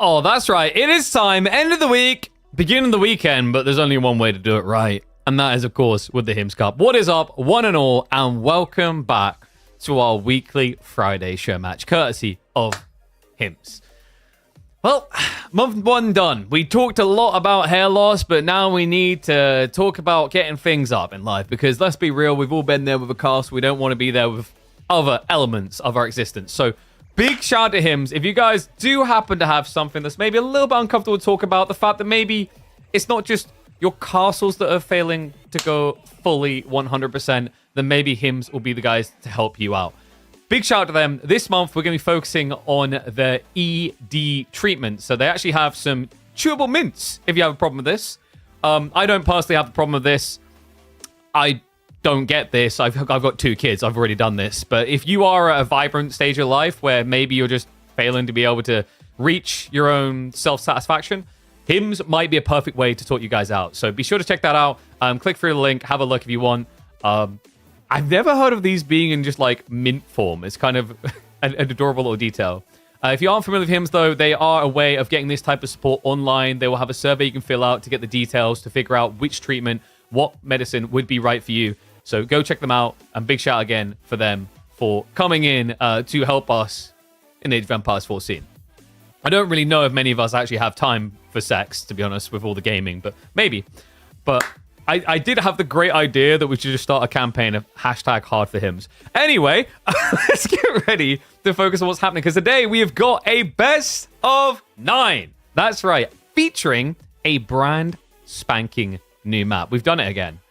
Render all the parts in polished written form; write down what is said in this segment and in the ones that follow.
Oh, that's right. It is time. End of the week, beginning of the weekend, but there's only one way to do it right. And that is, of course, with the HIMS Cup. What is up, one and all, and welcome back to our weekly Friday show match, courtesy of HIMS. Well, month one done. We talked a lot about hair loss, but now we need to talk about getting things up in life. Because let's be real, we've all been there with a cast. We don't want to be there with other elements of our existence. So big shout out to HIMS. If you guys do happen to have something that's maybe a little bit uncomfortable to talk about, the fact that maybe it's not just your castles that are failing to go fully 100%, then maybe HIMS will be the guys to help you out. Big shout out to them. This month, we're going to be focusing on the ED treatment. So they actually have some chewable mints if you have a problem with this. I don't personally have a problem with this. I don't get this. I've got 2 kids. I've already done this. But if you are at a vibrant stage of life where maybe you're just failing to be able to reach your own self-satisfaction, HIMS might be a perfect way to sort you guys out. So be sure to check that out. Click through the link. Have a look if you want. I've never heard of these being in just like mint form. It's kind of an adorable little detail. If you aren't familiar with HIMS, though, they are a way of getting this type of support online. They will have a survey you can fill out to get the details to figure out which treatment, what medicine would be right for you. So go check them out. And big shout again for them for coming in to help us in the Age of Empires 4 scene. I don't really know if many of us actually have time for sex, to be honest, with all the gaming, but maybe. But I did have the great idea that we should just start a campaign of #HardForHIMS. Anyway, let's get ready to focus on what's happening, because today we have got a best of 9. That's right, featuring a brand spanking new map. We've done it again.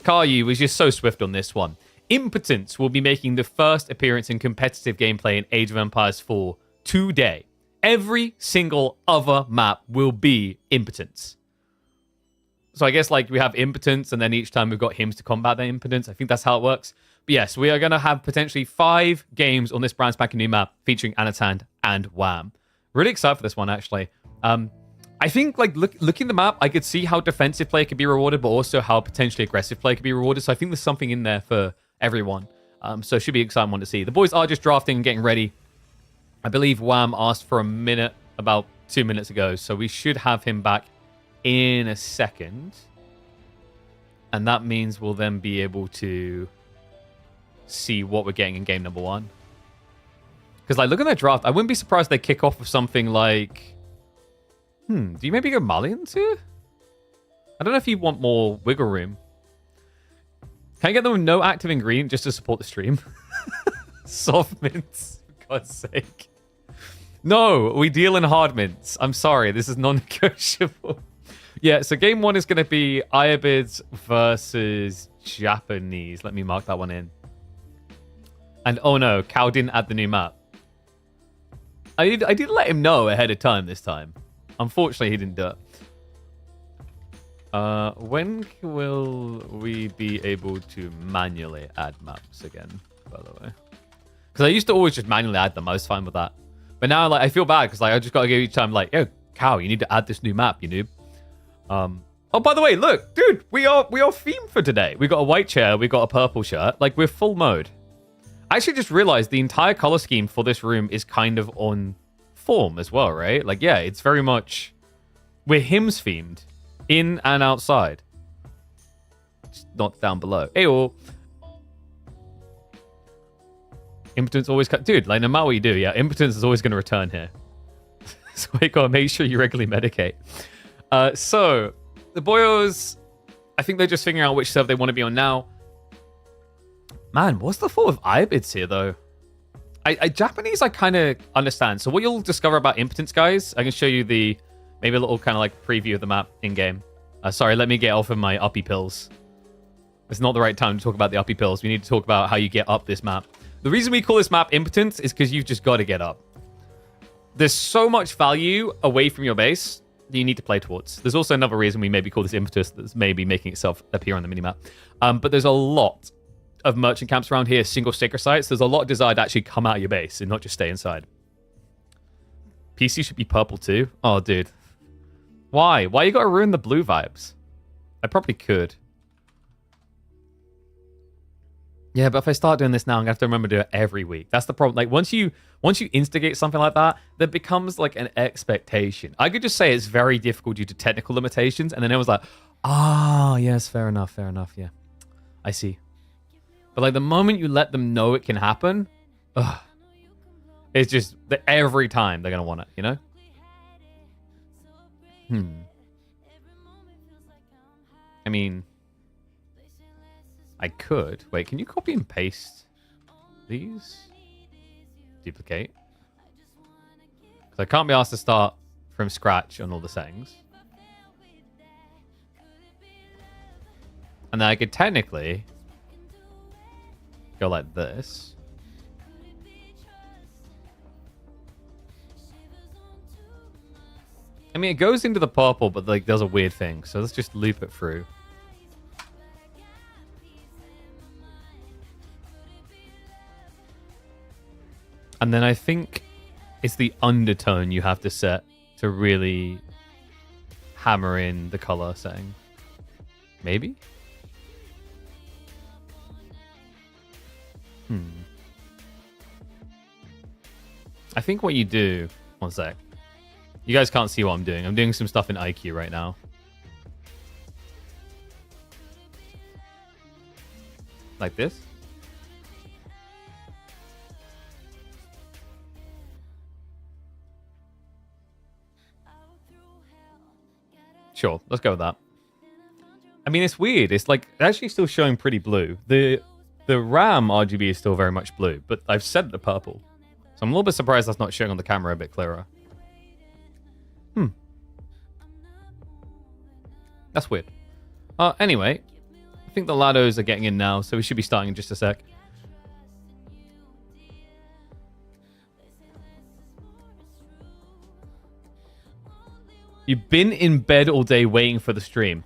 Caillou was just so swift on this one. Impotence will be making the first appearance in competitive gameplay in Age of Empires 4 today. Every single other map will be Impotence. So I guess like we have Impotence, and then each time we've got HIMS to combat that Impotence. I think that's how it works. But yes, we are going to have potentially 5 games on this brand spanking new map featuring Anotand and Wam. Really excited for this one, actually. I think like looking at the map, I could see how defensive play could be rewarded, but also how potentially aggressive play could be rewarded. So I think there's something in there for everyone. So it should be an exciting one to see. The boys are just drafting and getting ready. I believe Wam asked for a minute about 2 minutes ago, so we should have him back in a second. And that means we'll then be able to see what we're getting in game number 1. Because like, look at their draft. I wouldn't be surprised if they kick off with something like... do you maybe go Malians here? I don't know if you want more wiggle room. Can I get them with no active ingredient just to support the stream? Soft mints, for God's sake. No, we deal in hard mints. I'm sorry, this is non-negotiable. Yeah, so game 1 is going to be Ayabids versus Japanese. Let me mark that one in. And oh no, Cal didn't add the new map. I did let him know ahead of time this time. Unfortunately, he didn't do it. When will we be able to manually add maps again, by the way? Because I used to always just manually add them. I was fine with that. But now like I feel bad because like I just got to go each time like, yo, Cal, you need to add this new map, you noob. Oh, by the way, look, dude, we are themed for today. We got a white chair, we got a purple shirt. Like, we're full mode. I actually just realized the entire color scheme for this room is kind of on form as well, right? Like, yeah, it's very much... We're HIMS themed, in and outside. Just not down below. Ayo. Impotence always... Dude, like, no matter what you do, yeah, Impotence is always going to return here. So you got to make sure you regularly medicate. So, the boyos, I think they're just figuring out which server they want to be on now. Man, what's the thought of Ayabids here, though? Japanese, I kind of understand. So what you'll discover about Impotence, guys, I can show you maybe a little kind of like preview of the map in-game. Sorry, let me get off of my uppy pills. It's not the right time to talk about the uppy pills. We need to talk about how you get up this map. The reason we call this map Impotence is because you've just got to get up. There's so much value away from your base that you need to play towards. There's also another reason we maybe call this Impetus that's maybe making itself appear on the minimap. But there's a lot of merchant camps around here, single sticker sites. There's a lot of desire to actually come out of your base and not just stay inside. PC should be purple too. Oh, dude. Why? Why you gotta ruin the blue vibes? I probably could. Yeah, but if I start doing this now, I'm gonna have to remember to do it every week. That's the problem. Like once you instigate something like that, that becomes like an expectation. I could just say it's very difficult due to technical limitations, and then it was like, ah, yes, fair enough, yeah, I see. But like the moment you let them know it can happen, it's just that every time they're gonna want it, you know? I mean, I could. Wait, can you copy and paste these? Duplicate. Because I can't be asked to start from scratch on all the settings. And then I could technically go like this. I mean, it goes into the purple, but like does a weird thing. So let's just loop it through. And then I think it's the undertone you have to set to really hammer in the color setting. Maybe? I think what you do... One sec. You guys can't see what I'm doing. I'm doing some stuff in IQ right now. Like this. Sure, let's go with that. I mean, it's weird. It's like actually still showing pretty blue. The RAM RGB is still very much blue, but I've set it to purple. So I'm a little bit surprised that's not showing on the camera a bit clearer. That's weird. Anyway, I think the Lados are getting in now, so we should be starting in just a sec. You've been in bed all day waiting for the stream.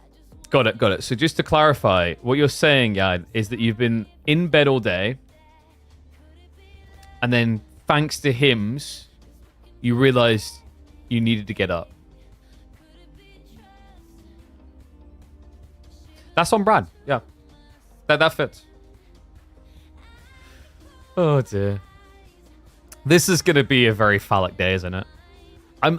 Got it. So just to clarify, what you're saying, Yad, is that you've been in bed all day, and then thanks to HIMS, you realized you needed to get up. That's on Brad. Yeah. That fits. Oh dear. This is gonna be a very phallic day, isn't it? I'm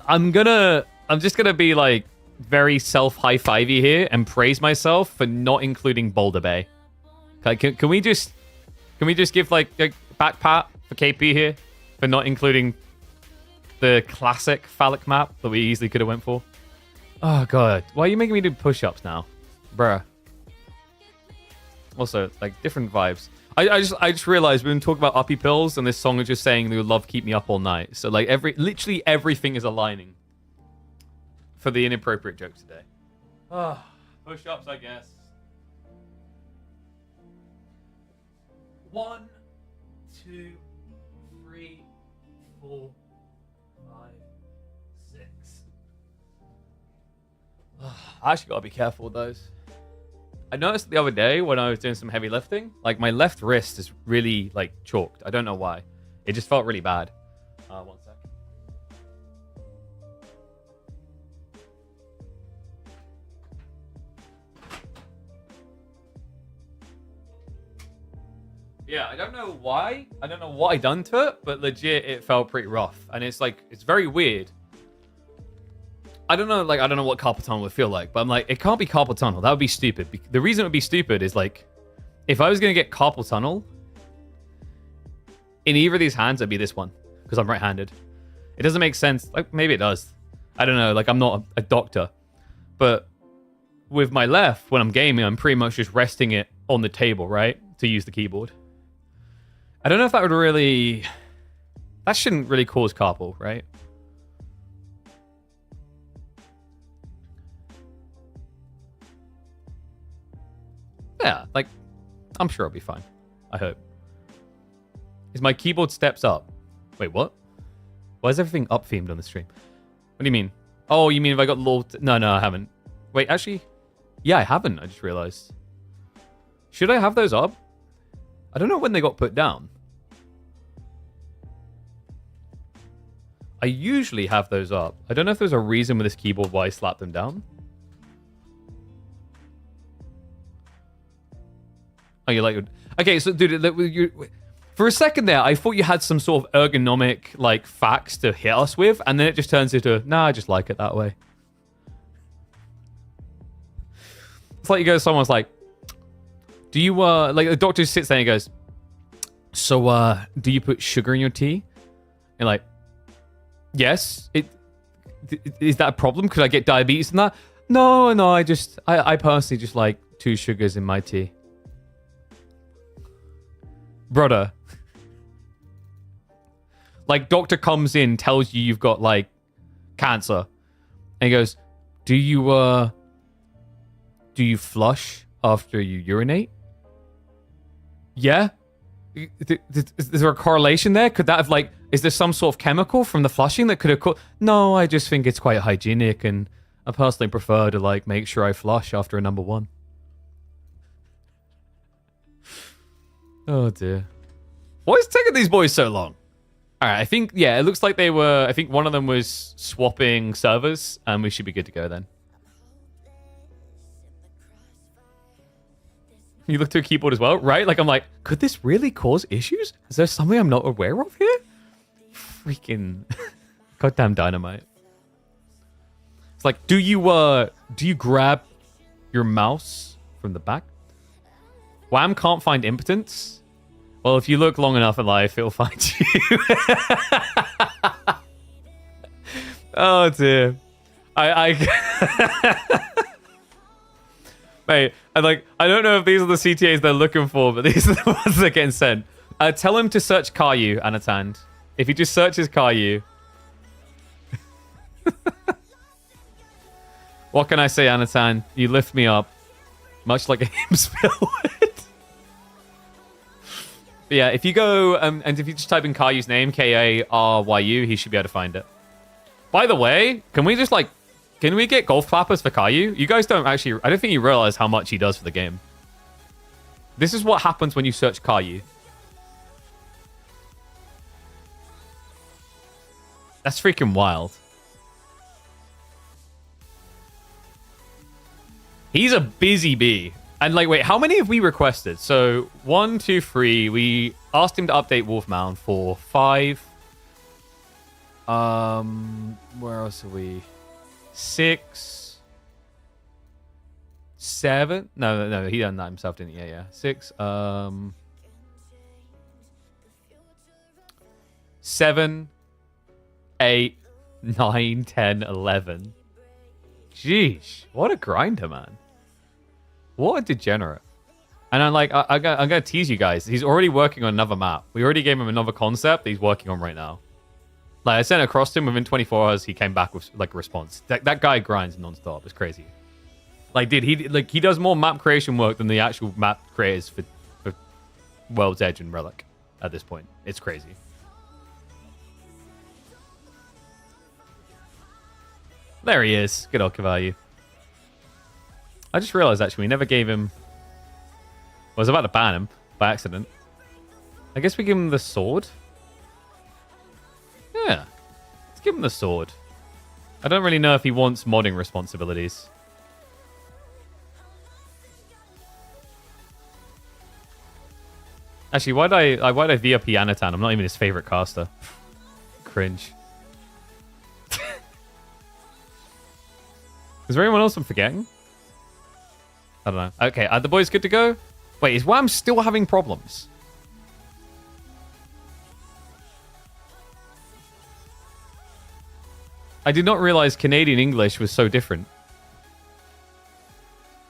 just gonna be like very self-high-fivey here and praise myself for not including Boulder Bay. Can we just give like a back pat for KP here for not including the classic phallic map that we easily could have went for? Oh god, why are you making me do push-ups now, bruh? Also, like, different vibes. I just realized we've been talking about uppy pills, and this song is just saying they would love keep me up all night. So, like, literally everything is aligning for the inappropriate joke today. Push-ups, I guess. 1, 2, 3, 4, 5, 6. I actually gotta be careful with those. I noticed the other day when I was doing some heavy lifting, like my left wrist is really like chalked. I don't know why. It just felt really bad. 1 sec. Yeah, I don't know why. I don't know what I done to it, but legit it felt pretty rough. And it's like, it's very weird. I don't know what carpal tunnel would feel like, but I'm like, it can't be carpal tunnel. That would be stupid. The reason it would be stupid is like, if I was going to get carpal tunnel, in either of these hands, it'd be this one, because I'm right-handed. It doesn't make sense. Like, maybe it does. I don't know. Like, I'm not a doctor. But with my left, when I'm gaming, I'm pretty much just resting it on the table, right? To use the keyboard. I don't know if that would really... That shouldn't really cause carpal, right? Yeah, like, I'm sure I'll be fine. I hope. Is my keyboard steps up? Wait, what? Why is everything up-themed on the stream? What do you mean? Oh, you mean if I got low... No, I haven't. Wait, actually... Yeah, I haven't, I just realized. Should I have those up? I don't know when they got put down. I usually have those up. I don't know if there's a reason with this keyboard why I slapped them down. Oh, you like... Okay, so dude, for a second there, I thought you had some sort of ergonomic like facts to hit us with, and then it just turns into, nah, I just like it that way. It's like you go, someone's like, do you like the doctor sits there and he goes, so do you put sugar in your tea? And like, yes. Is that a problem? Could I get diabetes in that? No, I personally just like 2 sugars in my tea. Brother. Like, doctor comes in, tells you you've got, like, cancer. And he goes, do you flush after you urinate? Yeah? Is there a correlation there? Could that have, like, is there some sort of chemical from the flushing that could have... No, I just think it's quite hygienic, and I personally prefer to, like, make sure I flush after a number 1. Oh, dear. Why is taking these boys so long? All right, I think, yeah, it looks like they were... I think one of them was swapping servers, and we should be good to go then. You look to a keyboard as well, right? Like, I'm like, could this really cause issues? Is there something I'm not aware of here? Freaking goddamn dynamite. It's like, do you grab your mouse from the back? Wham can't find impotence. Well, if you look long enough in life, it'll find you. Oh dear. Mate, I don't know if these are the CTAs they're looking for, but these are the ones that are getting sent. Tell him to search Caillou, Anotand. If he just searches Caillou. What can I say, Anotand? You lift me up. Much like a HIMS bill would. But yeah, if you go, and if you just type in Caillou's name, Karyu, he should be able to find it. By the way, can we get golf clappers for Caillou? You guys don't actually... I don't think you realize how much he does for the game. This is what happens when you search Caillou. That's freaking wild. He's a busy bee. And like, wait, how many have we requested? So 1, 2, 3. We asked him to update Wolfmound for 5. Where else are we? 6, 7. No, he done that himself, didn't he? Yeah. 6. 7, 8, 9, 10, 11. Jeez, what a grinder, man. What a degenerate. And I'm like, I'm gonna tease you guys. He's already working on another map. We already gave him another concept that he's working on right now. Like, I sent it across to him within 24 hours. He came back with like a response. That guy grinds nonstop. It's crazy. Like, dude, he does more map creation work than the actual map creators for World's Edge and Relic at this point. It's crazy. There he is. Good old Cavalli. I just realized, actually, we never gave him... I was about to ban him by accident. I guess we give him the sword. Yeah. Let's give him the sword. I don't really know if he wants modding responsibilities. Actually, why'd I VRP Anotand? I'm not even his favorite caster. Cringe. Is there anyone else I'm forgetting? I don't know. Okay, are the boys good to go? Wait, is Wham still having problems? I did not realize Canadian English was so different.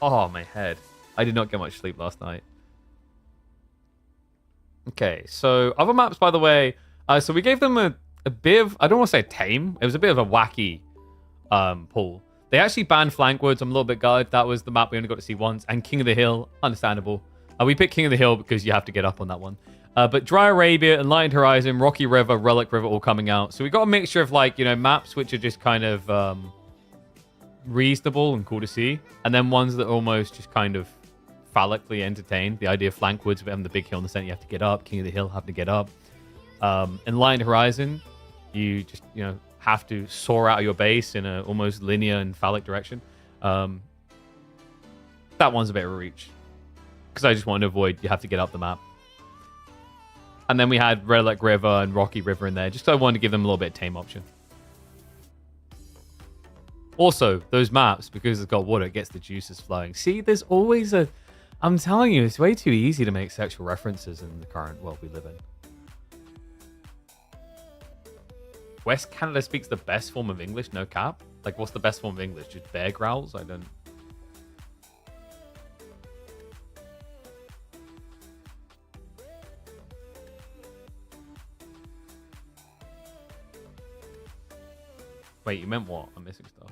Oh, my head. I did not get much sleep last night. Okay, so other maps, by the way. So we gave them a bit of... I don't want to say tame. It was a bit of a wacky pull. They actually banned Flankwoods. I'm a little bit gutted. That was the map we only got to see once. And King of the Hill, understandable. We picked King of the Hill because you have to get up on that one. But Dry Arabia, Enlightened Horizon, Rocky River, Relic River all coming out. So we got a mixture of, like, you know, maps which are just kind of reasonable and cool to see. And then ones that are almost just kind of phallically entertained. The idea of Flankwoods, having the big hill in the center, you have to get up. King of the Hill, having to get up. Enlightened Horizon, you just, you know, have to soar out of your base in a almost linear and phallic direction. That one's a bit of a reach. because I just wanted to avoid you have to get up the map. And then we had Relic River and Rocky River in there, just so I wanted to give them a little bit of tame option. Also, those maps, because it's got water, it gets the juices flowing. See, there's always a... I'm telling you, it's way too easy to make sexual references in the current world we live in. West Canada speaks the best form of English, no cap? Like, what's the best form of English? Just bear growls? I don't... Wait, you meant what? I'm missing stuff.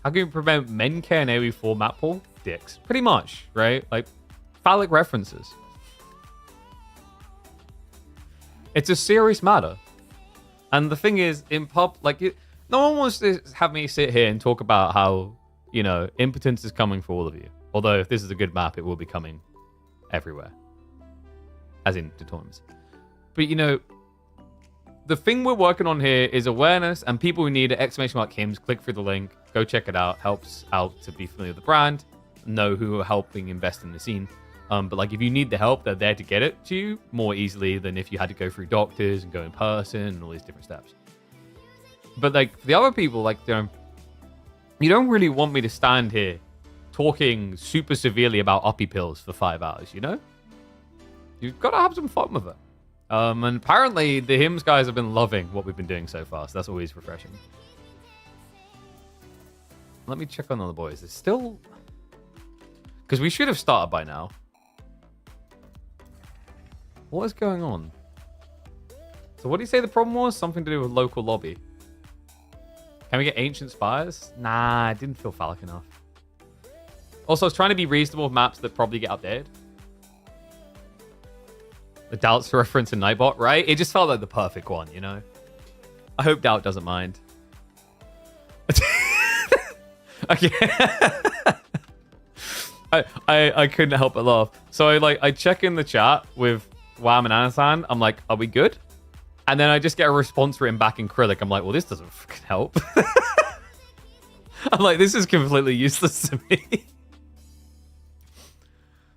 How can you prevent men care in AoE4 map pool? Dicks. Pretty much, right? Like, phallic references. It's a serious matter. And the thing is, in pub, like, no one wants to have me sit here and talk about how, you know, impotence is coming for all of you. Although, if this is a good map, it will be coming everywhere. As in, to tournaments. But, you know, the thing we're working on here is awareness, and people who need it, !HIMS, click through the link, go check it out. Helps out to be familiar with the brand, know who are helping invest in the scene. But like, if you need the help, they're there to get it to you more easily than if you had to go through doctors and go in person and all these different steps. But like, for the other people, like, you don't really want me to stand here talking super severely about uppy pills for 5 hours, you know? You've got to have some fun with it. And apparently the HIMS guys have been loving what we've been doing so far, so that's always refreshing. Let me check on the other boys. It's still... Because we should have started by now. What is going on? So what do you say the problem was? Something to do with local lobby. Can we get Ancient Spires? Nah, it didn't feel phallic enough. Also, I was trying to be reasonable with maps that probably get updated. The Doubt's reference in Nightbot, right? It just felt like the perfect one, you know? I hope Doubt doesn't mind. Okay. I couldn't help but laugh. So I check in the chat with Wam and Anotand. I'm like, are we good? And then I just get a response written back in Acrylic. I'm like, well, this doesn't fucking help. I'm like, this is completely useless to me.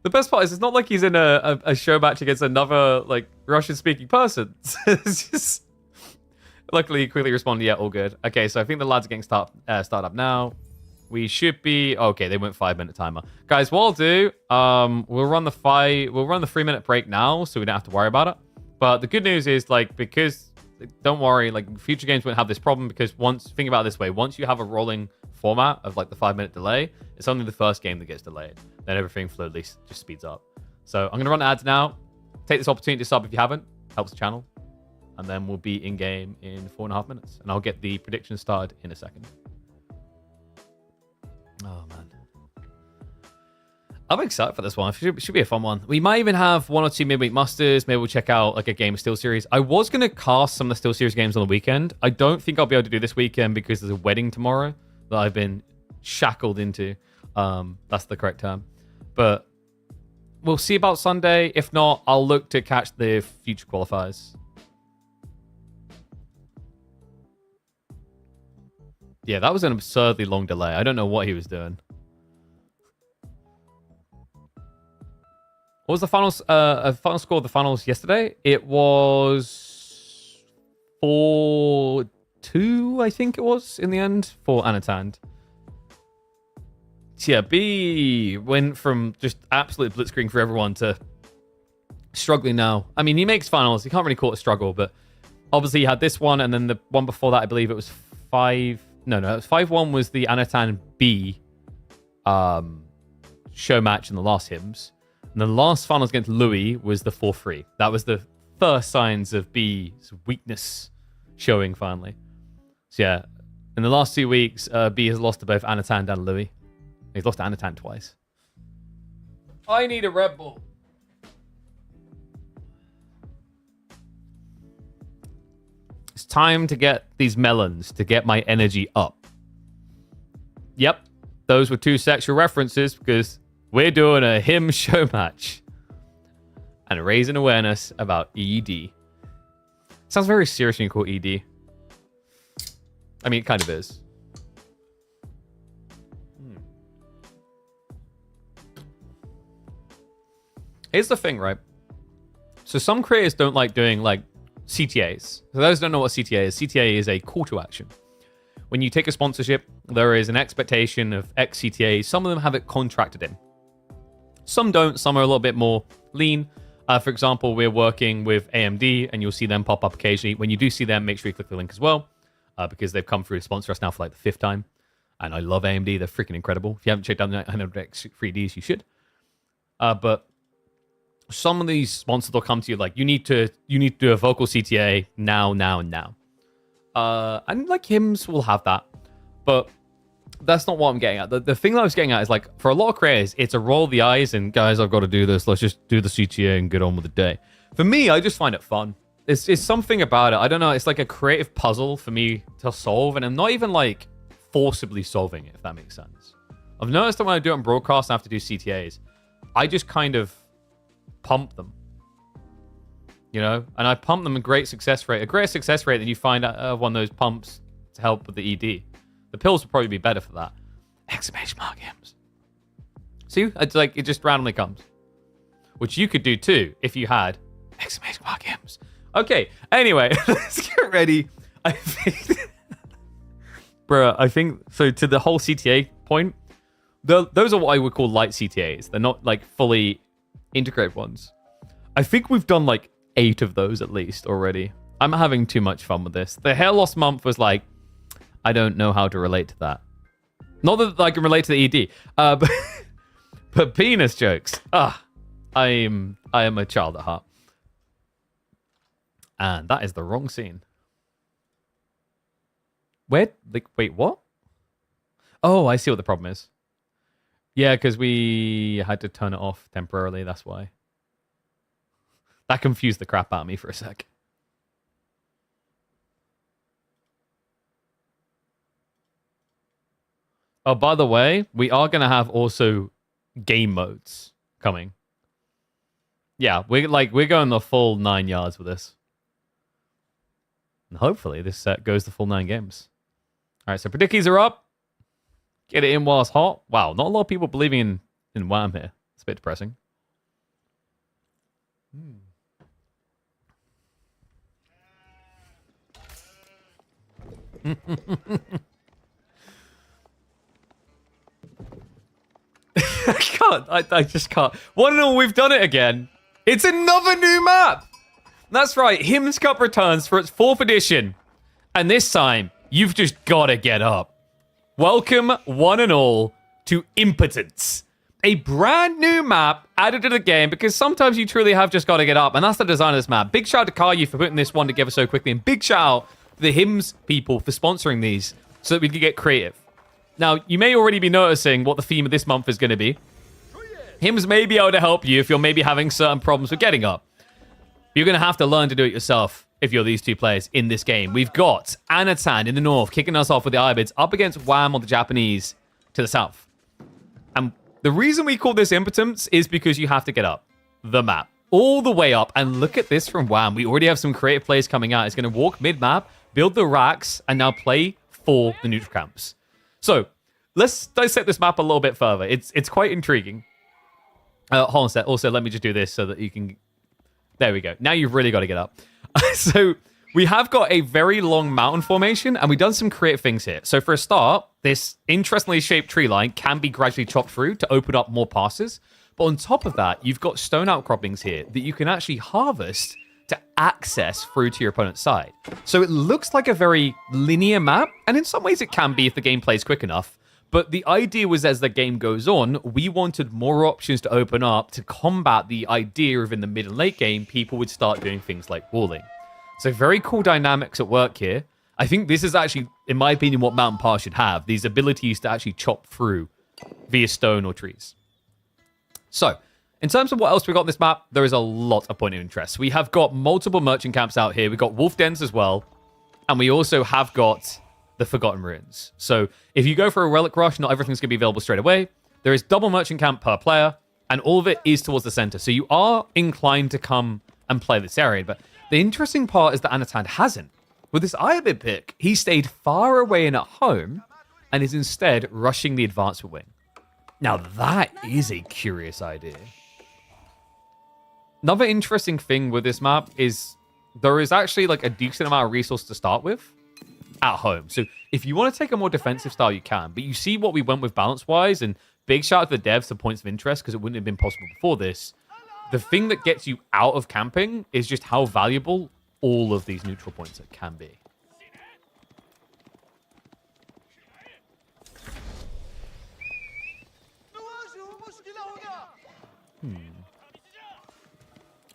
The best part is it's not like he's in a show match against another like Russian-speaking person. It's just... Luckily, he quickly responded, yeah, all good. Okay, so I think the lads are getting started up now. We should be... Okay, they went 5-minute timer. Guys, what I'll do, we'll run the 3-minute break now, so we don't have to worry about it. But the good news is, like, because... Don't worry, like, future games won't have this problem, because think about it this way. Once you have a rolling format of, like, the 5-minute delay, it's only the first game that gets delayed. Then everything slowly just speeds up. So I'm going to run ads now. Take this opportunity to sub if you haven't. Helps the channel. And then we'll be in-game in 4.5 minutes. And I'll get the predictions started in a second. Oh, man. I'm excited for this one. It should be a fun one. We might even have 1 or 2 midweek musters. Maybe we'll check out like a game of Steel Series. I was going to cast some of the Steel Series games on the weekend. I don't think I'll be able to do this weekend because there's a wedding tomorrow that I've been shackled into. That's the correct term. But we'll see about Sunday. If not, I'll look to catch the future qualifiers. Yeah, that was an absurdly long delay. I don't know what he was doing. What was the final score of the finals yesterday? It was 4-2, I think it was, in the end, for Anotand. Yeah, B went from just absolute blitzkrieg for everyone to struggling now. I mean, he makes finals. He can't really call it a struggle, but obviously he had this one, and then the one before that, I believe it was 5... No, it was 5-1 was the Anotand B show match in the last HIMS. And the last finals against Louis was the 4-3. That was the first signs of B's weakness showing finally. So yeah, in the last 2 weeks, B has lost to both Anotand and Louis. He's lost to Anotand twice. I need a Red Bull. It's time to get these melons to get my energy up. Yep, those were 2 sexual references because we're doing a HIMS show match and raising awareness about ED. Sounds very serious when you call ED. I mean, it kind of is. Here's the thing, right? So some creators don't like doing like CTAs. For those who don't know what CTA is, CTA is a call to action. When you take a sponsorship, there is an expectation of X CTAs. Some of them have it contracted in. Some don't. Some are a little bit more lean. For example, we're working with AMD, and you'll see them pop up occasionally. When you do see them, make sure you click the link as well, because they've come through to sponsor us now for like the 5th time. And I love AMD. They're freaking incredible. If you haven't checked out the 900X 3Ds, you should. But some of these sponsors will come to you like, you need to do a vocal CTA now. And like HIMS will have that. But that's not what I'm getting at. The thing that I was getting at is like, for a lot of creators, it's a roll of the eyes and guys, I've got to do this. Let's just do the CTA and get on with the day. For me, I just find it fun. It's something about it. I don't know. It's like a creative puzzle for me to solve. And I'm not even like forcibly solving it, if that makes sense. I've noticed that when I do it on broadcast, I have to do CTAs. I just kind of pump them. You know? And I pump them a great success rate. A greater success rate than you find one of those pumps to help with the ED. The pills would probably be better for that. Exclamation mark HIMS. See? It's like it just randomly comes. Which you could do too if you had exclamation mark HIMS. Okay, anyway, let's get ready. I think... Bruh, I think... So to the whole CTA point, those are what I would call light CTAs. They're not like fully integrated ones. I think we've done like 8 of those at least already. I'm having too much fun with this. The hair loss month was like... I don't know how to relate to that. Not that I can relate to the ED, but penis jokes. I am a child at heart. And that is the wrong scene. Where? Like, wait, what? Oh, I see what the problem is. Yeah, because we had to turn it off temporarily. That's why. That confused the crap out of me for a sec. Oh, by the way, we are going to have also game modes coming. Yeah, we're going the full 9 yards with this. And hopefully this set goes the full 9 games. All right, so predicties are up. Get it in while it's hot. Wow, not a lot of people believing in Wam here. It's a bit depressing. I can't. I just can't. One and all, we've done it again. It's another new map. That's right. HIMS Cup returns for its 4th edition. And this time, you've just got to get up. Welcome, one and all, to Impotence. A brand new map added to the game because sometimes you truly have just got to get up. And that's the design of this map. Big shout out to Caillou for putting this one together so quickly. And big shout out to the HIMS people for sponsoring these so that we can get creative. Now, you may already be noticing what the theme of this month is going to be. HIMS may be able to help you if you're maybe having certain problems with getting up. You're going to have to learn to do it yourself if you're these 2 players in this game. We've got Anotand in the north kicking us off with the Ibids up against Wam on the Japanese to the south. And the reason we call this Impotence is because you have to get up the map all the way up. And look at this from Wam. We already have some creative players coming out. It's going to walk mid-map, build the racks, and now play for the neutral camps. So, let's dissect this map a little bit further. It's quite intriguing. Hold on a sec. Also, let me just do this so that you can... There we go. Now you've really got to get up. So, we have got a very long mountain formation, and we've done some creative things here. So, for a start, this interestingly shaped tree line can be gradually chopped through to open up more passes. But on top of that, you've got stone outcroppings here that you can actually harvest to access through to your opponent's side. So it looks like a very linear map, and in some ways it can be if the game plays quick enough. But the idea was as the game goes on, we wanted more options to open up to combat the idea of in the mid and late game, people would start doing things like walling. So very cool dynamics at work here. I think this is actually, in my opinion, what Mountain Pass should have. These abilities to actually chop through via stone or trees. So, in terms of what else we got on this map, there is a lot of point of interest. We have got multiple merchant camps out here. We've got wolf dens as well. And we also have got the Forgotten Ruins. So if you go for a relic rush, not everything's going to be available straight away. There is double merchant camp per player, and all of it is towards the center. So you are inclined to come and play this area. But the interesting part is that Anotand hasn't. With this Iobid pick, he stayed far away and at home, and is instead rushing the advancement wing. Now that is a curious idea. Another interesting thing with this map is there is actually like a decent amount of resource to start with at home. So if you want to take a more defensive style, you can. But you see what we went with balance-wise, and big shout out to the devs for points of interest because it wouldn't have been possible before this. The thing that gets you out of camping is just how valuable all of these neutral points can be.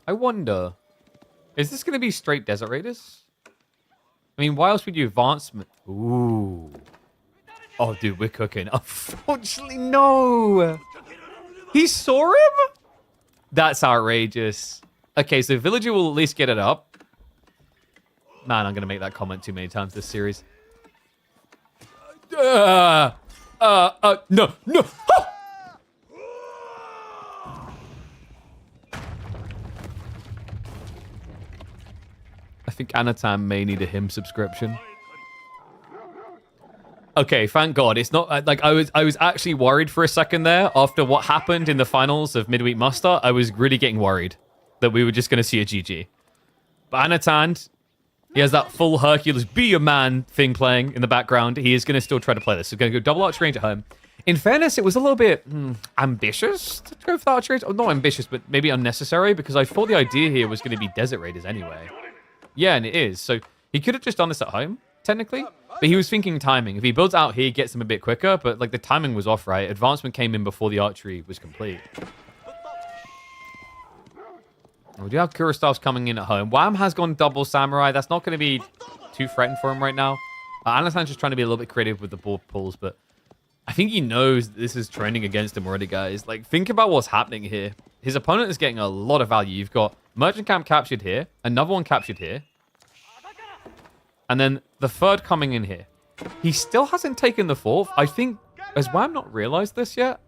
I wonder, is this going to be straight Desert Raiders? I mean, why else would you advance? Ooh. Oh, dude, we're cooking. Unfortunately, no. He saw him? That's outrageous. Okay, so Villager will at least get it up. Man, I'm going to make that comment too many times this series. No, no. Oh! I think Anotand may need a HIMS subscription. Okay, thank God. It's not like I was actually worried for a second there after what happened in the finals of midweek muster. I was really getting worried that we were just going to see a GG. But Anotand, he has that full Hercules be a man thing playing in the background. He is going to still try to play this. He's going to go double arch range at home. In fairness, it was a little bit ambitious to go for the arch range. Oh, not ambitious, but maybe unnecessary because I thought the idea here was going to be Desert Raiders anyway. Yeah, and it is. So he could have just done this at home, technically. But he was thinking timing. If he builds out here, he gets him a bit quicker. But like the timing was off, right? Advancement came in before the archery was complete. We do have Kurostav's coming in at home. Wam has gone double samurai. That's not going to be too threatened for him right now. Anotand's just trying to be a little bit creative with the ball pulls, but I think he knows this is trending against him already, guys. Like, think about what's happening here. His opponent is getting a lot of value. You've got Merchant Camp captured here, another one captured here, and then the third coming in here. He still hasn't taken the fourth. I think, has Wam not realized this yet?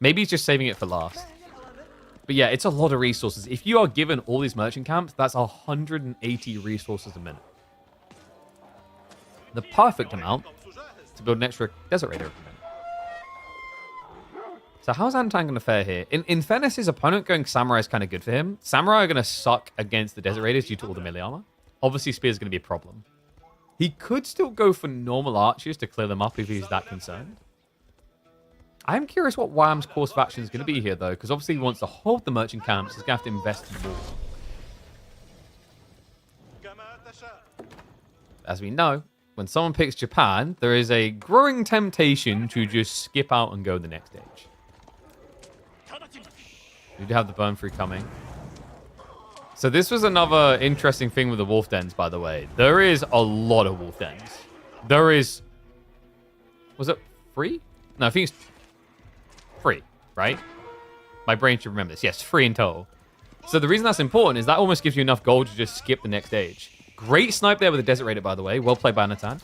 Maybe he's just saving it for last. But yeah, it's a lot of resources. If you are given all these merchant camps, that's 180 resources a minute. The perfect amount to build an extra Desert Raider. So how's Anotand going to fare here? In fairness, his opponent going Samurai is kind of good for him. Samurai are going to suck against the Desert Raiders due to all the melee armor. Obviously, Spear is going to be a problem. He could still go for normal archers to clear them up if he's that concerned. I'm curious what Wam's course of action is going to be here, though, because obviously he wants to hold the merchant camps. He's going to have to invest more. As we know, when someone picks Japan, there is a growing temptation to just skip out and go the next stage. We do have the burn through coming. So this was another interesting thing with the wolf dens, by the way. There is a lot of wolf dens. There is... Was it 3? No, I think it's 3, right? My brain should remember this. Yes, 3 in total. So the reason that's important is that almost gives you enough gold to just skip the next stage. Great snipe there with the Desert Raider, by the way. Well played by Anotand.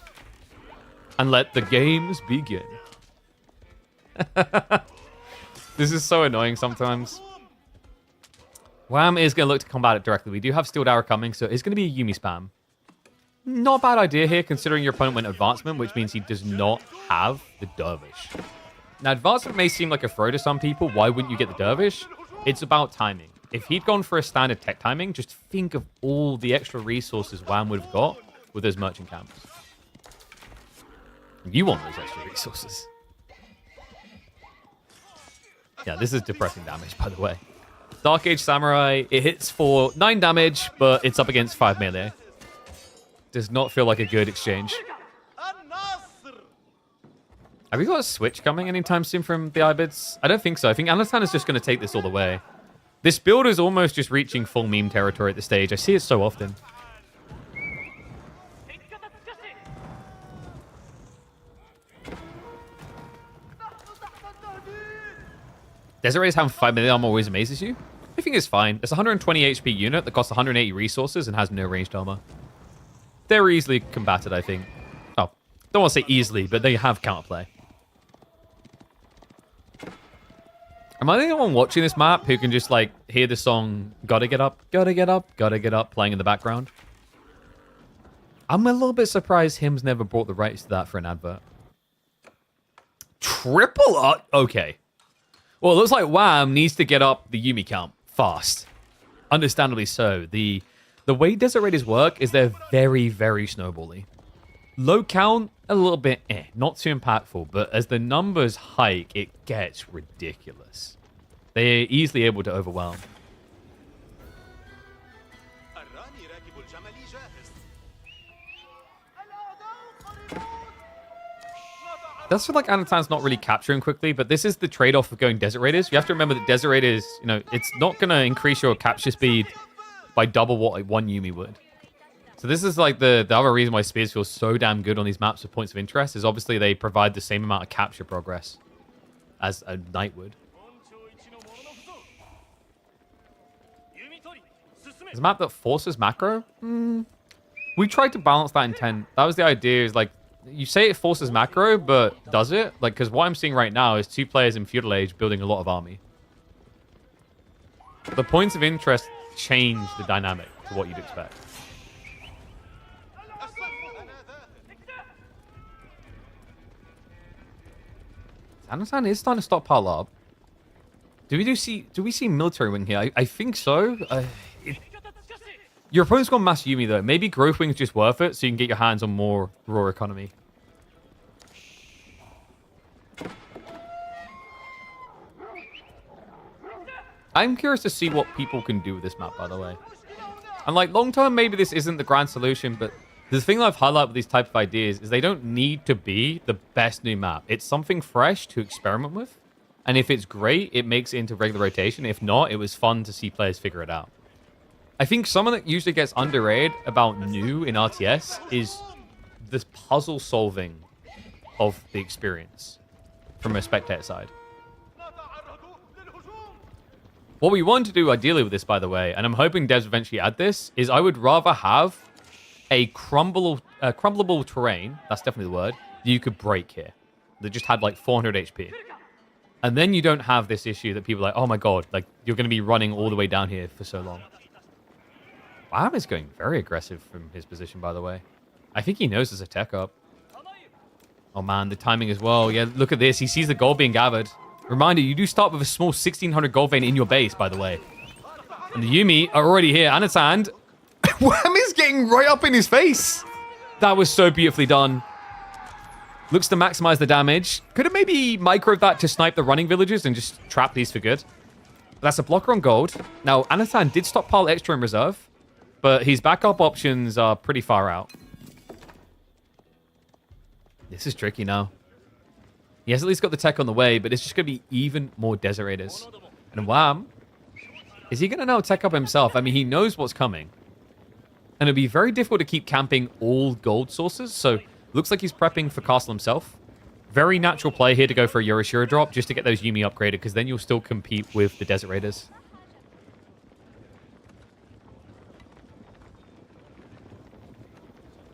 And let the games begin. This is so annoying sometimes. Wam is going to look to combat it directly. We do have Steeled Arrow coming, so it's going to be a Yumi spam. Not a bad idea here, considering your opponent went Advancement, which means he does not have the Dervish. Now, Advancement may seem like a throw to some people. Why wouldn't you get the Dervish? It's about timing. If he'd gone for a standard tech timing, just think of all the extra resources Wam would have got with those merchant camps. You want those extra resources. Yeah, this is depressing damage, by the way. Dark Age Samurai, it hits for 9 damage, but it's up against 5 melee. Does not feel like a good exchange. Have we got a switch coming anytime soon from the Ibids? I don't think so. I think Anotand is just going to take this all the way. This build is almost just reaching full meme territory at this stage. I see it so often. Desert Raiders having 5 melee armor always amazes you? I think it's fine. It's a 120 HP unit that costs 180 resources and has no ranged armor. They're easily combated, I think. Oh, don't want to say easily, but they have counterplay. Am I the only one watching this map who can just, like, hear the song Gotta Get Up, Gotta Get Up, Gotta Get Up playing in the background? I'm a little bit surprised HIMS never brought the rights to that for an advert. Triple up? Okay. Well, it looks like Wam needs to get up the Yumi count fast. understandably so. The way Desert Raiders work is they're very, very snowbally. Low count, a little bit not too impactful, but as the numbers hike, it gets ridiculous. They're easily able to overwhelm. That's feel like Anotand's not really capturing quickly, but this is the trade-off of going Desert Raiders. You have to remember that Desert Raiders, you know, it's not going to increase your capture speed by double what like, one Yuumi would. So this is like the other reason why Spears feels so damn good on these maps with points of interest is obviously they provide the same amount of capture progress as a Knight would. It's a map that forces macro? We tried to balance that intent. That was the idea, is like, you say it forces macro, but does it? Like, because what I'm seeing right now is 2 players in Feudal Age building a lot of army. The points of interest change the dynamic to what you'd expect. Anotand is starting to stockpile up. Do we see military wing here? I think so. Your opponent's got mass Yuumi though. Maybe growth wing is just worth it, so you can get your hands on more raw economy. I'm curious to see what people can do with this map, by the way. And like long term, maybe this isn't the grand solution, but the thing I've highlighted with these type of ideas is they don't need to be the best new map. It's something fresh to experiment with. And if it's great, it makes it into regular rotation. If not, it was fun to see players figure it out. I think something that usually gets underrated about new in RTS is this puzzle solving of the experience from a spectator side. What we want to do ideally with this, by the way, and I'm hoping devs eventually add this, is I would rather have a crumbleable terrain, that's definitely the word, that you could break here. That just had like 400 HP. And then you don't have this issue that people are like, oh my god, like you're going to be running all the way down here for so long. Wam is going very aggressive from his position, by the way. I think he knows there's a tech up. Oh man, the timing as well. Yeah, look at this. He sees the gold being gathered. Reminder, you do start with a small 1600 gold vein in your base, by the way. And the Yuumi are already here. Anotand. Wam is getting right up in his face. That was so beautifully done. Looks to maximize the damage. Could have maybe microed that to snipe the running villagers and just trap these for good. But that's a blocker on gold. Now, Anotand did stockpile extra in reserve, but his backup options are pretty far out. This is tricky now. He has at least got the tech on the way, but it's just going to be even more Desert Raiders. And Wam, is he going to now tech up himself? I mean, he knows what's coming. And it'll be very difficult to keep camping all gold sources, so looks like he's prepping for castle himself. Very natural play here to go for a Yorishiro drop just to get those Yuumi upgraded, because then you'll still compete with the Desert Raiders.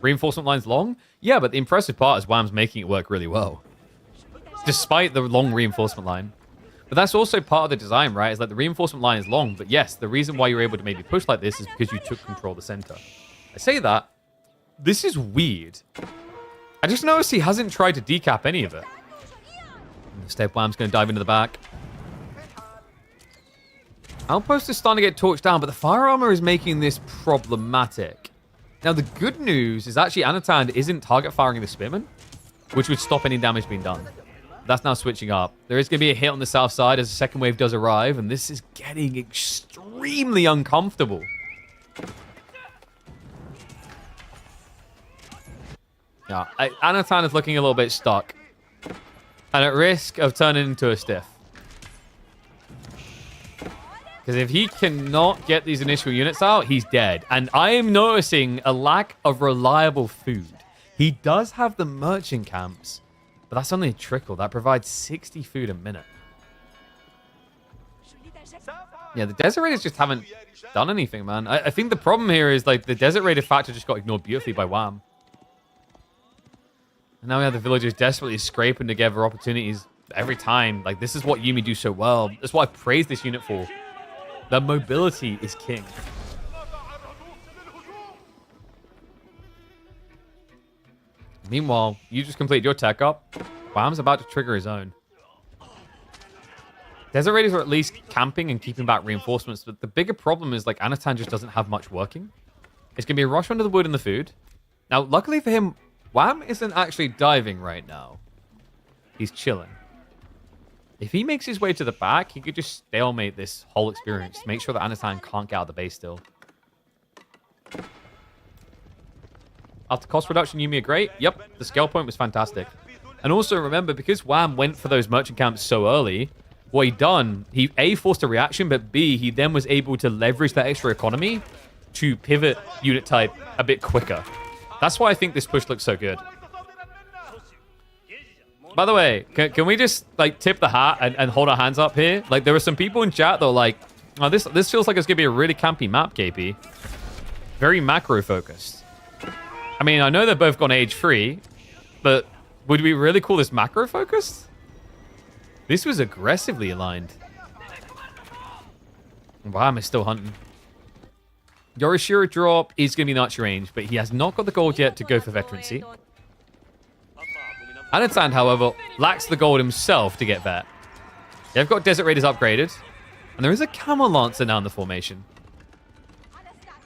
Reinforcement line's long? Yeah, but the impressive part is Wam's making it work really well. Despite the long reinforcement line. But that's also part of the design, right? Is like the reinforcement line is long, but yes, the reason why you're able to maybe push like this is because you took control of the center. I say that. This is weird. I just noticed he hasn't tried to decap any of it. Instead, Wam's going to dive into the back. Outpost is starting to get torched down, but the fire armor is making this problematic. Now, the good news is actually Anotand isn't target firing the Spearman, which would stop any damage being done. That's now switching up. There is going to be a hit on the south side as the second wave does arrive, and this is getting extremely uncomfortable. Yeah, Anotand is looking a little bit stuck. And at risk of turning into a stiff. Because if he cannot get these initial units out, he's dead. And I am noticing a lack of reliable food. He does have the merchant camps, but that's only a trickle. That provides 60 food a minute. Yeah, the Desert Raiders just haven't done anything, man. I think the problem here is like the Desert Raider factor just got ignored beautifully by Wam. And now we have the villagers desperately scraping together opportunities every time. Like, this is what Yuumi do so well. That's what I praise this unit for. The mobility is king. Meanwhile, you just completed your tech up. Wam's about to trigger his own. Desert Raiders are at least camping and keeping back reinforcements, but the bigger problem is like Anotand just doesn't have much working. It's going to be a rush under the wood and the food. Now, luckily for him, Wam isn't actually diving right now. He's chilling. If he makes his way to the back, he could just stalemate this whole experience. Make sure that Anotand can't get out of the base still. After cost reduction, Yuumi are great. Yep, the scale point was fantastic. And also remember, because Wam went for those merchant camps so early, what he done, he A, forced a reaction, but B, he then was able to leverage that extra economy to pivot unit type a bit quicker. That's why I think this push looks so good. By the way, can we just like tip the hat and hold our hands up here? Like there were some people in chat that were like, oh, this feels like it's gonna be a really campy map, KP. Very macro focused. I mean, I know they've both gone age free, but would we really call this macro focused? This was aggressively aligned. Wam is still hunting. Yorishiro drop is going to be in archer range, but he has not got the gold yet to go for veterancy. Anotand, however, lacks the gold himself to get vet. They've got Desert Raiders upgraded, and there is a Camel Lancer now in the formation.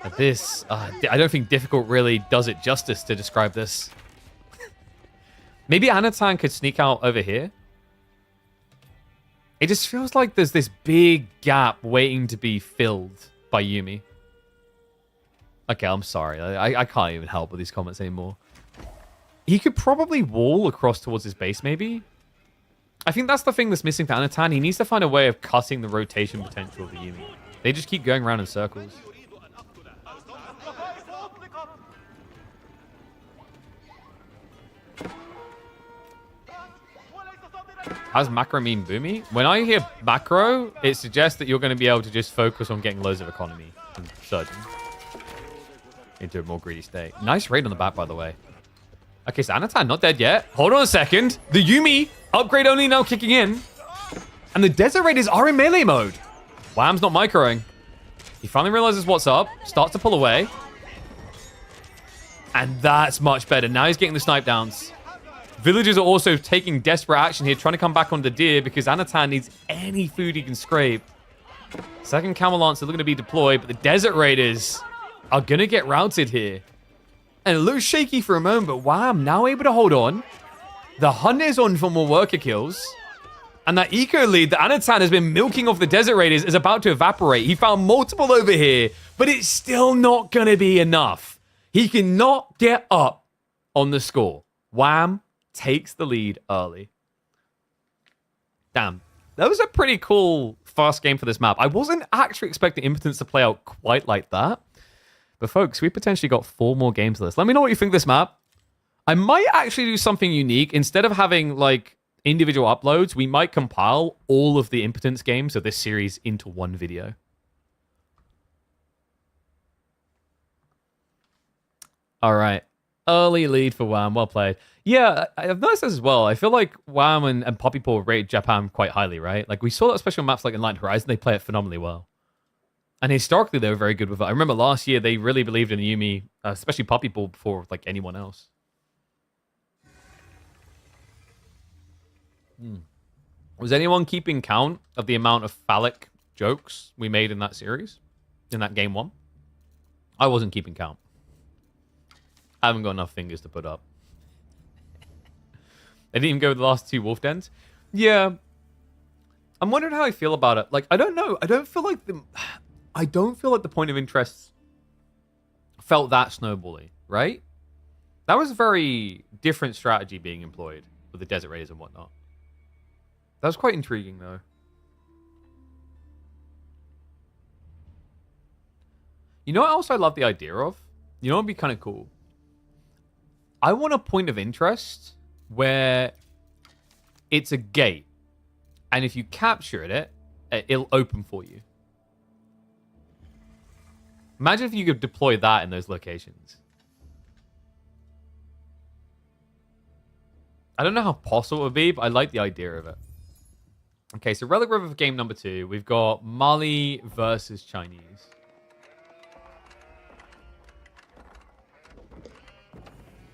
But this, I don't think difficult really does it justice to describe this. Maybe Anotand could sneak out over here. It just feels like there's this big gap waiting to be filled by Yuumi. Okay, I'm sorry. I can't even help with these comments anymore. He could probably wall across towards his base, maybe. I think that's the thing that's missing for Anotand. He needs to find a way of cutting the rotation potential of the Yuumi. They just keep going around in circles. How's macro mean boomy? When I hear macro, it suggests that you're going to be able to just focus on getting loads of economy and surging into a more greedy state. Nice raid on the back, by the way. Okay, so Anotand not dead yet. Hold on a second. The Yuumi upgrade only now kicking in. And the Desert Raiders are in melee mode. Wam's not microing. He finally realizes what's up. Starts to pull away. And that's much better. Now he's getting the snipe downs. Villagers are also taking desperate action here, trying to come back on the deer because Anotand needs any food he can scrape. Second Camel Lancer looking to be deployed, but the Desert Raiders are going to get routed here. And it looks shaky for a moment, but Wam now able to hold on. The hunt is on for more worker kills. And that eco lead that Anotand has been milking off the Desert Raiders is about to evaporate. He found multiple over here, but it's still not going to be enough. He cannot get up on the score. Wam takes the lead early. Damn. That was a pretty cool fast game for this map. I wasn't actually expecting Impotence to play out quite like that. But folks, we potentially got 4 more games of this. Let me know what you think of this map. I might actually do something unique. Instead of having like individual uploads, we might compile all of the Impotence games of this series into one video. All right. Early lead for Wam. Well played. Yeah, I've noticed this as well. I feel like Wam and Poppy Paw rate Japan quite highly, right? Like, we saw that special maps like Enlightened Horizon, they play it phenomenally well. And historically, they were very good with it. I remember last year, they really believed in Yuumi, especially Poppy Paw, before like anyone else. Was anyone keeping count of the amount of phallic jokes we made in that series? In that game 1? I wasn't keeping count. I haven't got enough fingers to put up. They didn't even go with the last 2 Wolf Dens. Yeah. I'm wondering how I feel about it. Like, I don't know. I don't feel like the point of interest felt that snowbally, right? That was a very different strategy being employed with the Desert Raiders and whatnot. That was quite intriguing, though. You know what else I love the idea of? You know what would be kind of cool? I want a point of interest where it's a gate. And if you capture it, it'll open for you. Imagine if you could deploy that in those locations. I don't know how possible it would be, but I like the idea of it. Okay, so Relic River for game number 2. We've got Mali versus Chinese.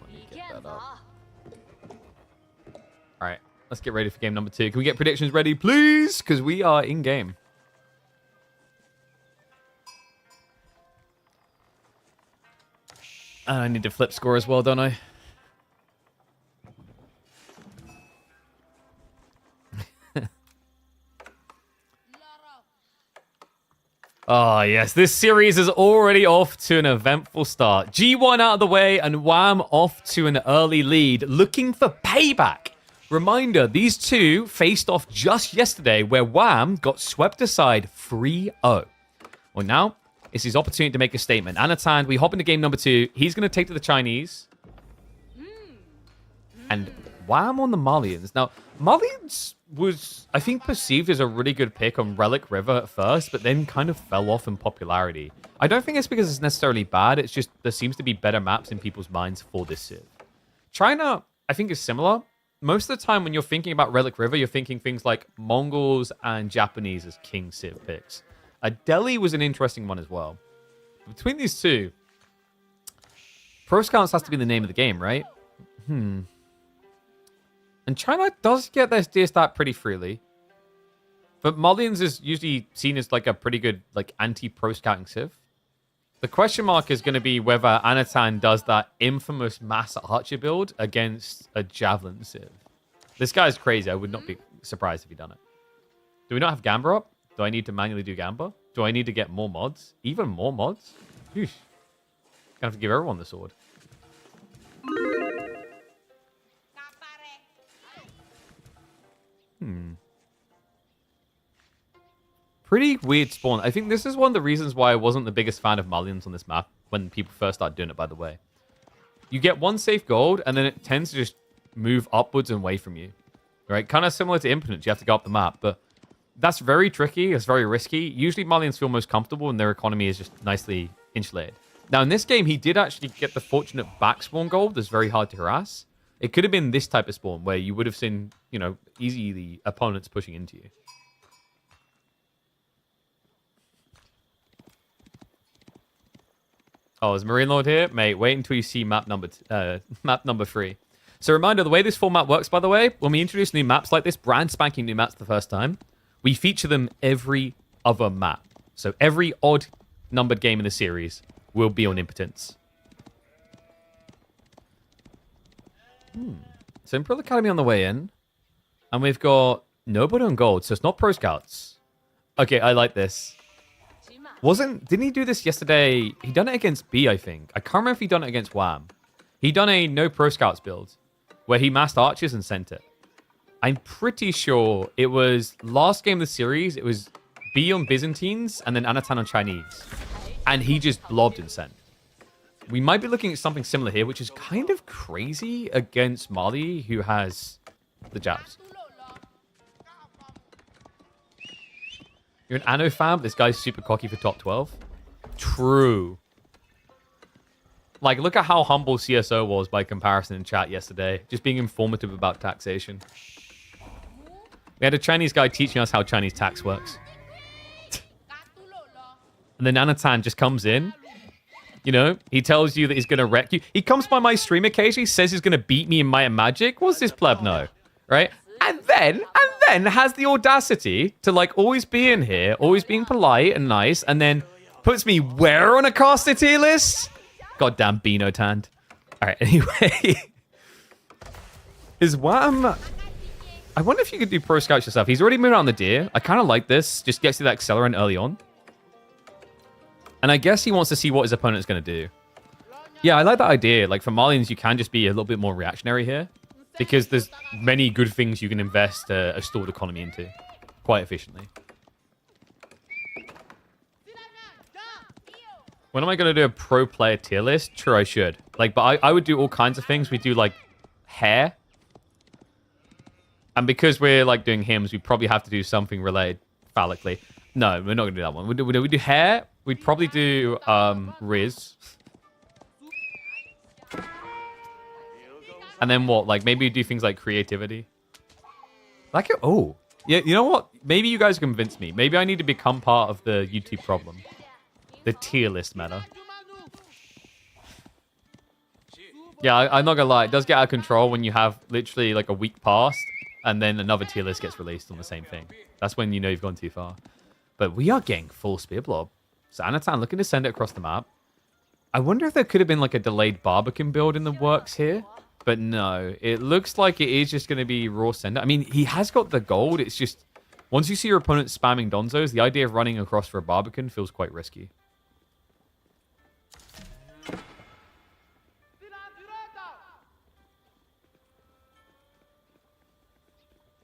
Let me get that up. Alright. Let's get ready for game number 2. Can we get predictions ready, please? Because we are in game. And I need to flip score as well, don't I? Oh, yes. This series is already off to an eventful start. G1 out of the way and Wam off to an early lead, looking for payback. Reminder, these two faced off just yesterday where Wam got swept aside 3-0. Well, now it's his opportunity to make a statement. Anotand, we hop into game number 2. He's going to take to the Chinese. And Wam on the Malians. Now, Malians was, I think, perceived as a really good pick on Relic River at first, but then kind of fell off in popularity. I don't think it's because it's necessarily bad. It's just there seems to be better maps in people's minds for this civ. China, I think, is similar. Most of the time when you're thinking about Relic River, you're thinking things like Mongols and Japanese as king civ picks. Delhi was an interesting one as well. Between these two, Pro Scouts has to be the name of the game, right? And China does get their steer stat pretty freely. But Malians is usually seen as like a pretty good like anti-pro scouting civ. The question mark is going to be whether Anotand does that infamous mass archer build against a javelin civ. This guy's crazy. I would not be surprised if he done it. Do we not have Gamba up? Do I need to manually do Gamba? Do I need to get more mods? Even more mods? Gonna have to give everyone the sword. Pretty weird spawn. I think this is one of the reasons why I wasn't the biggest fan of Malians on this map when people first started doing it, by the way. You get one safe gold, and then it tends to just move upwards and away from you. Right? Kind of similar to Impotence. You have to go up the map, but that's very tricky. It's very risky. Usually Malians feel most comfortable when their economy is just nicely insulated. Now, in this game, he did actually get the fortunate back spawn gold that's very hard to harass. It could have been this type of spawn where you would have seen, you know, easily opponents pushing into you. Oh, is Marine Lord here? Mate, wait until you see map number 3. So reminder, the way this format works, by the way, when we introduce new maps like this, brand spanking new maps the first time, we feature them every other map. So every odd numbered game in the series will be on Impotence. So Imperial Academy on the way in. And we've got nobody on gold, so it's not Pro Scouts. Okay, I like this. Didn't he do this yesterday? He done it against B, I think. I can't remember if he done it against Wam. He done a no Pro Scouts build where he massed archers and sent it. I'm pretty sure it was last game of the series. It was B on Byzantines and then Anotand on Chinese. And he just blobbed and sent. We might be looking at something similar here, which is kind of crazy against Mali, who has the jabs. You're an Anno fam? This guy's super cocky for top 12. True. Like, look at how humble CSO was by comparison in chat yesterday. Just being informative about taxation. We had a Chinese guy teaching us how Chinese tax works. And then Anotand just comes in. You know, he tells you that he's going to wreck you. He comes by my stream occasionally, says he's going to beat me in Might and Magic. What's this pleb know? Right? And then has the audacity to, like, always be in here, always being polite and nice, and then puts me where on a caster tier list? Goddamn Beano Tand. All right, anyway. Is Wam... I wonder if you could do Pro Scouts yourself. He's already moved on the deer. I kind of like this. Just gets you that accelerant early on. And I guess he wants to see what his opponent's going to do. Yeah, I like that idea. Like, for Malians, you can just be a little bit more reactionary here. Because there's many good things you can invest a stalled economy into quite efficiently. When am I going to do a pro player tier list? Sure, I should. Like, but I would do all kinds of things. We do, like, hair. And because we're, like, doing HIMS, we probably have to do something related phallically. No, we're not going to do that one. We do hair. We'd probably do Riz. And then what? Like, maybe do things like creativity. Like, oh. Yeah, you know what? Maybe you guys convinced me. Maybe I need to become part of the YouTube problem. The tier list meta. Yeah, I'm not gonna lie. It does get out of control when you have literally like a week past and then another tier list gets released on the same thing. That's when you know you've gone too far. But we are getting full spear blob. So Anotand looking to send it across the map. I wonder if there could have been like a delayed Barbican build in the works here. But no, it looks like it is just going to be raw sender. I mean, he has got the gold. It's just, once you see your opponent spamming Donzos, the idea of running across for a Barbican feels quite risky.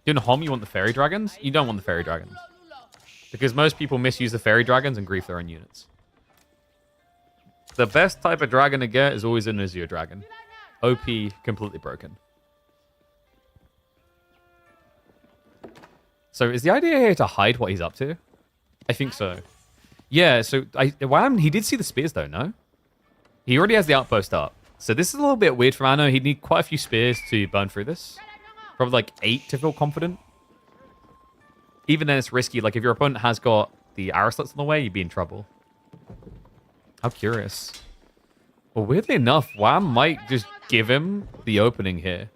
In Hom, you want the Fairy Dragons? You don't want the Fairy Dragons. Because most people misuse the Fairy Dragons and grief their own units. The best type of dragon to get is always an Azure Dragon. OP, completely broken. So is the idea here to hide what he's up to? I think so. Yeah, so Wam, he did see the spears though, no? He already has the outpost up. So this is a little bit weird for Anno. He'd need quite a few spears to burn through this. Probably like 8 to feel confident. Even then it's risky. Like if your opponent has got the arrow slits on the way, you'd be in trouble. How curious. Well, weirdly enough, Wam might just give him the opening here.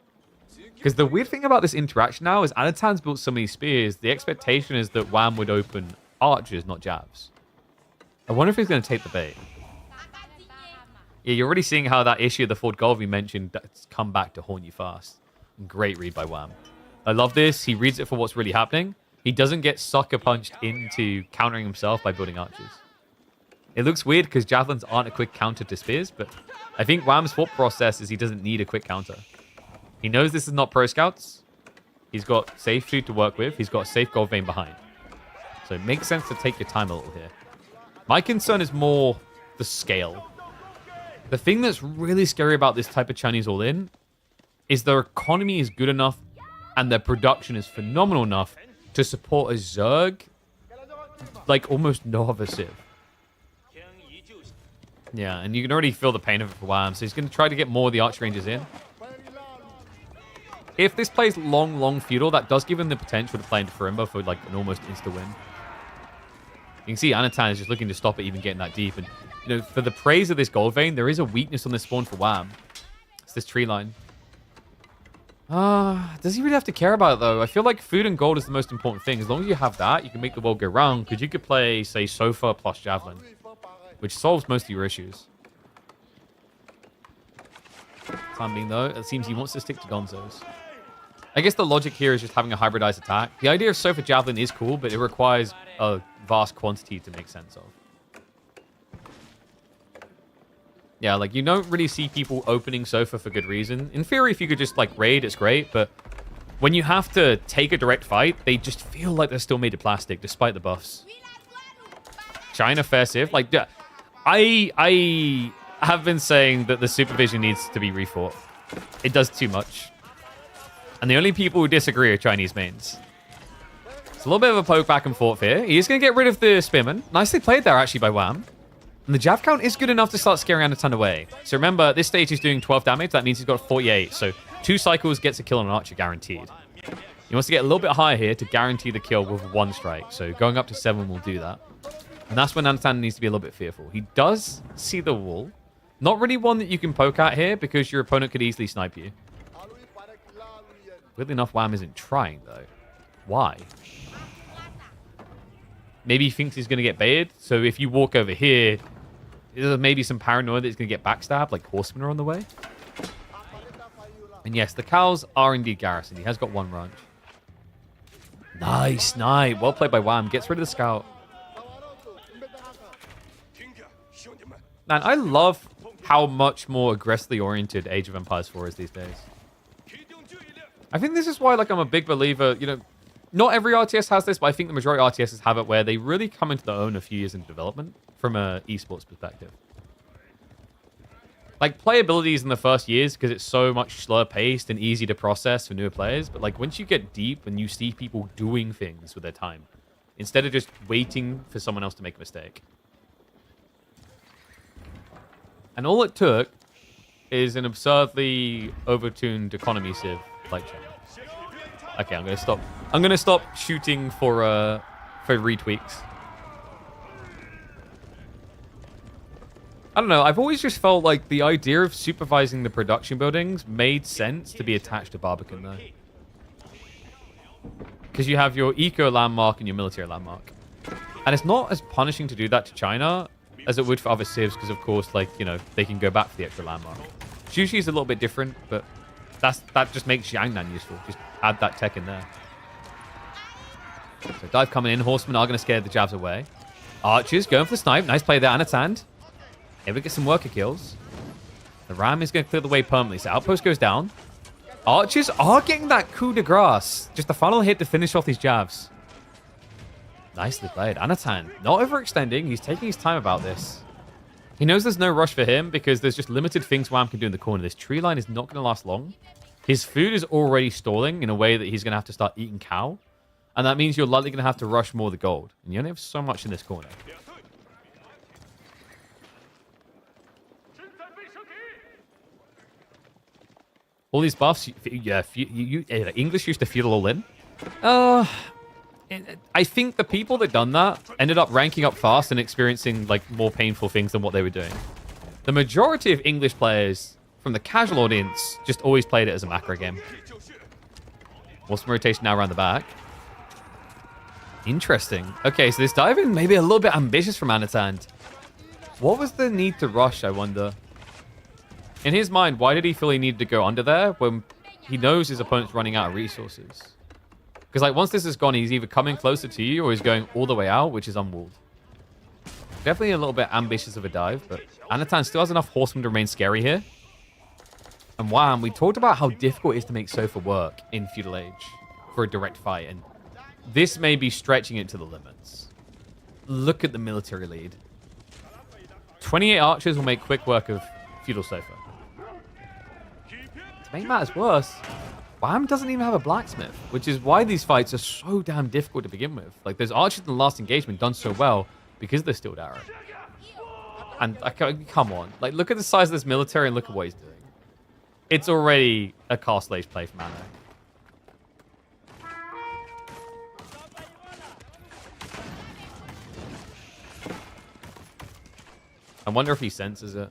Because the weird thing about this interaction now is Anatand's built so many spears, the expectation is that Wam would open archers, not jabs. I wonder if he's going to take the bait. Yeah, you're already seeing how that issue of the Ford Gold we mentioned that's come back to haunt you fast. Great read by Wam. I love this. He reads it for what's really happening. He doesn't get sucker punched into countering himself by building archers. It looks weird because javelins aren't a quick counter to spears, but I think Wam's thought process is he doesn't need a quick counter. He knows this is not pro scouts. He's got safe food to work with. He's got a safe gold vein behind. So it makes sense to take your time a little here. My concern is more the scale. The thing that's really scary about this type of Chinese all-in is their economy is good enough and their production is phenomenal enough to support a Zerg like almost no other Civ. Yeah, and you can already feel the pain of it for Wam, so he's going to try to get more of the archer ranges in. If this plays long feudal, that does give him the potential to play into Farimba for like an almost insta-win. You can see Anotand is just looking to stop it even getting that deep. And, you know, for the praise of this gold vein, there is a weakness on this spawn for Wam. It's this tree line. Does he really have to care about it, though? I feel like food and gold is the most important thing. As long as you have that, you can make the world go round. Because you could play, say, Sofa plus Javelin, which solves most of your issues. Time being, though, it seems he wants to stick to Gonzos. I guess the logic here is just having a hybridized attack. The idea of Sofa Javelin is cool, but it requires a vast quantity to make sense of. Yeah, like, you don't really see people opening Sofa for good reason. In theory, if you could just, like, raid, it's great, but when you have to take a direct fight, they just feel like they're still made of plastic, despite the buffs. China fair civ. Like, I have been saying that the supervision needs to be refought. It does too much. And the only people who disagree are Chinese mains. It's a little bit of a poke back and forth here. He is going to get rid of the Spearman. Nicely played there, actually, by Wam. And the jab count is good enough to start scaring Anotand away. So remember, at this stage he's doing 12 damage. That means he's got 48. So 2 cycles gets a kill on an archer guaranteed. He wants to get a little bit higher here to guarantee the kill with 1 strike. So going up to 7 will do that. And that's when Anotand needs to be a little bit fearful. He does see the wall. Not really one that you can poke at here because your opponent could easily snipe you. Weirdly enough, Wam isn't trying, though. Why? Maybe he thinks he's going to get baited. So if you walk over here, there's maybe some paranoia that he's going to get backstabbed, like horsemen are on the way. And yes, the cows are indeed garrisoned. He has got 1 ranch. Nice snipe. Well played by Wam. Gets rid of the scout. Man, I love how much more aggressively oriented Age of Empires 4 is these days. I think this is why, like, I'm a big believer, you know, not every RTS has this, but I think the majority of RTSs have it where they really come into their own a few years into development from an esports perspective. Like, playability is in the first years because it's so much slower paced and easy to process for newer players. But, like, once you get deep and you see people doing things with their time, instead of just waiting for someone else to make a mistake. And all it took is an absurdly overtuned economy civ like China. Okay, I'm gonna stop. I'm gonna stop shooting for retweaks. I don't know. I've always just felt like the idea of supervising the production buildings made sense to be attached to Barbican, though. Because you have your eco landmark and your military landmark. And it's not as punishing to do that to China as it would for other civs, because of course, like, you know, they can go back for the extra landmark. Xuxi is a little bit different, but that just makes Jiangnan useful. Just add that tech in there. So dive coming in. Horsemen are going to scare the jabs away. Archers going for the snipe. Nice play there, Anotand. Here we get some worker kills. The ram is going to clear the way permanently. So outpost goes down. Archers are getting that coup de grace. Just the final hit to finish off these jabs. Nicely played. Anotand not overextending. He's taking his time about this. He knows there's no rush for him because there's just limited things Wam can do in the corner. This tree line is not going to last long. His food is already stalling in a way that he's going to have to start eating cow. And that means you're likely going to have to rush more of the gold. And you only have so much in this corner. All these buffs, yeah, English used to feudal all in. I think the people that done that ended up ranking up fast and experiencing like more painful things than what they were doing. The majority of English players from the casual audience just always played it as a macro game. Awesome rotation now around the back. Interesting. Okay, so this dive-in maybe a little bit ambitious from Anotand. What was the need to rush, I wonder? In his mind, why did he feel he needed to go under there when he knows his opponent's running out of resources? Because like once this is gone, he's either coming closer to you or he's going all the way out, which is unwalled. Definitely a little bit ambitious of a dive, but Anotand still has enough horsemen to remain scary here. And Wam, we talked about how difficult it is to make Sofa work in Feudal Age for a direct fight, and this may be stretching it to the limits. Look at the military lead. 28 archers will make quick work of Feudal Sofa. To make matters worse, Wam doesn't even have a blacksmith, which is why these fights are so damn difficult to begin with. Like, there's archers in the last engagement done so well because they're still arrow. And come on, like, look at the size of this military and look at what he's doing. It's already a Castle Age play from Anno. I wonder if he senses it.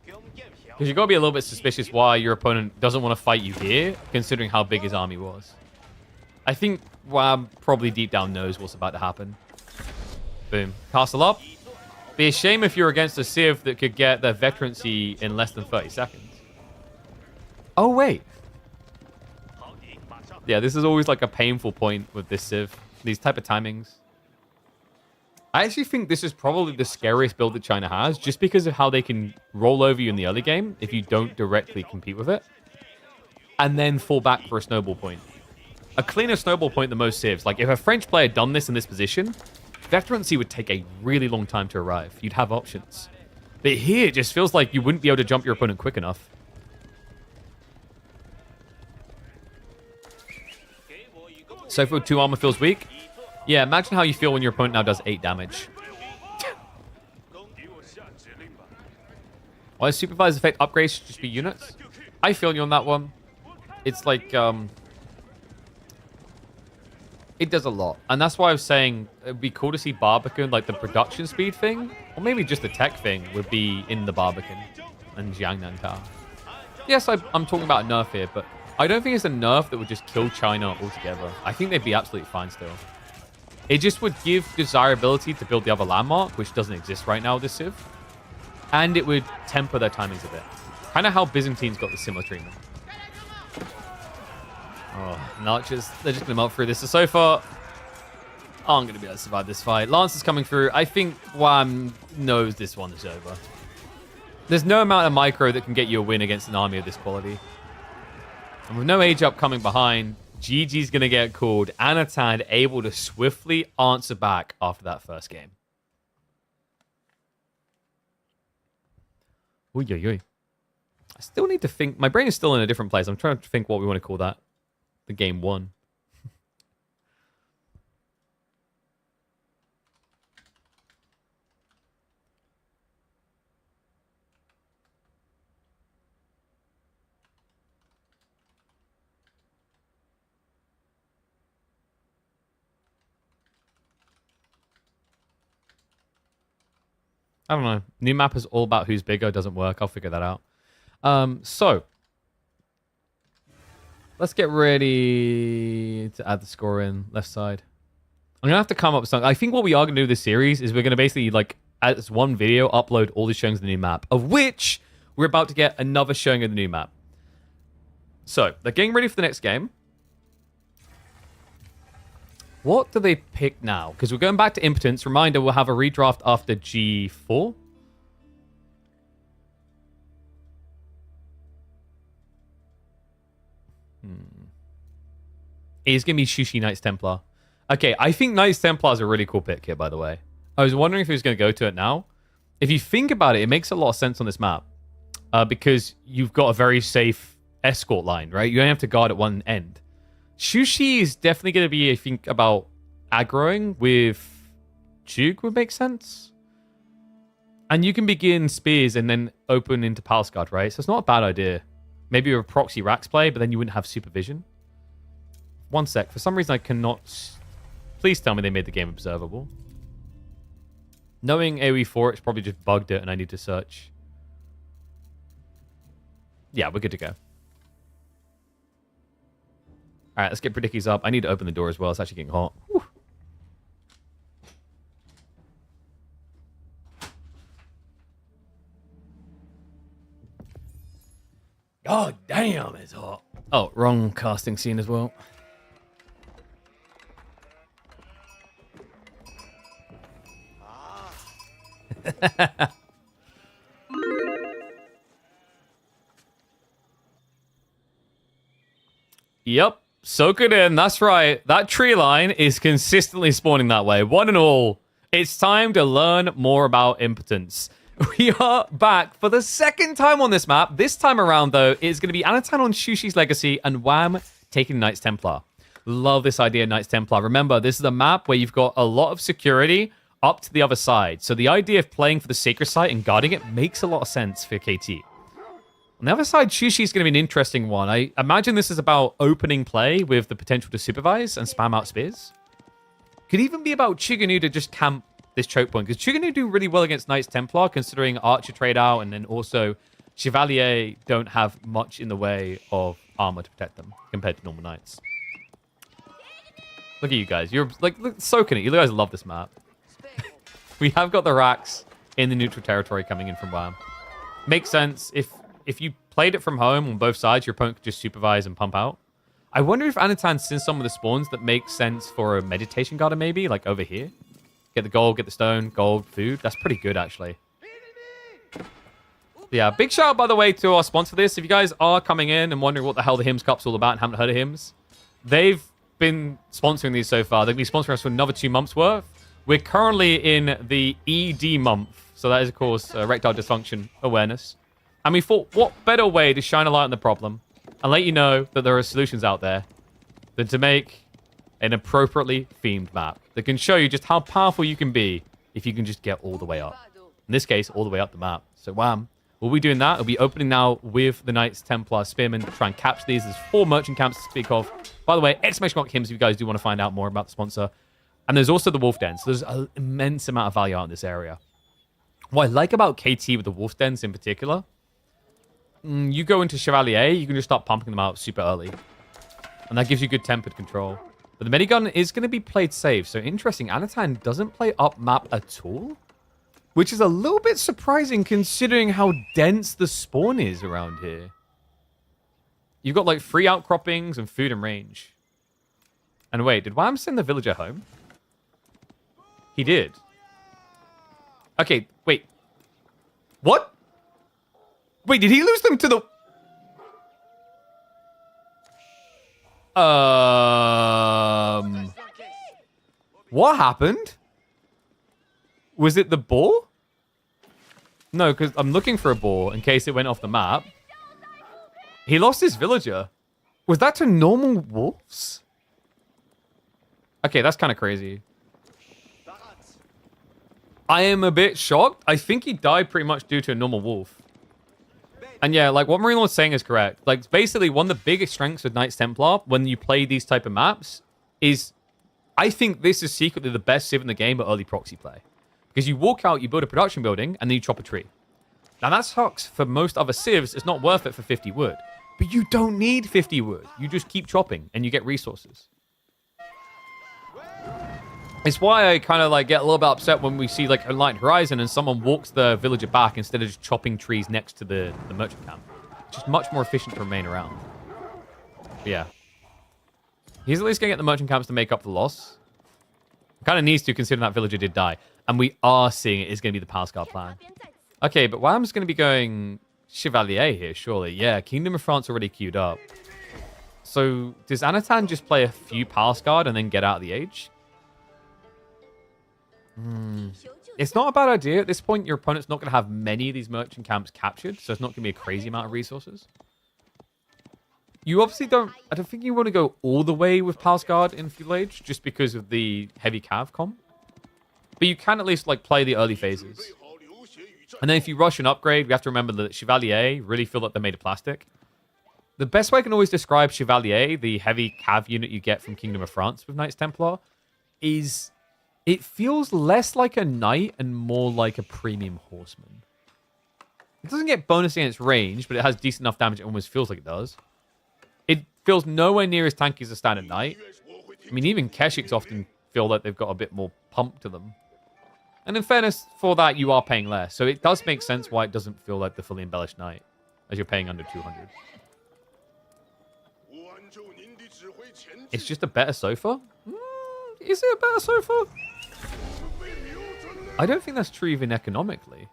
Because you've got to be a little bit suspicious why your opponent doesn't want to fight you here, considering how big his army was. I think Wam probably deep down knows what's about to happen. Boom. Castle up. Be a shame if you're against a Civ that could get their veterancy in less than 30 seconds. Oh, wait. Yeah, this is always like a painful point with this Civ. These type of timings. I actually think this is probably the scariest build that China has, just because of how they can roll over you in the early game if you don't directly compete with it, and then fall back for a snowball point. A cleaner snowball point than most civs. Like, if a French player had done this in this position, veterancy would take a really long time to arrive. You'd have options. But here, it just feels like you wouldn't be able to jump your opponent quick enough. So for 2 armor feels weak. Yeah, imagine how you feel when your opponent now does 8 damage. Why does supervised effect upgrades should just be units? I feel you on that one. It's like, it does a lot. And that's why I was saying it'd be cool to see Barbican, like the production speed thing, or maybe just the tech thing would be in the Barbican and Jiangnan Tower. Yes, I'm talking about a nerf here, but I don't think it's a nerf that would just kill China altogether. I think they'd be absolutely fine still. It just would give desirability to build the other landmark, which doesn't exist right now with this Civ. And it would temper their timings a bit. Kind of how Byzantines got the similar treatment. Oh, and Archers, they're just going to melt through this. So far, I'm going to be able to survive this fight. Lance is coming through. I think Wam knows this one is over. There's no amount of micro that can get you a win against an army of this quality. And with no age up coming behind, GG's going to get called. Anotand able to swiftly answer back after that first game. Oy, oy, oy. I still need to think. My brain is still in a different place. I'm trying to think what we want to call that. The game 1. I don't know. New map is all about who's bigger. Doesn't work. I'll figure that out. So Let's get ready to add the score in. Left side. I'm going to have to come up with something. I think what we are going to do this series is we're going to basically, like, as one video, upload all the showings of the new map, of which we're about to get another showing of the new map. So, they're getting ready for the next game. What do they pick now? Because we're going back to Impotence. Reminder, we'll have a redraft after G4. It's going to be Sushi Knights Templar. Okay, I think Knights Templar is a really cool pick here, by the way. I was wondering if he was going to go to it now. If you think about it, it makes a lot of sense on this map. Because you've got a very safe escort line, right? You only have to guard at one end. Sushi is definitely going to be, I think, about aggroing with Juke would make sense. And you can begin spears and then open into Palace Guard, right? So it's not a bad idea. Maybe a proxy Rax play, but then you wouldn't have supervision. One sec. For some reason, I cannot... Please tell me they made the game observable. Knowing AoE4, it's probably just bugged it and I need to search. Yeah, we're good to go. Alright, let's get Predickies up. I need to open the door as well. It's actually getting hot. Whew. God damn, it's hot. Oh, wrong casting scene as well. Yep, soak it in. That's right. That tree line is consistently spawning that way. One and all, it's time to learn more about Impotence. We are back for the second time on this map. This time around, though, it's going to be Anotand on Shushi's Legacy and Wam taking Knights Templar. Love this idea, Knights Templar. Remember, this is a map where you've got a lot of security up to the other side. So the idea of playing for the Sacred Site and guarding it makes a lot of sense for KT. On the other side, Sushi is going to be an interesting one. I imagine this is about opening play with the potential to supervise and spam out spears. Could even be about Chiganu to just camp this choke point, because Chiganu do really well against Knights Templar, considering Archer trade out, and then also Chevalier don't have much in the way of armor to protect them compared to normal Knights. Look at you guys. You're like soaking it. You guys love this map. We have got the Rax in the neutral territory coming in from Wam. Makes sense. If you played it from home on both sides, your opponent could just supervise and pump out. I wonder if Anotand sends some of the spawns that make sense for a meditation garden, maybe, like over here. Get the gold, get the stone, gold, food. That's pretty good, actually. Yeah, big shout out, by the way, to our sponsor for this. If you guys are coming in and wondering what the hell the HIMS Cup's all about and haven't heard of HIMS, they've been sponsoring these so far. They'll be sponsoring us for another 2 months' worth. We're currently in the ED month. So that is, of course, erectile dysfunction awareness. And we thought, what better way to shine a light on the problem and let you know that there are solutions out there than to make an appropriately themed map that can show you just how powerful you can be if you can just get all the way up. In this case, all the way up the map. So, Wam, we'll be doing that. We'll be opening now with the Knights Templar Spearmen to try and capture these. There's 4 merchant camps to speak of. By the way, exclamation mark HIMS if you guys do want to find out more about the sponsor. And there's also the Wolf Den. So there's an immense amount of value out in this area. What I like about KT with the Wolf Dens in particular, you go into Chevalier, you can just start pumping them out super early. And that gives you good tempered control. But the minigun is going to be played safe. So interesting, Anotand doesn't play up map at all. Which is a little bit surprising considering how dense the spawn is around here. You've got like 3 outcroppings and food and range. And wait, did Wam send the villager home? He did. Okay, wait. What? Wait, did he lose them to the... What happened? Was it the boar? No, because I'm looking for a boar in case it went off the map. He lost his villager. Was that to normal wolves? Okay, that's kind of crazy. I am a bit shocked. I think he died pretty much due to a normal wolf. And yeah, like what Marino was saying is correct. Like basically one of the biggest strengths with Knights Templar when you play these type of maps is I think this is secretly the best civ in the game at early proxy play. Because you walk out, you build a production building, and then you chop a tree. Now that sucks for most other civs. It's not worth it for 50 wood. But you don't need 50 wood. You just keep chopping and you get resources. It's why I kind of like get a little bit upset when we see like a light horizon and someone walks the villager back instead of just chopping trees next to the merchant camp. It's just much more efficient to remain around. But yeah. He's at least going to get the merchant camps to make up for the loss. Kind of needs to, considering that villager did die. And we are seeing it is going to be the Palace Guard plan. Okay, but Wam's going to be going Chevalier here, surely. Yeah, Kingdom of France already queued up. So does Anotand just play a few Palace Guard and then get out of the age? It's not a bad idea. At this point, your opponent's not going to have many of these merchant camps captured, so it's not going to be a crazy amount of resources. You obviously don't... I don't think you want to go all the way with Palace Guard in Feudal Age, just because of the heavy cav comp. But you can at least like play the early phases. And then if you rush an upgrade, we have to remember that Chevalier really feel like they're made of plastic. The best way I can always describe Chevalier, the heavy cav unit you get from Kingdom of France with Knights Templar, is... it feels less like a knight and more like a premium horseman. It doesn't get bonus against range, but it has decent enough damage. It almost feels like it does. It feels nowhere near as tanky as a standard knight. I mean, even Keshiks often feel like they've got a bit more pump to them. And in fairness, for that, you are paying less. So it does make sense why it doesn't feel like the fully embellished knight, as you're paying under 200. It's just a better sofa? Is it a better sofa? I don't think that's true even economically.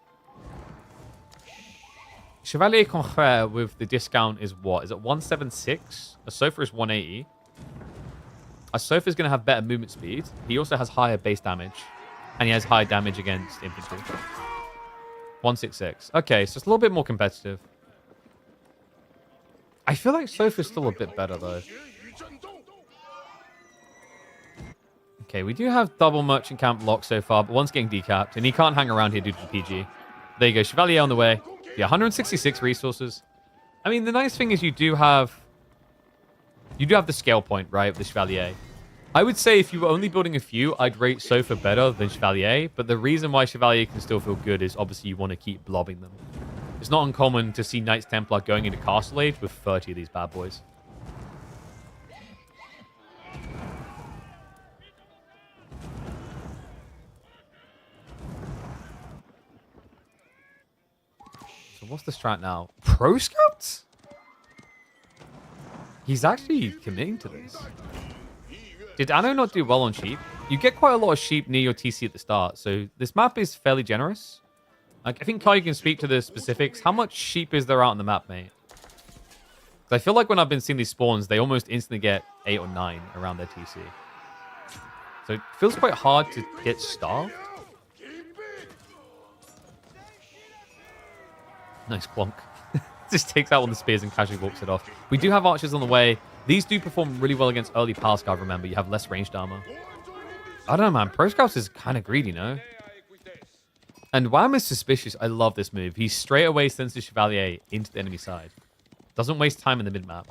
Chevalier Confrère with the discount is what? Is it 176? A sofa is 180. A sofa is going to have better movement speed. He also has higher base damage. And he has high damage against infantry. 166. Okay, so it's a little bit more competitive. I feel like sofa's still a bit better, though. Okay, we do have double merchant camp locked so far, but one's getting decapped, and he can't hang around here due to the PG. There you go, Chevalier on the way. Yeah, 166 resources. I mean, the nice thing is you do have the scale point, right, of the Chevalier. I would say if you were only building a few, I'd rate Sofa better than Chevalier, but the reason why Chevalier can still feel good is obviously you want to keep blobbing them. It's not uncommon to see Knights Templar going into Castle Age with 30 of these bad boys. So what's the strat now? Pro Scouts? He's actually committing to this. Did Anno not do well on sheep? You get quite a lot of sheep near your TC at the start, so this map is fairly generous. Like, I think Kai can speak to the specifics. How much sheep is there out on the map, mate? I feel like when I've been seeing these spawns, they almost instantly get 8 or 9 around their TC. So it feels quite hard to get starved. Nice plonk. Just takes out one of the spears and casually walks it off. We do have archers on the way. These do perform really well against early Palace Guard, remember. You have less ranged armor. I don't know, man. Pro Scouts is kind of greedy, no? And Wam is suspicious. I love this move. He straight away sends the Chevalier into the enemy side. Doesn't waste time in the mid-map.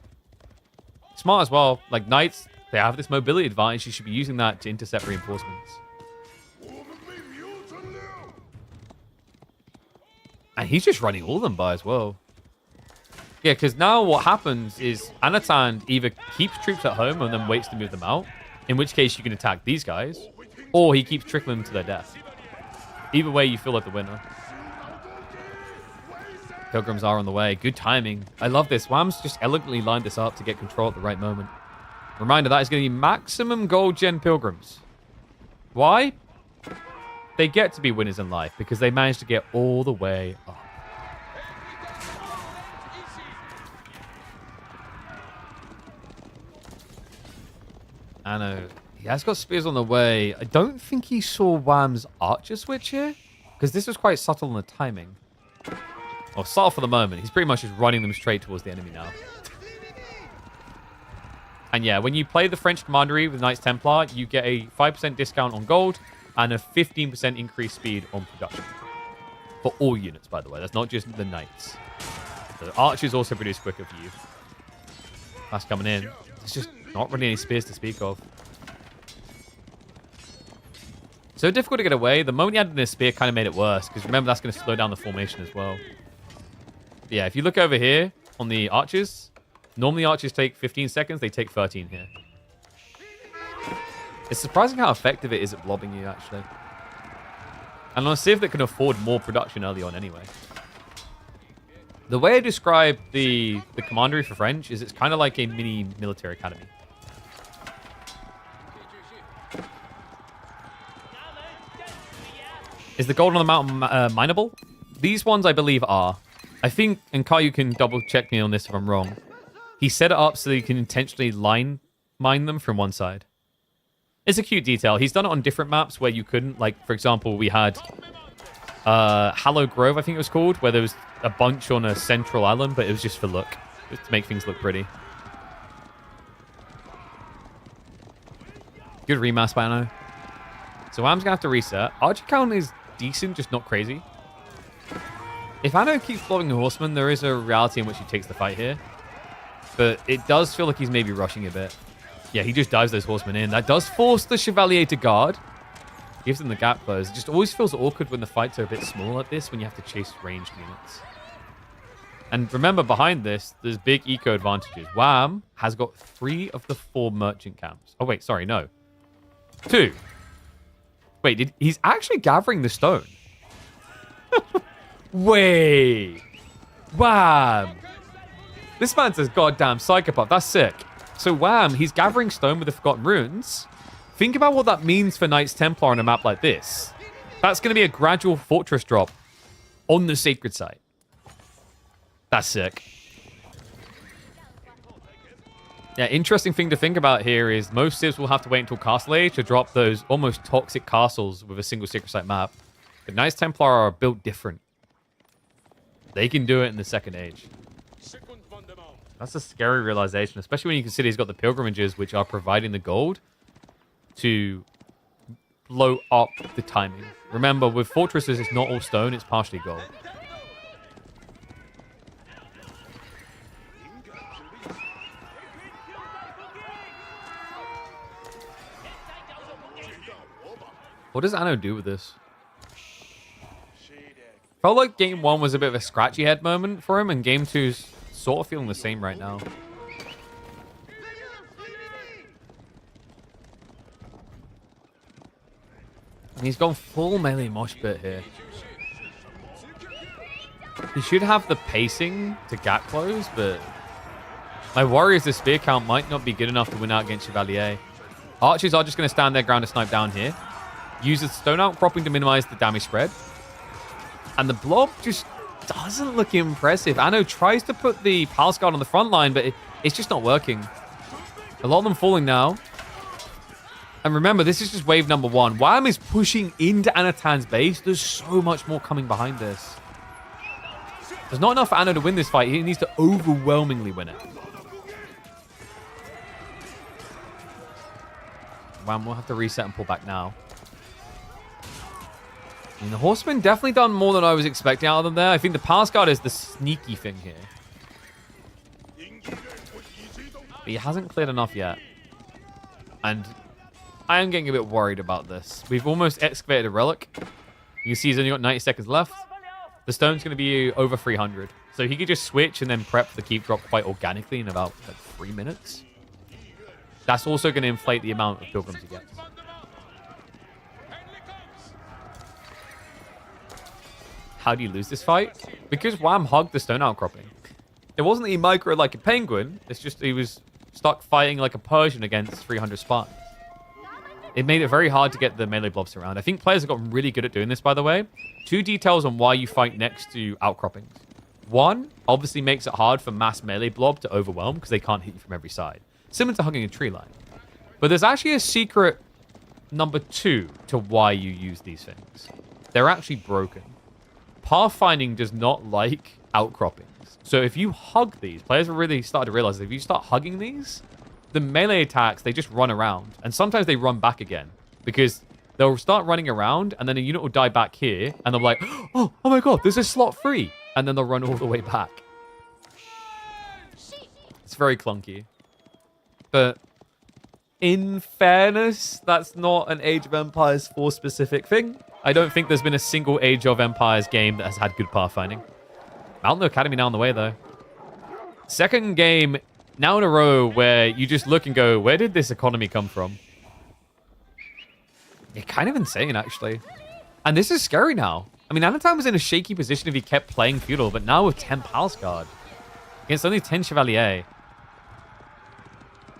Smart as well. Like, Knights, they have this mobility advantage. You should be using that to intercept reinforcements. And he's just running all of them by as well. Yeah, because now what happens is Anotand either keeps troops at home and then waits to move them out, in which case you can attack these guys, or he keeps trickling them to their death. Either way, you feel like the winner. Pilgrims are on the way. Good timing. I love this. Wam's just elegantly lined this up to get control at the right moment. Reminder, that is going to be maximum gold gen Pilgrims. Why? They get to be winners in life because they managed to get all the way up. Anno, he has got spears on the way. I don't think he saw Wam's archer switch here, because this was quite subtle in the timing. Well, subtle for the moment. He's pretty much just running them straight towards the enemy now. And yeah, when you play the French Commandery with Knights Templar, you get a 5% discount on gold and a 15% increased speed on production. For all units, by the way. That's not just the Knights. The archers also produce quicker for you. That's coming in. It's just not really any spears to speak of. So difficult to get away. The moment he added this spear kind of made it worse, because remember, that's going to slow down the formation as well. But yeah, if you look over here on the archers, Normally archers take 15 seconds, they take 13 here. It's surprising how effective it is at blobbing you, actually. And on a civ that can afford more production early on anyway. The way I describe the commandery for French is it's kind of like a mini military academy. Is the gold on the mountain mineable? These ones, I believe, are. I think, and Kai, you can double check me on this if I'm wrong. He set it up so that you can intentionally line mine them from one side. It's a cute detail. He's done it on different maps where you couldn't. Like, for example, we had Hallow Grove, I think it was called, where there was a bunch on a central island, but it was just for look. Just to make things look pretty. Good remask by Anno. So Wam's going to have to reset. Archer count is decent, just not crazy. If Anno keeps blowing the Horseman, there is a reality in which he takes the fight here. But it does feel like he's maybe rushing a bit. Yeah, he just dives those Horsemen in. That does force the Chevalier to guard. Gives them the gap close. It just always feels awkward when the fights are a bit small like this, when you have to chase ranged units. And remember, behind this, there's big eco advantages. Wam has got 3 of the 4 merchant camps. Oh, wait, sorry, no. 2. Wait, he's actually gathering the stone. Wait. Wham. This man's a goddamn psychopath. That's sick. So Wham, he's gathering stone with the Forgotten Runes. Think about what that means for Knights Templar on a map like this. That's going to be a gradual fortress drop on the sacred site. That's sick. Yeah, interesting thing to think about here is most civs will have to wait until Castle Age to drop those almost toxic castles with a single sacred site map. But Knights Templar are built different. They can do it in the Second Age. That's a scary realization, especially when you consider he's got the pilgrimages, which are providing the gold to blow up the timing. Remember, with fortresses, it's not all stone, it's partially gold. What does Anno do with this? Felt like game 1 was a bit of a scratchy head moment for him, and game 2's sort of feeling the same right now. And he's gone full melee mosh pit here. He should have the pacing to gap close, but my worry is the spear count might not be good enough to win out against Chevalier. Archers are just going to stand their ground and snipe down here. Uses stone outcropping to minimize the damage spread. And the blob just doesn't look impressive. Anno tries to put the Palace Guard on the front line, but it's just not working. A lot of them falling now. And remember, this is just wave number 1. Wam is pushing into Anotand's base. There's so much more coming behind this. There's not enough for Anno to win this fight. He needs to overwhelmingly win it. Wam will have to reset and pull back now. I mean, the Horseman definitely done more than I was expecting out of them there. I think the Palace Guard is the sneaky thing here. But he hasn't cleared enough yet. And I am getting a bit worried about this. We've almost excavated a relic. You can see he's only got 90 seconds left. The stone's going to be over 300. So he could just switch and then prep the keep drop quite organically in about like 3 minutes. That's also going to inflate the amount of pilgrims he gets. How do you lose this fight? Because Wam hugged the stone outcropping. It wasn't that he microed like a penguin. It's just he was stuck fighting like a Persian against 300 Spartans. It made it very hard to get the melee blobs around. I think players have gotten really good at doing this, by the way. 2 details on why you fight next to outcroppings. 1, obviously makes it hard for mass melee blob to overwhelm because they can't hit you from every side. Similar to hugging a tree line. But there's actually a secret number 2 to why you use these things. They're actually broken. Pathfinding does not like outcroppings. So if you hug these, players are really starting to realize that if you start hugging these, the melee attacks, they just run around. And sometimes they run back again. Because they'll start running around, and then a unit will die back here, and they'll be like, oh my god, there's a slot free. And then they'll run all the way back. It's very clunky. But in fairness, that's not an Age of Empires 4 specific thing. I don't think there's been a single Age of Empires game that has had good pathfinding. Mountain Academy now on the way, though. Second game now in a row where you just look and go, where did this economy come from? Yeah, kind of insane, actually. And this is scary now. I mean, Anotand was in a shaky position if he kept playing Feudal, but now with 10 Palace Guard against only 10 Chevalier.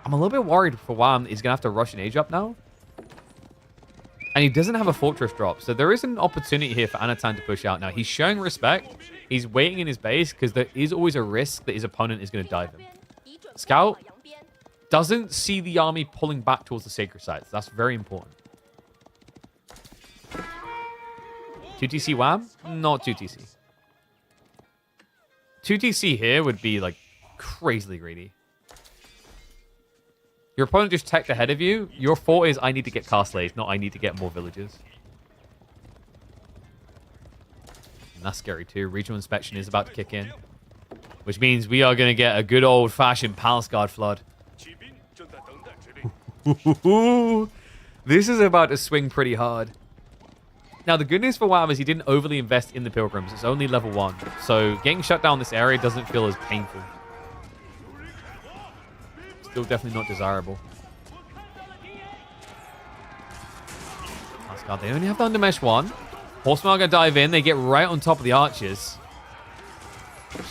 I'm a little bit worried for Wam. He's going to have to rush an age up now. And he doesn't have a Fortress drop, so there is an opportunity here for Anotand to push out. Now, he's showing respect. He's waiting in his base because there is always a risk that his opponent is going to dive him. Scout doesn't see the army pulling back towards the sacred sites. That's very important. 2TC Wam? Not 2TC. 2TC here would be, like, crazily greedy. Your opponent just teched ahead of you. Your thought is, I need to get Castles, not I need to get more villages. And that's scary too. Regional inspection is about to kick in. Which means we are going to get a good old-fashioned Palace Guard flood. This is about to swing pretty hard. Now, the good news for Wam is he didn't overly invest in the Pilgrims. It's only level 1. So getting shut down this area doesn't feel as painful. Still definitely not desirable. Palace Guard, they only have the Undermesh 1. Horsemen are going to dive in. They get right on top of the archers.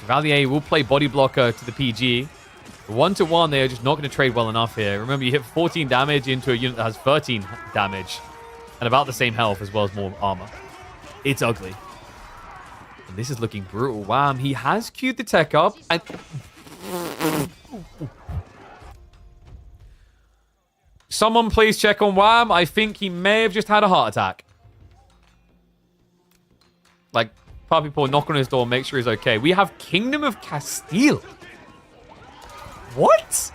Chevalier will play body blocker to the PG. 1-to-1, they are just not going to trade well enough here. Remember, you hit 14 damage into a unit that has 13 damage. And about the same health as well as more armor. It's ugly. And this is looking brutal. Wam, he has queued the tech up. And someone please check on Wam. I think he may have just had a heart attack. Like, puppy paw, knock on his door, make sure he's okay. We have Kingdom of Castile. What?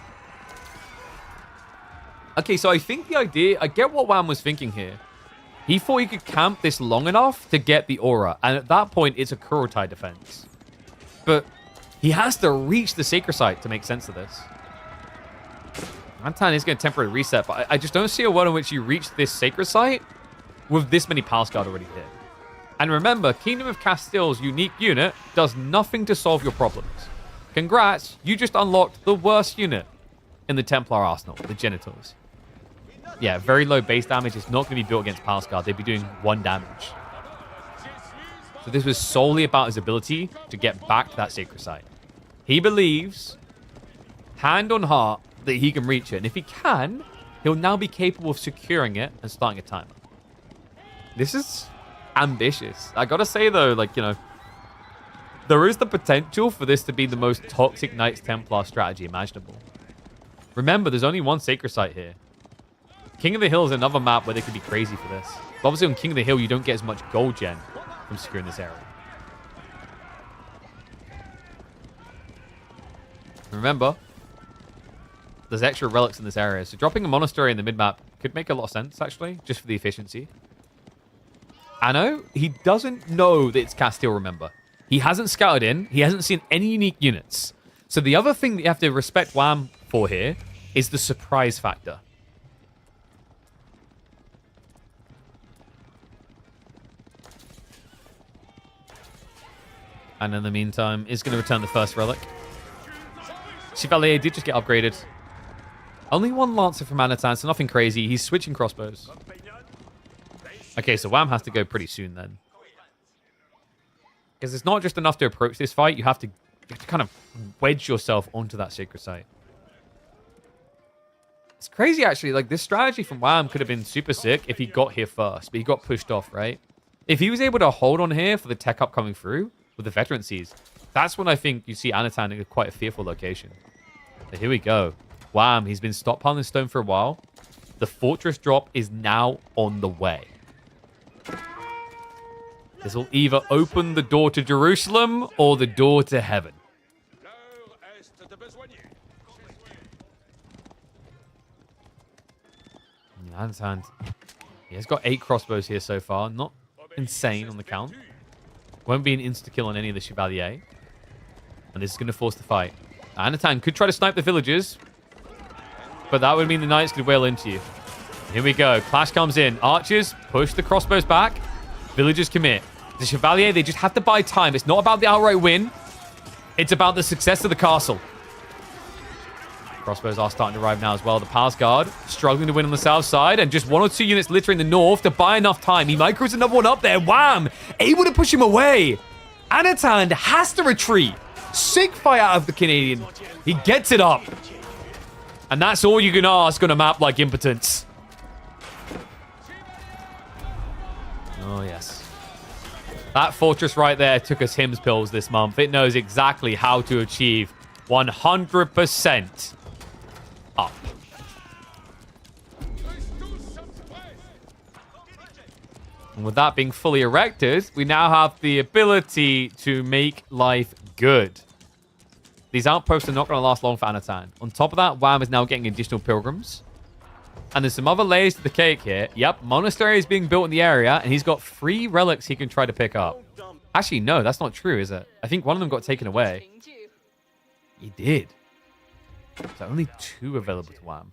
Okay, so I think the idea... I get what Wam was thinking here. He thought he could camp this long enough to get the aura. And at that point, it's a Kurotai defense. But he has to reach the sacred site to make sense of this. Anotand is going to temporarily reset, but I just don't see a world in which you reach this sacred site with this many Palace Guard already here. And remember, Kingdom of Castile's unique unit does nothing to solve your problems. Congrats, you just unlocked the worst unit in the Templar arsenal, the Genitals. Yeah, very low base damage. It's not going to be built against Palace Guard. They'd be doing 1 damage. So this was solely about his ability to get back to that sacred site. He believes, hand on heart, that he can reach it. And if he can, he'll now be capable of securing it and starting a timer. This is ambitious. I gotta say, though, like, you know, there is the potential for this to be the most toxic Knights Templar strategy imaginable. Remember, there's only 1 sacred site here. King of the Hill is another map where they could be crazy for this. But obviously on King of the Hill, you don't get as much gold gen from securing this area. Remember, there's extra relics in this area, so dropping a monastery in the mid-map could make a lot of sense, actually, just for the efficiency. Anno, he doesn't know that it's Castile, remember. He hasn't scouted in. He hasn't seen any unique units. So the other thing that you have to respect Wam for here is the surprise factor. And in the meantime, is going to return the first relic. Chevalier did just get upgraded. Only 1 Lancer from Anotand, so nothing crazy. He's switching crossbows. Okay, so Wam has to go pretty soon then. Because it's not just enough to approach this fight. You have to kind of wedge yourself onto that sacred site. It's crazy, actually. Like, this strategy from Wam could have been super sick if he got here first. But he got pushed off, right? If he was able to hold on here for the tech up coming through with the veteran seas, that's when I think you see Anotand in quite a fearful location. So here we go. Wam, he's been stockpiling stone for a while. The fortress drop is now on the way. This will either open the door to Jerusalem or the door to heaven. Anotand, he has got 8 crossbows here so far. Not insane on the count. Won't be an insta-kill on any of the Chevalier. And this is going to force the fight. Anotand could try to snipe the villagers. But that would mean the Knights could wail into you. Here we go. Clash comes in. Archers push the crossbows back. Villagers commit. The Chevalier, they just have to buy time. It's not about the outright win. It's about the success of the castle. crossbows are starting to arrive now as well. The Pass Guard struggling to win on the south side, and just 1 or 2 units littering the north to buy enough time. He micros another one up there. Wham! Able to push him away. Anotand has to retreat. Sick fight out of the Canadian. He gets it up. And that's all you can ask on a map like Impotence. Oh, yes. That fortress right there took us HIMS pills this month. It knows exactly how to achieve 100% up. And with that being fully erected, we now have the ability to make life good. These outposts are not going to last long for Anotand. On top of that, Wam is now getting additional pilgrims. And there's some other layers to the cake here. Yep, monastery is being built in the area, and he's got 3 relics he can try to pick up. Actually, no, that's not true, is it? I think one of them got taken away. He did. So only 2 available to Wam.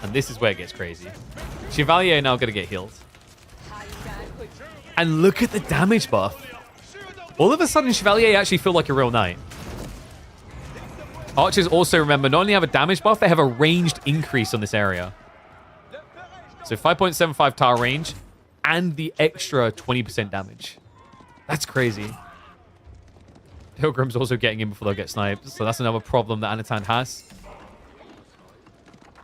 And this is where it gets crazy. Chevalier now going to get healed. And look at the damage buff. All of a sudden, Chevalier actually feel like a real knight. Archers also, remember, not only have a damage buff, they have a ranged increase on this area. So 5.75 tile range and the extra 20% damage. That's crazy. Pilgrim's also getting in before they'll get sniped. So that's another problem that Anotand has.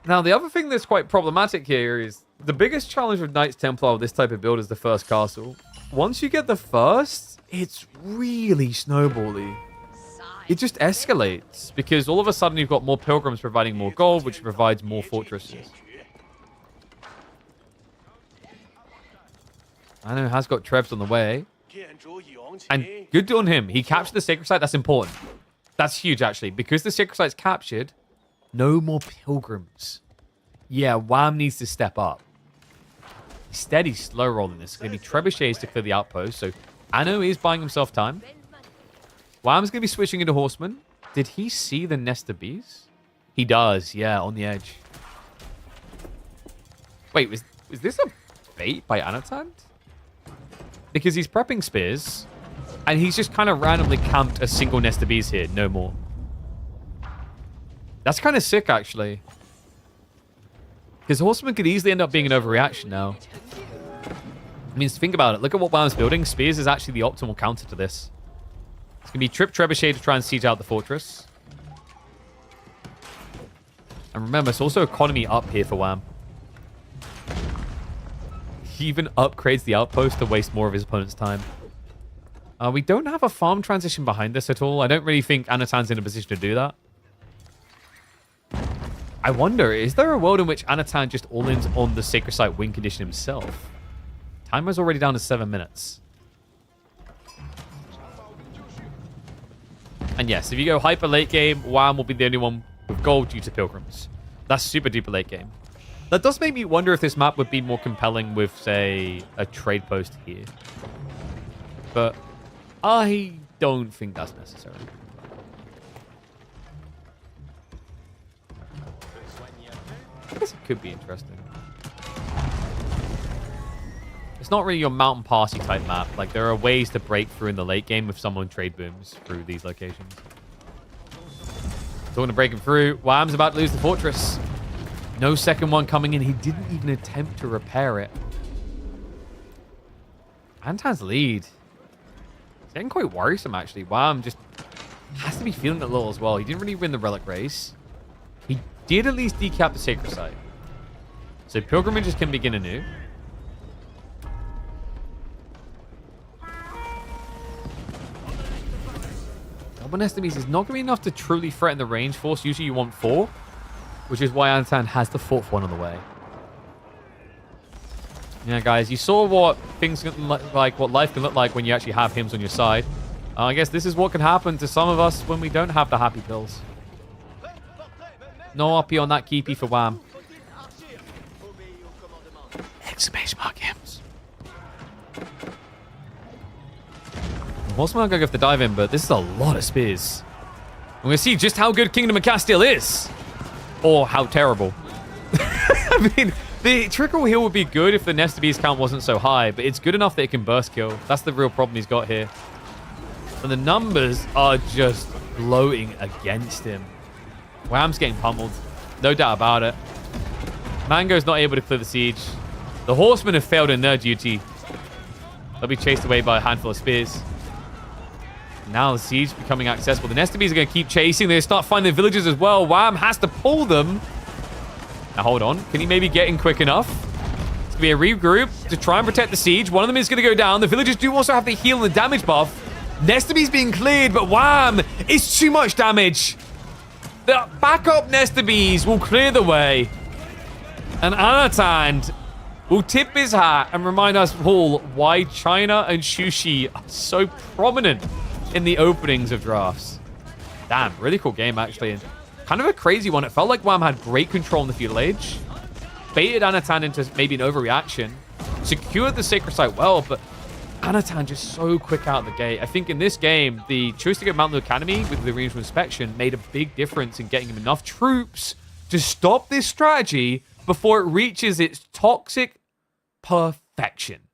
Now, the other thing that's quite problematic here is the biggest challenge with Knights Templar with this type of build is the first castle. Once you get the first, it's really snowbally. It just escalates because all of a sudden you've got more pilgrims providing more gold, which provides more fortresses. I know has got Trebs on the way. And good on him. He captured the sacred site. That's important. That's huge, actually. Because the sacred site's captured, no more pilgrims. Yeah, Wam needs to step up. Steady, slow rolling this. It's going to be trebuchets to clear the outpost. So Anno is buying himself time. Wam's going to be switching into horsemen. Did he see the nest of bees? He does, yeah, on the edge. Wait, was this a bait by Anotand? Because he's prepping spears, and he's just kind of randomly camped a single nest of bees here, no more. That's kind of sick, actually. Because horsemen could easily end up being an overreaction now. I mean, think about it. Look at what Wam's building. Spears is actually the optimal counter to this. It's going to be Trip Trebuchet to try and siege out the fortress. And remember, it's also economy up here for Wam. He even upgrades the outpost to waste more of his opponent's time. We don't have a farm transition behind this at all. I don't really think Anotand's in a position to do that. I wonder, is there a world in which Anotand just all-ins on the Sacred Site win condition himself? Timer's already down to 7 minutes. And yes, if you go hyper late game, Wam will be the only one with gold due to pilgrims. That's super duper late game. That does make me wonder if this map would be more compelling with, say, a trade post here. But I don't think that's necessary. I guess it could be interesting. It's not really your mountain passy type map. Like, there are ways to break through in the late game if someone trade booms through these locations. Talking to breaking through, Wam's about to lose the fortress. No second one coming in. He didn't even attempt to repair it. Anotand's lead. It's getting quite worrisome, actually. Wam just has to be feeling it a little as well. He didn't really win the relic race. He did at least decap the sacred site. So pilgrimages can begin anew. Double nest of bees is not going to be enough to truly threaten the range force. Usually you want 4, which is why Anotand has the 4th one on the way. Yeah, guys, you saw what things can look like, what life can look like when you actually have HIMS on your side. I guess this is what can happen to some of us when we don't have the happy pills. No RP on that keepy for Wam. Exclamation mark HIMS. Horseman are going to have to dive in, but this is a lot of spears. I'm going to see just how good Kingdom of Castile is. Or how terrible. I mean, the trickle heal would be good if the nest of bees count wasn't so high, but it's good enough that it can burst kill. That's the real problem he's got here. And the numbers are just bloating against him. Wham's getting pummeled. No doubt about it. Mango's not able to clear the siege. The horsemen have failed in their duty. They'll be chased away by a handful of spears. Now the siege becoming accessible. The Nestabes are going to keep chasing. They start finding the villagers as well. Wam has to pull them. Now hold on. Can he maybe get in quick enough? It's going to be a regroup to try and protect the siege. One of them is going to go down. The villagers do also have the heal and the damage buff. Nestabes being cleared, but Wam is too much damage. The backup Nestabes will clear the way. And Anotand will tip his hat and remind us all why China and Sushi are so prominent in the openings of drafts. Damn, really cool game, actually. And kind of a crazy one. It felt like Wam had great control in the feudal age. Baited Anotand into maybe an overreaction. Secured the sacred site well, but Anotand just so quick out the gate. I think in this game, the choice to go Mountain Academy with the regional inspection made a big difference in getting him enough troops to stop this strategy before it reaches its toxic perfection.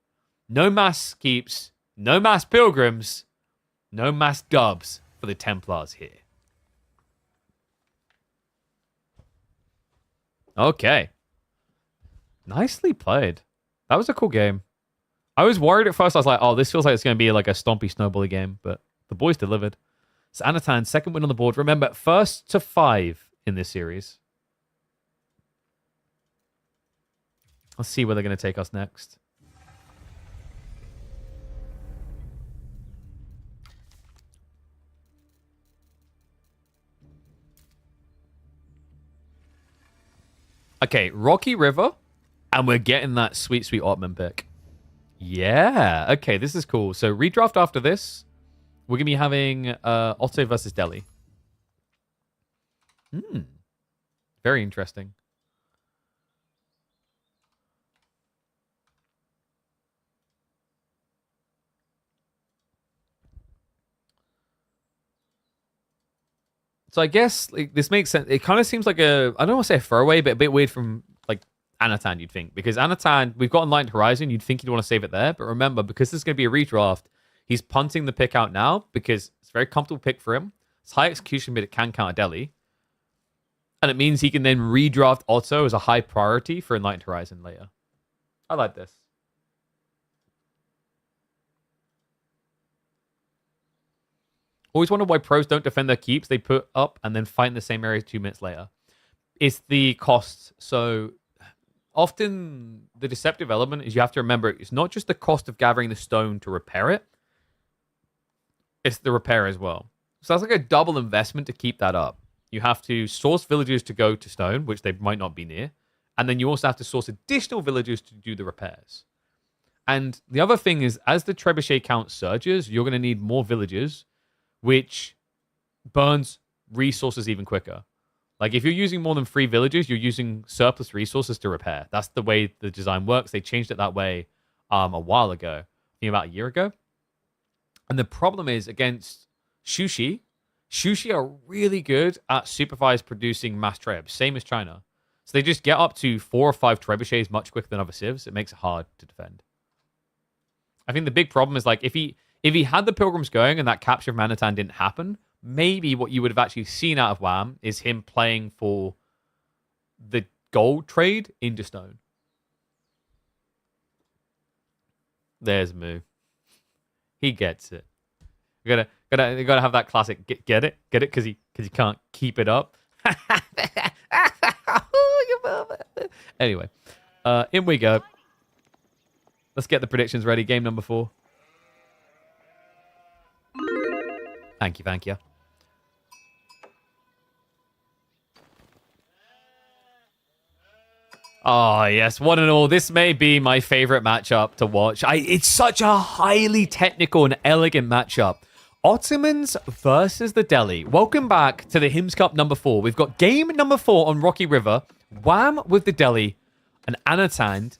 No mass keeps, no mass pilgrims, no mass dubs for the Templars here. Okay. Nicely played. That was a cool game. I was worried at first. I was like, oh, this feels like it's going to be like a stompy, snowbally game. But the boys delivered. So Anotand, second win on the board. Remember, first to 5 in this series. Let's see where they're going to take us next. Okay, Rocky River. And we're getting that sweet, sweet Ottoman pick. Yeah. Okay, this is cool. So redraft after this. We're going to be having Otto versus Delhi. Very interesting. So I guess like, this makes sense. It kind of seems like a, I don't want to say a throwaway, but a bit weird from like Anotand, you'd think. Because Anotand, we've got Enlightened Horizon. You'd think you'd want to save it there. But remember, because this is going to be a redraft, he's punting the pick out now because it's a very comfortable pick for him. It's high execution, but it can counter Delhi. And it means he can then redraft Otto as a high priority for Enlightened Horizon later. I like this. Always wonder why pros don't defend their keeps they put up and then fight in the same area 2 minutes later. It's the cost. So often the deceptive element is you have to remember it's not just the cost of gathering the stone to repair it. It's the repair as well. So that's like a double investment to keep that up. You have to source villagers to go to stone, which they might not be near. And then you also have to source additional villagers to do the repairs. And the other thing is, as the trebuchet count surges, you're going to need more villagers, which burns resources even quicker. Like if you're using more than 3 villagers, you're using surplus resources to repair. That's the way the design works. They changed it that way a while ago, I think about a year ago. And the problem is against Sushi are really good at supervised producing mass trebs, same as China. So they just get up to 4 or 5 trebuchets much quicker than other civs. It makes it hard to defend. I think the big problem is like if he had the pilgrims going and that capture of Anotand didn't happen, maybe what you would have actually seen out of Wam is him playing for the gold trade into stone. There's Moo. He gets it. You gotta have that classic get it because he can't keep it up. Anyway, in we go. Let's get the predictions ready. Game number 4. Thank you. Oh, yes. One and all, this may be my favorite matchup to watch. It's such a highly technical and elegant matchup. Ottomans versus the Delhi. Welcome back to the HIMS Cup number 4. We've got game number 4 on Rocky River. Wam with the Delhi and Anotand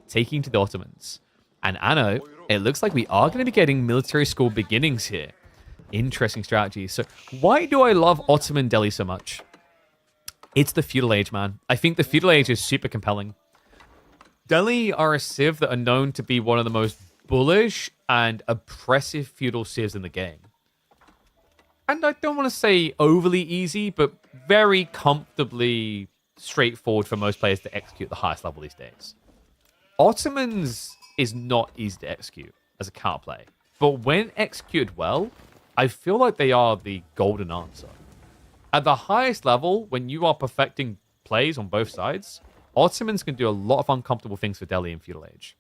taking to the Ottomans. And Anno, it looks like we are going to be getting military school beginnings here. Interesting strategy. So why do I love Ottoman Delhi so much? It's the feudal age, man. I think the feudal age is super compelling. Delhi are a civ that are known to be one of the most bullish and oppressive feudal civs in the game. and I don't want to say overly easy, but very comfortably straightforward for most players to execute the highest level these days. Ottomans is not easy to execute as a counterplay, but when executed well, I feel like they are the golden answer. At the highest level, when you are perfecting plays on both sides, Ottomans can do a lot of uncomfortable things for Delhi in Feudal Age.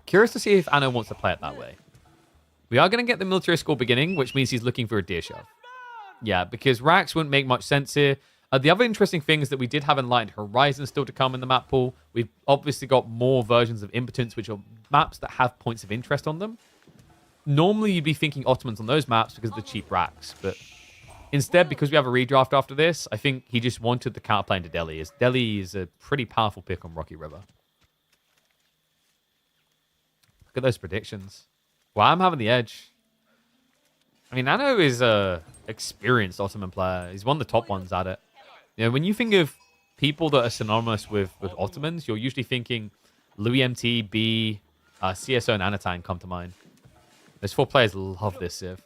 Curious to see if Anno wants to play it that way. We are going to get the military school beginning, which means he's looking for a deer shove. Yeah, because Rax wouldn't make much sense here. The other interesting thing is that we did have Enlightened Horizons still to come in the map pool. We've obviously got more versions of Impotence, which are maps that have points of interest on them. Normally, you'd be thinking Ottomans on those maps because of the cheap racks, but instead, because we have a redraft after this, I think he just wanted the counterplay into Delhi, as Delhi is a pretty powerful pick on Rocky River. Look at those predictions. Wow, I'm having the edge. I mean, Anno is a experienced Ottoman player. He's one of the top ones at it. You know, when you think of people that are synonymous with Ottomans, you're usually thinking Louis MT, B, CSO, and Anotand come to mind. Those 4 players love this Civ.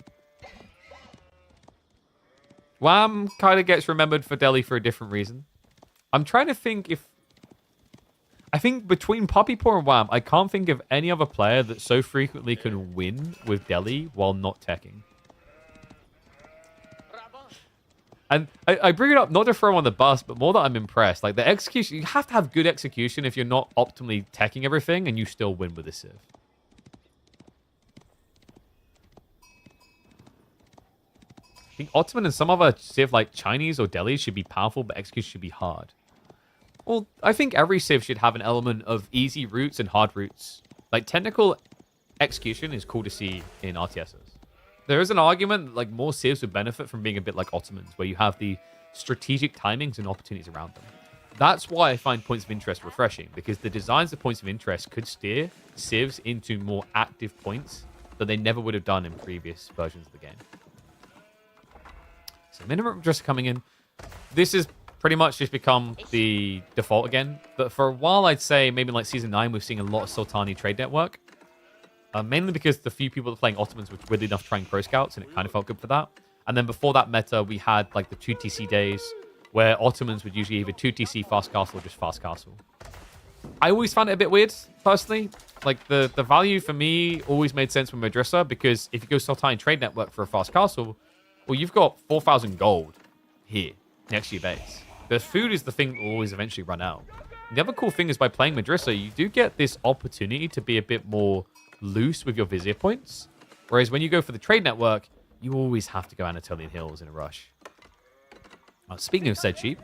Wam kind of gets remembered for Delhi for a different reason. I'm trying to think if... I think between Puppy Paw and Wam, I can't think of any other player that so frequently can win with Delhi while not teching. And I bring it up not to throw him on the bus, but more that I'm impressed. Like, the execution... You have to have good execution if you're not optimally teching everything, and you still win with this Civ. I think Ottoman and some other Civ like Chinese or Delhi should be powerful, but execution should be hard. Well, I think every Civ should have an element of easy routes and hard routes. Like, technical execution is cool to see in RTSs. There is an argument that, like, more Civs would benefit from being a bit like Ottomans, where you have the strategic timings and opportunities around them. That's why I find points of interest refreshing, because the designs of points of interest could steer Civs into more active points that they never would have done in previous versions of the game. So minimum just coming in. This is pretty much just become the default again. But for a while, I'd say maybe like Season 9, we've seen a lot of Sultani trade network. Mainly because the few people that were playing Ottomans were weirdly enough trying Pro Scouts, and it kind of felt good for that. And then before that meta, we had like the 2TC days, where Ottomans would usually either 2TC Fast Castle or just Fast Castle. I always found it a bit weird, personally. Like, the value for me always made sense with Madrasa, because if you go Sultani trade network for a Fast Castle, well, you've got 4,000 gold here, next to your base. The food is the thing that will always eventually run out. And the other cool thing is by playing Madrasa, you do get this opportunity to be a bit more loose with your Vizier points. Whereas when you go for the trade network, you always have to go Anatolian Hills in a rush. Speaking of said sheep,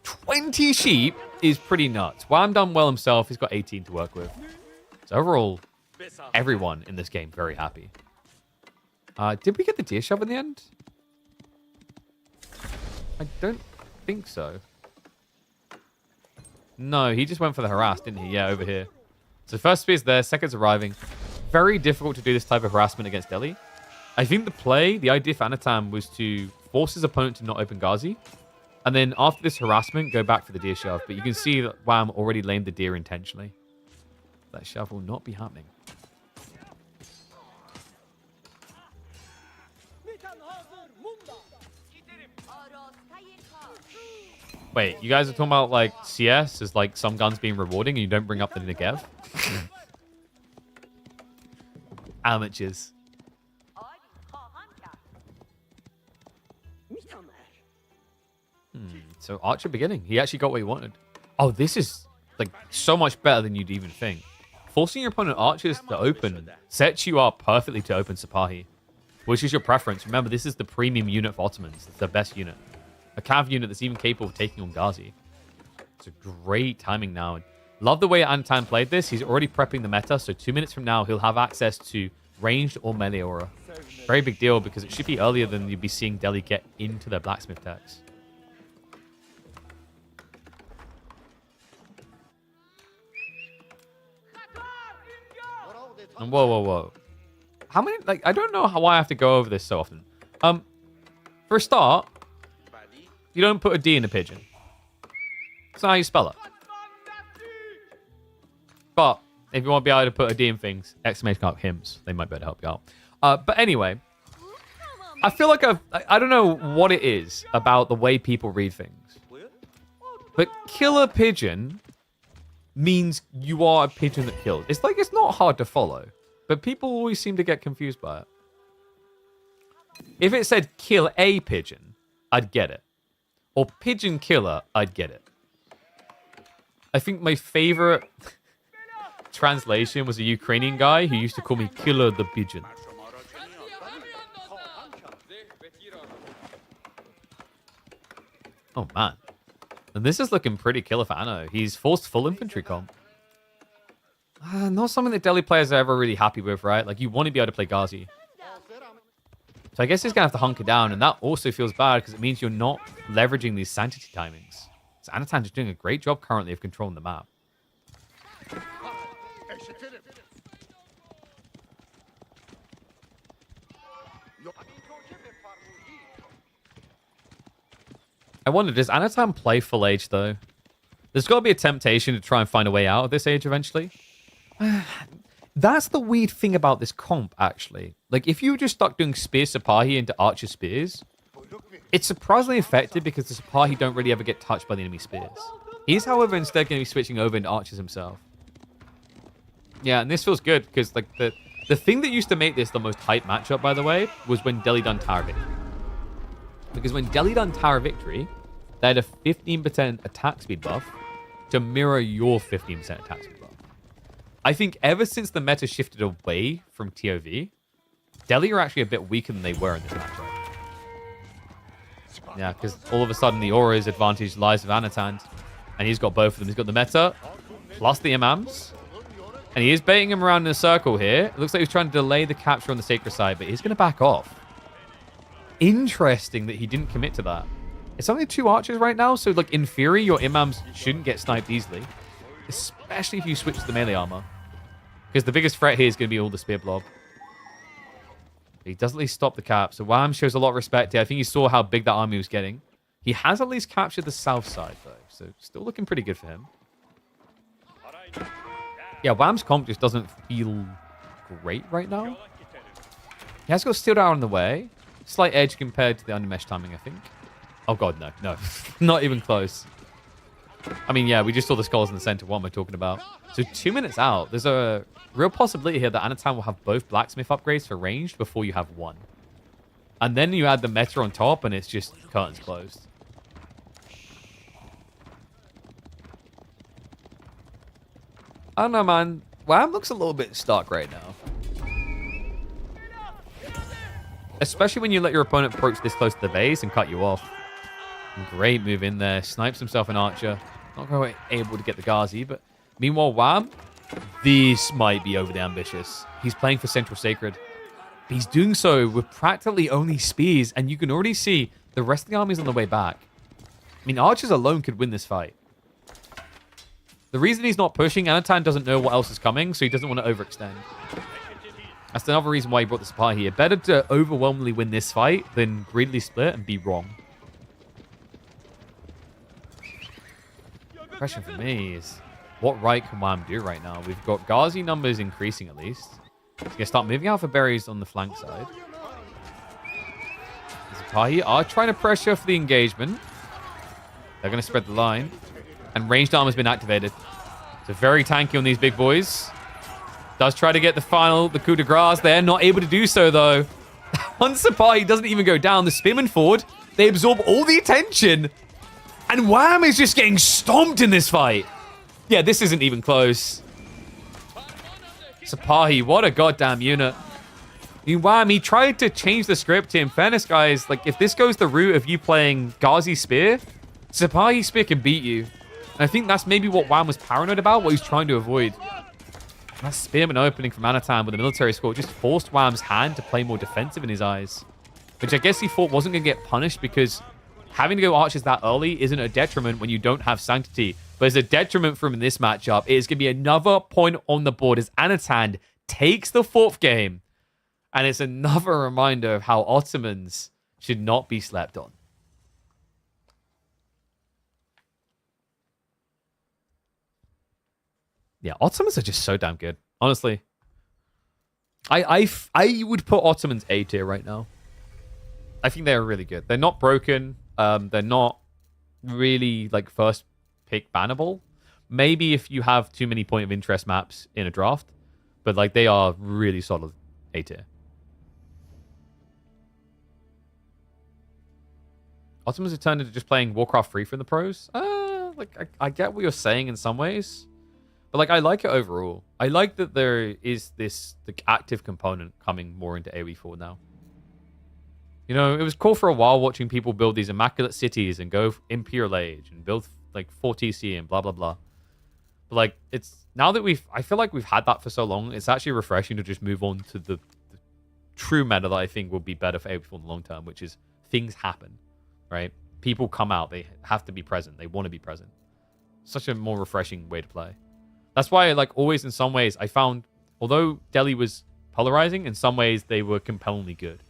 20 sheep is pretty nuts. Wam done well himself. He's got 18 to work with. So overall, everyone in this game very happy. Did we get the deer shove in the end? I don't think so. No, he just went for the harass, didn't he? Yeah, over here. So first spear's there, second's arriving. Very difficult to do this type of harassment against Delhi. I think the idea for Anotand was to force his opponent to not open Ghazi. And then after this harassment, go back for the deer shove. But you can see that Wam already lamed the deer intentionally. That shove will not be happening. Wait, you guys are talking about, like, CS as, like, some guns being rewarding and you don't bring up the Negev? Amateurs. So Archer beginning. He actually got what he wanted. Oh, this is, like, so much better than you'd even think. Forcing your opponent Archers to open sets you up perfectly to open Sipahi. Which is your preference. Remember, this is the premium unit for Ottomans. It's the best unit. A Cav unit that's even capable of taking on Ghazi. It's a great timing now. Love the way Anotand played this. He's already prepping the meta, so 2 minutes from now, he'll have access to ranged or melee aura. Very big deal, because it should be earlier than you'd be seeing Delhi get into their blacksmith decks. And whoa, whoa, whoa. How many, like, I don't know why I have to go over this so often. For a start, you don't put a D in a pigeon. That's not how you spell it. But if you want to be able to put a D in things, exclamation mark HIMS. They might be able to help you out. But anyway, I feel like I don't know what it is about the way people read things. But killer pigeon means you are a pigeon that kills. It's like it's not hard to follow. But people always seem to get confused by it. If it said kill a pigeon, I'd get it. Or pigeon killer, I'd get it. I think my favorite translation was a Ukrainian guy who used to call me Killer the Pigeon. Oh, man. And this is looking pretty killer for Anno. He's forced full infantry comp. Not something that Delhi players are ever really happy with, right? Like, you want to be able to play Ghazi. So I guess he's going to have to hunker down, and that also feels bad because it means you're not leveraging these sanctity timings. So Anotand is doing a great job currently of controlling the map. I wonder, does Anotand play full age, though? There's got to be a temptation to try and find a way out of this age eventually. That's the weird thing about this comp, actually. Like, if you were just stuck doing Spear Sipahi into Archer Spears, it's surprisingly effective because the Sipahi don't really ever get touched by the enemy spears. He's, however, instead going to be switching over into Archers himself. Yeah, and this feels good because, like, the thing that used to make this the most hype matchup, by the way, was when Delhi done Tower Victory. Because when Delhi done Tower Victory, they had a 15% attack speed buff to mirror your 15% attack speed buff. I think ever since the meta shifted away from TOV, Delhi are actually a bit weaker than they were in this matchup. Yeah, because all of a sudden the Aura's advantage lies with Anotand, and he's got both of them. He's got the meta, plus the imams, and he is baiting him around in a circle here. It looks like he's trying to delay the capture on the sacred side, but he's going to back off. Interesting that he didn't commit to that. It's only 2 archers right now, so like in theory, your imams shouldn't get sniped easily, especially if you switch to the melee armor. Because the biggest threat here is going to be all the spear blob. He doesn't at least stop the cap, so Wam shows a lot of respect here. I think he saw how big that army was getting. He has at least captured the south side, though, so still looking pretty good for him. Yeah, Wam's comp just doesn't feel great right now. He has got Steel Down on the way. Slight edge compared to the Undermesh timing, I think. Oh, God, no. No. Not even close. I mean, yeah, we just saw the skulls in the center. What am I talking about? So 2 minutes out, there's a real possibility here that Anotand will have both blacksmith upgrades for ranged before you have one. And then you add the meta on top, and it's just curtains closed. I don't know, man. Wam looks a little bit stuck right now. Especially when you let your opponent approach this close to the base and cut you off. Great move in there. Snipes himself an archer. Not quite able to get the Ghazi, but meanwhile, Wam, this might be overly ambitious. He's playing for Central Sacred. But he's doing so with practically only spears, and you can already see the rest of the army's on the way back. I mean, archers alone could win this fight. The reason he's not pushing, Anotand doesn't know what else is coming, so he doesn't want to overextend. That's another reason why he brought the supply here. Better to overwhelmingly win this fight than greedily split and be wrong. The question for me is, what right can Wam do right now? We've got Ghazi numbers increasing at least. He's going to start moving out for berries on the flank side. The Sipahi are trying to pressure for the engagement. They're going to spread the line. And ranged armor has been activated. So very tanky on these big boys. Does try to get the coup de grace there. Not able to do so, though. One Sipahi doesn't even go down. The Spearman forward, they absorb all the attention. And Wam is just getting stomped in this fight. Yeah, this isn't even close. Sipahi, what a goddamn unit. I mean, Wam, he tried to change the script here. In fairness, guys, like, if this goes the route of you playing Ghazi Spear, Sipahi Spear can beat you. And I think that's maybe what Wam was paranoid about, what he's trying to avoid. That Spearman opening from Anotand with a military score just forced Wam's hand to play more defensive in his eyes. Which I guess he thought wasn't going to get punished because having to go archers that early isn't a detriment when you don't have Sanctity. But it's a detriment for him in this matchup. It is going to be another point on the board as Anotand takes the 4th game. And it's another reminder of how Ottomans should not be slept on. Yeah, Ottomans are just so damn good. Honestly. I would put Ottomans A tier right now. I think they're really good. They're not broken. They're not really like first pick bannable. Maybe if you have too many point of interest maps in a draft, but like they are really solid A tier. Optimus has turned into just playing Warcraft 3 from the pros. I get what you're saying in some ways, but like I like it overall. I like that there is this active component coming more into AoE4 now. You know, it was cool for a while watching people build these immaculate cities and go Imperial Age and build like 4TC and blah blah blah. But like it's now that I feel like we've had that for so long, it's actually refreshing to just move on to the true meta that I think will be better for AoE4 in the long term, which is things happen. Right? People come out. They have to be present. They want to be present. Such a more refreshing way to play. That's why, like, always in some ways, I found, although Delhi was polarizing, in some ways they were compellingly good.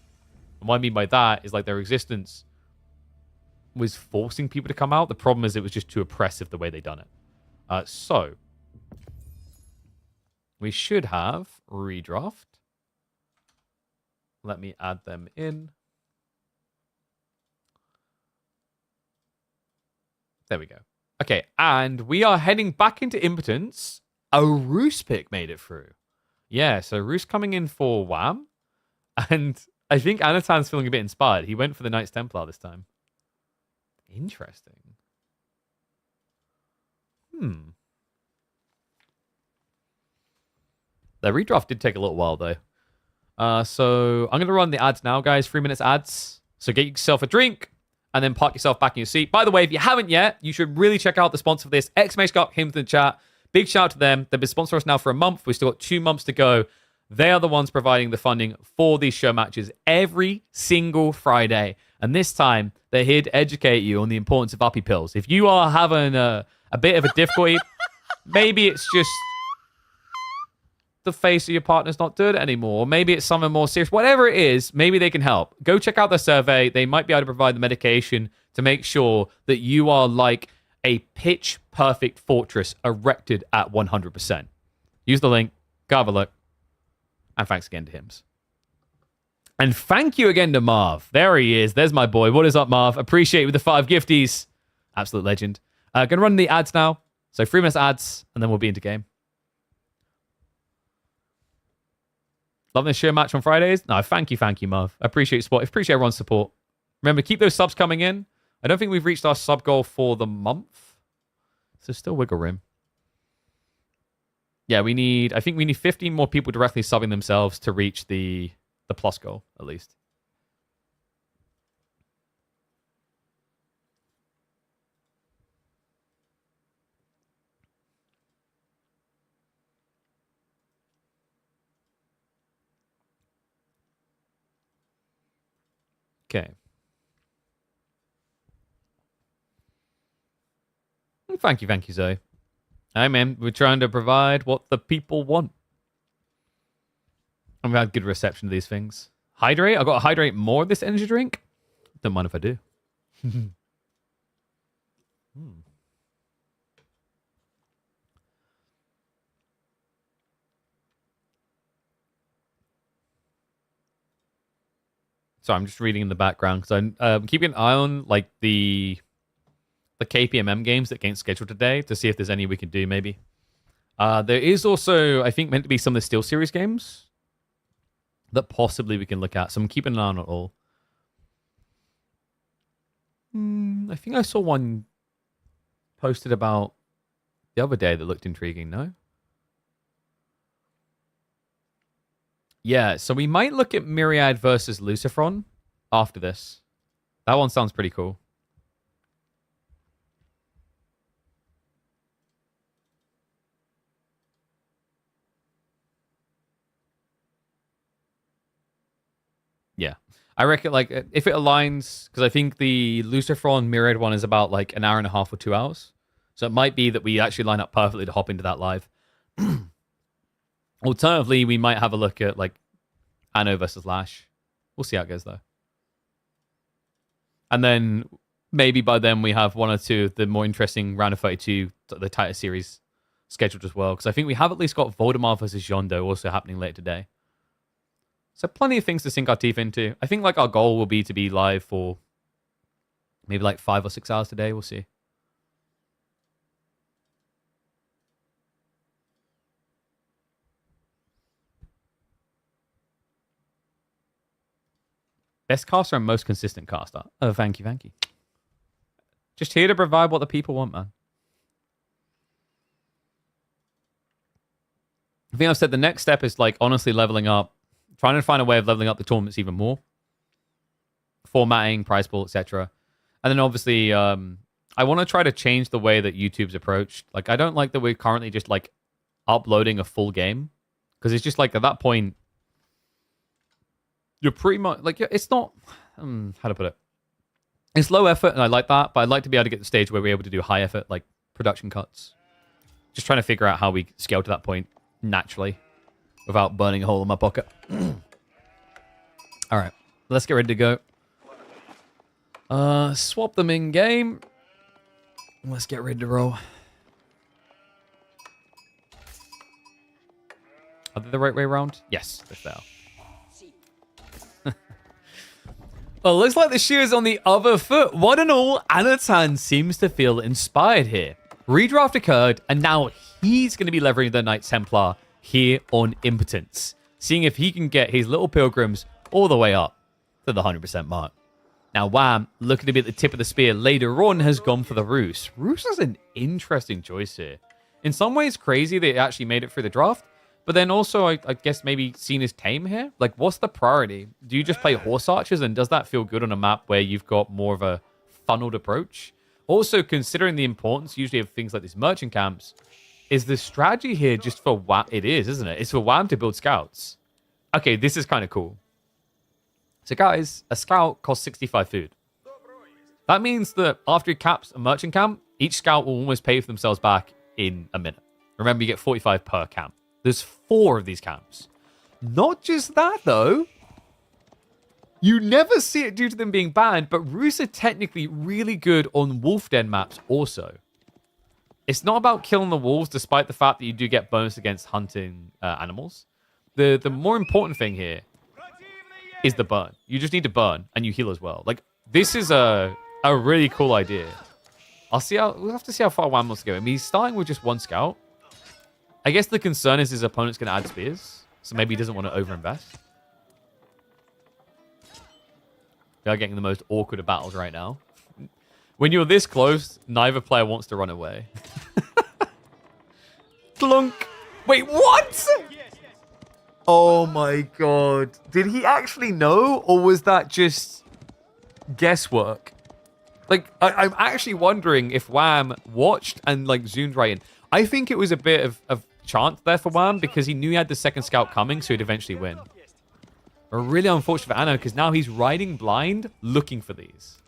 And what I mean by that is, like, their existence was forcing people to come out. The problem is it was just too oppressive the way they done it. So, we should have redraft. Let me add them in. There we go. Okay, and we are heading back into Impotence. A Roos pick made it through. Yeah, so Roos coming in for Wam. And I think Anotand's feeling a bit inspired. He went for the Knights Templar this time. Interesting. The redraft did take a little while, though. So I'm going to run the ads now, guys. 3 minutes ads. So get yourself a drink. And then park yourself back in your seat. By the way, if you haven't yet, you should really check out the sponsor for this. XMH came to the chat. Big shout out to them. They've been sponsoring us now for a month. We've still got 2 months to go. They are the ones providing the funding for these show matches every single Friday. And this time, they're here to educate you on the importance of uppy pills. If you are having a bit of a difficulty, maybe it's just the face of your partner's not doing it anymore. Or maybe it's something more serious. Whatever it is, maybe they can help. Go check out their survey. They might be able to provide the medication to make sure that you are like a pitch-perfect fortress erected at 100%. Use the link. Go have a look. And thanks again to HIMS. And thank you again to Marv. There he is. There's my boy. What is up, Marv? Appreciate it with the 5 gifties. Absolute legend. Going to run the ads now. So 3 minutes ads, and then we'll be into game. Loving this show match on Fridays? No, thank you, Marv. I appreciate your support. I appreciate everyone's support. Remember, keep those subs coming in. I don't think we've reached our sub goal for the month. So still wiggle room. Yeah, I think we need 15 more people directly subbing themselves to reach the plus goal, at least. Okay. Thank you, Zoe. Hey, man, we're trying to provide what the people want. And we've had good reception to these things. Hydrate? I've got to hydrate more of this energy drink? Don't mind if I do. So I'm just reading in the background because I'm keeping an eye on like the KPMM games that get scheduled today to see if there's any we can do maybe. There is also, I think, meant to be some of the SteelSeries games that possibly we can look at. So I'm keeping an eye on it all. I think I saw one posted about the other day that looked intriguing, no? Yeah, so we might look at Myriad versus Lucifron after this. That one sounds pretty cool. Yeah. I reckon, like, if it aligns, because I think the Lucifron Myriad one is about, like, an hour and a half or 2 hours. So it might be that we actually line up perfectly to hop into that live. Alternatively, we might have a look at, like, Anno versus Lash. We'll see how it goes, though. And then maybe by then we have 1 or 2 of the more interesting round of 32, the tighter series scheduled as well. Because I think we have at least got Voldemort versus Yondo also happening later today. So plenty of things to sink our teeth into. I think like our goal will be to be live for maybe like 5 or 6 hours today. We'll see. Best caster and most consistent caster. Oh, thank you, thank you. Just here to provide what the people want, man. I think I've said the next step is like honestly leveling up, trying to find a way of leveling up the tournaments even more. Formatting, prize pool, etc. And then obviously, I want to try to change the way that YouTube's approached. Like, I don't like that we're currently just like uploading a full game. Because it's just like at that point, you're pretty much like, it's not, how to put it? It's low effort and I like that, but I'd like to be able to get to the stage where we're able to do high effort, like production cuts. Just trying to figure out how we scale to that point naturally without burning a hole in my pocket. All right, let's get ready to go. Swap them in game. Let's get ready to roll. Are they the right way around? Yes, they are. Well, looks like the shoe is on the other foot. One and all, Anotand seems to feel inspired here. Redraft occurred, and now he's going to be leveraging the Knight Templar here on Impotence, seeing if he can get his little pilgrims all the way up to the 100% mark. Now, Wam, looking to be at the tip of the spear later on, has gone for the Roos. Roos is an interesting choice here. In some ways, crazy that it actually made it through the draft. But then also, I guess maybe seen as tame here. Like, what's the priority? Do you just play horse archers? And does that feel good on a map where you've got more of a funneled approach? Also, considering the importance usually of things like these merchant camps, is the strategy here just for Wam? It is, isn't it? It's for Wam to build scouts. Okay, this is kind of cool. So guys, a scout costs 65 food. That means that after he caps a merchant camp, each scout will almost pay for themselves back in a minute. Remember, you get 45 per camp. There's 4 of these camps. Not just that, though. You never see it due to them being banned, but Roos are technically really good on wolf den maps also. It's not about killing the wolves, despite the fact that you do get bonus against hunting animals. The more important thing here is the burn. You just need to burn, and you heal as well. Like, this is a really cool idea. We'll have to see how far Wam wants to go. I mean, he's starting with just 1 scout. I guess the concern is his opponent's going to add spears, so maybe he doesn't want to overinvest. They are getting the most awkward of battles right now. When you're this close, neither player wants to run away. Clunk. Wait, what? Oh my god. Did he actually know, or was that just guesswork? Like, I'm actually wondering if Wam watched and, like, zoomed right in. I think it was a bit of chance there for Wam because he knew he had the second scout coming, so he'd eventually win. But really unfortunate for Anna because now he's riding blind looking for these.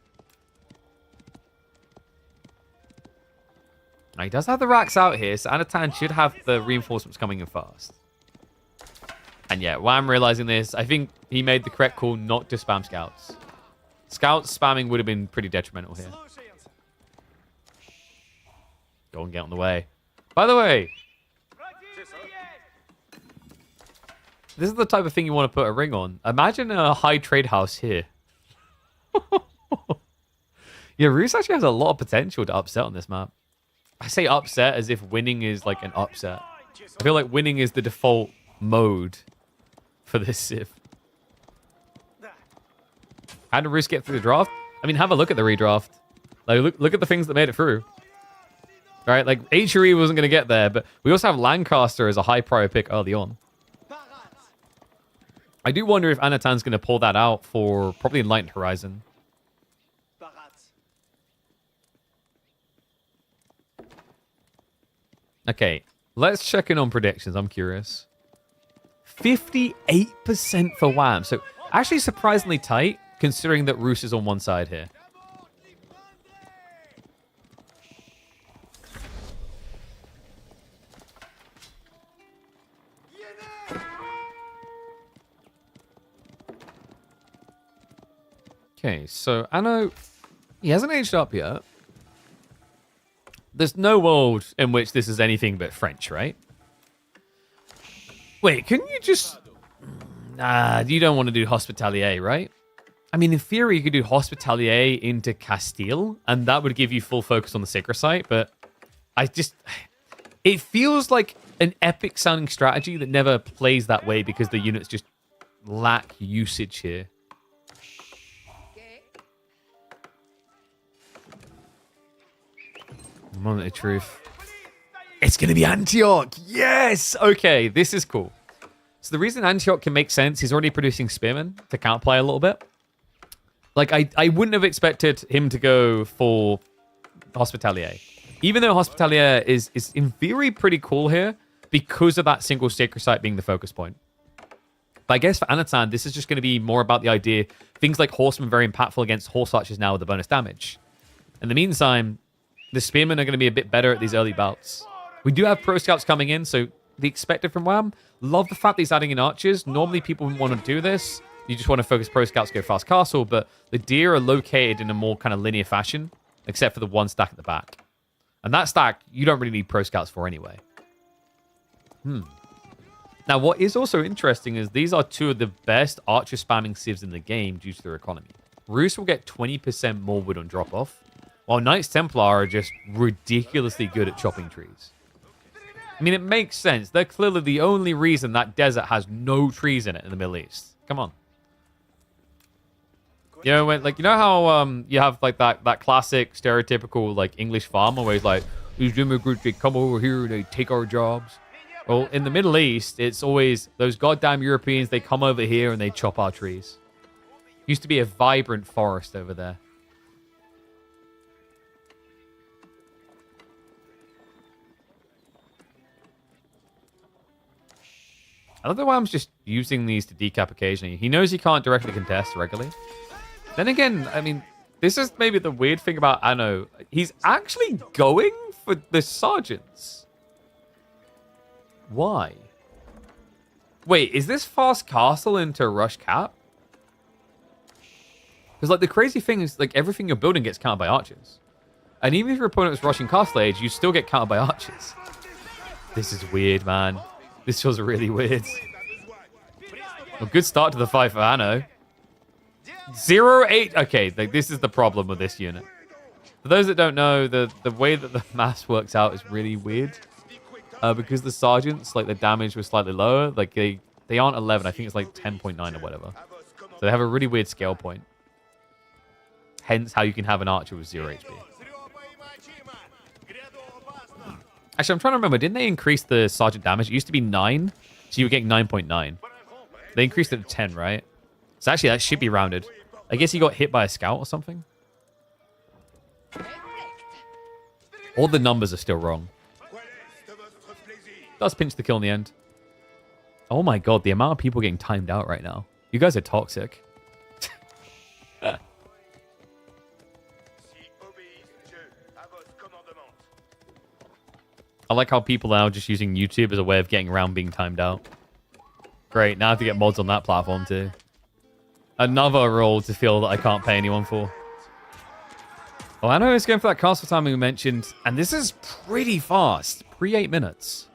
Now, he does have the racks out here, so Anotand should have the reinforcements coming in fast. And yeah, Wam realizing this, I think he made the correct call not to spam scouts. Scouts spamming would have been pretty detrimental here. Go and get on the way. By the way, this is the type of thing you want to put a ring on. Imagine a high trade house here. Yeah, Roos actually has a lot of potential to upset on this map. I say upset as if winning is like an upset. I feel like winning is the default mode for this civ. How did Roos get through the draft? I mean, have a look at the redraft. Like, look at the things that made it through. All right, like HRE wasn't going to get there, but we also have Lancaster as a high prior pick early on. I do wonder if Anotand's going to pull that out for probably Enlightened Horizon. Okay, let's check in on predictions. I'm curious. 58% for Wam. So actually surprisingly tight, considering that Roos is on one side here. Okay, so Anno, he hasn't aged up yet. There's no world in which this is anything but French, right? Wait, can you just... Nah, you don't want to do Hospitalier, right? I mean, in theory, you could do Hospitalier into Castile, and that would give you full focus on the Sacred Site, but it feels like an epic sounding strategy that never plays that way because the units just lack usage here. Moment of truth. It's going to be Antioch. Yes. Okay, this is cool. So the reason Antioch can make sense, he's already producing Spearmen to counterplay a little bit. Like, I wouldn't have expected him to go for Hospitalier. Even though Hospitalier is in theory pretty cool here because of that single Sacred Site being the focus point. But I guess for Anotand, this is just going to be more about the idea. Things like Horsemen very impactful against Horse Archers now with the bonus damage. In the meantime, the Spearmen are going to be a bit better at these early bouts. We do have Pro Scouts coming in, so the expected from Wam. Love the fact that he's adding in Archers. Normally people wouldn't want to do this. You just want to focus Pro Scouts, go fast castle, but the deer are located in a more kind of linear fashion, except for the one stack at the back. And that stack, you don't really need Pro Scouts for anyway. Now, what is also interesting is these are two of the best archer spamming civs in the game due to their economy. Roos will get 20% more wood on drop-off, while Knights Templar are just ridiculously good at chopping trees. I mean, it makes sense. They're clearly the only reason that desert has no trees in it in the Middle East. Come on. You know, when, like, you know how you have like that classic stereotypical like English farmer where he's like, these immigrants, they come over here and they take our jobs. Well, in the Middle East, it's always those goddamn Europeans, they come over here and they chop our trees. Used to be a vibrant forest over there. I love that Wam's just using these to decap occasionally. He knows he can't directly contest regularly. Then again, I mean, this is maybe the weird thing about Anno. He's actually going for the sergeants. Why? Wait, is this fast castle into rush cap? Because, like, the crazy thing is, like, everything you're building gets countered by archers. And even if your opponent was rushing castle age, you still get countered by archers. This is weird, man. This feels really weird. Well, good start to the fight for Anno. 0-8. Okay, like, this is the problem with this unit. For those that don't know, the way that the math works out is really weird. Because the sergeants, like, the damage was slightly lower. Like, they aren't 11. I think it's like 10.9 or whatever. So they have a really weird scale point. Hence how you can have an archer with 0 HP. Actually, I'm trying to remember. Didn't they increase the sergeant damage? It used to be 9. So you were getting 9.9. They increased it to 10, right? So actually, that should be rounded. I guess he got hit by a scout or something. All the numbers are still wrong. Does pinch the kill in the end. Oh my god, the amount of people getting timed out right now. You guys are toxic. I like how people are now just using YouTube as a way of getting around being timed out. Great, now I have to get mods on that platform too. Another role to feel that I can't pay anyone for. Oh, I know it's going for that castle timing we mentioned, and this is pretty fast. Pre-8 minutes.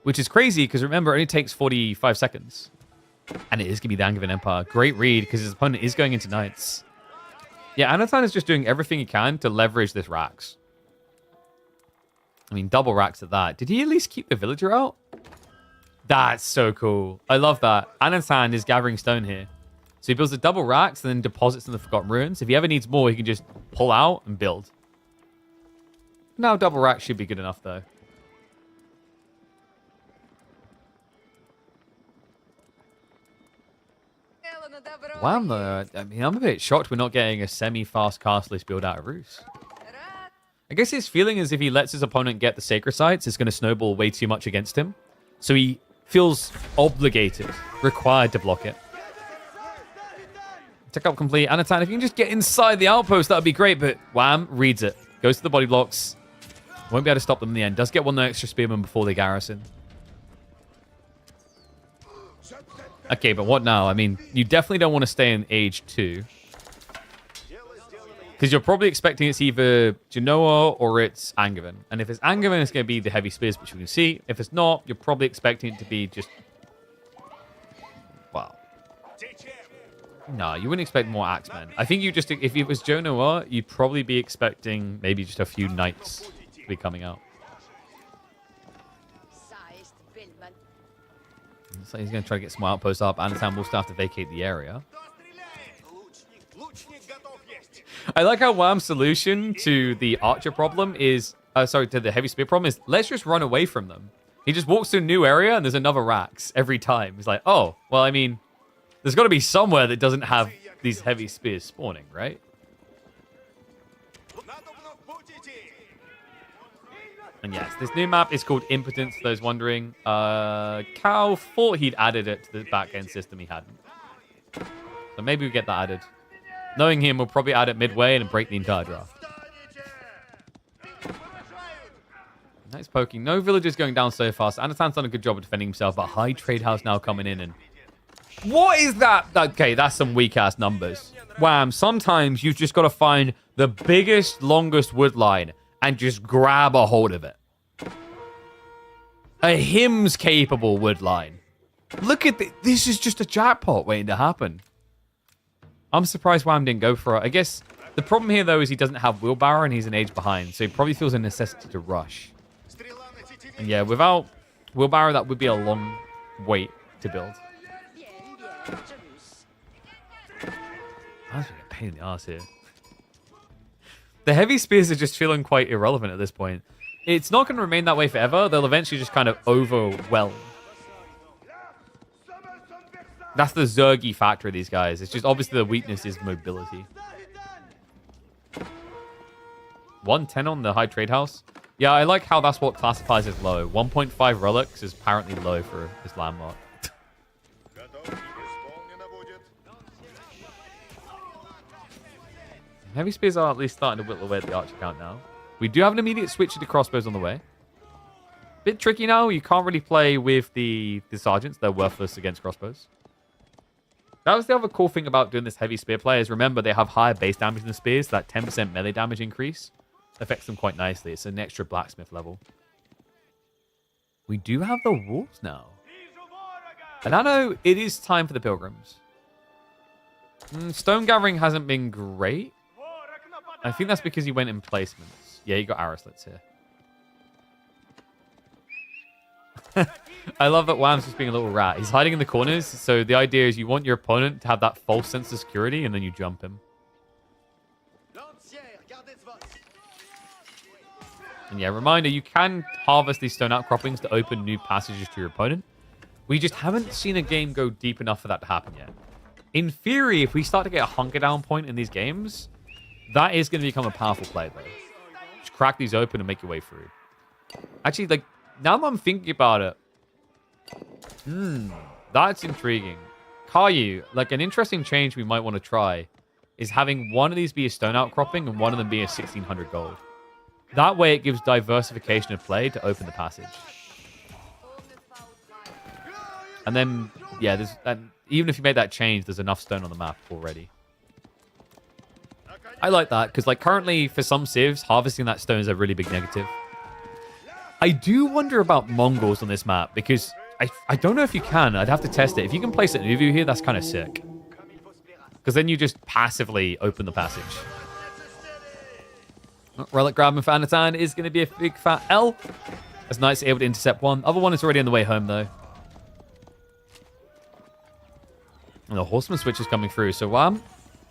Which is crazy, because remember, it only takes 45 seconds. And it is going to be the Angevin Empire. Great read, because his opponent is going into Knights. Yeah, Anotand is just doing everything he can to leverage this Rax. I mean, double Rax at that. Did he at least keep the villager out? That's so cool. I love that. Anotand is gathering stone here. So he builds a double Rax and then deposits in the Forgotten Ruins. If he ever needs more, he can just pull out and build. Now double Rax should be good enough, though. Wow, though. I mean, I'm a bit shocked we're not getting a semi-fast castlist build out of Roos. I guess his feeling is if he lets his opponent get the Sacred Sites, it's going to snowball way too much against him. So he feels obligated, required to block it. Tick up complete. Anotand, if you can just get inside the outpost, that would be great. But Wam reads it. Goes to the body blocks. Won't be able to stop them in the end. Does get one extra spearman before they garrison. Okay, but what now? I mean, you definitely don't want to stay in age 2. Because you're probably expecting it's either Genoa or it's Angevin. And if it's Angevin, it's going to be the heavy spears, which you can see. If it's not, you're probably expecting it to be just... Well, No, you wouldn't expect more Axemen. I think you just, if it was Joe Noir, you'd probably be expecting maybe just a few Knights to be coming out. So he's going to try to get some outposts up. Anotand will still have to vacate the area. I like how Wam's solution to the archer problem is, to the heavy spear problem is, let's just run away from them. He just walks to a new area and there's another Rax every time. He's like, oh, well, I mean, there's got to be somewhere that doesn't have these heavy spears spawning, right? And yes, this new map is called Impotence, for those wondering. Cal thought he'd added it to the back-end system. He hadn't. So maybe we get that added. Knowing him, we'll probably add it midway and break the entire draft. Nice poking. No villagers going down so fast. Anotand's done a good job of defending himself, but high trade house now coming in. And what is that? Okay, that's some weak-ass numbers. Wham, sometimes you've just got to find the biggest, longest wood line and just grab a hold of it. A HIMS-capable wood line. Look at this. This is just a jackpot waiting to happen. I'm surprised Wham didn't go for it. I guess the problem here, though, is he doesn't have wheelbarrow and he's an age behind, so he probably feels a necessity to rush. And yeah, without wheelbarrow, that would be a long wait to build. That's a pain in the ass here. The heavy spears are just feeling quite irrelevant at this point. It's not going to remain that way forever. They'll eventually just kind of overwhelm. That's the Zergy factor of these guys. It's just obviously the weakness is mobility. 110 on the high trade house. Yeah, I like how that's what classifies as low. 1.5 relics is apparently low for this landmark. Heavy spears are at least starting to whittle away at the archer count now. We do have an immediate switch to the crossbows on the way. Bit tricky now. You can't really play with the sergeants. They're worthless against crossbows. That was the other cool thing about doing this heavy spear play is remember they have higher base damage than the spears. That 10% melee damage increase affects them quite nicely. It's an extra blacksmith level. We do have the wolves now. And I know it is time for the pilgrims. Stone gathering hasn't been great. I think that's because he went in placements. Yeah, you got arrowslets here. I love that Wham's just being a little rat. He's hiding in the corners. So the idea is you want your opponent to have that false sense of security and then you jump him. And yeah, reminder, you can harvest these stone outcroppings to open new passages to your opponent. We just haven't seen a game go deep enough for that to happen yet. In theory, if we start to get a hunker down point in these games, that is going to become a powerful play, though. Just crack these open and make your way through. Actually, like, now that I'm thinking about it, that's intriguing. Caillou, like, an interesting change we might want to try is having one of these be a stone outcropping and one of them be a 1600 gold. That way, it gives diversification of play to open the passage. And then, yeah, even if you made that change, there's enough stone on the map already. I like that, because like currently, for some civs, harvesting that stone is a really big negative. I do wonder about Mongols on this map, because I don't know if you can. I'd have to test it. If you can place an Uvu here, that's kind of sick. Because then you just passively open the passage. Relic grabbing for Anotand is going to be a big fat L. As Knight's able to intercept one. Other one is already on the way home, though. And the horseman switch is coming through. So,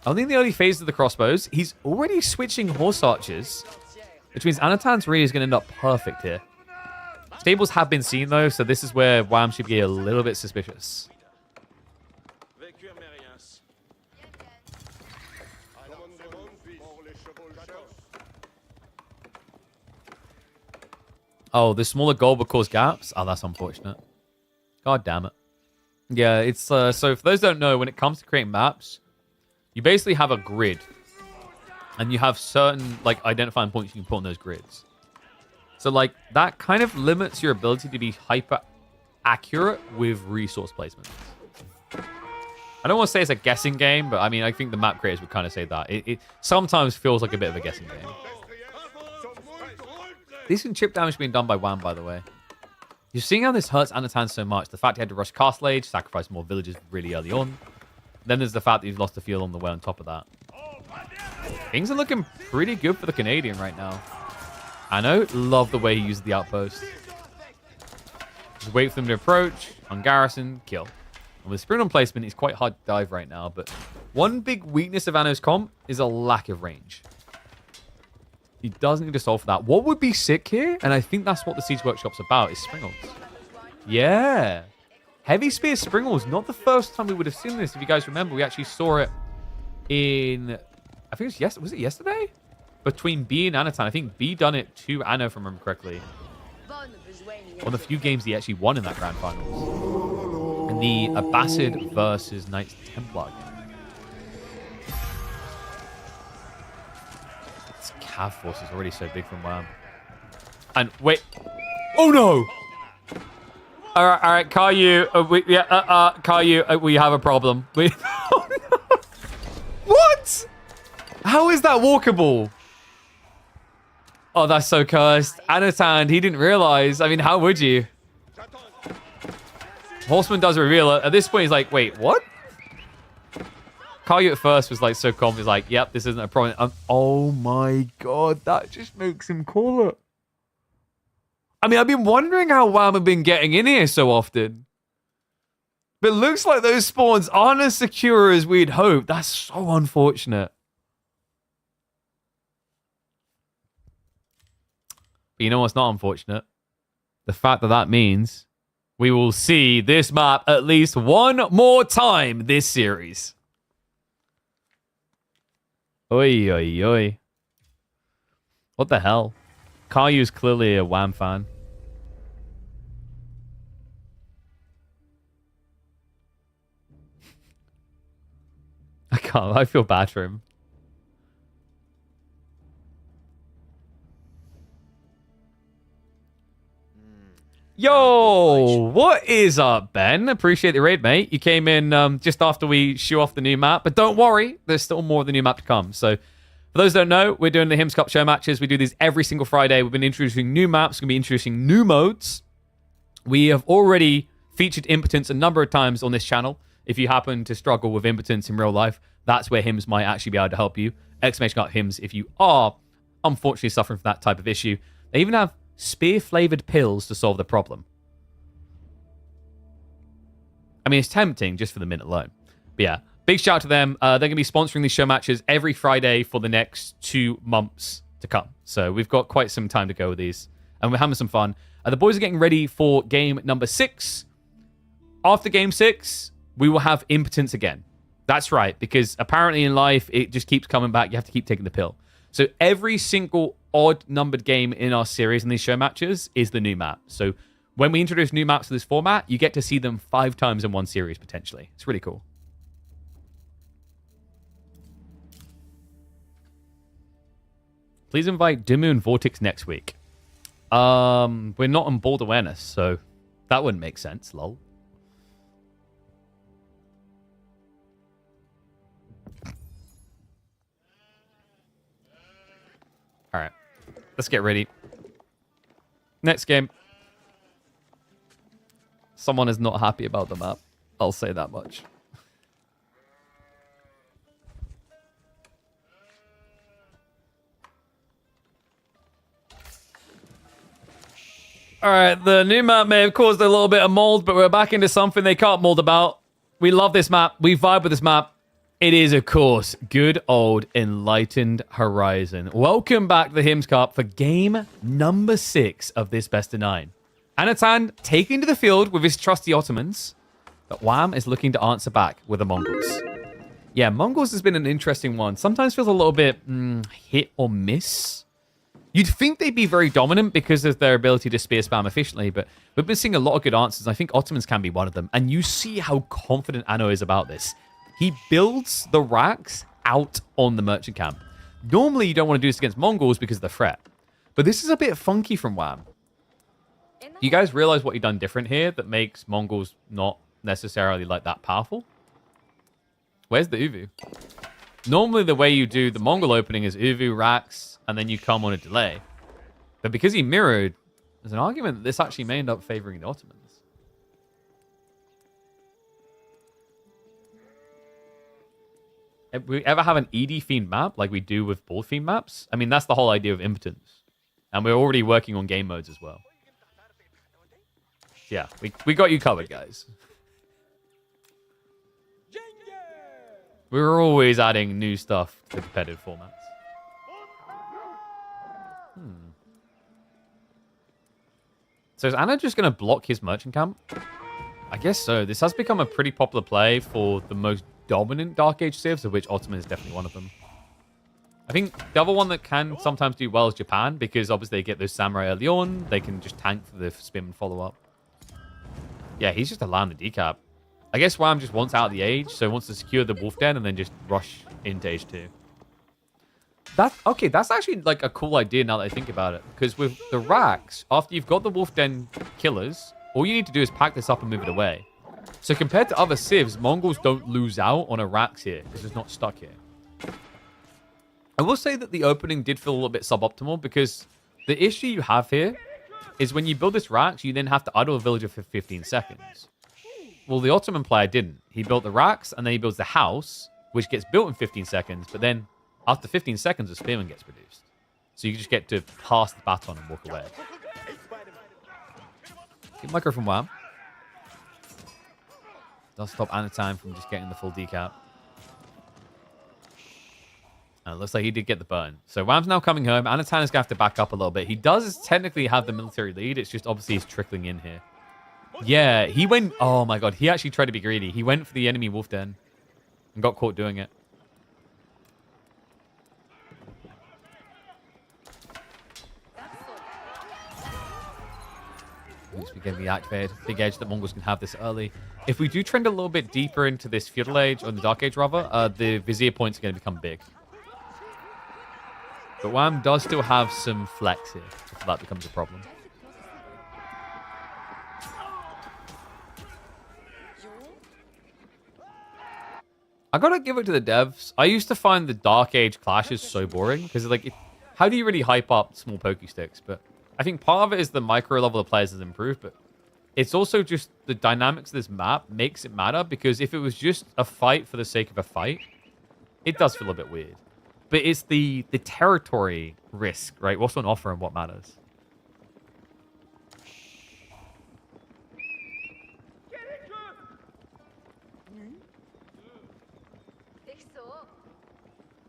only in the early phase of the crossbows, he's already switching horse archers, which means Anotand's really is going to end up perfect here. Stables have been seen, though, so this is where Wam should be a little bit suspicious. Oh, the smaller gold will cause gaps? Oh, that's unfortunate. God damn it. Yeah, it's so for those who don't know, when it comes to creating maps, you basically have a grid. And you have certain, like, identifying points you can put on those grids. So, like, that kind of limits your ability to be hyper accurate with resource placement. I don't want to say it's a guessing game, but I mean, I think the map creators would kind of say that. It sometimes feels like a bit of a guessing game. Decent chip damage being done by Wam, by the way. You're seeing how this hurts Anotand so much. The fact he had to rush Castle Age, sacrifice more villagers really early on. Then there's the fact that he's lost the fuel on the way on top of that. Things are looking pretty good for the Canadian right now. I know, love the way he uses the outpost. Just wait for them to approach, on garrison, kill. And with sprint on placement, he's quite hard to dive right now, but one big weakness of Anno's comp is a lack of range. He does need to solve for that. What would be sick here, and I think that's what the Siege Workshop's about, is Springles. Yeah. Heavy Spear Springles, not the first time we would have seen this. If you guys remember, we actually saw it in, I think it was it yesterday? Between B and Anotand. I think B done it to Anno, if I remember correctly. One of the few games he actually won in that grand finals. In the Abbasid versus Knights Templar. This Cav force is already so big from Wam. And wait. Oh no! All right, Caillou. Caillou, we have a problem. Oh, no. What? How is that walkable? Oh, that's so cursed. Anotand, he didn't realize. I mean, how would you? Horseman does reveal it. At this point, he's like, wait, what? Caillou at first was like so calm. He's like, yep, this isn't a problem. Oh my god, that just makes him call it. I mean, I've been wondering how Wam have been getting in here so often. But it looks like those spawns aren't as secure as we'd hoped. That's so unfortunate. But you know what's not unfortunate? The fact that that means we will see this map at least one more time this series. Oi, oi, oi. What the hell? Caillou's clearly a Wam fan. I can't. I feel bad for him. Yo, what is up, Ben? Appreciate the raid, mate. You came in just after we show off the new map, but don't worry, there's still more of the new map to come. So, for those who don't know, we're doing the HIMS Cup show matches. We do these every single Friday. We've been introducing new maps. We're going to be introducing new modes. We have already featured Impotence a number of times on this channel. If you happen to struggle with Impotence in real life, that's where HIMS might actually be able to help you. Exclamation mark HIMS if you are unfortunately suffering from that type of issue. They even have spear-flavored pills to solve the problem. I mean, it's tempting just for the minute alone. But yeah, big shout out to them. They're going to be sponsoring these show matches every Friday for the next 2 months to come. So we've got quite some time to go with these. And we're having some fun. The boys are getting ready for game number 6. After game 6, we will have Impotence again. That's right, because apparently in life, it just keeps coming back. You have to keep taking the pill. So every single odd-numbered game in our series in these show matches is the new map. So when we introduce new maps to this format, you get to see them 5 times in one series, potentially. It's really cool. Please invite Dimu and Vortex next week. We're not on board awareness, so that wouldn't make sense, lol. All right, let's get ready. Next game. Someone is not happy about the map. I'll say that much. All right, the new map may have caused a little bit of mold, but we're back into something they can't mold about. We love this map. We vibe with this map. It is, of course, good old Enlightened Horizon. Welcome back to the HIMS Cup for game number 6 of this best of 9. Anotand taking to the field with his trusty Ottomans, but Wam is looking to answer back with the Mongols. Yeah, Mongols has been an interesting one. Sometimes feels a little bit hit or miss. You'd think they'd be very dominant because of their ability to spear spam efficiently, but we've been seeing a lot of good answers. I think Ottomans can be one of them, and you see how confident Anno is about this. He builds the racks out on the merchant camp. Normally, you don't want to do this against Mongols because of the threat. But this is a bit funky from Wam. You guys realize what you've done different here that makes Mongols not necessarily like that powerful? Where's the Uvu? Normally, the way you do the Mongol opening is Uvu, racks, and then you come on a delay. But because he mirrored, there's an argument that this actually may end up favoring the Ottomans. if we ever have an ED themed map like we do with ball themed maps, I mean, that's the whole idea of impotence. And we're already working on game modes as well. Yeah, we got you covered, guys. We're always adding new stuff to competitive formats. So is Anna just going to block his merchant camp? I guess so. This has become a pretty popular play for the most dominant Dark Age civs, of which Ottoman is definitely one of them. I think the other one that can sometimes do well is Japan, because obviously they get those samurai early on. They can just tank for the spin and follow-up. Yeah, he's just allowing the decap. I guess Wam just wants out of the age, so wants to secure the wolf den and then just rush into age 2. Okay, that's actually like a cool idea now that I think about it. Because with the racks, after you've got the wolf den killers, all you need to do is pack this up and move it away. So compared to other civs, Mongols don't lose out on a racks here because it's not stuck here. I will say that the opening did feel a little bit suboptimal because the issue you have here is when you build this racks, you then have to idle a villager for 15 seconds. Well, the Ottoman player didn't. He built the racks and then he builds the house, which gets built in 15 seconds, but then after 15 seconds, the spearman gets reduced. So you just get to pass the baton and walk away. Good micro from Wam. Does stop Anotand from just getting the full decap. And it looks like he did get the burn. So Wam's now coming home. Anotand is going to have to back up a little bit. He does technically have the military lead. It's just obviously he's trickling in here. Yeah, he went... Oh my god, he actually tried to be greedy. He went for the enemy wolf den and got caught doing it. We get the activated. Big edge that Mongols can have this early. If we do trend a little bit deeper into this feudal age, or the dark age rather, the vizier points are going to become big. But Wam does still have some flex here, if that becomes a problem. I gotta give it to the devs. I used to find the dark age clashes so boring, because like, how do you really hype up small pokey sticks? But I think part of it is the micro level of players has improved, but it's also just the dynamics of this map makes it matter, because if it was just a fight for the sake of a fight, it does feel a bit weird. But it's the territory risk, right? What's on offer and what matters.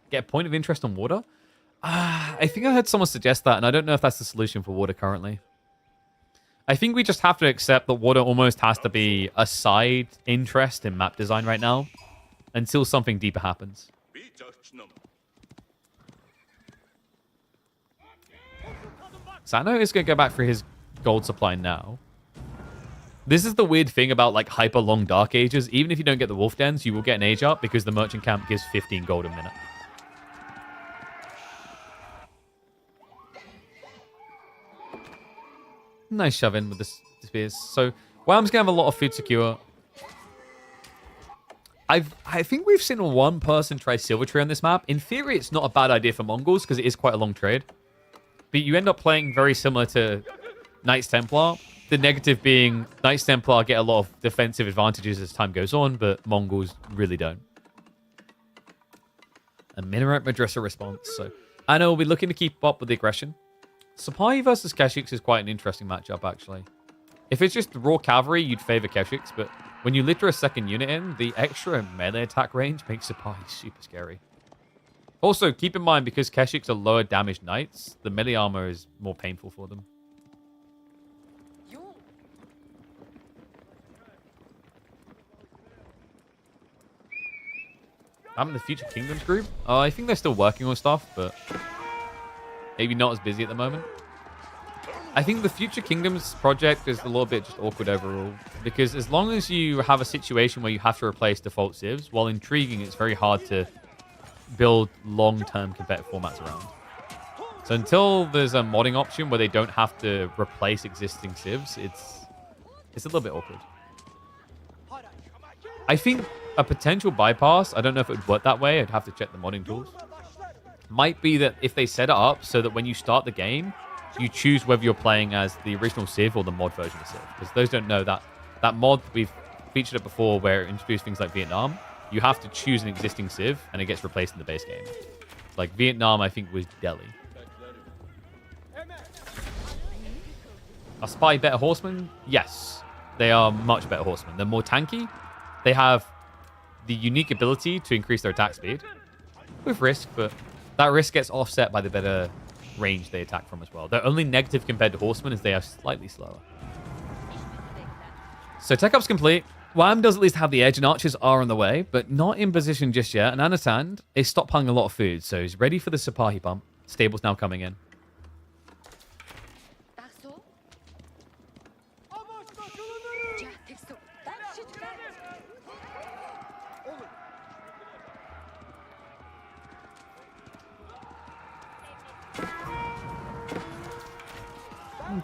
Get a point of interest on water? I think I heard someone suggest that, and I don't know if that's the solution for water currently. I think we just have to accept that water almost has to be a side interest in map design right now until something deeper happens. Sano is going to go back for his gold supply now. This is the weird thing about like hyper long dark ages. Even if you don't get the wolf dens, you will get an age up because the merchant camp gives 15 gold a minute. Nice shove in with the spears. So Wham's going to have a lot of food secure. I think we've seen one person try silver tree on this map. In theory, it's not a bad idea for Mongols because it is quite a long trade. But you end up playing very similar to Knights Templar. The negative being Knights Templar get a lot of defensive advantages as time goes on, but Mongols really don't. A Minaret Madrasa response. So I know we'll be looking to keep up with the aggression. Sapai versus Keshiks is quite an interesting matchup, actually. If it's just raw cavalry, you'd favor Keshiks, but when you litter a second unit in, the extra melee attack range makes Sapai super scary. Also, keep in mind, because Keshiks are lower damage knights, the melee armor is more painful for them. I'm in the Future Kingdoms group. I think they're still working on stuff, but maybe not as busy at the moment. I think the Future Kingdoms project is a little bit just awkward overall, because as long as you have a situation where you have to replace default civs, while intriguing, it's very hard to build long-term competitive formats around. So until there's a modding option where they don't have to replace existing civs, it's a little bit awkward. I think a potential bypass, I don't know if it would work that way, I'd have to check the modding tools, might be that if they set it up so that when you start the game, you choose whether you're playing as the original Civ or the mod version of Civ. Because those don't know that mod, we've featured it before where it introduced things like Vietnam. you have to choose an existing civ, and it gets replaced in the base game. Like Vietnam, I think, was Delhi. Are Spy better horsemen? Yes. They are much better horsemen. They're more tanky. They have the unique ability to increase their attack speed. With risk, but that risk gets offset by the better range they attack from as well. Their only negative compared to horsemen is they are slightly slower. So tech up's complete. Wam does at least have the edge, and archers are on the way, but not in position just yet. And Anotand is stockpiling a lot of food, so he's ready for the Sipahi bump. Stable's now coming in.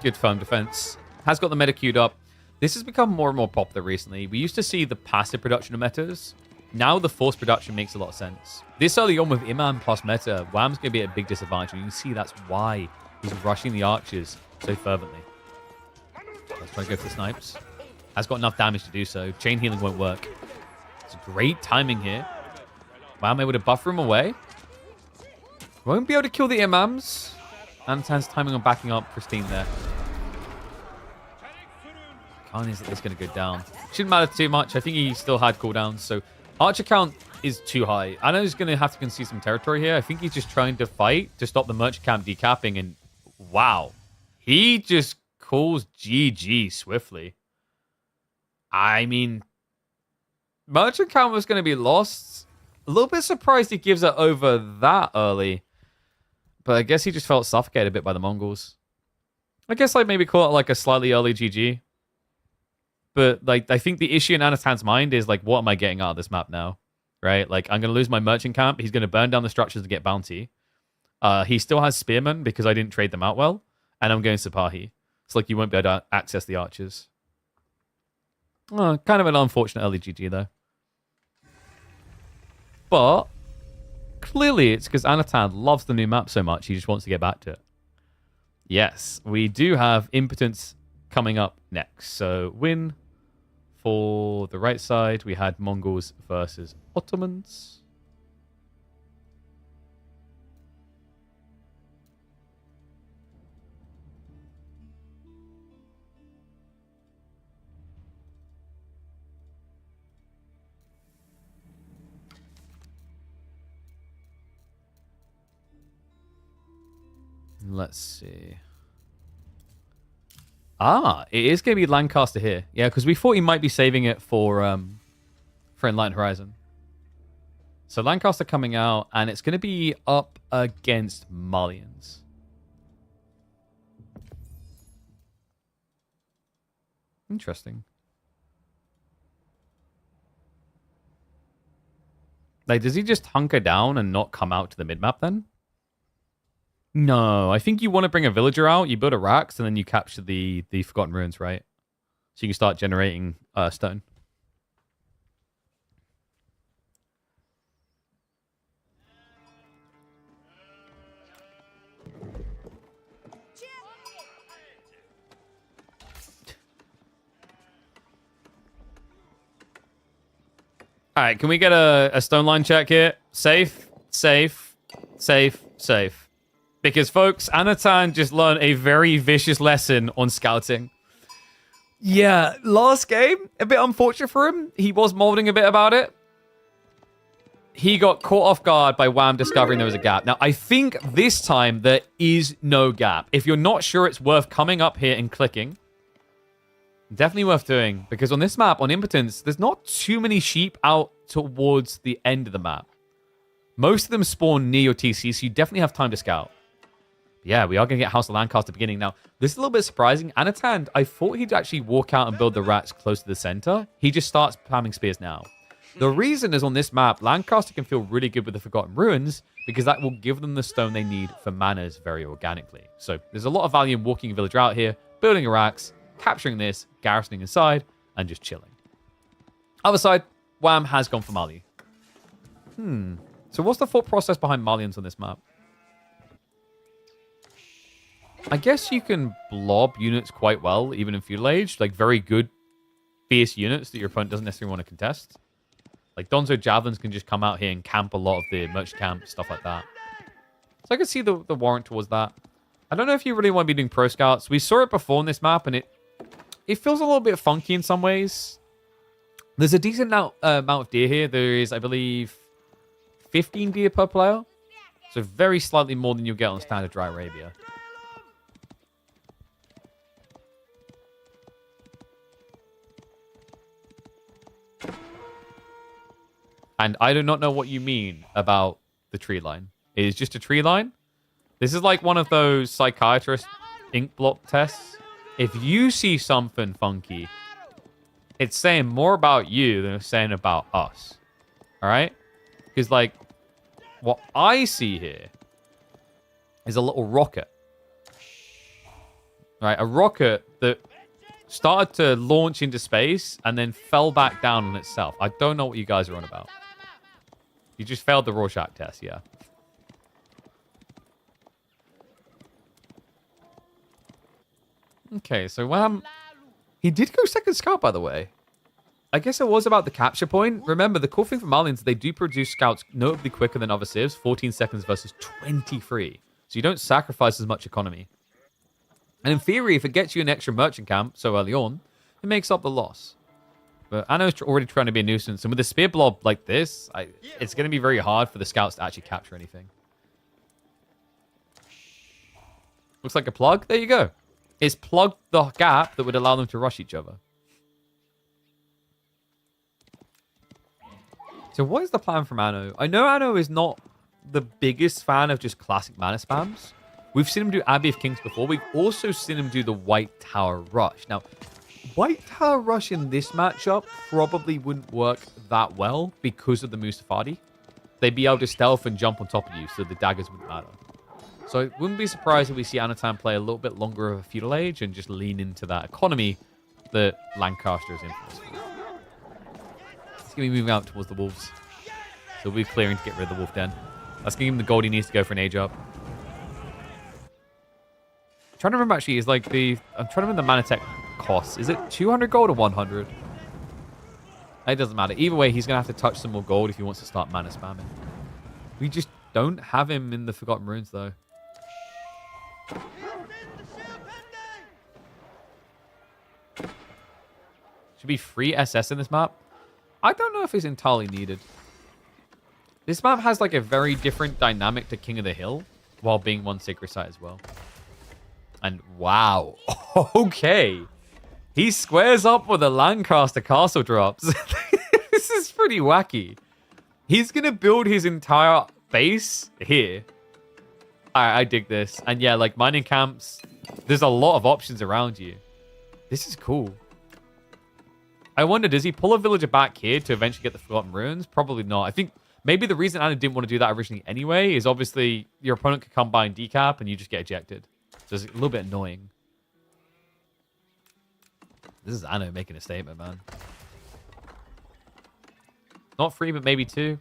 Good firm defense. Has got the meta queued up. This has become more and more popular recently. We used to see the passive production of metas. Now the forced production makes a lot of sense. This early on with Imam plus meta, Wam's going to be at a big disadvantage. And you can see that's why he's rushing the archers so fervently. Let's try to go for the snipes. Has got enough damage to do so. Chain healing won't work. It's great timing here. Wam able to buffer him away. Won't be able to kill the Imams. Anotand's timing on backing up pristine there. Khan is this going to go down. Shouldn't matter too much. I think he still had cooldowns, so archer count is too high. I know he's going to have to concede some territory here. I think he's just trying to fight to stop the merchant camp decapping, and wow, he just calls GG swiftly. I mean, merchant camp was going to be lost. A little bit surprised he gives it over that early. But I guess he just felt suffocated a bit by the Mongols. I guess like maybe call it like a slightly early GG. But like I think the issue in Anotand's mind is like, what am I getting out of this map now? Right? Like I'm going to lose my merchant camp. He's going to burn down the structures to get bounty. He still has spearmen because I didn't trade them out well. And I'm going Sipahi. It's like you won't be able to access the archers. Kind of an unfortunate early GG though. But clearly, it's because Anotand loves the new map so much, he just wants to get back to it. Yes, we do have Impotence coming up next. So, win for the right side. We had Mongols versus Ottomans. Let's see. It is going to be Lancaster here. Yeah, because we thought he might be saving it for Enlightened Horizon. So Lancaster coming out, and it's going to be up against Malians. Interesting. Like, does he just hunker down and not come out to the mid-map then? No, I think you want to bring a villager out, you build a racks, and then you capture the Forgotten Ruins, right? So you can start generating stone. All right, can we get a stone line check here? Safe, safe, safe, safe. Because, folks, Anotand just learned a very vicious lesson on scouting. Yeah, last game, a bit unfortunate for him. He was molding a bit about it. He got caught off guard by Wam discovering there was a gap. Now, I think this time there is no gap. If you're not sure, it's worth coming up here and clicking. Definitely worth doing. Because on this map, on Impotence, there's not too many sheep out towards the end of the map. Most of them spawn near your TC, so you definitely have time to scout. Yeah, we are going to get House of Lancaster beginning now. This is a little bit surprising. Anotand, I thought he'd actually walk out and build the rats close to the center. He just starts spamming spears now. The reason is on this map, Lancaster can feel really good with the Forgotten Ruins because that will give them the stone they need for manners very organically. So there's a lot of value in walking a villager out here, building a racks, capturing this, garrisoning inside, and just chilling. Other side, Wam has gone for Mali. So what's the thought process behind Malians on this map? I guess you can blob units quite well, even in Feudal Age. Like, very good, fierce units that your opponent doesn't necessarily want to contest. Like, Donzo Javelins can just come out here and camp a lot of the merchant camp, stuff like that. So I can see the warrant towards that. I don't know if you really want to be doing Pro Scouts. We saw it before in this map, and it feels a little bit funky in some ways. There's a decent amount of deer here. There is, I believe, 15 deer per player. So very slightly more than you'll get on standard Dry Arabia. And I do not know what you mean about the tree line. It is just a tree line. This is like one of those psychiatrist ink blot tests. If you see something funky, it's saying more about you than it's saying about us. All right? Because, like, what I see here is a little rocket. Right? A rocket that started to launch into space and then fell back down on itself. I don't know what you guys are on about. You just failed the Rorschach test, yeah. Okay, so Wam... He did go second scout, by the way. I guess it was about the capture point. Remember, the cool thing for Malians, they do produce scouts notably quicker than other civs. 14 seconds versus 23. So you don't sacrifice as much economy. And in theory, if it gets you an extra merchant camp so early on, it makes up the loss. But Anno's already trying to be a nuisance. And with a spear blob like this, it's going to be very hard for the scouts to actually capture anything. Looks like a plug. There you go. It's plugged the gap that would allow them to rush each other. So what is the plan from Anno? I know Anno is not the biggest fan of just classic mana spams. We've seen him do Abbey of Kings before. We've also seen him do the White Tower Rush. Now, White Tower Rush in this matchup probably wouldn't work that well because of the Mustafadi. They'd be able to stealth and jump on top of you, so the daggers wouldn't matter. So I wouldn't be surprised if we see Anotand play a little bit longer of a feudal age and just lean into that economy that Lancaster is infamous for. He's going to be moving out towards the wolves. So we'll be clearing to get rid of the wolf den. That's going to give him the gold he needs to go for an age up. I'm trying to remember actually, is like I'm trying to remember the mana tech cost. Is it 200 gold or 100? It doesn't matter. Either way, he's going to have to touch some more gold if he wants to start mana spamming. We just don't have him in the Forgotten Runes though. Should be free SS in this map. I don't know if it's entirely needed. This map has like a very different dynamic to King of the Hill while being one sacred site as well. And wow. Okay. He squares up with the Lancaster castle drops. This is pretty wacky. He's going to build his entire base here. I dig this. And yeah, like mining camps, there's a lot of options around you. This is cool. I wonder, does he pull a villager back here to eventually get the Forgotten Ruins? Probably not. I think maybe the reason Anna didn't want to do that originally anyway is obviously your opponent could come by and decap and you just get ejected. So it's a little bit annoying. This is Anna making a statement, man. Not 3, but maybe 2.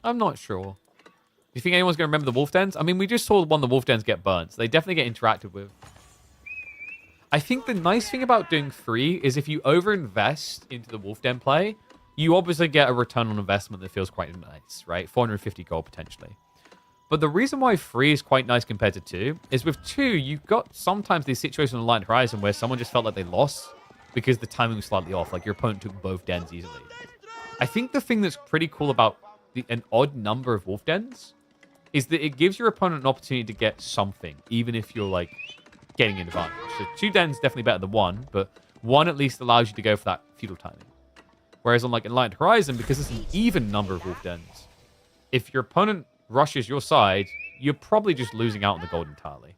I'm not sure. Do you think anyone's going to remember the wolf dens? I mean, we just saw one of the wolf dens get burnt. So they definitely get interacted with. I think the nice thing about doing 3 is if you overinvest into the wolf den play, you obviously get a return on investment that feels quite nice, right? 450 gold potentially. But the reason why 3 is quite nice compared to 2 is with 2, you've got sometimes these situations on Light Horizon where someone just felt like they lost because the timing was slightly off. Like your opponent took both dens easily. I think the thing that's pretty cool about an odd number of wolf dens is that it gives your opponent an opportunity to get something, even if you're like getting an advantage. So 2 dens definitely better than 1, but 1 at least allows you to go for that feudal timing. Whereas on like Enlightened Horizon, because it's an even number of wolf dens, if your opponent rushes your side, you're probably just losing out on the gold entirely.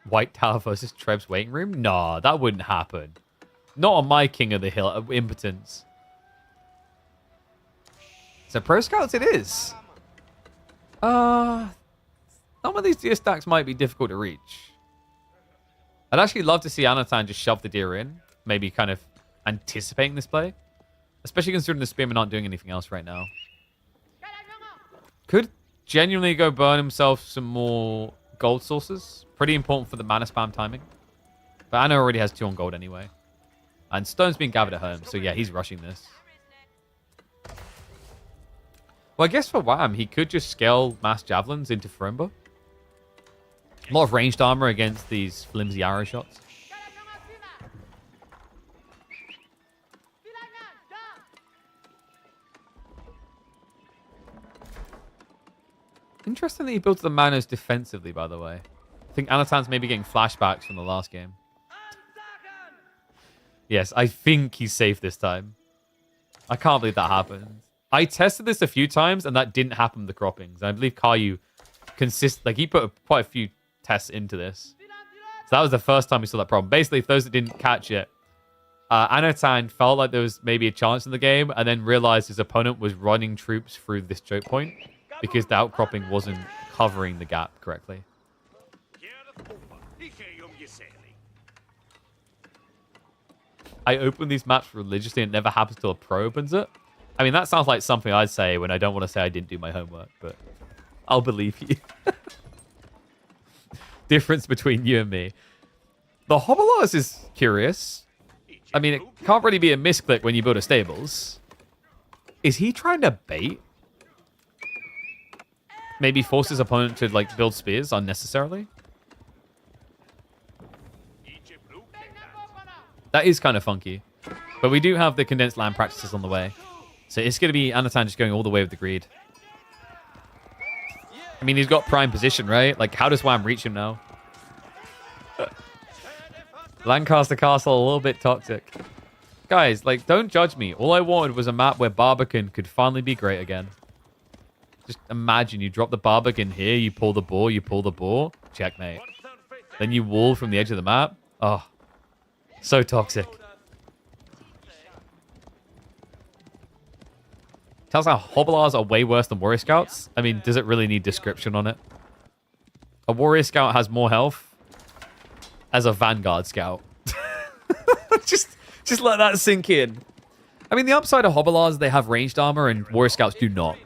White Tower versus Treb's waiting room? Nah, that wouldn't happen. Not on my King of the Hill impotence. So Pro Scouts it is. Some of these deer stacks might be difficult to reach. I'd actually love to see Anotand just shove the deer in. Maybe kind of anticipating this play. Especially considering the spearmen aren't doing anything else right now. Could genuinely go burn himself some more gold sources. Pretty important for the mana spam timing. But Anna already has 2 on gold anyway. And stone's being gathered at home. So yeah, he's rushing this. Well, I guess for Wam, he could just scale mass javelins into Feromba. A lot of ranged armor against these flimsy arrow shots. Interesting that he builds the manas defensively, by the way. I think Anotand's maybe getting flashbacks from the last game. Yes, I think he's safe this time. I can't believe that happened. I tested this a few times, and that didn't happen with the croppings. I believe Caillou he put quite a few tests into this. So that was the first time we saw that problem. Basically, for those that didn't catch it, Anotand felt like there was maybe a chance in the game, and then realized his opponent was running troops through this choke point because the outcropping wasn't covering the gap correctly. I open these maps religiously and it never happens till a pro opens it. I mean, that sounds like something I'd say when I don't want to say I didn't do my homework, but I'll believe you. Difference between you and me. The Hobolars is curious. I mean, it can't really be a misclick when you build a stables. Is he trying to bait? Maybe force his opponent to like build spears unnecessarily? That is kind of funky. But we do have the condensed land practices on the way. So it's going to be Anotand just going all the way with the greed. I mean, he's got prime position, right? Like, how does Wam reach him now? Lancaster Castle, a little bit toxic. Guys, like, don't judge me. All I wanted was a map where Barbican could finally be great again. Just imagine you drop the Barbican here, you pull the boar, checkmate. Then you wall from the edge of the map. Oh, so toxic. Tells how Hobolars are way worse than Warrior Scouts. I mean, does it really need description on it? A Warrior Scout has more health as a Vanguard Scout. just let that sink in. I mean, the upside of Hobolars, they have ranged armor and Warrior Scouts do not.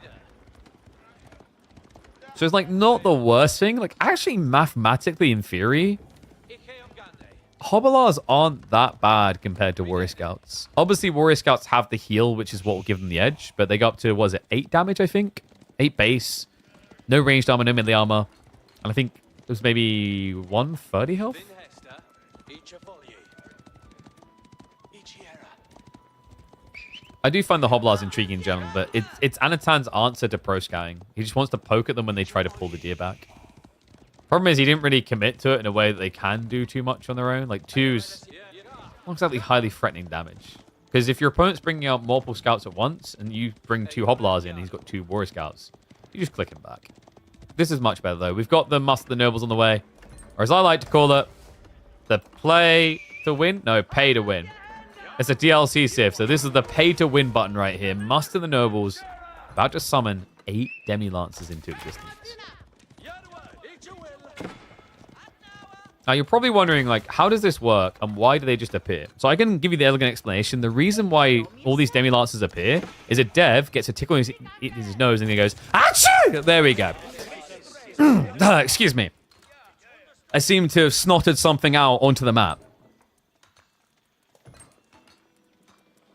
So it's like not the worst thing. Like actually mathematically in theory, Hobolars aren't that bad compared to Warrior Scouts. Obviously, Warrior Scouts have the heal, which is what will give them the edge. But they go up to, what is it, 8 damage, I think? 8 base. No ranged armor, no melee armor. And I think it was maybe 130 health? I do find the Hobolars intriguing in general, but it's Anotand's answer to pro scouting. He just wants to poke at them when they try to pull the deer back. Problem is, he didn't really commit to it in a way that they can do too much on their own. Like, 2's not exactly highly threatening damage. Because if your opponent's bringing out multiple scouts at once, and you bring 2 Hobolars in, and he's got 2 Warrior Scouts, you just click him back. This is much better, though. We've got the Muster the Nobles on the way. Or as I like to call it, the play to win? No, pay to win. It's a DLC Civ, so this is the pay to win button right here. Muster the Nobles, about to summon 8 Demi-Lancers into existence. Now, you're probably wondering, like, how does this work and why do they just appear? So I can give you the elegant explanation. The reason why all these Demi-Lancers appear is a dev gets a tickle in his nose and he goes, achoo! There we go. Excuse me. I seem to have snotted something out onto the map.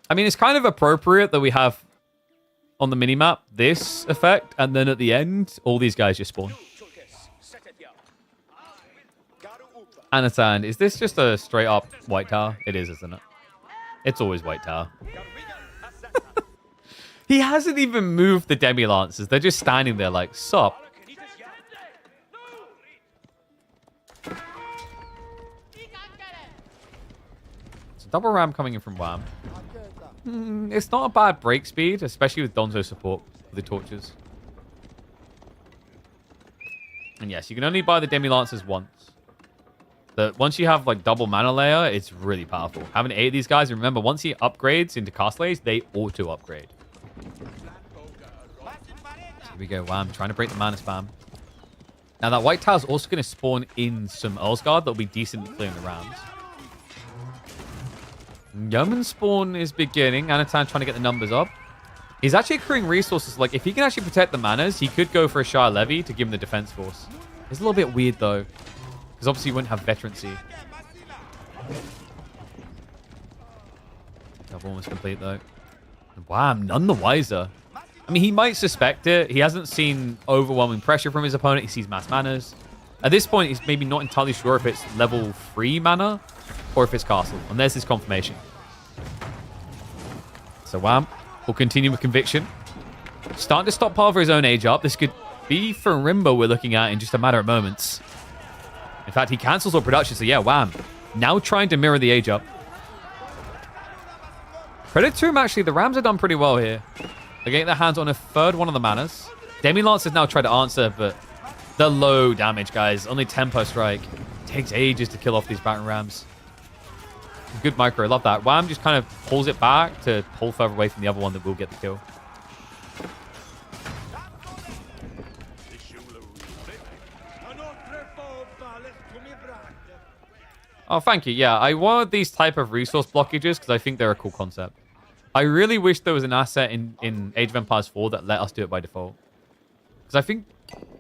I mean, it's kind of appropriate that we have on the minimap this effect, and then at the end, all these guys just spawn. Anotand, is this just a straight up white tower? It is, isn't it? It's always white tower. He hasn't even moved the Demi-Lancers. They're just standing there like, sup? It's a double ram coming in from Wam. It's not a bad break speed, especially with Donzo support with the torches. And yes, you can only buy the Demi-Lancers once. But once you have like double mana layer, it's really powerful. Having 8 of these guys, and remember, once he upgrades into Castleys, they auto-upgrade. So here we go, Wam, trying to break the mana spam. Now that white tower is also going to spawn in some Earlsguard that'll be decent at clearing the rams. Yeoman spawn is beginning. Anotand trying to get the numbers up. He's actually accruing resources. Like, if he can actually protect the manas, he could go for a Shire Levy to give him the defense force. It's a little bit weird, though. Because obviously you wouldn't have veterancy. Double almost complete, though. And Wam, none the wiser. I mean, he might suspect it. He hasn't seen overwhelming pressure from his opponent. He sees mass manners. At this point, he's maybe not entirely sure if it's level 3 mana or if it's castle. And there's his confirmation. So Wam will continue with conviction. Starting to stockpile for his own age up. This could be for Rimbo we're looking at in just a matter of moments. In fact, he cancels all production. So yeah, Wam now trying to mirror the age up. Credit to him, actually. The Rams have done pretty well here. They're getting their hands on a third one of the manas. Demi-Lance has now tried to answer, but the low damage, guys. Only tempo strike. Takes ages to kill off these Battering Rams. Good micro. Love that. Wam just kind of pulls it back to pull further away from the other one that will get the kill. Oh, thank you. Yeah, I wanted these type of resource blockages because I think they're a cool concept. I really wish there was an asset in Age of Empires 4 that let us do it by default. Because I think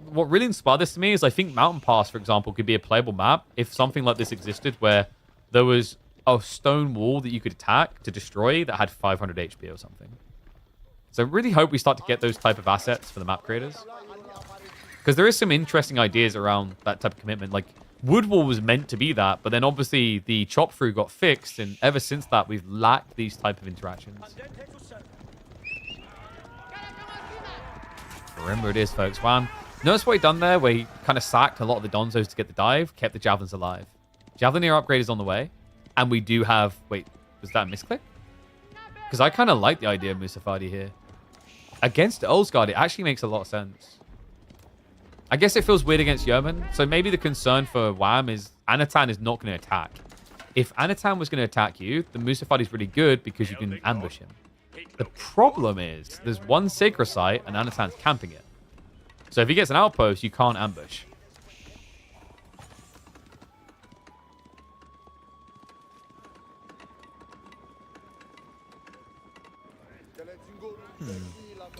what really inspired this to me is I think Mountain Pass, for example, could be a playable map if something like this existed where there was a stone wall that you could attack to destroy that had 500 HP or something. So I really hope we start to get those type of assets for the map creators. Because there is some interesting ideas around that type of commitment. Like, Woodwall was meant to be that, but then obviously the chop through got fixed, and ever since that, we've lacked these type of interactions. Remember it is, folks. Wam, notice what he done there, where he kind of sacked a lot of the Donzos to get the dive, kept the Javelins alive. Javelineer upgrade is on the way, and we do have... Wait, was that a misclick? Because I kind of like the idea of Musafadi here. Against Olsgaard, it actually makes a lot of sense. I guess it feels weird against Yeoman. So maybe the concern for Wam is Anotand is not going to attack. If Anotand was going to attack you, the Musafadi is really good because you can ambush him. The problem is there's one Sacred Site and Anotand's camping it. So if he gets an outpost, you can't ambush.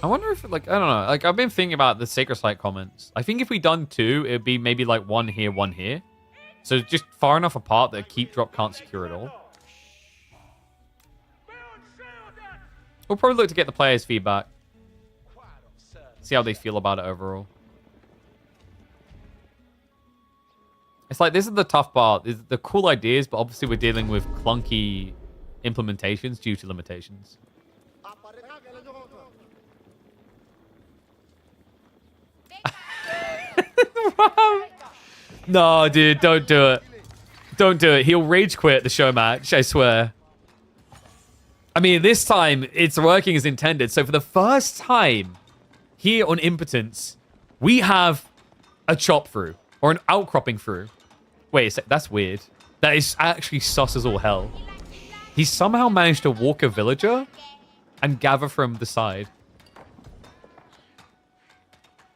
I wonder if, like, I don't know. Like, I've been thinking about the Sacred Site comments. I think if we done 2, it'd be maybe like 1 here, 1 here. So just far enough apart that a keep drop can't secure it all. We'll probably look to get the players' feedback. See how they feel about it overall. It's like, this is the tough part. These are the cool ideas, but obviously we're dealing with clunky implementations due to limitations. No, dude, don't do it. Don't do it. He'll rage quit the show match, I swear. I mean, this time, it's working as intended. So for the first time here on Impotence, we have a chop through. Or an outcropping through. Wait a sec, that's weird. That is actually sus as all hell. He somehow managed to walk a villager and gather from the side.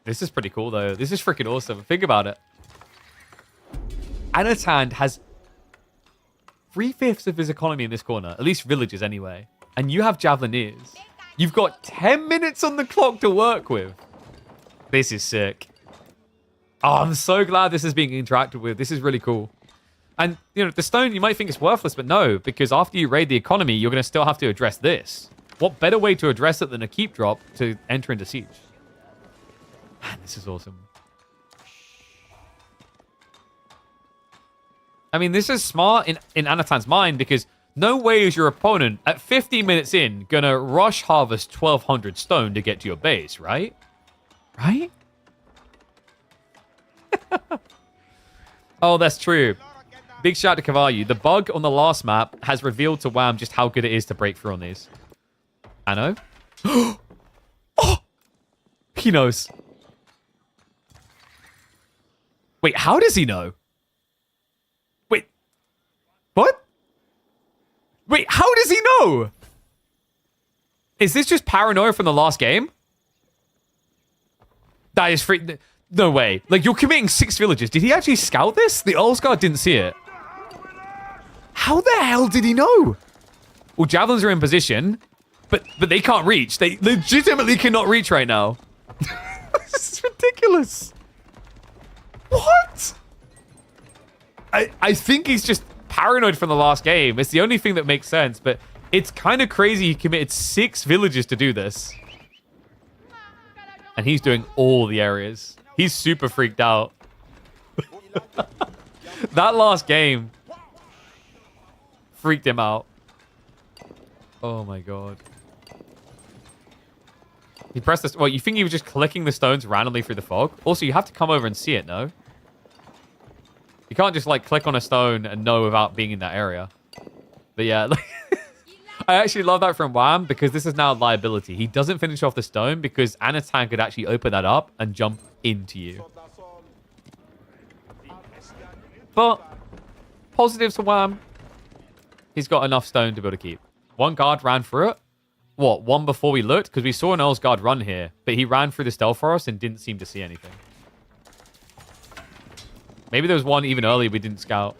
This is pretty cool, though. This is freaking awesome. Think about it. Anotand has 3/5 of his economy in this corner. At least villages, anyway. And you have Javelineers. You've got 10 minutes on the clock to work with. This is sick. Oh, I'm so glad this is being interacted with. This is really cool. And, you know, the stone, you might think it's worthless, but no. Because after you raid the economy, you're going to still have to address this. What better way to address it than a keep drop to enter into siege? Man, this is awesome. I mean, this is smart in Anotand's mind because no way is your opponent at 15 minutes in gonna rush harvest 1,200 stone to get to your base, right? Right? Oh, that's true. Big shout to Cavalli. The bug on the last map has revealed to Wam just how good it is to break through on these. Anno? Oh! He knows. Wait, how does he know? Wait. What? Wait, how does he know? Is this just paranoia from the last game? That is free. No way. Like, you're committing 6 villages. Did he actually scout this? The Olsgaard didn't see it. How the hell did he know? Well, Javelins are in position, but they can't reach. They legitimately cannot reach right now. This is ridiculous. What? I think he's just paranoid from the last game. It's the only thing that makes sense, but it's kind of crazy he committed 6 villages to do this. And he's doing all the areas. He's super freaked out. That last game freaked him out. Oh my god. He pressed this. Well, you think he was just clicking the stones randomly through the fog? Also, you have to come over and see it, no? You can't just, like, click on a stone and know without being in that area. But yeah, like, I actually love that from Wam because this is now a liability. He doesn't finish off the stone because Anotand could actually open that up and jump into you. But positives for Wam. He's got enough stone to be able to keep. One guard ran through it. What, one before we looked? Because we saw an Earl's guard run here, but he ran through the stealth forest and didn't seem to see anything. Maybe there was one even earlier we didn't scout.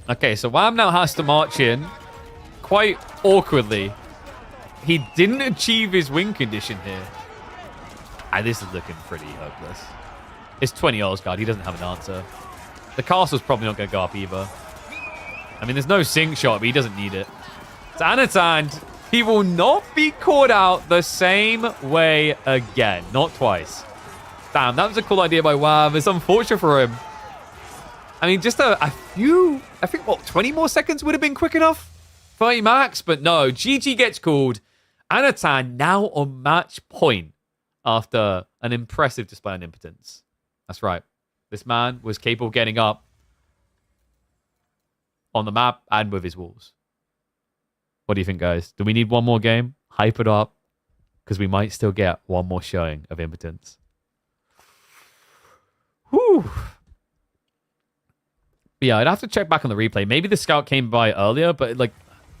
Okay, so Wam now has to march in quite awkwardly. He didn't achieve his win condition here. And this is looking pretty hopeless. It's 20 Earl's guard. He doesn't have an answer. The castle's probably not going to go up either. I mean, there's no sink shot, but he doesn't need it. It's Anotand. He will not be caught out the same way again. Not twice. Damn, that was a cool idea by Wam. It's unfortunate for him. I mean, just a few... I think, what, 20 more seconds would have been quick enough? 30 max? But no, GG gets called. Anotand now on match point after an impressive display on impotence. That's right. This man was capable of getting up on the map and with his walls. What do you think, guys? Do we need one more game? Hype it up, because we might still get one more showing of impotence. Whew. Yeah, I'd have to check back on the replay. Maybe the scout came by earlier, but like,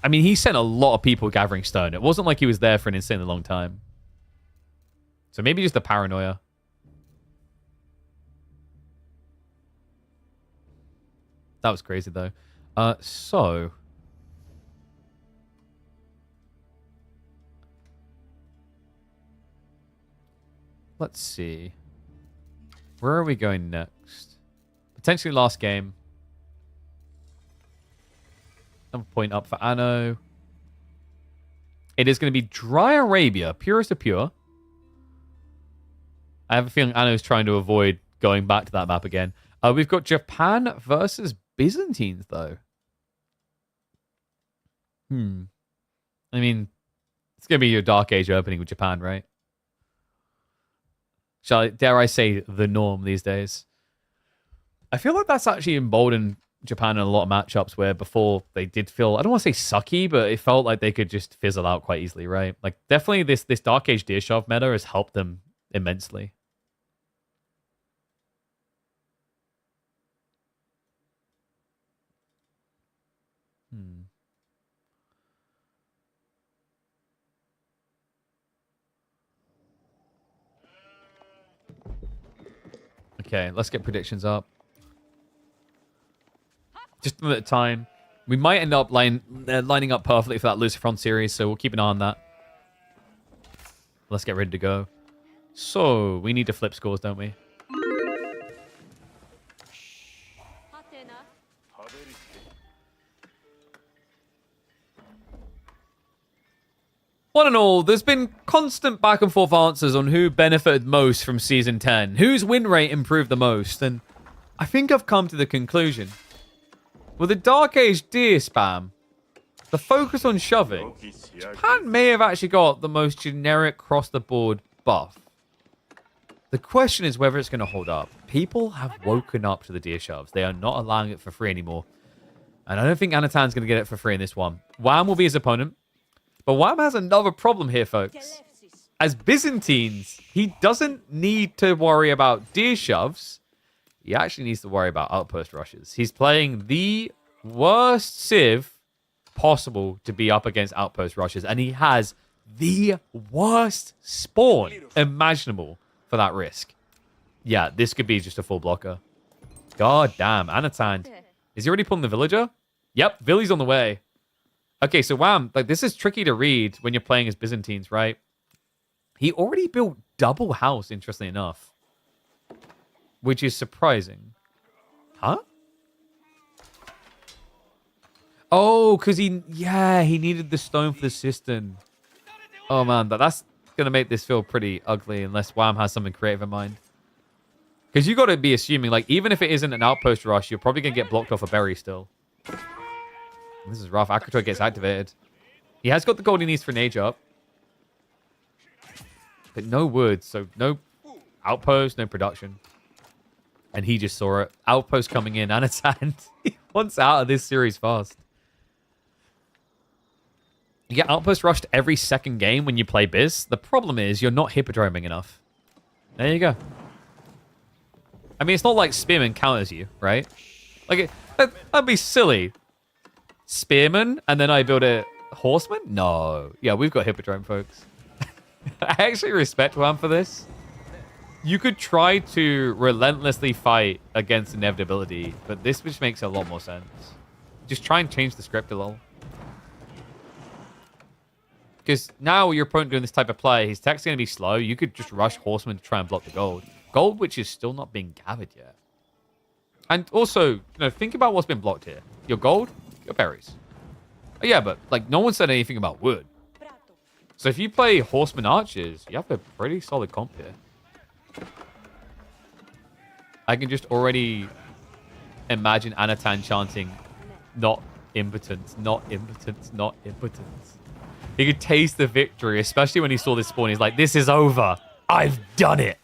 I mean, he sent a lot of people gathering stone. It wasn't like he was there for an insanely long time. So maybe just the paranoia. That was crazy, though. So... let's see. Where are we going next? Potentially last game. Another point up for Anno. It is going to be Dry Arabia, purest of pure. I have a feeling Anno is trying to avoid going back to that map again. We've got Japan versus Byzantines, though. I mean, it's going to be your Dark Age opening with Japan, right? Dare I say, the norm these days. I feel like that's actually emboldened Japan in a lot of matchups where before they did feel, I don't want to say sucky, but it felt like they could just fizzle out quite easily, right? Like, definitely this Dark Age Deershov meta has helped them immensely. Okay, let's get predictions up. Just a bit of time. We might end up lining up perfectly for that Lucifron series, so we'll keep an eye on that. Let's get ready to go. So, we need to flip scores, don't we? One and all, there's been constant back and forth answers on who benefited most from Season 10. Whose win rate improved the most? And I think I've come to the conclusion. With the Dark Age Deer spam, the focus on shoving, Japan may have actually got the most generic cross-the-board buff. The question is whether it's going to hold up. People have woken up to the Deer shoves. They are not allowing it for free anymore. And I don't think Anotand's going to get it for free in this one. Wam will be his opponent. But Wam has another problem here, folks. As Byzantines, he doesn't need to worry about Deer shoves. He actually needs to worry about outpost rushes. He's playing the worst Civ possible to be up against outpost rushes. And he has the worst spawn imaginable for that risk. Yeah, this could be just a full blocker. God damn, Anotand. Is he already pulling the villager? Yep, Villy's on the way. Okay, so Wam, like, this is tricky to read when you're playing as Byzantines, right? He already built double house, interestingly enough. Which is surprising. Huh? Oh, because he needed the stone for the cistern. Oh, man, that's going to make this feel pretty ugly unless Wham has something creative in mind. Because you got to be assuming, like, even if it isn't an outpost rush, you're probably going to get blocked off a berry still. This is rough. Akratoy gets activated. He has got the gold he needs for an age up. But no wood, so no outpost, no production. And he just saw it. Outpost coming in, Anotand. He wants out of this series fast. You get outpost rushed every second game when you play Biz. The problem is you're not hippodroming enough. There you go. I mean, it's not like Spearman counters you, right? Like, that'd be silly. Spearman, and then I build a Horseman? No. Yeah, we've got hippodrome, folks. I actually respect Wham for this. You could try to relentlessly fight against inevitability, but this just makes a lot more sense. Just try and change the script a little. Because now your opponent doing this type of play, his tech's going to be slow. You could just rush Horseman to try and block the gold. Gold, which is still not being gathered yet. And also, think about what's been blocked here. Your gold, your berries. Oh, yeah, but no one said anything about wood. So if you play Horseman Archers, you have a pretty solid comp here. I can just already imagine Anotand chanting, not impotence, not impotence, not impotence. He could taste the victory, especially when he saw this spawn. He's like, this is over. I've done it.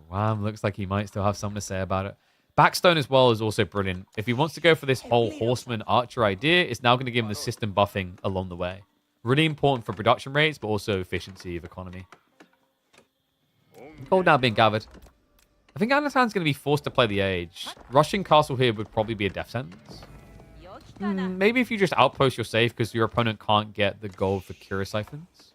Wham looks like he might still have something to say about it. Backstone as well is also brilliant. If he wants to go for this whole Horseman Archer idea, it's now going to give him the system buffing along the way. Really important for production rates, but also efficiency of economy. Gold now being gathered. I think Anotand's going to be forced to play the Age. Rushing castle here would probably be a death sentence. Maybe if you just outpost, you're safe because your opponent can't get the gold for Cura Siphons.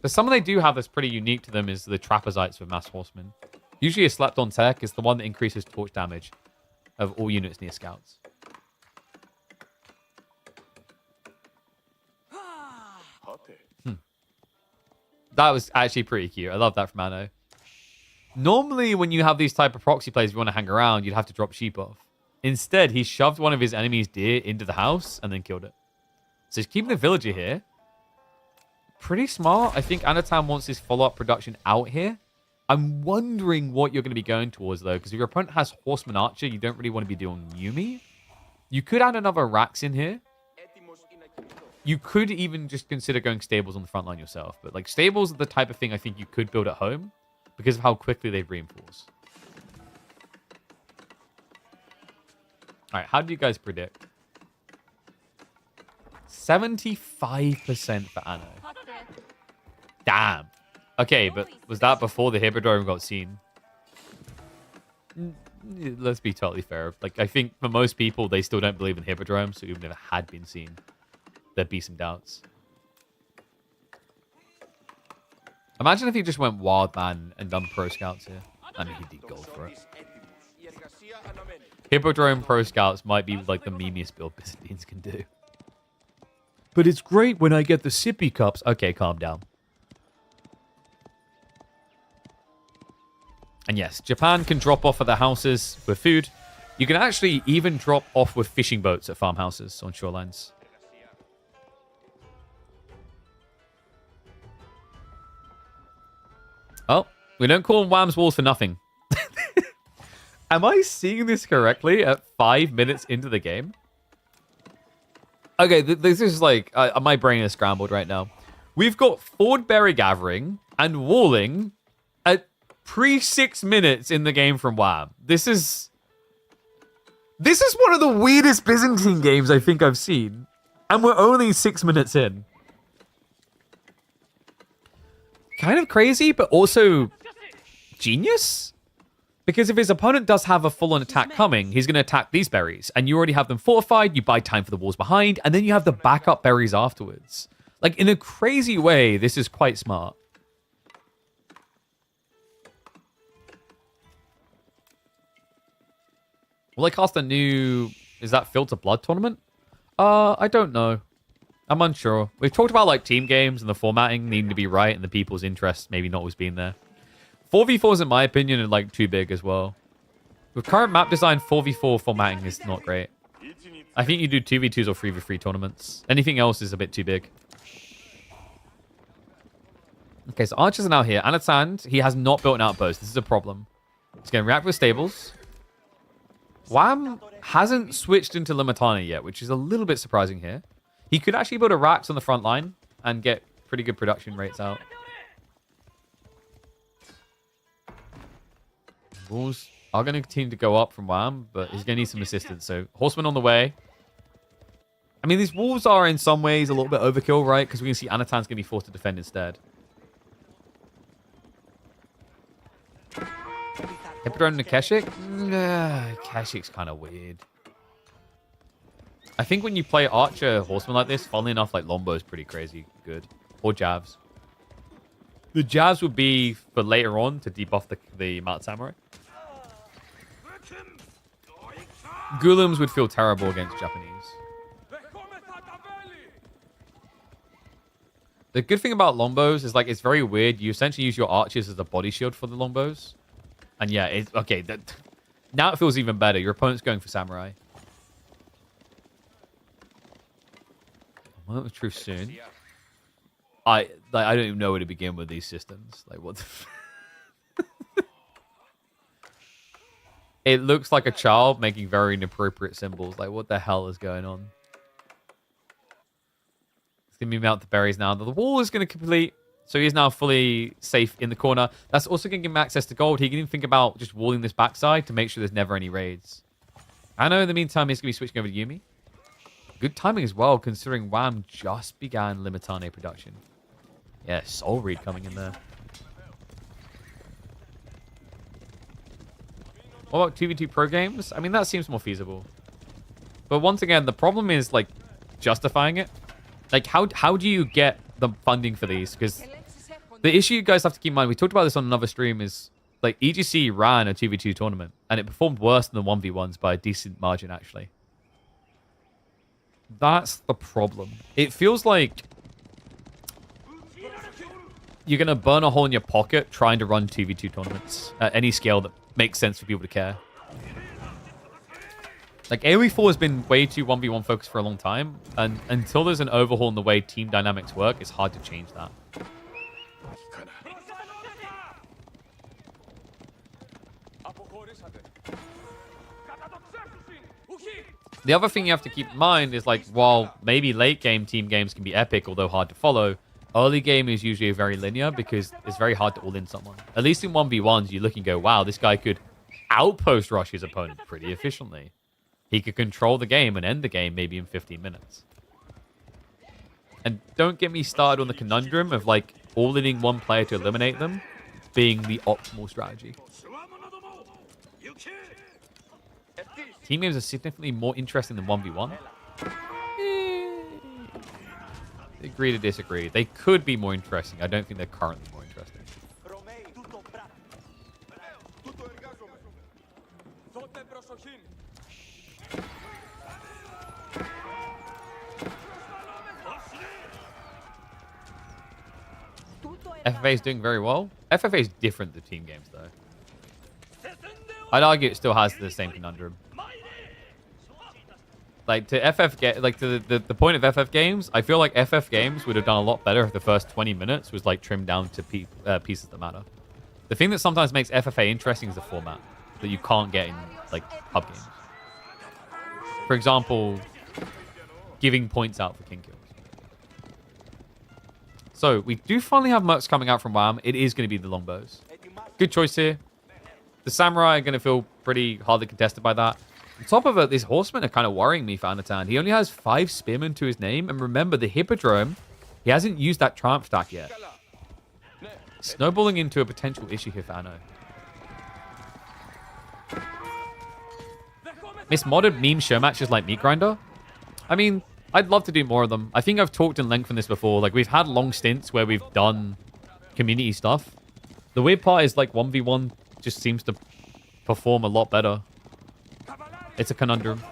But something they do have that's pretty unique to them is the Trapezites with Mass Horsemen. Usually a slept-on tech is the one that increases torch damage of all units near scouts. That was actually pretty cute. I love that from Anno. Normally, when you have these type of proxy plays, if you want to hang around, you'd have to drop sheep off. Instead, he shoved one of his enemy's deer into the house and then killed it. So he's keeping the villager here. Pretty smart. I think Anotand wants his follow-up production out here. I'm wondering what you're going to be going towards, though, because if your opponent has Horseman Archer, you don't really want to be doing Yumi. You could add another Rax in here. You could even just consider going stables on the front line yourself. But, stables are the type of thing I think you could build at home because of how quickly they reinforce. All right, how do you guys predict? 75% for Anno. Damn. Okay, but was that before the Hippodrome got seen? Let's be totally fair. I think for most people, they still don't believe in Hippodrome, so even if it had been seen, there'd be some doubts. Imagine if he just went Wild Man and done Pro Scouts here. I mean, he'd need gold for it. Hippodrome Pro Scouts might be the memeiest build Byzantines can do. But it's great when I get the sippy cups. Okay, calm down. And yes, Japan can drop off at the houses with food. You can actually even drop off with fishing boats at farmhouses on shorelines. Oh, we don't call them Wham's walls for nothing. Am I seeing this correctly at 5 minutes into the game? Okay, this is my brain is scrambled right now. We've got Ford Berry Gathering and Walling at pre-6 minutes in the game from Wham. This is one of the weirdest Byzantine games I think I've seen. And we're only 6 minutes in. Kind of crazy, but also genius? Because if his opponent does have a full-on attack coming, he's going to attack these berries. And you already have them fortified, you buy time for the walls behind, and then you have the backup berries afterwards. In a crazy way, this is quite smart. Will I cast a new... Is that Filter Blood tournament? I don't know. I'm unsure. We've talked about like team games and the formatting needing to be right and the people's interests maybe not always being there. 4v4s, in my opinion, are like too big as well. With current map design, 4v4 formatting is not great. I think you do 2v2s or 3v3 tournaments. Anything else is a bit too big. Okay, so archers are now here. Anotand, he has not built an outpost. This is a problem. He's going to react with stables. Wam hasn't switched into Limitana yet, which is a little bit surprising here. He could actually build a Rax on the front line and get pretty good production rates out. Walls are going to continue to go up from Wam, but he's going to need some assistance. So, Horseman on the way. I mean, these walls are in some ways a little bit overkill, right? Because we can see Anatand's going to be forced to defend instead. Hippodrome and Keshik? Nah, Keshik's kind of weird. I think when you play Archer Horseman like this, funnily enough, like Lombo is pretty crazy good. Or Javs. The Javs would be for later on to debuff the Mount Samurai. Golems would feel terrible against Japanese. The good thing about Lombos is like it's very weird. You essentially use your archers as a body shield for the Lombos. And yeah, okay. Now it feels even better. Your opponent's going for Samurai. Moment of truth soon. I don't even know where to begin with these systems. Like what the It looks like a child making very inappropriate symbols. Like what the hell is going on? It's gonna move out the berries now. The wall is gonna complete. So he's now fully safe in the corner. That's also going to give him access to gold. He can even think about just walling this backside to make sure there's never any raids. I know in the meantime, he's going to be switching over to Yuumi. Good timing as well, considering Wam just began Limitane production. Yeah, Soul Reed coming in there. What about 2v2 pro games? I mean, that seems more feasible. But once again, the problem is, like, justifying it. Like, how do you get the funding for these? Because the issue you guys have to keep in mind, we talked about this on another stream, is like EGC ran a 2v2 tournament and it performed worse than the 1v1s by a decent margin, actually. That's the problem. It feels like you're going to burn a hole in your pocket trying to run 2v2 tournaments at any scale that makes sense for people to care. Like, AoE4 has been way too 1v1 focused for a long time, and until there's an overhaul in the way team dynamics work, it's hard to change that. The other thing you have to keep in mind is, like, while maybe late game team games can be epic, although hard to follow, early game is usually very linear because it's very hard to all-in someone. At least in 1v1s, you look and go, wow, this guy could outpost rush his opponent pretty efficiently. He could control the game and end the game maybe in 15 minutes. And don't get me started on the conundrum of, like, all-inning one player to eliminate them being the optimal strategy. Team games are significantly more interesting than 1v1. Agree to disagree. They could be more interesting. I don't think they're currently more interesting. FFA is doing very well. FFA is different to team games, though. I'd argue it still has the same conundrum. Like, to the point of FF games, I feel like FF games would have done a lot better if the first 20 minutes was, like, trimmed down to pieces that matter. The thing that sometimes makes FFA interesting is the format that you can't get in, like, pub games. For example, giving points out for king kills. So, we do finally have mercs coming out from Wam. It is going to be the longbows. Good choice here. The samurai are going to feel pretty hardly contested by that. On top of it, these horsemen are kind of worrying me for Anotand. He only has 5 spearmen to his name. And remember, the hippodrome, he hasn't used that triumph stack yet. Snowballing into a potential issue here for Anno. Mismodded meme show matches like Meat Grinder. I mean, I'd love to do more of them. I think I've talked in length on this before. Like, we've had long stints where we've done community stuff. The weird part is, like, 1v1 just seems to perform a lot better. It's a conundrum.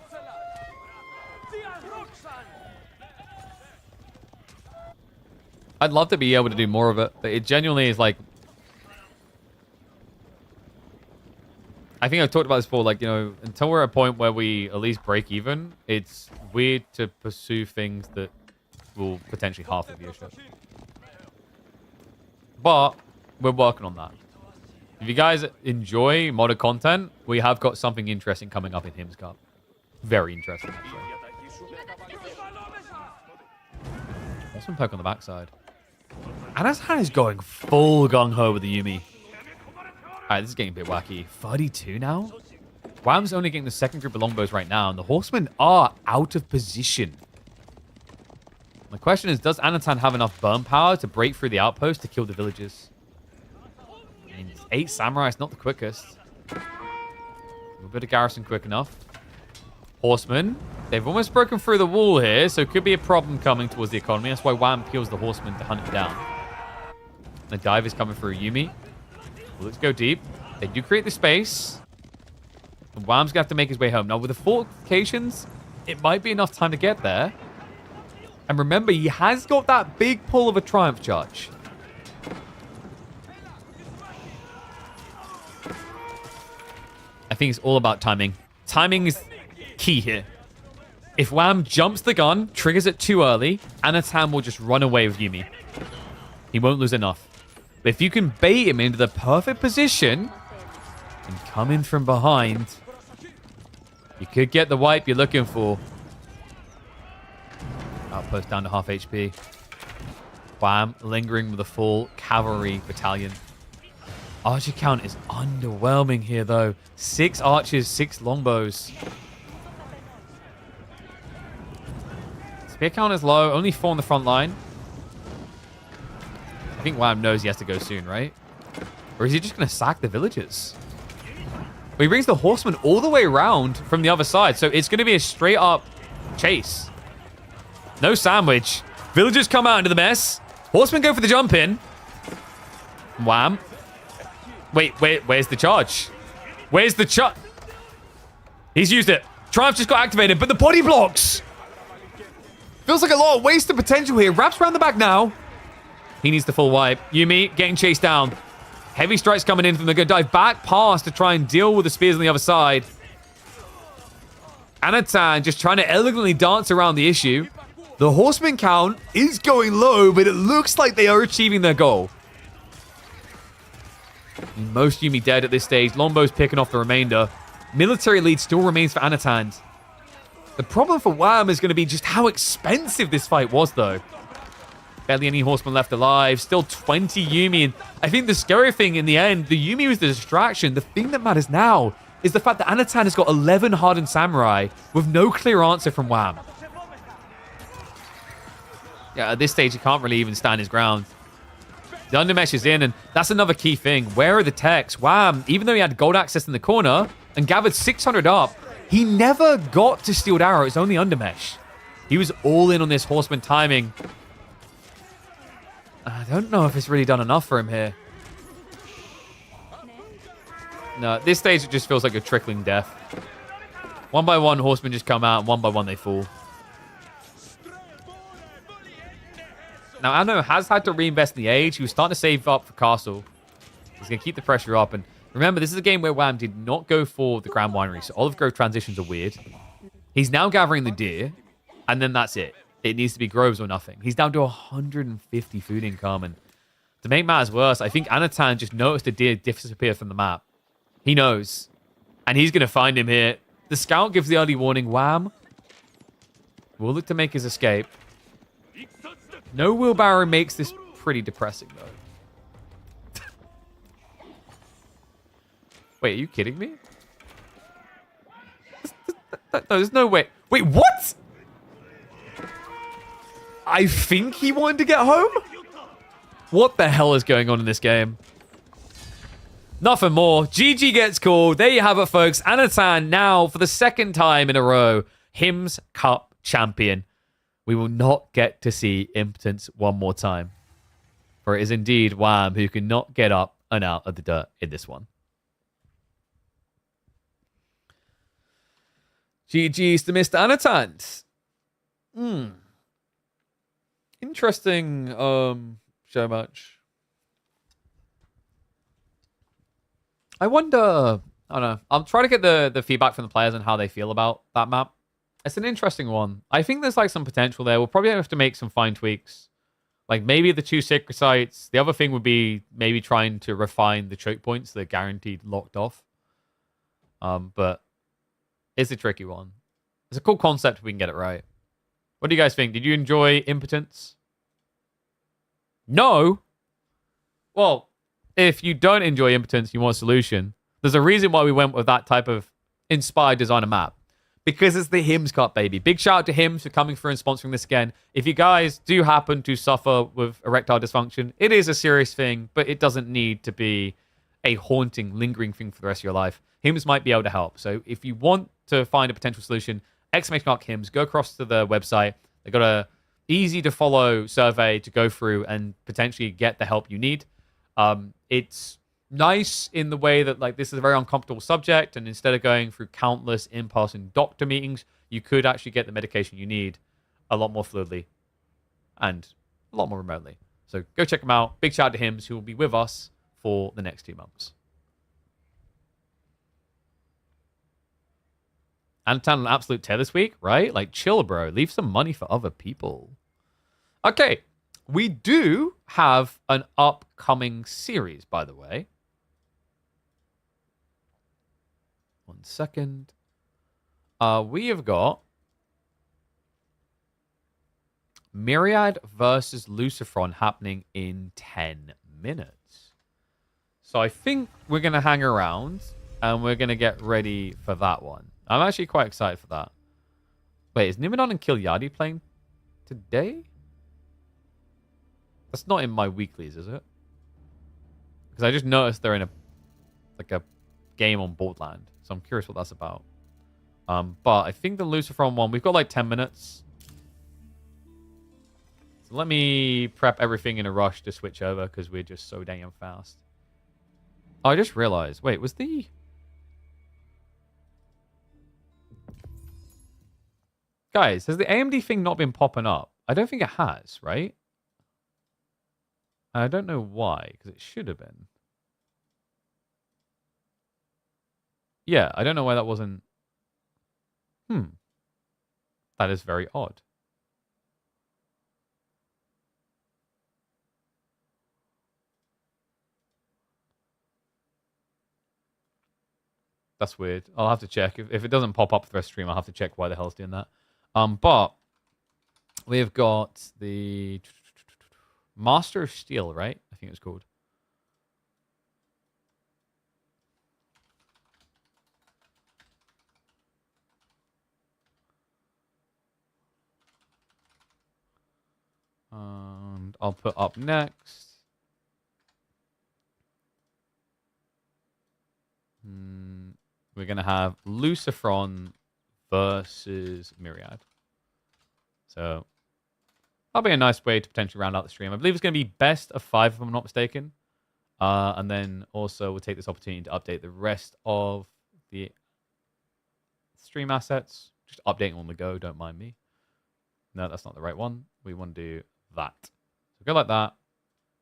I'd love to be able to do more of it, but it genuinely is like... I think I've talked about this before, like, you know, until we're at a point where we at least break even, it's weird to pursue things that will potentially halve the viewership. But we're working on that. If you guys enjoy modded content, we have got something interesting coming up in HIMS Cup. Very interesting, actually. Awesome poke on the backside. Anotand is going full gung-ho with the Yumi. Alright, this is getting a bit wacky. 32 now? Wam's only getting the second group of longbows right now, and the horsemen are out of position. My question is, does Anotand have enough burn power to break through the outpost to kill the villagers? I mean, 8 samurai is not the quickest. A bit of garrison quick enough. Horsemen. They've almost broken through the wall here, so it could be a problem coming towards the economy. That's why Wam peels the horsemen to hunt it down. The dive is coming through Yumi. Well, let's go deep. They do create the space. And Wam's going to have to make his way home. Now, with the fortifications, it might be enough time to get there. And remember, he has got that big pull of a Triumph charge. I think it's all about timing. Timing is key here. If Wam jumps the gun, triggers it too early, Anotand will just run away with Yumi. He won't lose enough. But if you can bait him into the perfect position and come in from behind, you could get the wipe you're looking for. Outpost down to half HP. Wam lingering with a full cavalry battalion. Archer count is underwhelming here, though. 6 archers, 6 longbows. Spear count is low. Only 4 on the front line. I think Wam knows he has to go soon, right? Or is he just going to sack the villagers? Well, he brings the horsemen all the way around from the other side. So it's going to be a straight up chase. No sandwich. Villagers come out into the mess. Horsemen go for the jump in. Wham. Wait, where's the charge? Where's the charge? He's used it. Triumph just got activated, but the body blocks. Feels like a lot of wasted potential here. Wraps around the back now. He needs the full wipe. Yumi getting chased down. Heavy strikes coming in from the good dive back past to try and deal with the spears on the other side. Anotand just trying to elegantly dance around the issue. The horseman count is going low, but it looks like they are achieving their goal. Most Yumi dead at this stage. Longbow's picking off the remainder. Military lead still remains for Anotand. The problem for Wam is going to be just how expensive this fight was, though. Barely any horsemen left alive. Still 20 Yumi. And I think the scary thing in the end, the Yumi was the distraction. The thing that matters now is the fact that Anotand has got 11 hardened samurai with no clear answer from Wam. Yeah, at this stage, he can't really even stand his ground. The undermesh is in, and that's another key thing. Where are the techs? Wam, even though he had gold access in the corner and gathered 600 up, he never got to stealed arrow. It's only undermesh. He was all in on this horseman timing. I don't know if it's really done enough for him here. No, at this stage, it just feels like a trickling death. One by one, horsemen just come out, and one by one, they fall. Now, Anno has had to reinvest in the age. He was starting to save up for Castle. He's going to keep the pressure up. And remember, this is a game where Wam did not go for the Grand Winery, so Olive Grove transitions are weird. He's now gathering the deer, and then that's it. It needs to be groves or nothing. He's down to 150 food income, and to make matters worse, I think Anotand just noticed the deer disappear from the map. He knows, and he's going to find him here. The scout gives the early warning. Wam will look to make his escape. No wheelbarrow makes this pretty depressing, though. Wait, are you kidding me? No, there's no way. Wait, what? I think he wanted to get home? What the hell is going on in this game? Nothing more. GG gets called. There you have it, folks. Anotand now, for the second time in a row, HIMS Cup champion. We will not get to see impotence one more time. For it is indeed Wam who cannot get up and out of the dirt in this one. GG's to Mr. Anotand. Interesting show match. I wonder. I don't know. I'll try to get the feedback from the players and how they feel about that map. It's an interesting one. I think there's like some potential there. We'll probably have to make some fine tweaks. Like maybe the 2 sacred sites. The other thing would be maybe trying to refine the choke points that are guaranteed locked off. But it's a tricky one. It's a cool concept if we can get it right. What do you guys think? Did you enjoy Impotence? No? Well, if you don't enjoy Impotence, you want a solution. There's a reason why we went with that type of inspired designer map. Because it's the HIMS Cup, baby. Big shout out to HIMS for coming through and sponsoring this again. If you guys do happen to suffer with erectile dysfunction, it is a serious thing, but it doesn't need to be a haunting, lingering thing for the rest of your life. HIMS might be able to help. So if you want to find a potential solution, !HIMS, go across to the website. They've got a easy to follow survey to go through and potentially get the help you need. It's nice in the way that like this is a very uncomfortable subject, and instead of going through countless in-person doctor meetings, you could actually get the medication you need a lot more fluidly and a lot more remotely. So go check them out. Big shout out to HIMS, who will be with us for the next 2 months. Anotand an absolute tear this week, right? Like, chill, bro. Leave some money for other people. Okay. We do have an upcoming series, by the way. 1 second. We have got Myriad versus Lucifron happening in 10 minutes. So I think we're going to hang around and we're going to get ready for that one. I'm actually quite excited for that. Wait, is Nimodon and Kilyadi playing today? That's not in my weeklies, is it? Because I just noticed they're in a game on Borderland. So I'm curious what that's about. But I think the Lucifron one, we've got like 10 minutes. So let me prep everything in a rush to switch over because we're just so damn fast. Oh, I just realized. Wait, was the... Guys, has the AMD thing not been popping up? I don't think it has, right? I don't know why, because it should have been. Yeah, I don't know why that wasn't... That is very odd. That's weird. I'll have to check. If it doesn't pop up for the rest of the stream, I'll have to check why the hell it's doing that. But we've got the Master of Steel, right? I think it's called. And I'll put up next. We're going to have Lucifron versus Myriad. So that'll be a nice way to potentially round out the stream. I believe it's going to be best of 5, if I'm not mistaken. And then also we'll take this opportunity to update the rest of the stream assets. Just updating on the go, don't mind me. No, that's not the right one. We want to do that. So go like that.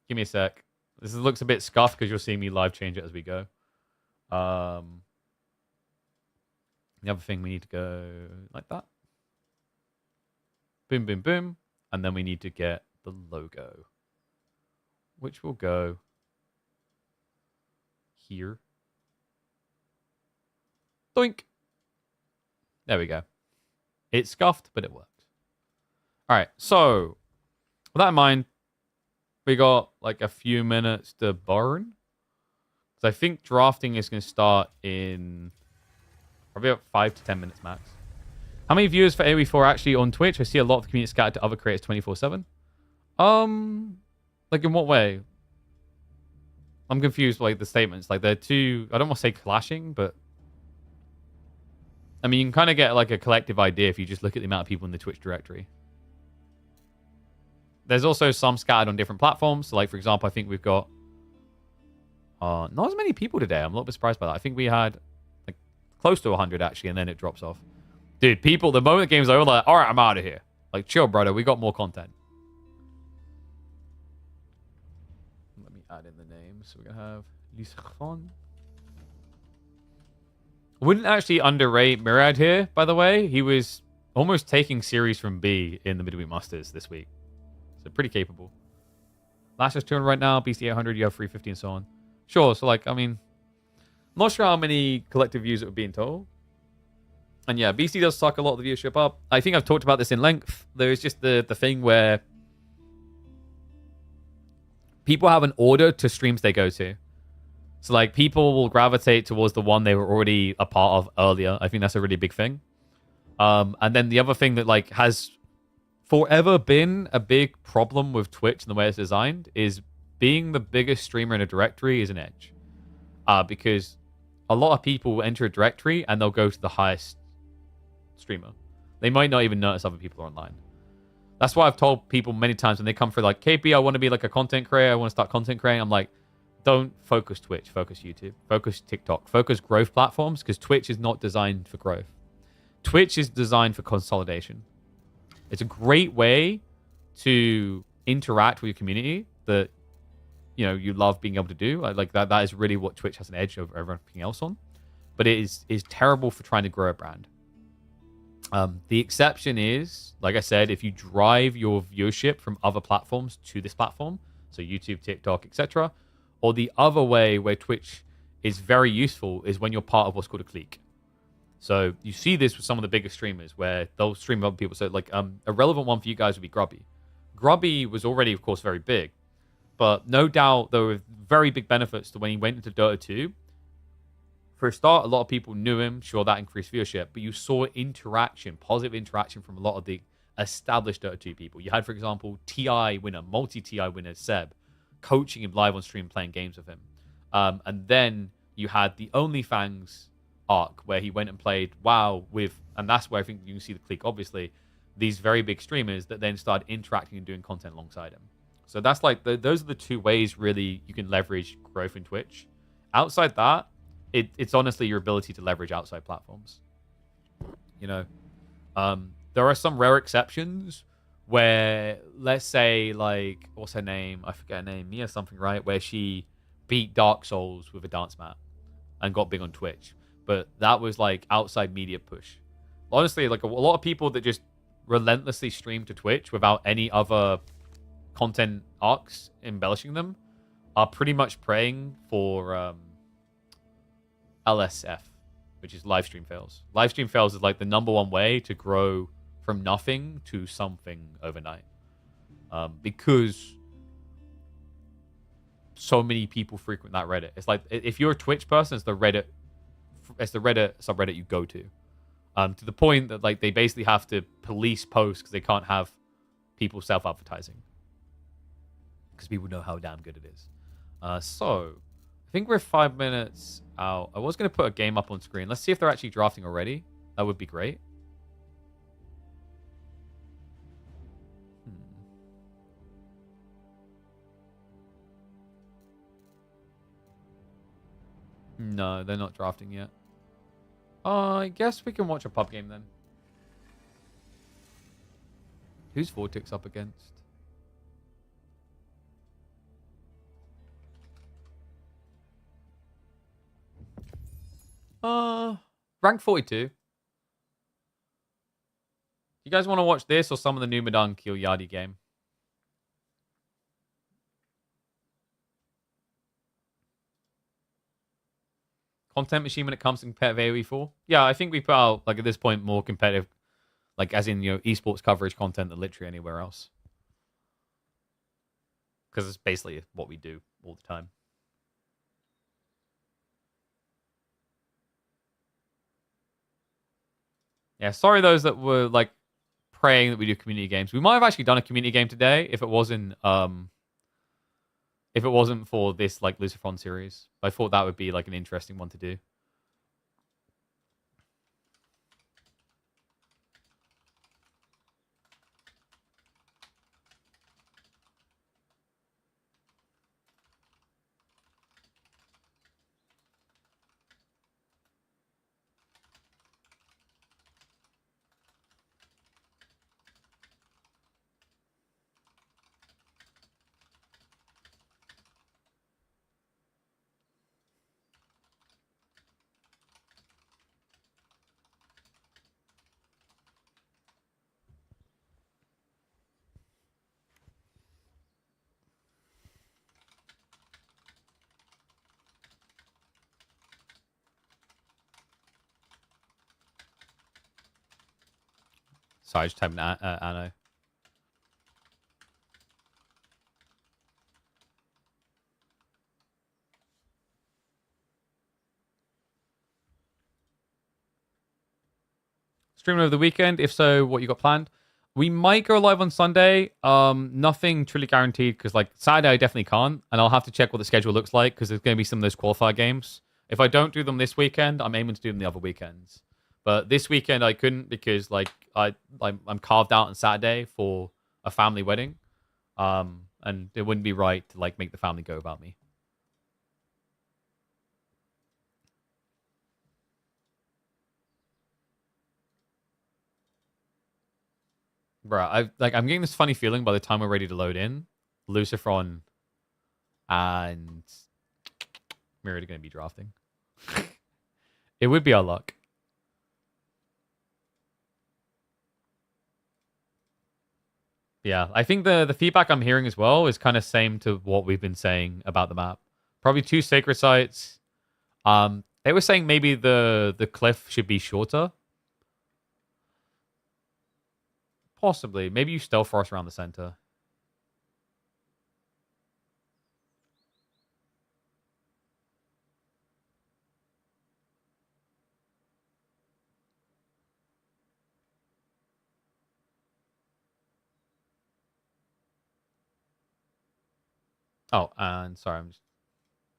Give me a sec. This looks a bit scuffed because you're seeing me live change it as we go. The other thing, we need to go like that. Boom, boom, boom. And then we need to get the logo, which will go here. Doink. There we go. It's scuffed, but it worked. All right, so with that in mind, we got like a few minutes to burn. Because I think drafting is going to start in probably about 5 to 10 minutes max. How many viewers for AoE4 actually on Twitch? I see a lot of the community scattered to other creators 24/7. Like in what way? I'm confused by like, the statements. Like they're two, I don't want to say clashing, but I mean, you can kind of get like a collective idea if you just look at the amount of people in the Twitch directory. There's also some scattered on different platforms. So like, for example, I think we've got not as many people today. I'm a little bit surprised by that. I think we had like close to 100 actually, and then it drops off. Dude, people, the moment the game's over, like, all right, I'm out of here. Like, chill, brother. We got more content. So we're going to have Lucifon. I wouldn't actually underrate Murad here, by the way. He was almost taking series from B in the Midweek Masters this week. So pretty capable. Last is 200 right now. BC 800, you have 350 and so on. Sure, so like, I mean, I'm not sure how many collective views it would be in total. And yeah, BC does suck a lot of the viewership up. I think I've talked about this in length. There's just the thing where people have an order to streams they go to. So like people will gravitate towards the one they were already a part of earlier. I think that's a really big thing. And then the other thing that like has forever been a big problem with Twitch and the way it's designed is being the biggest streamer in a directory is an edge. Because a lot of people enter a directory and they'll go to the highest streamer. They might not even notice other people are online. That's why I've told people many times when they come for like, KP, I want to be like a content creator. I want to start content creating. I'm like, don't focus Twitch, focus YouTube, focus TikTok, focus growth platforms, because Twitch is not designed for growth. Twitch is designed for consolidation. It's a great way to interact with your community that, you know, you love being able to do. Like that is really what Twitch has an edge over everything else on. But it is terrible for trying to grow a brand. The exception is, like I said, if you drive your viewership from other platforms to this platform, so YouTube, TikTok, etc., or the other way where Twitch is very useful is when you're part of what's called a clique. So you see this with some of the biggest streamers where they'll stream other people. So like a relevant one for you guys would be Grubby. Grubby was already, of course, very big. But no doubt there were very big benefits to when he went into Dota 2. For a start, a lot of people knew him. Sure, that increased viewership. But you saw interaction, positive interaction from a lot of the established Dota 2 people. You had, for example, TI winner, multi-TI winner, Seb, coaching him live on stream, playing games with him. And then you had the OnlyFans arc where he went and played WoW with, and that's where I think you can see the clique, obviously, these very big streamers that then started interacting and doing content alongside him. So that's like, those are the two ways really you can leverage growth in Twitch. Outside that, it's honestly your ability to leverage outside platforms. You know, there are some rare exceptions where, let's say, like, what's her name? I forget her name. Mia something, right? Where she beat Dark Souls with a dance mat and got big on Twitch. But that was like outside media push. Honestly, like a lot of people that just relentlessly stream to Twitch without any other content arcs embellishing them are pretty much praying for LSF, which is live stream fails. Live stream fails is like the #1 way to grow from nothing to something overnight. Because so many people frequent that Reddit. It's like, if you're a Twitch person, it's the Reddit subreddit you go to the point that like they basically have to police posts because they can't have people self-advertising because people know how damn good it is. So I think we're 5 minutes out. I was going to put a game up on screen. Let's see if they're actually drafting already. That would be great. No, they're not drafting yet. I guess we can watch a pub game then. Who's Vortex up against? Rank 42. You guys want to watch this or some of the new Madan Kilyadi game? Content machine when it comes to competitive AoE4? Yeah, I think we put out, like, at this point, more competitive, like, as in, you know, esports coverage content than literally anywhere else. Because it's basically what we do all the time. Yeah, sorry those that were, like, praying that we do community games. We might have actually done a community game today if it wasn't for this, like, Lucifron series. I thought that would be, like, an interesting one to do. Sorry, I just typed Anno. Streaming over the weekend? If so, what you got planned? We might go live on Sunday. Nothing truly guaranteed because like Saturday I definitely can't, and I'll have to check what the schedule looks like because there's going to be some of those qualifier games. If I don't do them this weekend, I'm aiming to do them the other weekends. But this weekend I couldn't because like I'm carved out on Saturday for a family wedding, and it wouldn't be right to like make the family go without me. Bro, I'm getting this funny feeling by the time we're ready to load in, Lucifron and Myriad are going to be drafting. It would be our luck. Yeah, I think the feedback I'm hearing as well is kind of same to what we've been saying about the map. Probably 2 sacred sites. They were saying maybe the cliff should be shorter. Possibly. Maybe you stealth forest around the center. Oh, and sorry, I'm just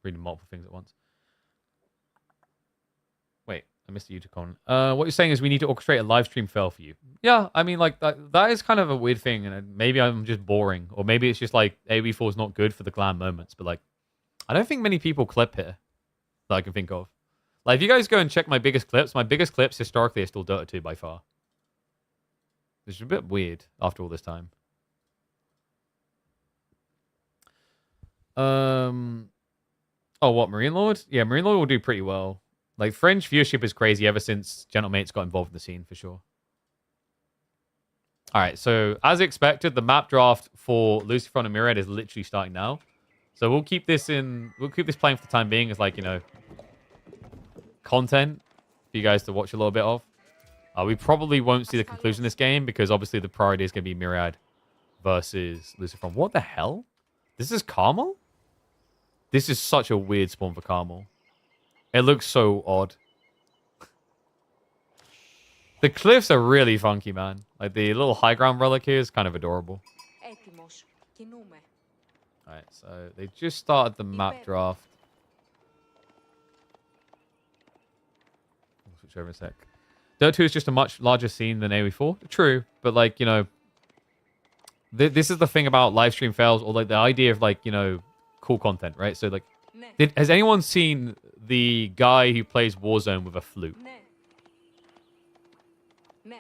reading multiple things at once. Wait, I missed the YouTube comment. What you're saying is we need to orchestrate a live stream fail for you. Yeah, I mean, like, that is kind of a weird thing, and maybe I'm just boring, or maybe it's just, like, AoE4 is not good for the glam moments, but, like, I don't think many people clip here that I can think of. Like, if you guys go and check my biggest clips historically are still Dota 2 by far. Which is a bit weird after all this time. Oh, what, Marine Lord? Yeah, Marine Lord will do pretty well. Like, French viewership is crazy ever since Gentlemates got involved in the scene, for sure. All right, so as expected, the map draft for Lucifron and Myriad is literally starting now. So we'll keep this playing for the time being as, like, you know, content for you guys to watch a little bit of. We probably won't see the conclusion of this game because obviously the priority is going to be Myriad versus Lucifron. What the hell? This is Carmel? This is such a weird spawn for Carmel. It looks so odd. The cliffs are really funky, man. Like, the little high ground relic here is kind of adorable. Alright, so they just started the map draft. I'll switch over a sec. Dota 2 is just a much larger scene than AoE4. True, but, like, you know, this is the thing about live stream fails, or, like, the idea of, like, you know, cool content, right? So, like, has anyone seen the guy who plays Warzone with a flute? If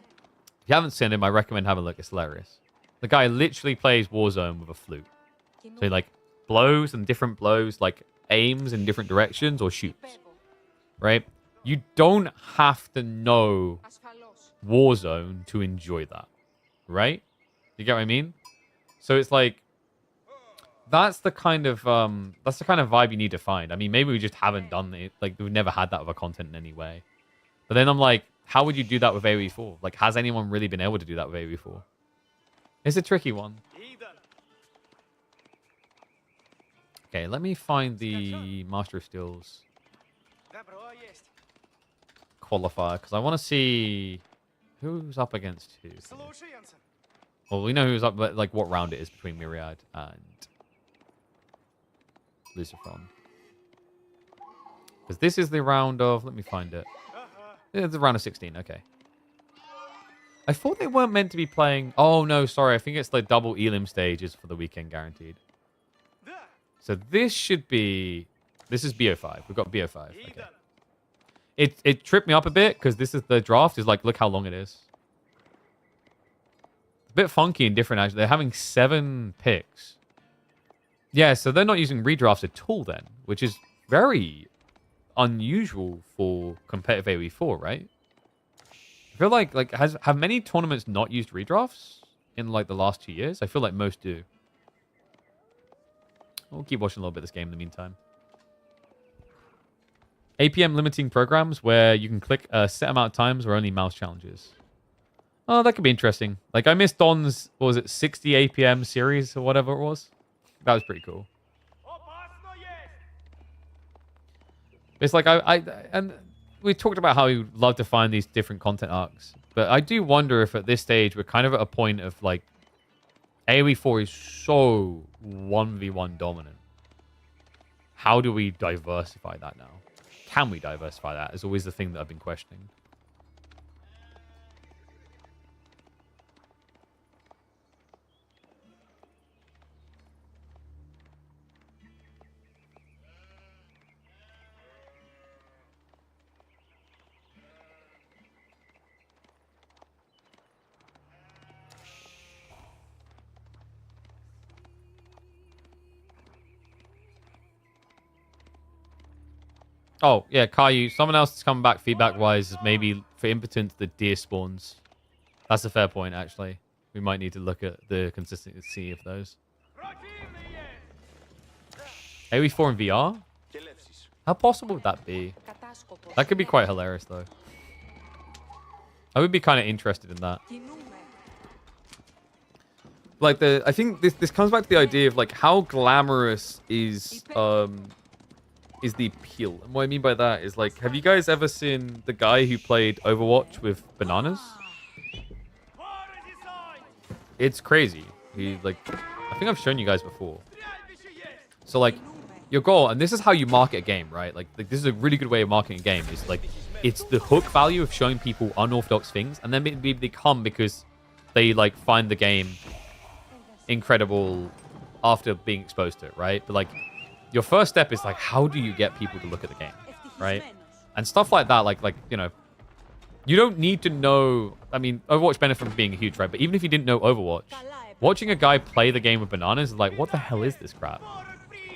you haven't seen him, I recommend having a look. It's hilarious. The guy literally plays Warzone with a flute. So he, like, blows and different blows, like, aims in different directions or shoots. Right? You don't have to know Warzone to enjoy that. Right? You get what I mean? So it's like, that's the kind of vibe you need to find. I mean, maybe we just haven't done it. Like, we've never had that with our content in any way. But then I'm like, how would you do that with AoE4? Like, has anyone really been able to do that with AoE4? It's a tricky one. Okay, let me find the Master of Steel's qualifier, because I want to see who's up against who. Well, we know who's up, but, like, what round it is between Myriad and Lucifron. Because this is the round of... Let me find it. It's the round of 16. Okay. I thought they weren't meant to be playing... Oh, no, sorry. I think it's the double Elim stages for the weekend guaranteed. So this should be... This is BO5. We've got BO5. Okay. It tripped me up a bit because this is the draft. Is like, look how long it is. It's a bit funky and different, actually. They're having 7 picks. Yeah, so they're not using redrafts at all then, which is very unusual for competitive AoE4, right? I feel like have many tournaments not used redrafts in, like, the last 2 years? I feel like most do. We'll keep watching a little bit of this game in the meantime. APM limiting programs where you can click a set amount of times or only mouse challenges. Oh, that could be interesting. Like, I missed Don's, what was it, 60 APM series or whatever it was. That was pretty cool. It's like, and we talked about how we love to find these different content arcs. But I do wonder if at this stage, we're kind of at a point of, like, AoE 4 is so 1v1 dominant. How do we diversify that now? Can we diversify that? Is always the thing that I've been questioning. Oh, yeah, Caillou. Someone else that's coming back feedback-wise is maybe for Impotent, the deer spawns. That's a fair point, actually. We might need to look at the consistency of those. AoE4 in VR? How possible would that be? That could be quite hilarious, though. I would be kind of interested in that. Like, I think this comes back to the idea of, like, how glamorous is the appeal. And what I mean by that is, like, have you guys ever seen the guy who played Overwatch with bananas? It's crazy. He, like, I think I've shown you guys before. So, like, your goal, and this is how you market a game, right? Like this is a really good way of marketing a game. Is like, it's the hook value of showing people unorthodox things, and then maybe they come because they, like, find the game incredible after being exposed to it, right? But, like, your first step is, like, how do you get people to look at the game, right? And stuff like that, like you know, you don't need to know. I mean, Overwatch benefits from being huge, right? But even if you didn't know Overwatch, watching a guy play the game with bananas is like, what the hell is this crap?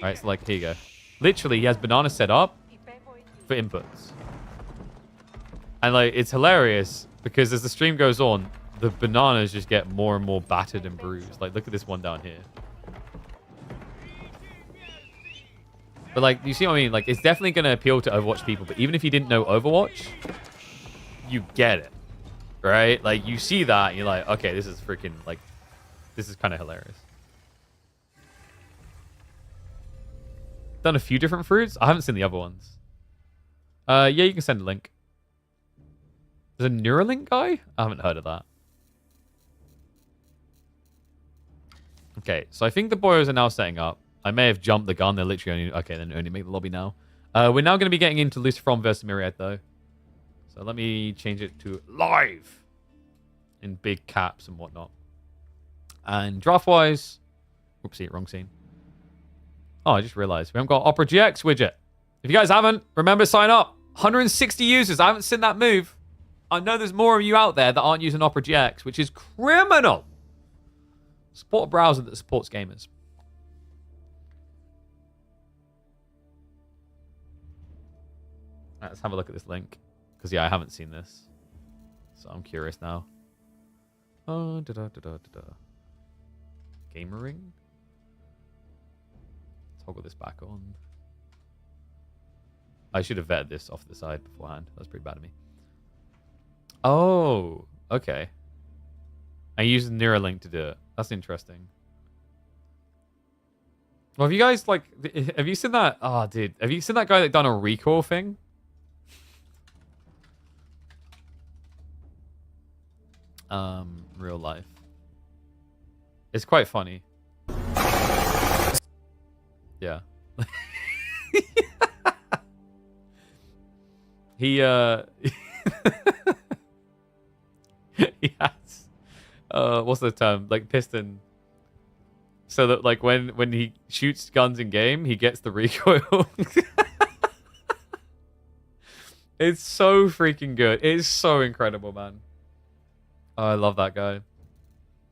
Right? So, like, here you go. Literally, he has bananas set up for inputs. And, like, it's hilarious because as the stream goes on, the bananas just get more and more battered and bruised. Like, look at this one down here. But, like, you see what I mean? Like, it's definitely going to appeal to Overwatch people. But even if you didn't know Overwatch, you get it. Right? Like, you see that, and you're like, okay, this is freaking, like, this is kind of hilarious. Done a few different fruits? I haven't seen the other ones. Yeah, you can send a link. There's a Neuralink guy? I haven't heard of that. Okay, so I think the boys are now setting up. I may have jumped the gun. They're literally only... Okay, then only make the lobby now. We're now going to be getting into Lucifer versus Myriad, though. So let me change it to live. In big caps and whatnot. And draft-wise... Oopsie, wrong scene. Oh, I just realized. We haven't got Opera GX widget. If you guys haven't, remember to sign up. 160 users. I haven't seen that move. I know there's more of you out there that aren't using Opera GX, which is criminal. Support a browser that supports gamers. Right, let's have a look at this link. Because, yeah, I haven't seen this. So I'm curious now. Oh, Gamering? Toggle this back on. I should have vetted this off the side beforehand. That's pretty bad of me. Oh, okay. I used Neuralink to do it. That's interesting. Well, have you guys, like, have you seen that? Oh, dude. Have you seen that guy that done a recoil thing? Real life. It's quite funny. Yeah. He he has what's the term? Like piston. So that, like, when he shoots guns in game, he gets the recoil. It's so freaking good. It's so incredible, man. Oh, I love that guy.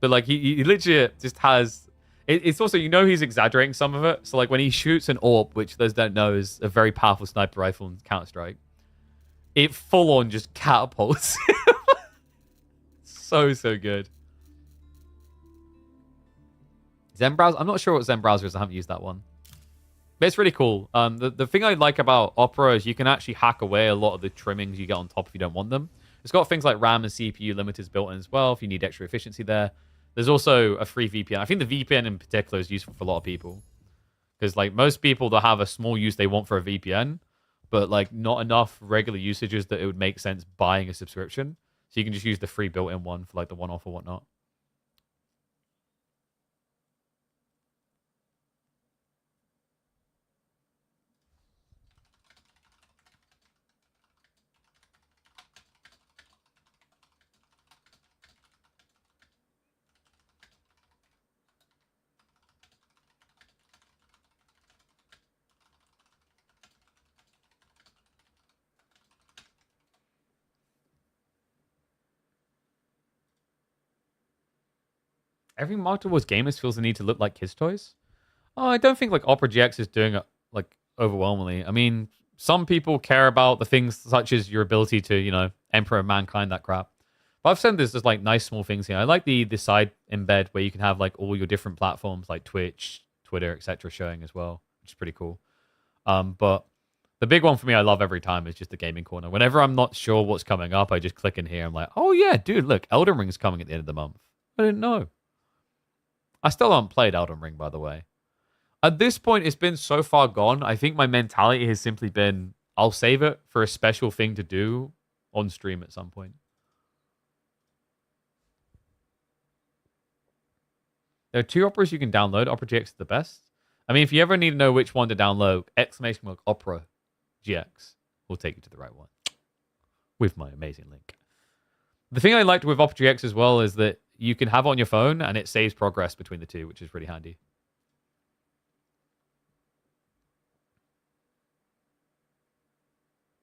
But, like, he literally just has... It's also, you know, he's exaggerating some of it. So, like, when he shoots an AWP, which those don't know is a very powerful sniper rifle in Counter-Strike, it full-on just catapults him. So good. Zen Browser? I'm not sure what Zen Browser is. I haven't used that one. But it's really cool. The thing I like about Opera is you can actually hack away a lot of the trimmings you get on top if you don't want them. It's got things like RAM and CPU limiters built in as well if you need extra efficiency there. There's also a free VPN. I think the VPN in particular is useful for a lot of people. Because like most people that have a small use they want for a VPN, but like not enough regular usages that it would make sense buying a subscription. So you can just use the free built-in one for like the one-off or whatnot. Every mod towards gamers feels the need to look like kids' toys. Oh, I don't think like Opera GX is doing it like overwhelmingly. I mean, some people care about the things such as your ability to, you know, Emperor of Mankind, that crap. But I've said there's just like nice small things here. I like the side embed where you can have like all your different platforms like Twitch, Twitter, etc. showing as well, which is pretty cool. But the big one for me I love every time is just the gaming corner. Whenever I'm not sure what's coming up, I just click in here. I'm like, oh yeah, dude, look, Elden Ring's coming at the end of the month. I didn't know. I still haven't played Elden Ring, by the way. At this point, it's been so far gone. I think my mentality has simply been, I'll save it for a special thing to do on stream at some point. There are 2 operas you can download. Opera GX is the best. I mean, if you ever need to know which one to download, ! Opera GX will take you to the right one. With my amazing link. The thing I liked with Opera GX as well is that you can have it on your phone and it saves progress between the two, which is really handy.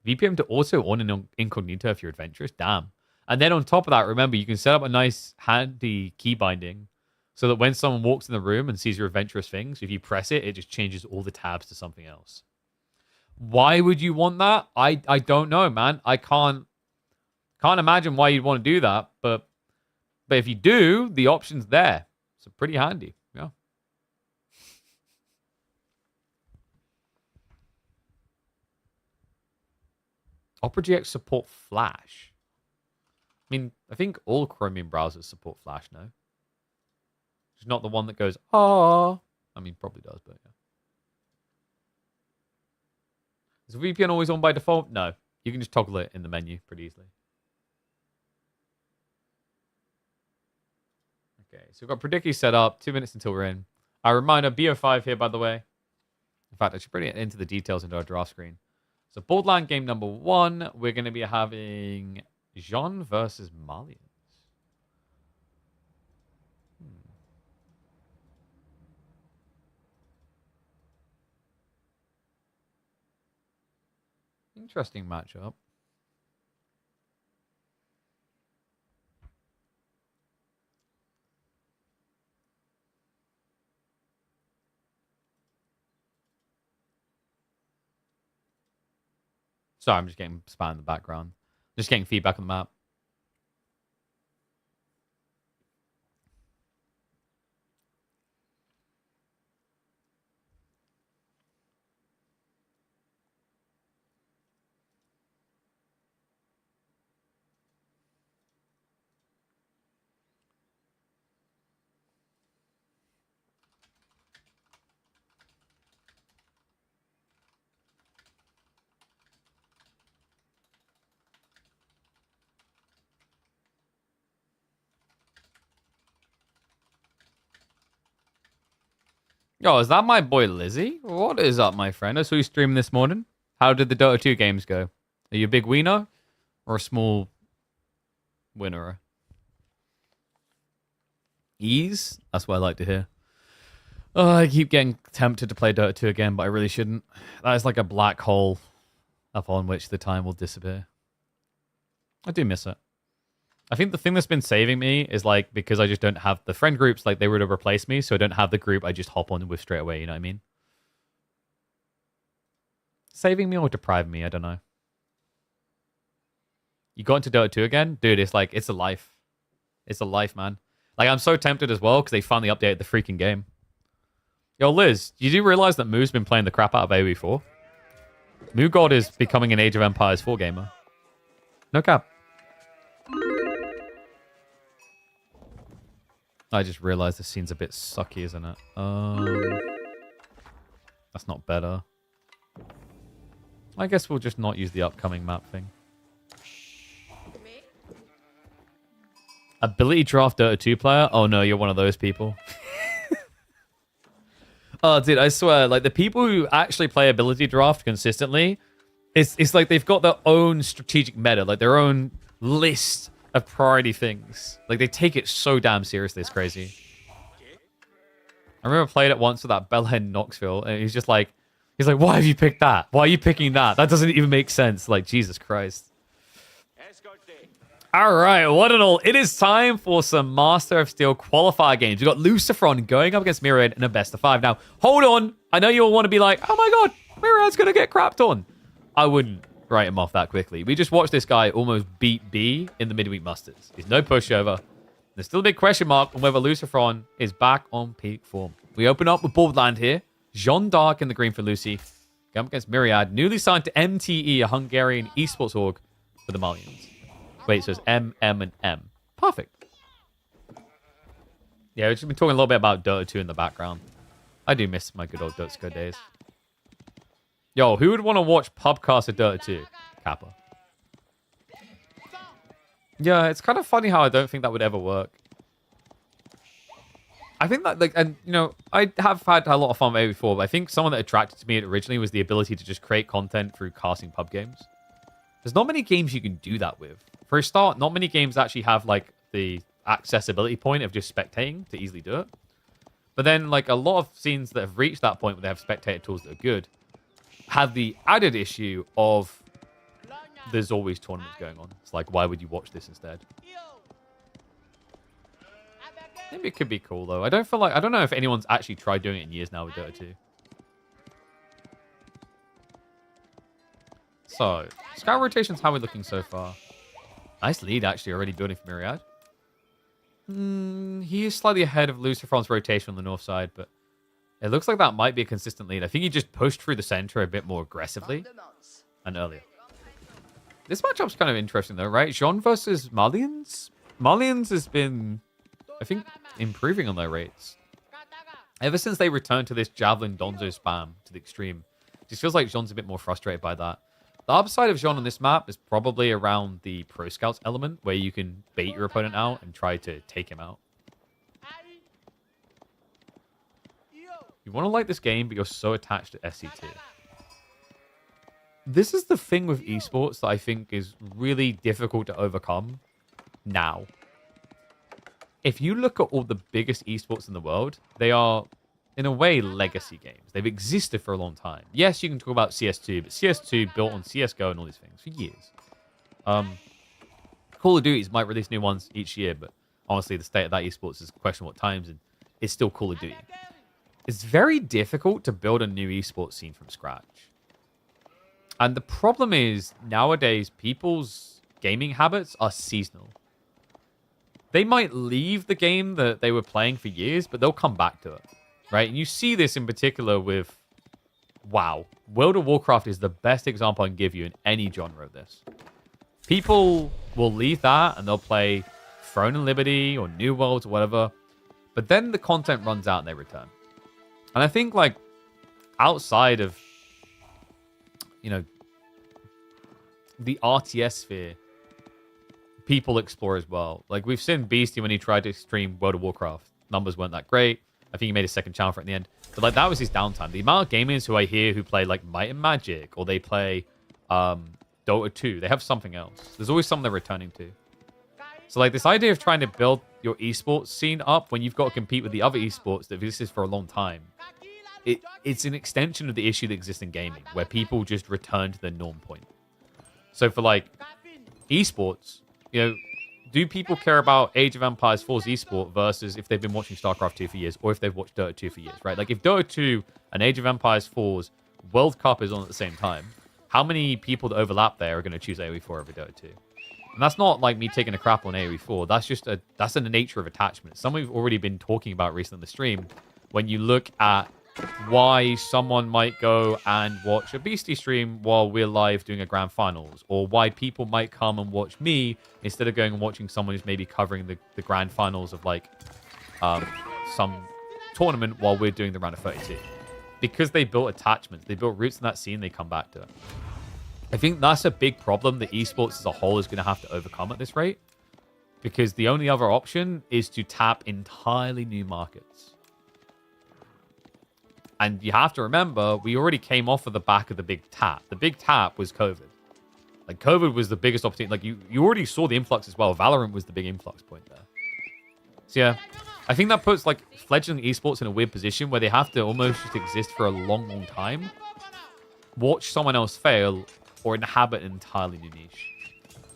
VPN to also on and incognito if you're adventurous. Damn. And then on top of that, remember, you can set up a nice handy key binding so that when someone walks in the room and sees your adventurous things, if you press it, it just changes all the tabs to something else. Why would you want that? I don't know, man. I can't imagine why you'd want to do that, but if you do, the option's there. So pretty handy. Yeah. Opera GX support Flash. I mean, I think all Chromium browsers support Flash now. It's not the one that goes, ah. I mean, probably does, but yeah. Is the VPN always on by default? No. You can just toggle it in the menu pretty easily. Okay, so we've got Predicty set up. 2 minutes until we're in. A reminder, BO5 here, by the way. In fact, I should bring it into the details into our draft screen. So, Borderland game number 1, we're going to be having Jean versus Malians. Interesting matchup. Sorry, I'm just getting spam in the background. Just getting feedback on the map. Yo, is that my boy Lizzie? What is up, my friend? I saw you streaming this morning. How did the Dota 2 games go? Are you a big wiener or a small winner? Ease? That's what I like to hear. Oh, I keep getting tempted to play Dota 2 again, but I really shouldn't. That is like a black hole upon which the time will disappear. I do miss it. I think the thing that's been saving me is like because I just don't have the friend groups, like they were to replace me, so I don't have the group I just hop on with straight away, you know what I mean? Saving me or depriving me, I don't know. You got into Dota 2 again? Dude, it's like, it's a life. It's a life, man. Like, I'm so tempted as well because they finally updated the freaking game. Yo, Liz, did you realize that Moo's been playing the crap out of AoE 4? Moo God is becoming an Age of Empires 4 gamer. No cap. I just realized this scene's a bit sucky, isn't it? That's not better. I guess we'll just not use the upcoming map thing. Ability draft Dota 2 player? Oh no, you're one of those people. Oh, dude, I swear, like the people who actually play ability draft consistently, it's like they've got their own strategic meta, like their own list of priority things. Like they take it so damn seriously, it's crazy. I remember playing it once with that Bellhead Knoxville, and he's like, why have you picked that? Why are you picking that? That doesn't even make sense. Like, Jesus Christ. All right, one and all, it is time for some Master of Steel qualifier games. We've got Lucifron going up against Myriad in a best of 5. Now, hold on. I know you'll want to be like, oh my god, Myriad's going to get crapped on. I wouldn't write him off that quickly. We just watched this guy almost beat B in the midweek musters. He's no pushover. There's still a big question mark on whether Lucifron is back on peak form. We open up with Borderland here. Jean d'Arc in the green for Lucy. Going up against Myriad, newly signed to MTE, a Hungarian esports org for the Malians. Wait, so it's M, M, and M. Perfect. Yeah, we've just been talking a little bit about Dota 2 in the background. I do miss my good old Dota days. Yo, who would want to watch Pubcast of Dota 2? Kappa. Yeah, it's kind of funny how I don't think that would ever work. I think that, like, and, you know, I have had a lot of fun with it before, but I think someone that attracted to me originally was the ability to just create content through casting pub games. There's not many games you can do that with. For a start, not many games actually have, like, the accessibility point of just spectating to easily do it. But then, like, a lot of scenes that have reached that point where they have spectator tools that are good have the added issue of there's always tournaments going on. It's like, why would you watch this instead? Maybe it could be cool, though. I don't know if anyone's actually tried doing it in years now with Dota 2. So, scout rotations, how are we looking so far? Nice lead, actually, already building for Myriad. He is slightly ahead of Lucifron's rotation on the north side, but it looks like that might be a consistent lead. I think he just pushed through the center a bit more aggressively and earlier. This matchup's kind of interesting, though, right? Jean versus Malians? Malians has been, I think, improving on their rates. Ever since they returned to this Javelin Donzo spam to the extreme, it just feels like Jean's a bit more frustrated by that. The upside of Jean on this map is probably around the Pro Scouts element, where you can bait your opponent out and try to take him out. You want to like this game, but you're so attached to SCT. This is the thing with esports that I think is really difficult to overcome now. If you look at all the biggest esports in the world, they are, in a way, legacy games. They've existed for a long time. Yes, you can talk about CS2, but CS2 built on CSGO and all these things for years. Call of Duties might release new ones each year, but honestly, the state of that esports is questionable at times, and it's still Call of Duty. It's very difficult to build a new esports scene from scratch. And the problem is, nowadays, people's gaming habits are seasonal. They might leave the game that they were playing for years, but they'll come back to it. Right? And you see this in particular with WoW. World of Warcraft is the best example I can give you in any genre of this. People will leave that and they'll play Throne and Liberty or New Worlds or whatever. But then the content runs out and they return. And I think, like, outside of, you know, the RTS sphere, people explore as well. Like, we've seen Beastie when he tried to stream World of Warcraft. Numbers weren't that great. I think he made a second channel for it in the end. But, like, that was his downtime. The amount of gamers who I hear who play, like, Might and Magic, or they play Dota 2, they have something else. There's always something they're returning to. So, like, this idea of trying to build your esports scene up when you've got to compete with the other esports that have existed for a long time, it's an extension of the issue that exists in gaming, where people just return to their norm point. So, for, like, esports, you know, do people care about Age of Empires 4's esport versus if they've been watching StarCraft 2 for years or if they've watched Dota 2 for years, right? Like, if Dota 2 and Age of Empires 4's World Cup is on at the same time, how many people that overlap there are going to choose AoE 4 over Dota 2? And that's not like me taking a crap on AoE 4. That's just that's in the nature of attachment. It's something we've already been talking about recently on the stream. When you look at why someone might go and watch a Beastie stream while we're live doing a grand finals, or why people might come and watch me instead of going and watching someone who's maybe covering the grand finals of, like, some tournament while we're doing the round of 32. Because they built attachments, they built roots in that scene, they come back to it. I think that's a big problem that esports as a whole is going to have to overcome at this rate. Because the only other option is to tap entirely new markets. And you have to remember, we already came off of the back of the big tap. The big tap was COVID. Like, COVID was the biggest opportunity. Like, you already saw the influx as well. Valorant was the big influx point there. So, yeah. I think that puts, like, fledgling esports in a weird position where they have to almost just exist for a long, long time. Watch someone else fail or inhabit an entirely new niche.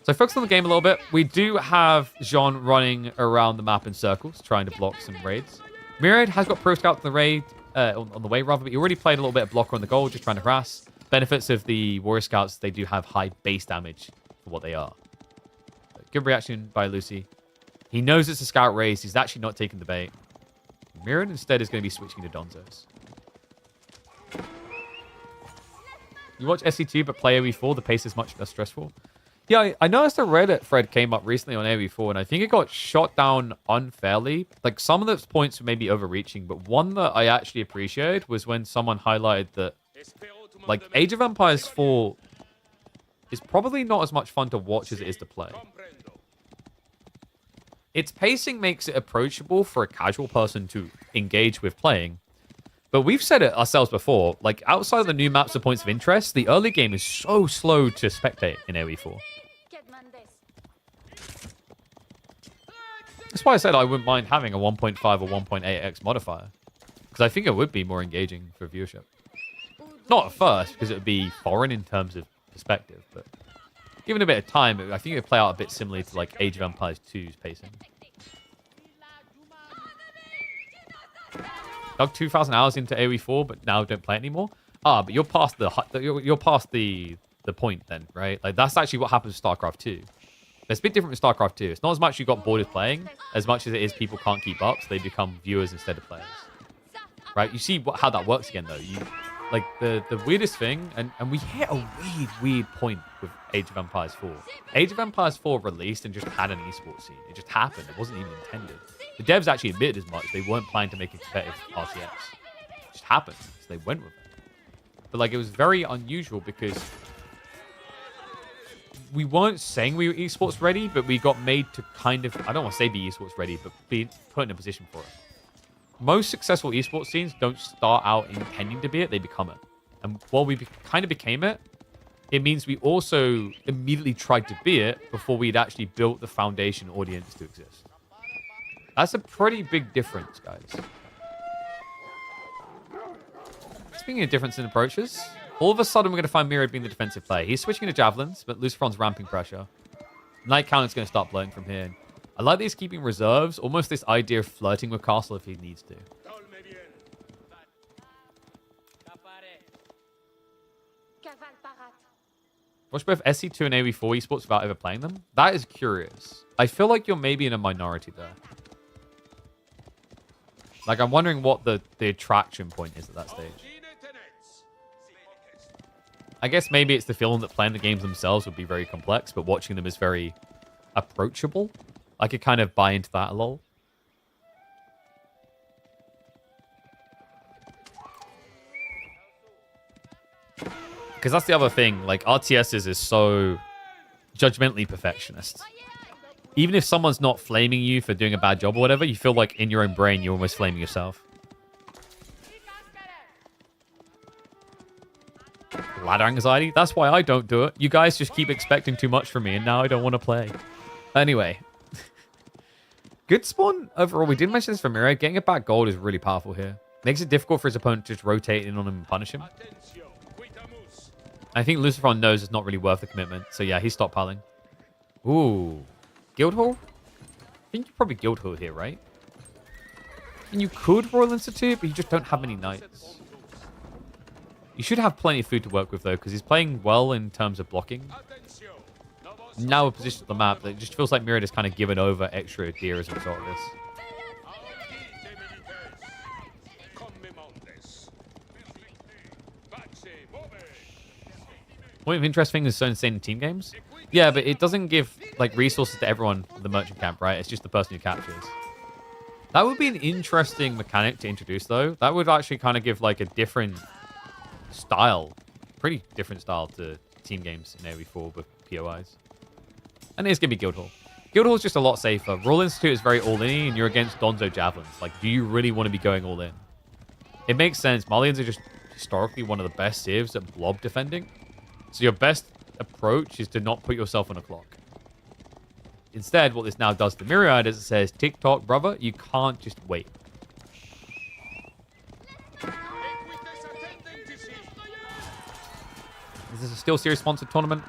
So, focus on the game a little bit. We do have Jean running around the map in circles, trying to block some raids. Myriad has got Pro Scout on the raid, on the way, rather, but he already played a little bit of blocker on the goal, just trying to harass. Benefits of the Warrior Scouts, they do have high base damage for what they are. Good reaction by Lucy. He knows it's a scout race. He's actually not taking the bait. Myriad instead is going to be switching to Donzos. You watch SC2 but play AoE4, the pace is much less stressful. Yeah, I noticed a Reddit thread came up recently on AoE4, and I think it got shot down unfairly. Like, some of those points were maybe overreaching, but one that I actually appreciated was when someone highlighted that, like, Age of Empires 4 is probably not as much fun to watch as it is to play. Its pacing makes it approachable for a casual person to engage with playing. But we've said it ourselves before, like, outside of the new maps and points of interest, the early game is so slow to spectate in AoE4. That's why I said I wouldn't mind having a 1.5 or 1.8x modifier. Because I think it would be more engaging for viewership. Not at first, because it would be foreign in terms of perspective, but given a bit of time, I think it would play out a bit similarly to, like, Age of Empires 2's pacing. Dug 2,000 hours into AoE4, but now don't play it anymore. Ah, but you're past the point then, right? Like, that's actually what happens with StarCraft 2. It's a bit different with StarCraft 2. It's not as much you got bored with playing, as much as it is people can't keep up, so they become viewers instead of players. Right? You see how that works again, though. Like, the weirdest thing, and we hit a weird point with Age of Empires 4. Age of Empires 4 released and just had an esports scene. It just happened. It wasn't even intended. The devs actually admitted as much. They weren't planning to make a competitive RTS. It just happened, so they went with it. But, like, it was very unusual because we weren't saying we were esports ready, but we got made to kind of, I don't want to say be esports ready, but be put in a position for it. Most successful esports scenes don't start out intending to be it, they become it. And while we kind of became it, it means we also immediately tried to be it before we'd actually built the foundation audience to exist. That's a pretty big difference, guys. Speaking of difference in approaches, all of a sudden we're going to find Myriad being the defensive player. He's switching to Javelins, but Luciferon's ramping pressure. Night Cannon's going to start blowing from here. I like that he's keeping reserves, almost this idea of flirting with Castle if he needs to. Watch both SC2 and AoE4 esports without ever playing them? That is curious. I feel like you're maybe in a minority there. Like, I'm wondering what the attraction point is at that stage. I guess maybe it's the feeling that playing the games themselves would be very complex, but watching them is very approachable. I could kind of buy into that a little. Because that's the other thing. Like, RTSs is so judgmentally perfectionist. Even if someone's not flaming you for doing a bad job or whatever, you feel like in your own brain you're almost flaming yourself. Ladder anxiety? That's why I don't do it. You guys just keep expecting too much from me, and now I don't want to play. Anyway. Good spawn overall. We did mention this for Mira. Getting a back gold is really powerful here. Makes it difficult for his opponent to just rotate in on him and punish him. I think Luciferon knows it's not really worth the commitment. So yeah, he's stockpiling. Ooh. Guildhall? I think you probably Guildhall here, right? And you could Royal Institute, but you just don't have many knights. You should have plenty of food to work with, though, because he's playing well in terms of blocking. Now we're positioned on the map, it just feels like Myriad has kind of given over extra gear as a result of this. One of the interesting things is so insane in team games. Yeah, but it doesn't give, like, resources to everyone in the merchant camp, right? It's just the person who captures. That would be an interesting mechanic to introduce, though. That would actually kind of give like a different style, pretty different style to team games in AoE4 with POIs. And it's going to be Guildhall. Guildhall is just a lot safer. Royal Institute is very all-in, and you're against Donzo Javelins. Like, do you really want to be going all-in? It makes sense. Malians are just historically one of the best civs at blob defending. So your best approach is to not put yourself on a clock. Instead, what this now does to Myriad is it says, tick-tock, brother, you can't just wait. Is this a Steel Series sponsored tournament?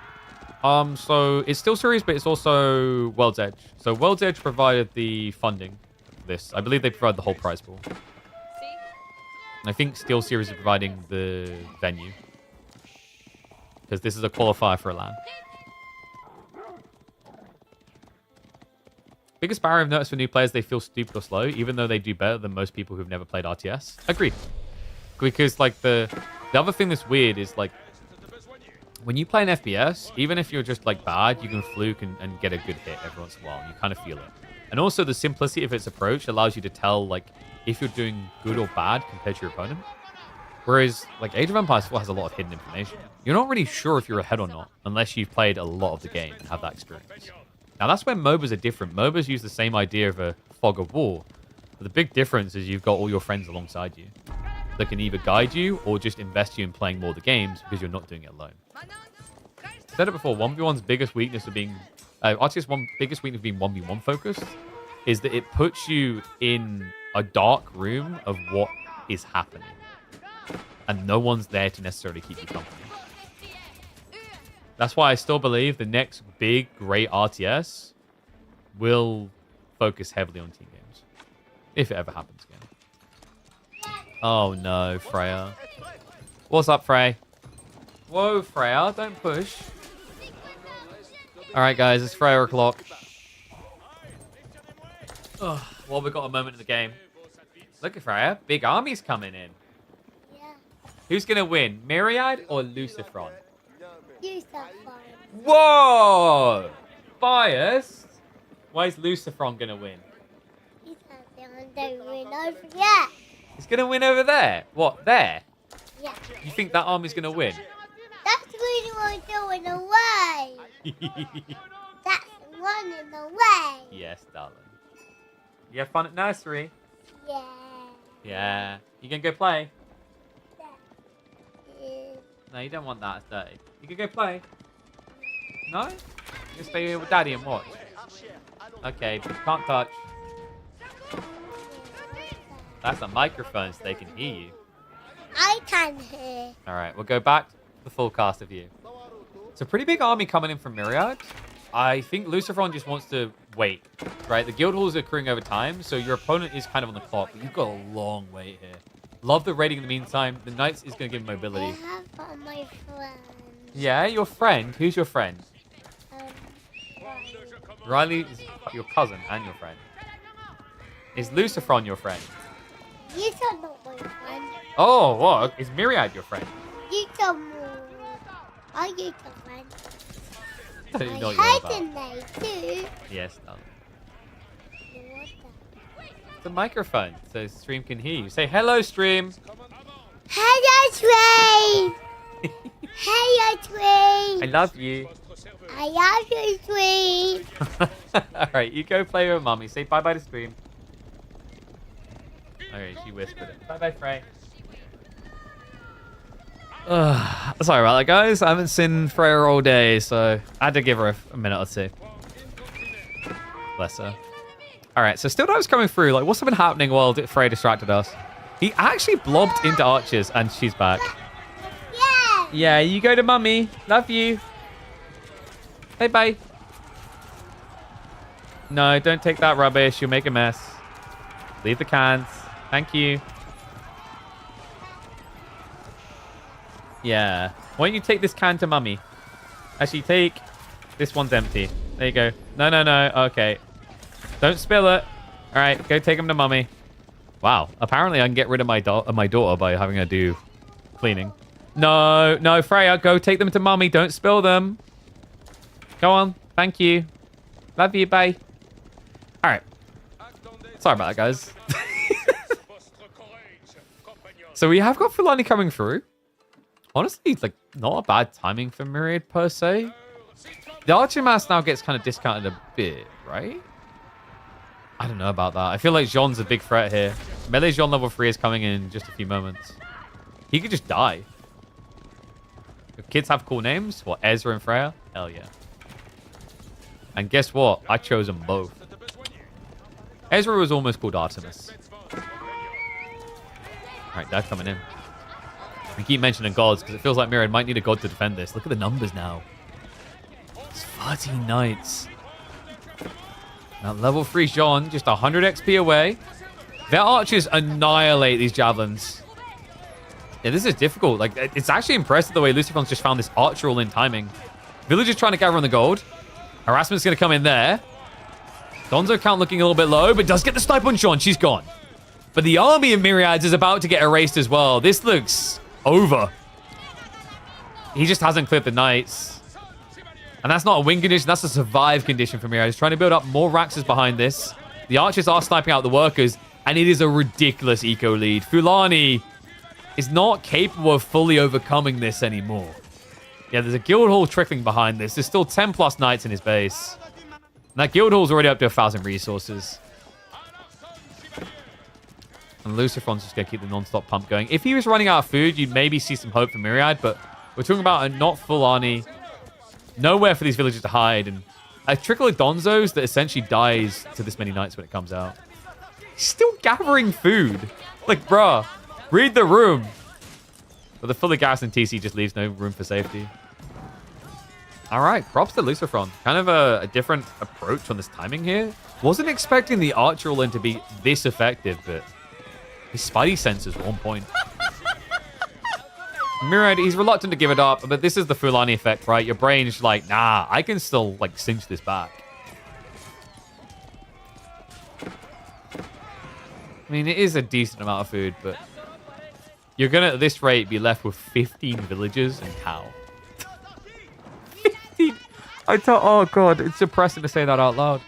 So it's Steel Series, but it's also World's Edge. So World's Edge provided the funding for this. I believe they provide the whole prize pool. And I think Steel Series is providing the venue. Because this is a qualifier for a LAN. Biggest barrier I've noticed for new players, they feel stupid or slow, even though they do better than most people who've never played RTS. Agreed. Because, like, the other thing that's weird is, like, when you play an FPS, even if you're just, like, bad, you can fluke and get a good hit every once in a while. You kind of feel it. And also, the simplicity of its approach allows you to tell, like, if you're doing good or bad compared to your opponent. Whereas, like, Age of Empires 4 has a lot of hidden information. You're not really sure if you're ahead or not, unless you've played a lot of the game and have that experience. Now, that's where MOBAs are different. MOBAs use the same idea of a fog of war. But the big difference is you've got all your friends alongside you that can either guide you or just invest you in playing more of the games because you're not doing it alone. I said it before, 1v1's biggest weakness of being... RTS 1 biggest weakness of being 1v1 focused is that it puts you in a dark room of what is happening. And no one's there to necessarily keep you company. That's why I still believe the next big, great RTS will focus heavily on team games. If it ever happens again. Oh no, Freya. What's up, Frey? Whoa, Freya, don't push. Alright, guys, it's Freya o'clock. Well, we've got a moment in the game. Look at Freya. Big army's coming in. Yeah. Who's going to win, Myriad or Lucifron? Lucifron. Whoa! Biased? Why is Lucifron going to win? He's going to win over there. He's going to win over there? What, there? Yeah. You think that army's going to win? That's really what we're doing away. That's running away. Yes, darling. You have fun at nursery? Yeah. Yeah. You going to go play? Yeah. No, you don't want that. It's dirty. You can go play. No? You stay here with Daddy and watch. Okay, but you can't touch. That's a microphone so they can hear you. I can hear. Alright, we'll go back to the full cast of you. It's a pretty big army coming in from Myriad. I think Lucifron just wants to wait, right? The guild halls are accruing over time, so your opponent is kind of on the clock, but you've got a long wait here. Love the raiding in the meantime. The Knights is going to give him I mobility. have got my friend. Yeah, your friend. Who's your friend? Riley is your cousin and your friend. Is Lucifron your friend? You are not my friend. Oh, what? Is Myriad your friend? You are more. Are you your friend? I don't know what I you're on about. hide in there too. Yes, darling. What It's a microphone so stream can hear you. Say hello, stream. Hello, Train. Hello, I Train. love you. I love you, Train. All right, you go play with mommy. Say bye-bye to stream. Okay, she whispered it. Bye-bye, Frey. Sorry about that, guys. I haven't seen Freya all day, so I had to give her a minute or two. Bless her. All right, so Still Dive's coming through. Like, what's been happening while Freya distracted us? He actually blobbed into archers, and she's back. Yeah. Yeah, you go to mummy. Love you. Bye-bye. No, don't take that rubbish. You'll make a mess. Leave the cans. Thank you. Yeah. Why don't you take this can to mummy? Actually, take... This one's empty. There you go. No, no, no. Okay. Don't spill it. All right, go take him to mummy. Wow. Apparently, I can get rid of my daughter by having her do cleaning. No, no, Freya, go take them to mummy. Don't spill them. Go on. Thank you. Love you. Bye. All right. Sorry about that, guys. So we have got Fulani coming through. Honestly, like, not a bad timing for Myriad, per se. The Archer Mass now gets kind of discounted a bit, right? I don't know about that. I feel like Jean's a big threat here. Melee Jean level 3 is coming in just a few moments. He could just die. If kids have cool names, what, Ezra and Freya? Hell yeah. And guess what? I chose them both. Ezra was almost called Artemis. Alright, they're coming in. We keep mentioning gods because it feels like Myriad might need a god to defend this. Look at the numbers now. It's 13 knights. Now, level 3 Jean, just 100 XP away. Their archers annihilate these javelins. Yeah, this is difficult. Like, it's actually impressive the way Lucifer's just found this archer all in timing. Villagers trying to gather on the gold. Harassment's going to come in there. Donzo count looking a little bit low, but does get the snipe on Jean. She's gone. But the army of Myriads is about to get erased as well. This looks over. He just hasn't cleared the knights. And that's not a win condition. That's a survive condition for Myriad. He's trying to build up more Raxes behind this. The archers are sniping out the workers. And it is a ridiculous eco lead. Fulani is not capable of fully overcoming this anymore. Yeah, there's a guild hall trickling behind this. There's still 10 plus knights in his base. And that guild hall's already up to 1,000 resources. And Lucifer's just going to keep the non-stop pump going. If he was running out of food, you'd maybe see some hope for Myriad. But we're talking about a not full army. Nowhere for these villagers to hide. And a trickle of Donzos that essentially dies to this many knights when it comes out. He's still gathering food. Like, bruh, read the room. But the fully garrisoned TC just leaves no room for safety. All right, props to Lucifer. Kind of a different approach on this timing here. Wasn't expecting the archer roll-in to be this effective, but his spidey senses were on point. Myriad, he's reluctant to give it up, but this is the Fulani effect, right? Your brain is like, nah, I can still, like, cinch this back. I mean, it is a decent amount of food, but you're going to, at this rate, be left with 15 villagers and how? 15? Oh, God, it's depressing to say that out loud.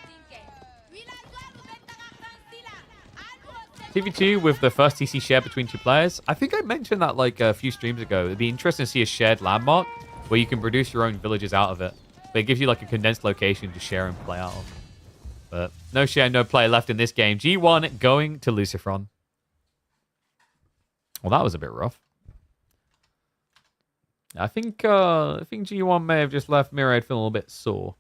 TV2 with the first TC share between two players. I think I mentioned that like a few streams ago. It'd be interesting to see a shared landmark where you can produce your own villages out of it. But it gives you like a condensed location to share and play out of. But no share, no play left in this game. G1 going to Luciferon. Well, that was a bit rough. I think G1 may have just left Myriad feeling a little bit sore.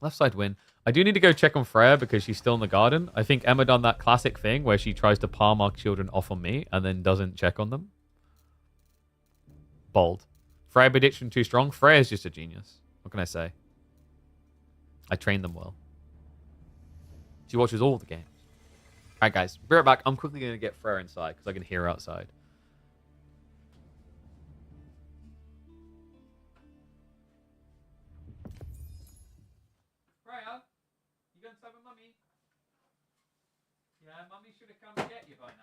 Left side win. I do need to go check on Freya because she's still in the garden. I think Emma done that classic thing where she tries to palm our children off on me and then doesn't check on them. Bold. Freya prediction too strong. Freya's just a genius. What can I say? I trained them well. She watches all the games. All right, guys. Be right back. I'm quickly going to get Freya inside because I can hear her outside. Freya? You going to have a mummy? Yeah, mummy should have come to get you by now.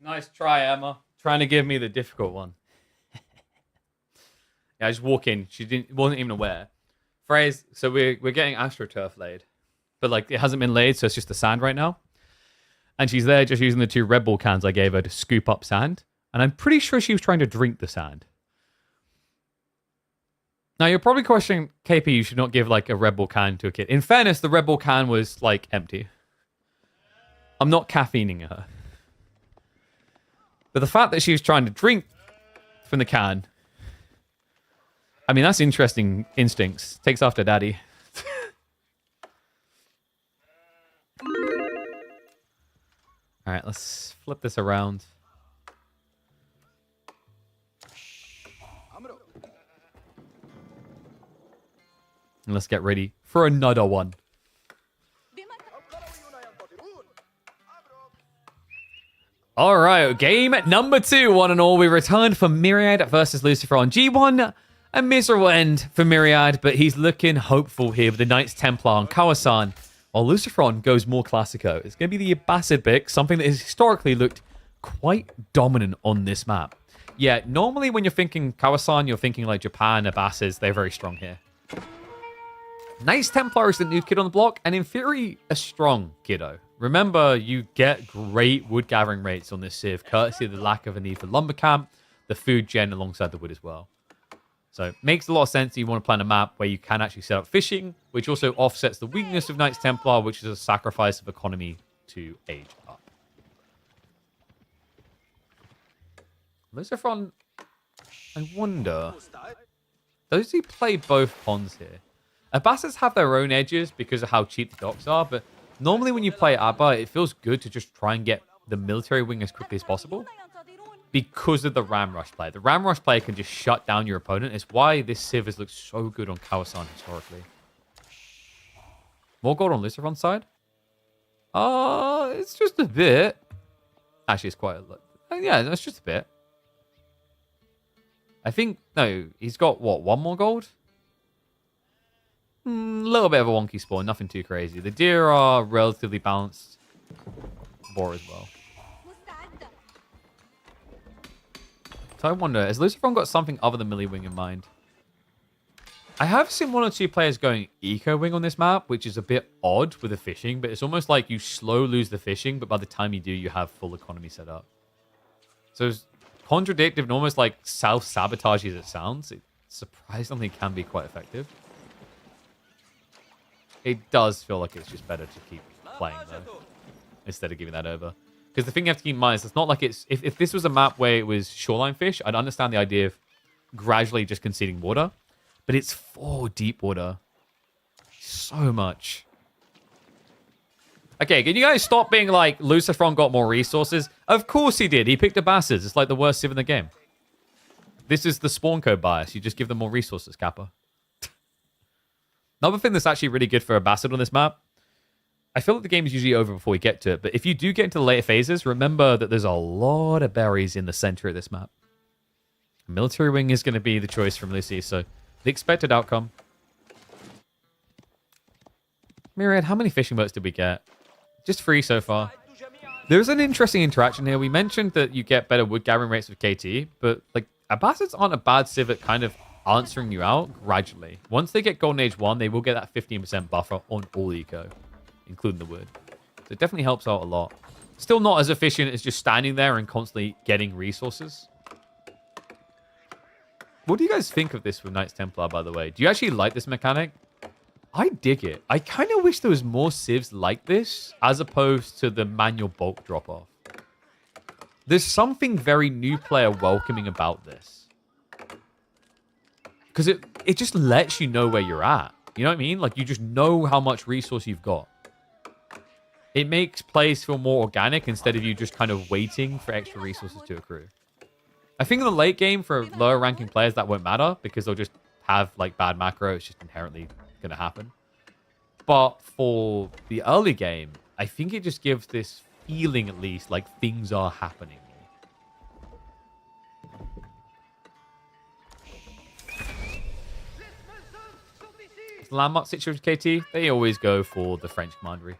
Nice try, Emma. Trying to give me the difficult one. Yeah, I just walk in. She wasn't even aware. Phrase. So we're getting AstroTurf laid, but like it hasn't been laid, so it's just the sand right now. And she's there just using the 2 Red Bull cans I gave her to scoop up sand. And I'm pretty sure she was trying to drink the sand. Now, you're probably questioning, KP, you should not give, like, a Red Bull can to a kid. In fairness, the Red Bull can was, like, empty. I'm not caffeining her. But the fact that she was trying to drink from the can... I mean, that's interesting instincts. Takes after daddy. All right, let's flip this around. And let's get ready for another one. All right, game number 2, one and all. We returned for Myriad versus Lucifer on G1. A miserable end for Myriad, but he's looking hopeful here with the Knights Templar on Kawasan. While Luciferon goes more Classico. It's going to be the Abbasid pick, something that has historically looked quite dominant on this map. Yeah, normally when you're thinking Kawasan, you're thinking like Japan, Abbasids. They're very strong here. Knights Templar is the new kid on the block, and in theory, a strong kiddo. Remember, you get great wood gathering rates on this Civ, courtesy of the lack of a need for lumber camp, the food gen alongside the wood as well. So it makes a lot of sense that you want to plan a map where you can actually set up fishing, which also offsets the weakness of Knights Templar, which is a sacrifice of economy to age up. Luciferon, I wonder, does he play both pawns here? Abbasids have their own edges because of how cheap the docks are, but normally when you play Abba, it feels good to just try and get the military wing as quickly as possible. Because of the Ram Rush play. The Ram Rush play can just shut down your opponent. It's why this Civ has looked so good on Kawasan historically. More gold on Luciferon's side? It's just a bit. Actually, it's quite a lot. Yeah, it's just a bit. I think, no, he's got, what, 1 more gold? A little bit of a wonky spawn, nothing too crazy. The deer are relatively balanced. Boar as well. So I wonder, has Luciferon got something other than Melee Wing in mind? I have seen 1 or 2 players going Eco Wing on this map, which is a bit odd with the fishing, but it's almost like you slow lose the fishing, but by the time you do, you have full economy set up. So it's contradictive and almost like self-sabotage as it sounds. It surprisingly can be quite effective. It does feel like it's just better to keep playing, though, instead of giving that over. Because the thing you have to keep in mind is it's not like it's... If this was a map where it was shoreline fish, I'd understand the idea of gradually just conceding water. But it's 4 deep water. So much. Okay, can you guys stop being like, Luciferon got more resources? Of course he did. He picked Abbasids. It's like the worst Civ in the game. This is the spawn code bias. You just give them more resources, Kappa. Another thing that's actually really good for Abbasid on this map, I feel like the game is usually over before we get to it, but if you do get into the later phases, remember that there's a lot of berries in the center of this map. Military Wing is going to be the choice from Lucy, so the expected outcome. Myriad, how many fishing boats did we get? Just 3 so far. There's an interesting interaction here. We mentioned that you get better wood gathering rates with KT, but like Abbasids aren't a bad civ at kind of answering you out gradually. Once they get Golden Age 1, they will get that 15% buffer on all eco, including the wood. So it definitely helps out a lot. Still not as efficient as just standing there and constantly getting resources. What do you guys think of this with Knights Templar, by the way? Do you actually like this mechanic? I dig it. I kind of wish there was more civs like this as opposed to the manual bulk drop-off. There's something very new player welcoming about this. Because it just lets you know where you're at. You know what I mean? Like, you just know how much resource you've got. It makes plays feel more organic instead of you just kind of waiting for extra resources to accrue. I think in the late game, for lower ranking players, that won't matter because they'll just have like bad macro. It's just inherently going to happen. But for the early game, I think it just gives this feeling, at least, like things are happening. Landmark situation, KT, they always go for the French commandery.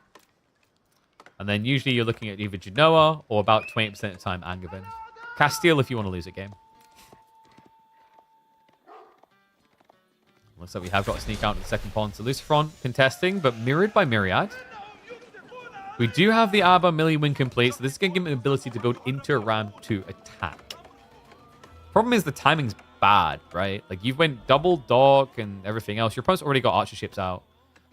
And then usually you're looking at either Genoa or about 20% of the time Angevin. Castile if you want to lose a game. Looks like we have got a sneak out in the second pawn to Luciferon contesting, but mirrored by Myriad. We do have the Abba Millie win complete, so this is going to give him the ability to build into a ram to attack. Problem is the timing's bad, right? Like, you went double dock and everything else. Your opponent's already got archer ships out.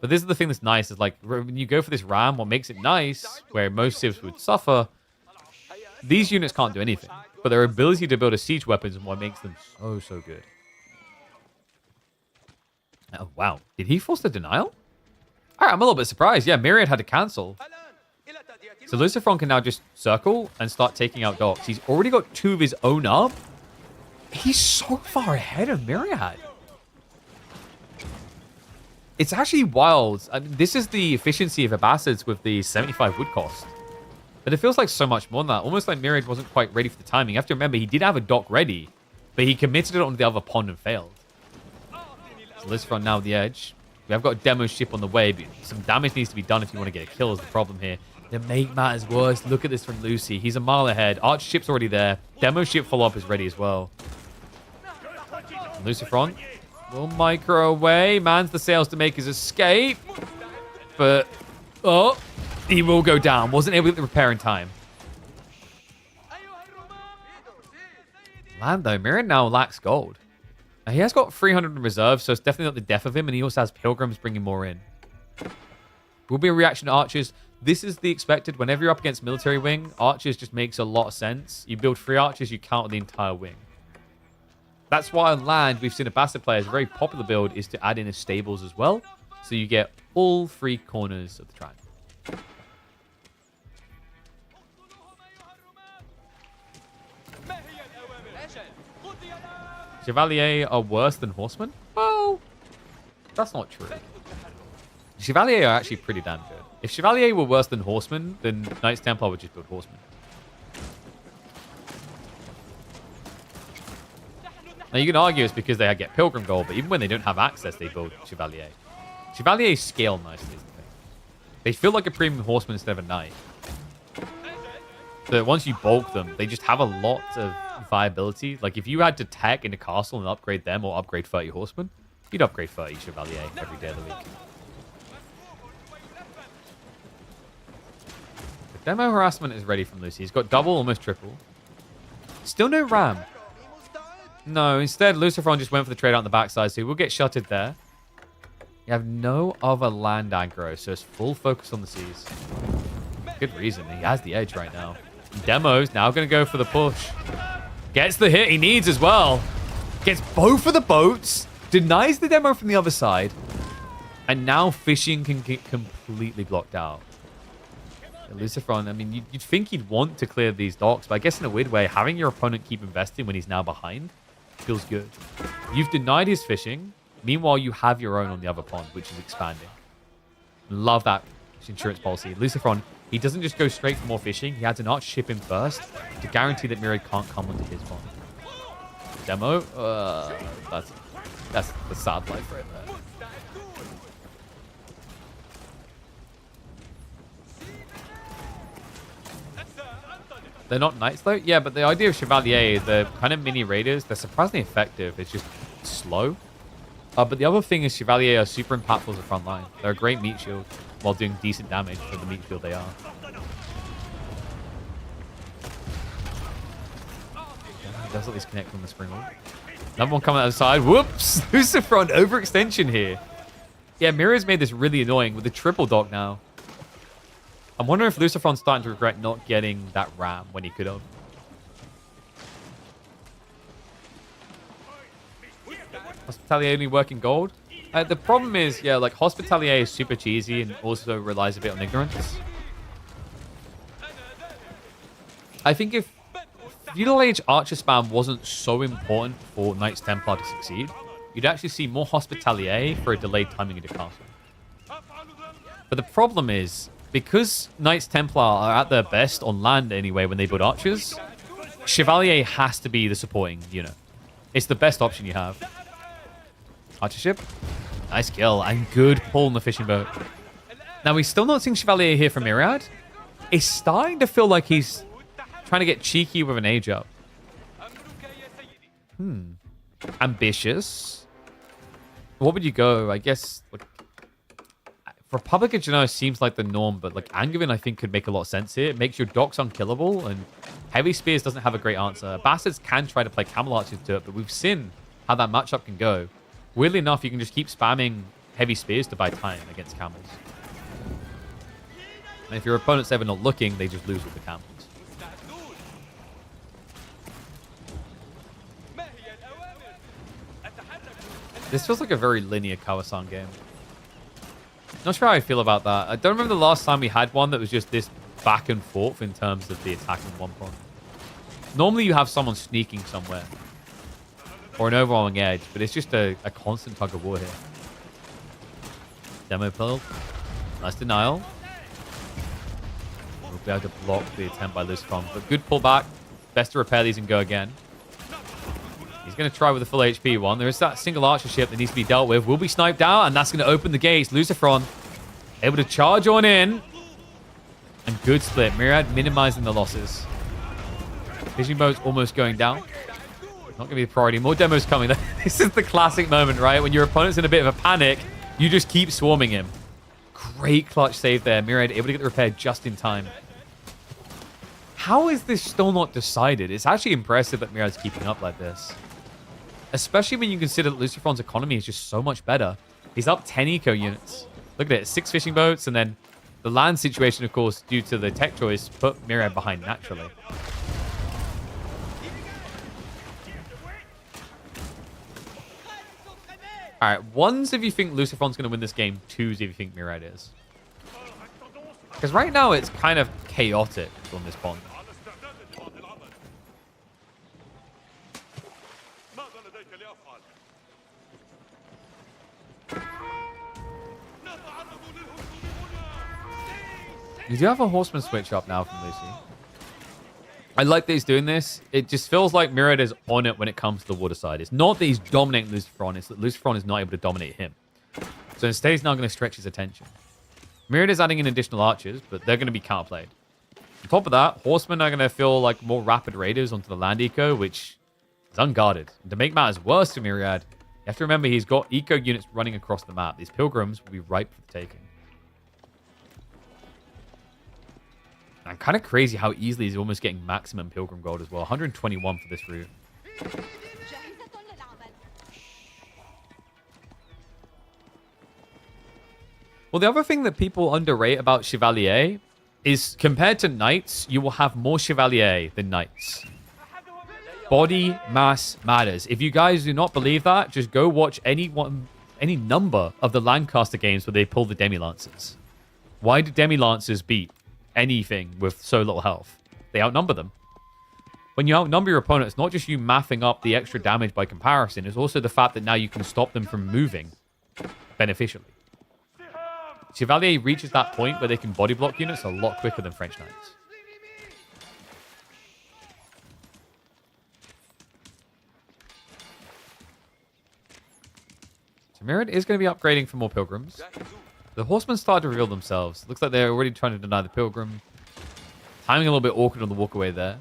But this is the thing that's nice, is like, when you go for this ram, what makes it nice, where most civs would suffer, these units can't do anything. But their ability to build a siege weapon is what makes them so, so good. Oh, wow. Did he force the denial? All right, I'm a little bit surprised. Yeah, Myriad had to cancel. So Lucifron can now just circle and start taking out docks. He's already got 2 of his own up. He's so far ahead of Myriad. It's actually wild. I mean, this is the efficiency of Abbasids with the 75 wood cost. But it feels like so much more than that. Almost like Myriad wasn't quite ready for the timing. You have to remember, he did have a dock ready, but he committed it on the other pond and failed. So Lucifron now at the edge. We have got a demo ship on the way, but some damage needs to be done if you want to get a kill is the problem here. To make matters worse, look at this from Lucy. He's a mile ahead. Arch ship's already there. Demo ship follow-up is ready as well. Lucifron will micro away. Mans the sails to make his escape. But, oh, he will go down. Wasn't able to repair in time. Lando, Myriad now lacks gold. Now, he has got 300 in reserve, so it's definitely not the death of him, and he also has Pilgrims bringing more in. Will be a reaction to Archers. This is the expected. Whenever you're up against military wing, Archers just makes a lot of sense. You build 3 Archers, you counter the entire wing. That's why on land, we've seen a Bastard players, a very popular build is to add in his stables as well. So you get all 3 corners of the triangle. Chevalier are worse than horsemen? Well, that's not true. Chevalier are actually pretty damn good. If Chevalier were worse than horsemen, then Knights Templar would just build horsemen. Now, you can argue it's because they get Pilgrim Gold, but even when they don't have access, they build Chevalier. Chevalier scale nicely, is the thing. They feel like a premium horseman instead of a knight. So once you bulk them, they just have a lot of viability. Like, if you had to tech in a castle and upgrade them or upgrade 30 horsemen, you'd upgrade 30 Chevalier every day of the week. The demo harassment is ready from Lucy. He's got double, almost triple. Still no ram. No, instead, Lucifron just went for the trade out on the backside, so he will get shuttered there. You have no other land aggro, so it's full focus on the seas. Good reason. He has the edge right now. Demo's now going to go for the push. Gets the hit he needs as well. Gets both of the boats. Denies the demo from the other side. And now fishing can get completely blocked out. Lucifron, I mean, you'd think he'd want to clear these docks, but I guess in a weird way, having your opponent keep investing when he's now behind feels good. You've denied his fishing. Meanwhile, you have your own on the other pond, which is expanding. Love that insurance policy. Lucifron, he doesn't just go straight for more fishing. He adds an arch ship in first to guarantee that Myriad can't come onto his pond. Demo? That's the sad life right there. They're not knights though? Yeah, but the idea of Chevalier, the kind of mini raiders, they're surprisingly effective. It's just slow. But the other thing is Chevalier are super impactful as a front line. They're a great meat shield while doing decent damage for the meat shield they are. He does at least connect on the spring loop. Another one coming out of the side. Whoops! Lucifron overextension here. Yeah, Myriad's made this really annoying with the triple dock now. I'm wondering if Lucifron's starting to regret not getting that ram when he could have. Hospitalier only working gold? The problem is, yeah, like Hospitalier is super cheesy and also relies a bit on ignorance. I think if Feudal Age Archer spam wasn't so important for Knights Templar to succeed, you'd actually see more Hospitalier for a delayed timing into castle. But the problem is, because Knights Templar are at their best on land anyway when they build archers, Chevalier has to be the supporting unit. It's the best option you have. Archer ship. Nice kill. And good pull on the fishing boat. Now, we're still not seeing Chevalier here from Myriad. It's starting to feel like he's trying to get cheeky with an age up. Ambitious. What would you go? I guess... Like, Republic of Genoa seems like the norm, but like Angevin, I think, could make a lot of sense here. It makes your docks unkillable, and Heavy Spears doesn't have a great answer. Bastards can try to play Camel Archers to it, but we've seen how that matchup can go. Weirdly enough, you can just keep spamming Heavy Spears to buy time against Camels. And if your opponent's ever not looking, they just lose with the Camels. This feels like a very linear Kawasan game. Not sure how I feel about that. I don't remember the last time we had one that was just this back and forth in terms of the attack in one point. Normally you have someone sneaking somewhere. Or an overwhelming edge, but it's just a constant tug of war here. Demo pull. Nice denial. We'll be able to block the attempt by Lucifron. But good pullback. Best to repair these and go again. He's going to try with a full HP one. There is that single archer ship that needs to be dealt with. Will be sniped out, and that's going to open the gates. Lucifron able to charge on in. And good split. Myriad minimizing the losses. Fishing boat's almost going down. Not going to be the priority. More demos coming. This is the classic moment, right? When your opponent's in a bit of a panic, you just keep swarming him. Great clutch save there. Myriad able to get the repair just in time. How is this still not decided? It's actually impressive that Myriad's keeping up like this. Especially when you consider that Lucifron's economy is just so much better. He's up 10 eco units. Look at it. 6 fishing boats. And then the land situation, of course, due to the tech choice, put Myriad behind naturally. All right. Ones if you think Lucifron's going to win this game. Twos if you think Myriad is. Because right now it's kind of chaotic on this pond. You do have a horseman switch up now from Lucy. I like that he's doing this. It just feels like Myriad is on it when it comes to the water side. It's not that he's dominating Lucifron, it's that Lucifron is not able to dominate him. So instead, he's now going to stretch his attention. Myriad is adding in additional archers, but they're going to be counterplayed. On top of that, horsemen are going to feel like more rapid raiders onto the land eco, which is unguarded. And to make matters worse for Myriad, you have to remember he's got eco units running across the map. These pilgrims will be ripe for the taking. And kind of crazy how easily he's almost getting maximum pilgrim gold as well. 121 for this route. Well, the other thing that people underrate about Chevalier is compared to Knights, you will have more Chevalier than Knights. Body mass matters. If you guys do not believe that, just go watch any number of the Lancaster games where they pull the Demi-Lancers. Why do Demi-Lancers beat anything with so little health? They outnumber them. When you outnumber your opponent, it's not just you mathing up the extra damage by comparison, it's also the fact that now you can stop them from moving beneficially. Chevalier reaches that point where they can body block units a lot quicker than French Knights. So Myriad is going to be upgrading for more pilgrims. The horsemen start to reveal themselves. Looks like they're already trying to deny the pilgrim. Timing a little bit awkward on the walkaway there.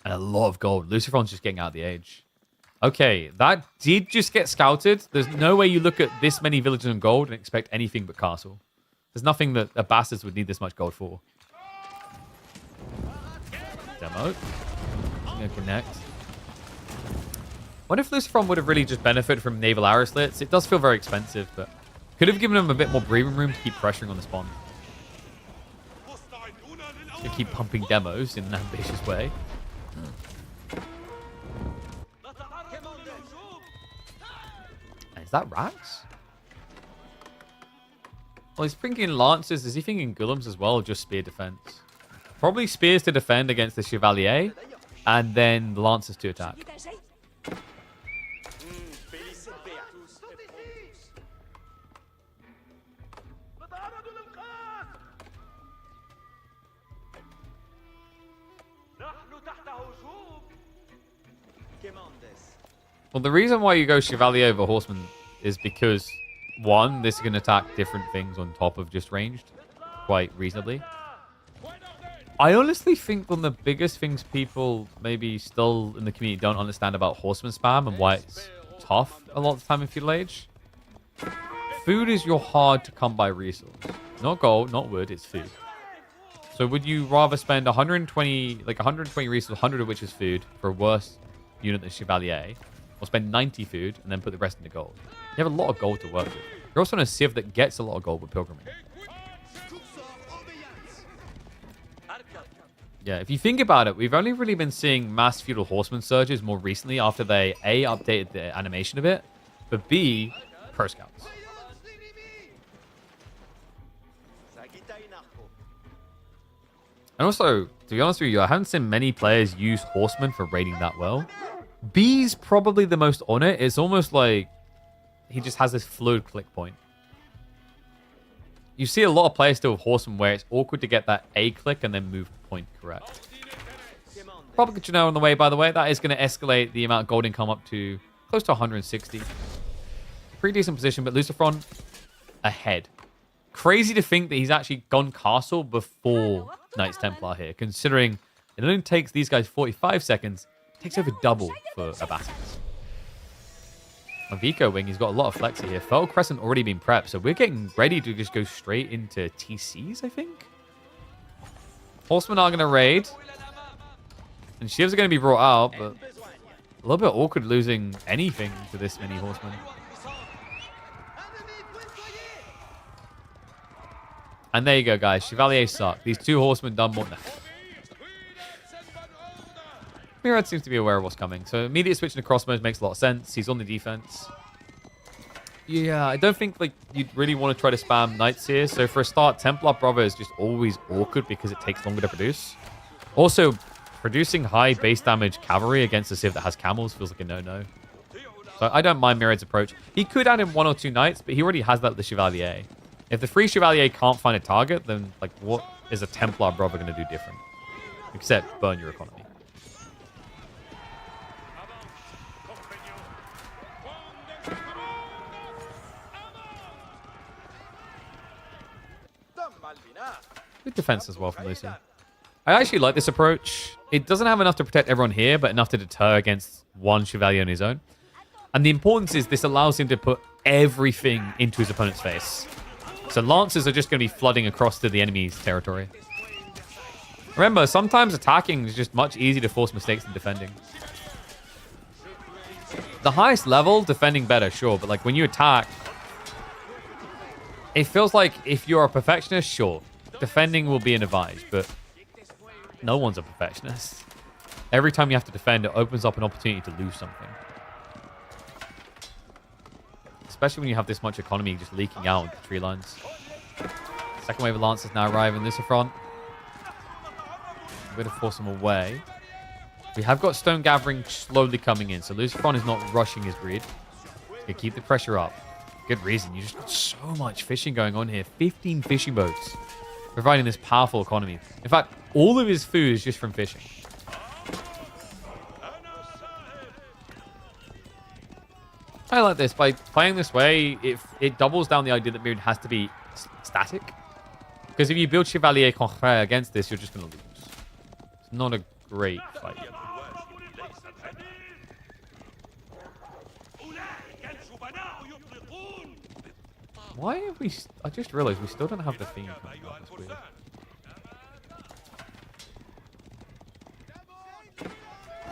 And a lot of gold. Lucifron's just getting out of the age. Okay, that did just get scouted. There's no way you look at this many villages in gold and expect anything but castle. There's nothing that a bastards would need this much gold for. Demo. Gonna connect. What if Lucifron would have really just benefited from naval arrow slits? It does feel very expensive, but could have given him a bit more breathing room to keep pressuring on the spawn. To keep pumping demos in an ambitious way. Is that Rax? Well, he's thinking Lancers. Is he thinking Golems as well, or just Spear defense? Probably Spears to defend against the Chevalier, and then the Lancers to attack. Well, the reason why you go Chevalier over Horseman is because, one, this can attack different things on top of just ranged quite reasonably. I honestly think one of the biggest things people maybe still in the community don't understand about Horseman spam and why it's tough a lot of the time in Feudal Age Food is your hard to come by resource. Not gold, not wood, it's food. So would you rather spend 120 resources, 100 of which is food, for a worse unit than Chevalier, or spend 90 food and then put the rest into gold? You have a lot of gold to work with. You're also on a civ that gets a lot of gold with pilgrimage. Yeah, if you think about it, we've only really been seeing mass feudal horseman surges more recently after they A, updated the animation a bit, but B, pro scouts. And also, to be honest with you, I haven't seen many players use horsemen for raiding that well. B's probably the most on it. It's almost like he just has this fluid click point. You see a lot of players still with horsemen where it's awkward to get that A click and then move point correct. Probably good to know on the way, by the way. That is going to escalate the amount of gold income up to close to 160. Pretty decent position, but Lucifron ahead. Crazy to think that he's actually gone castle before Knights Templar here, considering it only takes these guys 45 seconds. It takes over double for Abatis. On Vico wing, he's got a lot of flexi here. Feral Crescent already been prepped, so we're getting ready to just go straight into TCs, I think. Horsemen are going to raid. And Shivs are going to be brought out, but a little bit awkward losing anything to this many horsemen. And there you go, guys. Chevalier suck. These two horsemen done more than Mirad seems to be aware of what's coming. So immediate switching to crossbows makes a lot of sense. He's on the defense. Yeah, I don't think like you'd really want to try to spam knights here. So for a start, Templar Bravo is just always awkward because it takes longer to produce. Also, producing high base damage cavalry against a civ that has camels feels like a no-no. So I don't mind Mirad's approach. He could add in 1 or 2 knights, but he already has that with the Chevalier. If the free Chevalier can't find a target, then like what is a Templar Bravo going to do different? Except burn your economy. Good defense as well from Lucy. I actually like this approach. It doesn't have enough to protect everyone here, but enough to deter against one Chevalier on his own. And the importance is this allows him to put everything into his opponent's face. So Lancers are just going to be flooding across to the enemy's territory. Remember, sometimes attacking is just much easier to force mistakes than defending. The highest level, defending better, sure. But like when you attack, it feels like if you're a perfectionist, sure. Defending will be an advantage, but no one's a perfectionist. Every time you have to defend, it opens up an opportunity to lose something. Especially when you have this much economy just leaking out the tree lines. Second wave of Lancers now arriving. Lucifron. I'm going to force them away. We have got Stone Gathering slowly coming in, so Lucifron is not rushing his breed. He's going to keep the pressure up. Good reason. You just got so much fishing going on here. 15 fishing boats. Providing this powerful economy. In fact, all of his food is just from fishing. I like this. By playing this way, it doubles down the idea that Mirad has to be static. Because if you build Chevalier Concret against this, you're just going to lose. It's not a great fight. Why have we... I just realized we still don't have the theme coming up. That's weird.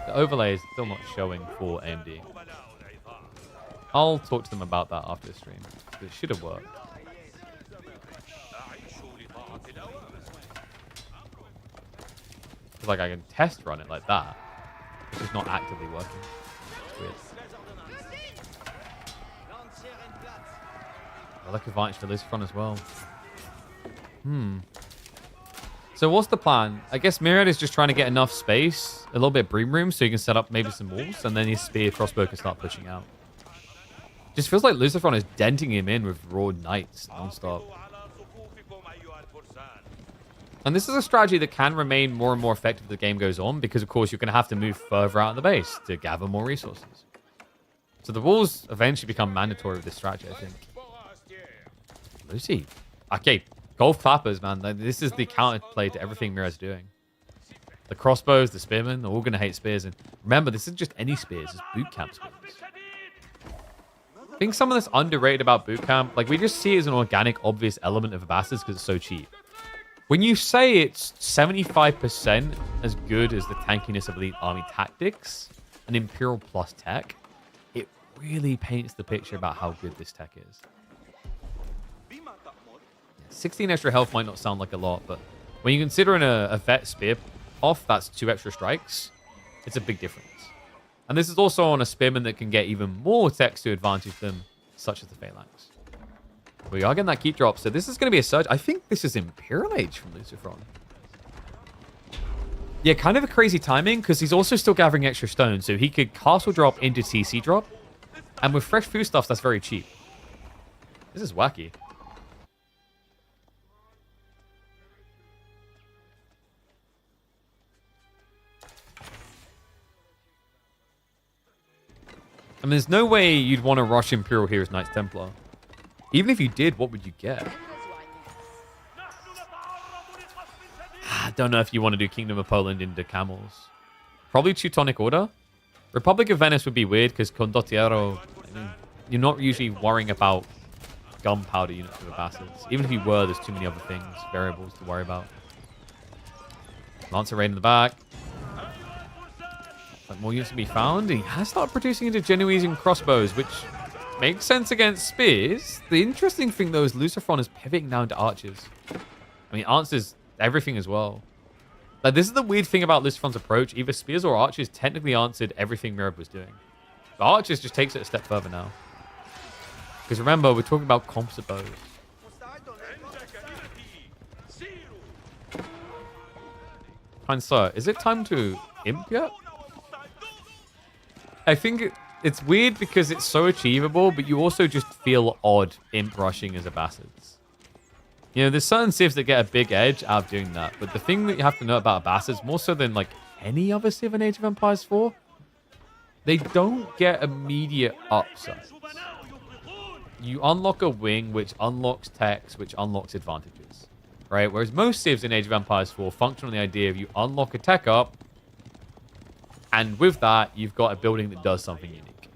The overlay is still not showing for AMD. I'll talk to them about that after the stream. It should have worked. It's like I can test run it like that. It's just not actively working. It's weird. I like advantage for this front as well. So what's the plan? I guess Mirad is just trying to get enough space, a little bit of bream room, so he can set up maybe some walls, and then his spear crossbow can start pushing out. Just feels like Lucifron is denting him in with raw knights non-stop. And this is a strategy that can remain more and more effective as the game goes on, because of course you're going to have to move further out of the base to gather more resources. So the walls eventually become mandatory with this strategy, I think. Lucy. Okay, golf clappers, man. This is the counterplay to everything Mirad's doing. The crossbows, the spearmen, they're all going to hate spears. And remember, this isn't just any spears, it's boot camp spears. I think something that's underrated about boot camp, like we just see it as an organic, obvious element of Abbasis because it's so cheap. When you say it's 75% as good as the tankiness of Elite Army tactics and Imperial plus tech, it really paints the picture about how good this tech is. 16 extra health might not sound like a lot, but when you consider a vet spear off, that's 2 extra strikes, it's a big difference. And this is also on a spearman that can get even more techs to advantage them, such as the Phalanx. We are getting that keep drop, so this is going to be a surge. I think this is Imperial Age from Lucifron. Yeah, kind of a crazy timing, because he's also still gathering extra stones, so he could castle drop into TC drop. And with fresh food stuff, that's very cheap. This is wacky. I mean, there's no way you'd want to rush Imperial here as Knights Templar. Even if you did, what would you get? I don't know if you want to do Kingdom of Poland into camels. Probably Teutonic Order. Republic of Venice would be weird because Condottiero, I mean, you're not usually worrying about gunpowder units of Abbassids. Even if you were, there's too many other things, variables to worry about. Lancer Raid in the back. Like more units to be found. He has started producing into Genoese and crossbows, which makes sense against spears. The interesting thing, though, is Lucifron is pivoting down to archers. I mean, answers everything as well. Like, this is the weird thing about Lucifron's approach. Either spears or archers technically answered everything Mirab was doing. But archers just takes it a step further now. Because remember, we're talking about composite bows. Fine, sir. Is it time to imp yet? I think it's weird because it's so achievable, but you also just feel odd imp rushing as Abbassids. You know, there's certain civs that get a big edge out of doing that, but the thing that you have to know about Abbassids, more so than like any other civ in Age of Empires 4, they don't get immediate upsides. You unlock a wing, which unlocks techs, which unlocks advantages, right? Whereas most civs in Age of Empires 4 function on the idea of you unlock a tech up, and with that, you've got a building that does something unique.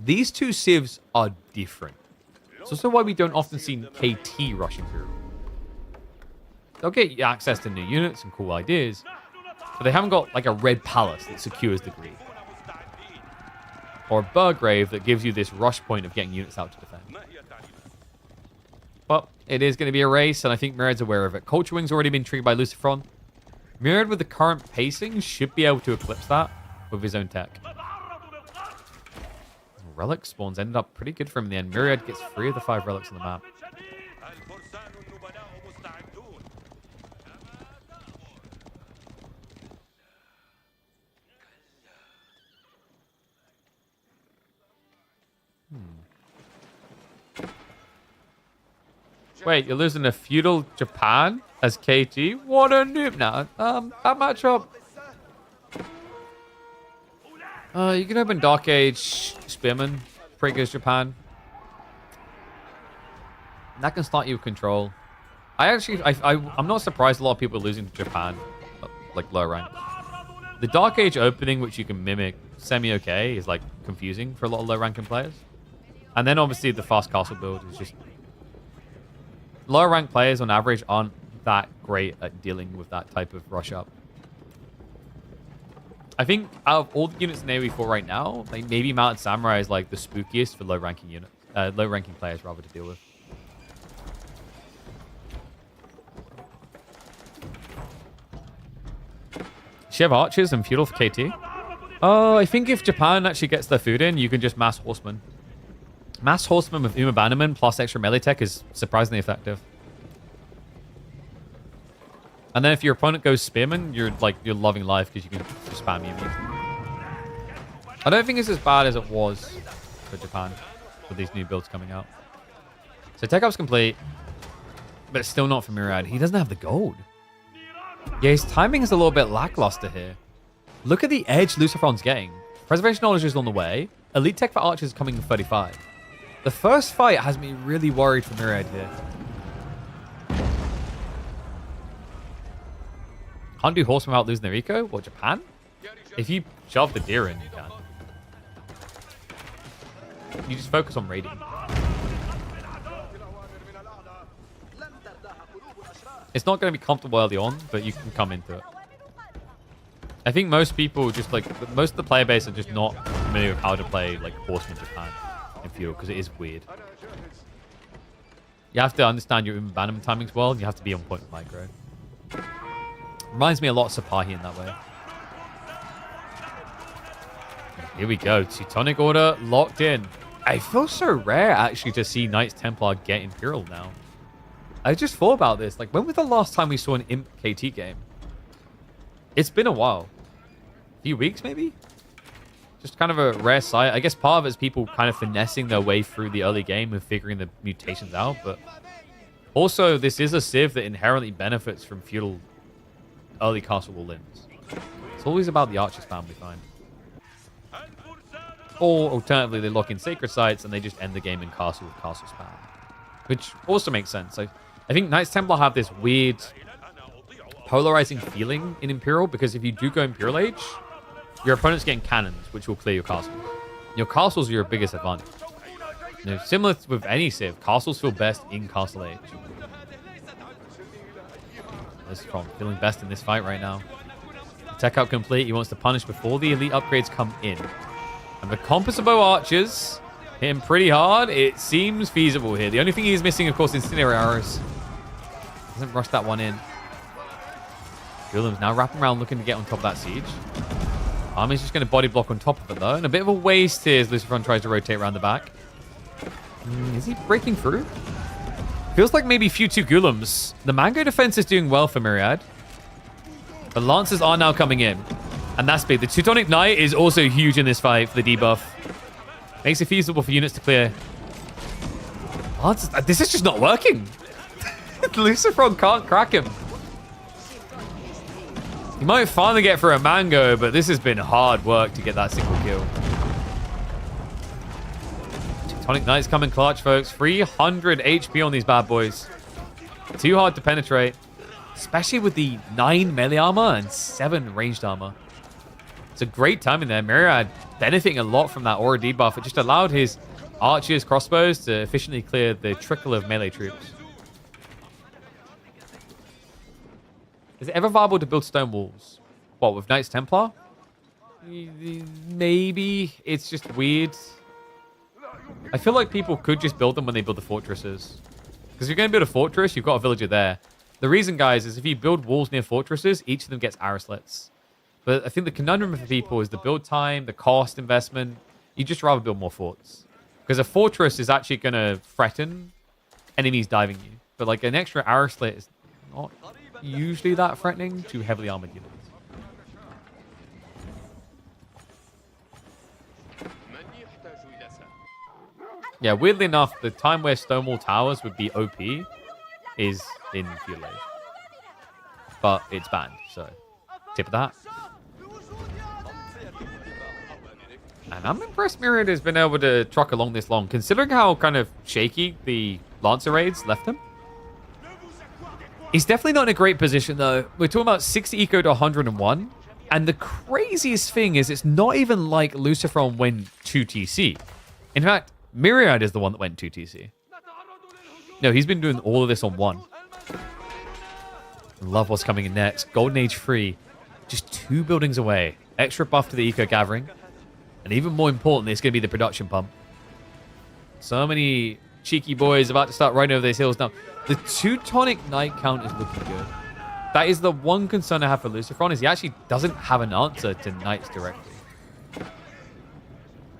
These two civs are different. It's also why we don't often see KT rushing through. They'll get you access to new units and cool ideas, but they haven't got like a red palace that secures the grid. Or a Burgrave that gives you this rush point of getting units out to defend. But it is going to be a race, and I think Myriad's aware of it. Culture Wing's already been triggered by Lucifron. Myriad, with the current pacing, should be able to eclipse that with his own tech. Relic spawns ended up pretty good for him in the end. Myriad gets 3 of the 5 relics on the map. Wait, you're losing a feudal Japan as KT? What a noob now. That matchup. You can open Dark Age Spearman, pretty good as Japan. That can start you with control. I'm not surprised a lot of people are losing to Japan, like low rank. The Dark Age opening, which you can mimic semi-okay, is like confusing for a lot of low ranking players. And then obviously the fast castle build is just... Lower rank players on average aren't that great at dealing with that type of rush up. I think out of all the units in AoE4 right now, like maybe Mounted Samurai is like the spookiest for low ranking players rather to deal with. Does she have archers and feudal for KT? Oh, I think if Japan actually gets their food in, you can just mass horseman. Mass horseman with Uma Bannerman plus extra melee tech is surprisingly effective. And then if your opponent goes spearman, you're loving life because you can just spam units. I don't think it's as bad as it was for Japan with these new builds coming out. So tech up's complete, but it's still not for Myriad. He doesn't have the gold. Yeah, his timing is a little bit lackluster here. Look at the edge Lucifron's getting. Preservation knowledge is on the way. Elite tech for archers is coming in 35. The first fight has me really worried for Myriad here. Can't do horsemen without losing their eco? What, Japan? If you shove the deer in, you can. You just focus on raiding. It's not going to be comfortable early on, but you can come into it. I think most people just like most of the player base are just not familiar with how to play like Horseman Japan in Feudal because it is weird. You have to understand your abandonment timings well, and you have to be on point with micro. Reminds me a lot of Sapahi in that way. Here we go. Teutonic Order locked in. I feel so rare actually to see Knights Templar get Imperial now. I just thought about this. Like, when was the last time we saw an Imp KT game? It's been a while. A few weeks, maybe? Just kind of a rare sight. I guess part of it is people kind of finessing their way through the early game and figuring the mutations out. But also, this is a civ that inherently benefits from feudal early castle wall limbs. It's always about the archer spam we find. Or alternatively, they lock in sacred sites and they just end the game in castle with castle spam. Which also makes sense. I think Knights Templar have this weird polarizing feeling in Imperial, because if you do go Imperial Age, your opponent's getting cannons, which will clear your castles. Your castles are your biggest advantage. You know, similar with any civ, castles feel best in Castle Age. This is from feeling best in this fight right now. Tech out complete. He wants to punish before the elite upgrades come in. And the Compass Bow Archers hit him pretty hard. It seems feasible here. The only thing he's missing, of course, incendiary arrows. Doesn't rush that one in. Gulem's now wrapping around looking to get on top of that siege. Army's just going to body block on top of it, though. And a bit of a waste here as Lucifron tries to rotate around the back. Is he breaking through? Feels like maybe few two Gulems. The Mango defense is doing well for Myriad. The Lancers are now coming in. And that's big. The Teutonic Knight is also huge in this fight for the debuff. Makes it feasible for units to clear. Lancers, this is just not working. Lucifron can't crack him. He might finally get for a Mango, but this has been hard work to get that single kill. Teutonic Knight's coming clutch, folks. 300 HP on these bad boys. Too hard to penetrate. Especially with the 9 melee armor and 7 ranged armor. It's a great timing there. Myriad benefiting a lot from that aura debuff. It just allowed his archers, crossbows to efficiently clear the trickle of melee troops. Is it ever viable to build stone walls? What, with Knights Templar? Maybe. It's just weird. I feel like people could just build them when they build the fortresses. Because if you're going to build a fortress, you've got a villager there. The reason, guys, is if you build walls near fortresses, each of them gets arrow slits. But I think the conundrum for people is the build time, the cost investment. You'd just rather build more forts. Because a fortress is actually going to threaten enemies diving you. But like an extra arrow slit is not usually that threatening to heavily armored units. Yeah, weirdly enough, the time where Stonewall Towers would be OP is in Feudal Age. But it's banned, so tip of that. And I'm impressed Myriad has been able to truck along this long, considering how kind of shaky the Lancer raids left him. He's definitely not in a great position, though. We're talking about 60 eco to 101. And the craziest thing is it's not even like Lucifron went 2TC. In fact, Myriad is the one that went 2TC. No, he's been doing all of this on 1. Love what's coming in next. Golden Age 3. Just 2 buildings away. Extra buff to the eco gathering. And even more importantly, it's going to be the production pump. So many cheeky boys about to start riding over these hills. Now, the Teutonic Knight count is looking good. That is the one concern I have for Lucifron, is he actually doesn't have an answer to Knights directly.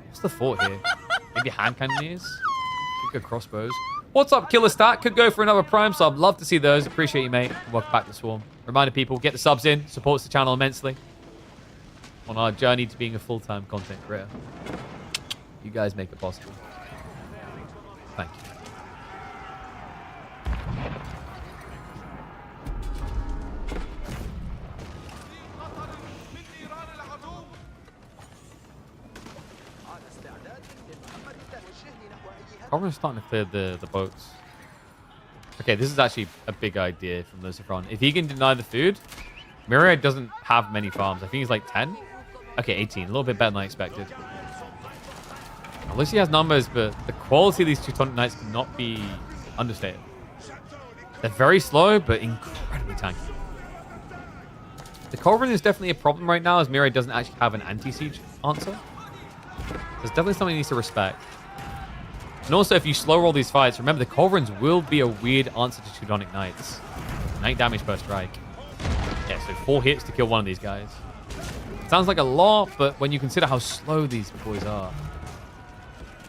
What's the fort here? Maybe hand cannoneers? Could go crossbows. What's up, Killer Stat? Could go for another Prime sub. Love to see those. Appreciate you, mate. Welcome back to Swarm. Reminder people, get the subs in. Supports the channel immensely. On our journey to being a full-time content creator. You guys make it possible. Thank you. Probably starting to clear the boats. Okay, this is actually a big idea from Lucifron. If he can deny the food, Myriad doesn't have many farms. I think he's like 10. Okay, 18. A little bit better than I expected. Lucy has numbers, but the quality of these Teutonic Knights cannot be understated. They're very slow, but incredibly tanky. The Culverin is definitely a problem right now, as Mirai doesn't actually have an anti-siege answer. There's definitely something he needs to respect. And also, if you slow roll these fights, remember the Culverins will be a weird answer to Teutonic Knights. 9 damage per strike. Yeah, so 4 hits to kill one of these guys. Sounds like a lot, but when you consider how slow these boys are,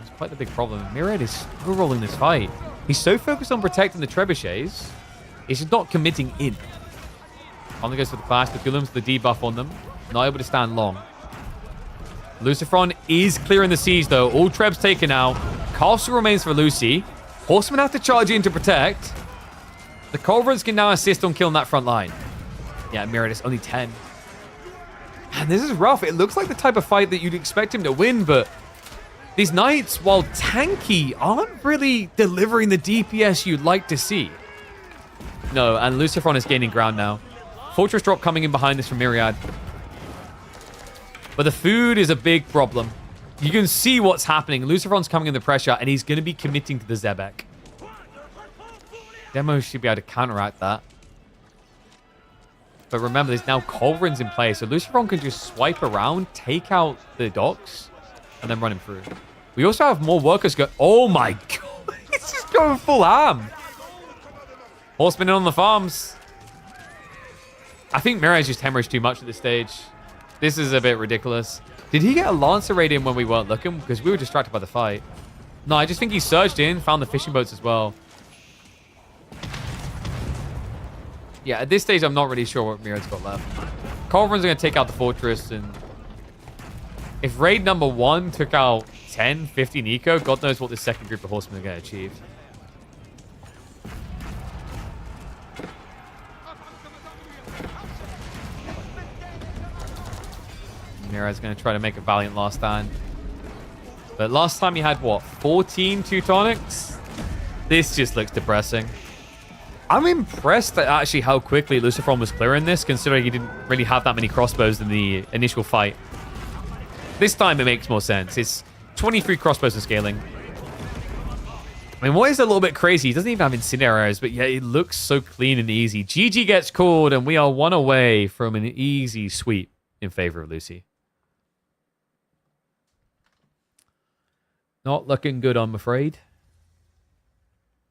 it's quite the big problem. Mirai is slow rolling this fight. He's so focused on protecting the trebuchets, he's just not committing in. Only goes for the clash. The Golems, the debuff on them. Not able to stand long. Lucifron is clearing the siege, though. All Trebs taken out. Castle remains for Lucy. Horsemen have to charge in to protect. The Culverins can now assist on killing that front line. Yeah, Mirai only 10. And this is rough. It looks like the type of fight that you'd expect him to win, but these Knights, while tanky, aren't really delivering the DPS you'd like to see. No, and Lucifron is gaining ground now. Fortress drop coming in behind this from Myriad. But the food is a big problem. You can see what's happening. Lucifron's coming in the pressure, and he's going to be committing to the Zebek. Demo should be able to counteract that. But remember, there's now Culverins in play, so Lucifron can just swipe around, take out the docks, and then run him through. We also have more workers go... Oh my god! It's just going full ham! Horsemen in on the farms. I think Mirai's just hemorrhaged too much at this stage. This is a bit ridiculous. Did he get a Lancer raid in when we weren't looking? Because we were distracted by the fight. No, I just think he surged in, found the fishing boats as well. Yeah, at this stage, I'm not really sure what Mirai's got left. Culverin's going to take out the fortress, and if raid number 1 took out 10, 15 eco, God knows what this second group of horsemen are going to achieve. Mirai's going to try to make a valiant last stand. But last time he had, what, 14 Teutonics? This just looks depressing. I'm impressed at actually how quickly Lucifron was clearing this, considering he didn't really have that many crossbows in the initial fight. This time it makes more sense. It's 23 crossbows and scaling. I mean, what is a little bit crazy? He doesn't even have incendiaries, but yeah, it looks so clean and easy. GG gets called, and we are 1 away from an easy sweep in favor of Lucy. Not looking good, I'm afraid.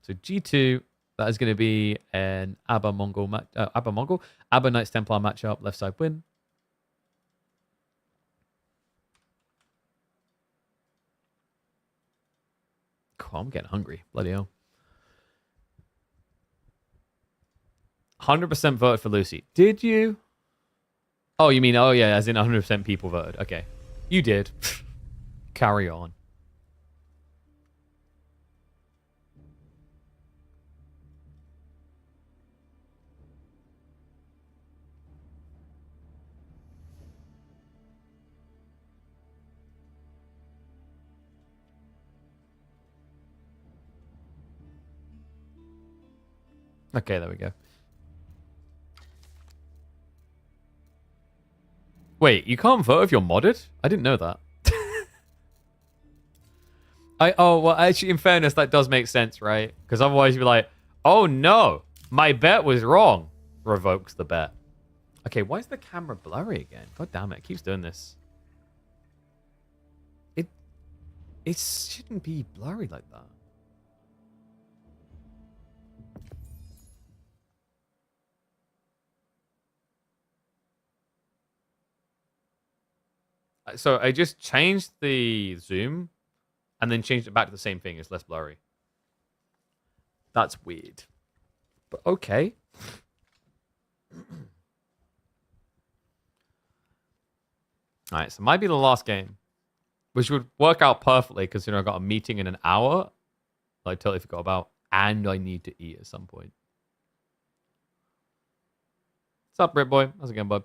So G2, that is going to be an Abba Knights Templar matchup, left side win. Cool, I'm getting hungry. Bloody hell. 100% voted for Lucy. Did you? Oh, you mean, oh yeah, as in 100% people voted. Okay. You did. Carry on. Okay, there we go. Wait, you can't vote if you're modded? I didn't know that. Oh, well, actually, in fairness, that does make sense, right? Because otherwise you'd be like, oh no, my bet was wrong. Revokes the bet. Okay, why is the camera blurry again? God damn it, it keeps doing this. It shouldn't be blurry like that. So I just changed the zoom and then changed it back to the same thing. It's less blurry. That's weird. But okay. All right, so it might be the last game, which would work out perfectly because, you know, I got a meeting in an hour that I totally forgot about, and I need to eat at some point. What's up, Brit Boy? How's it going, bud?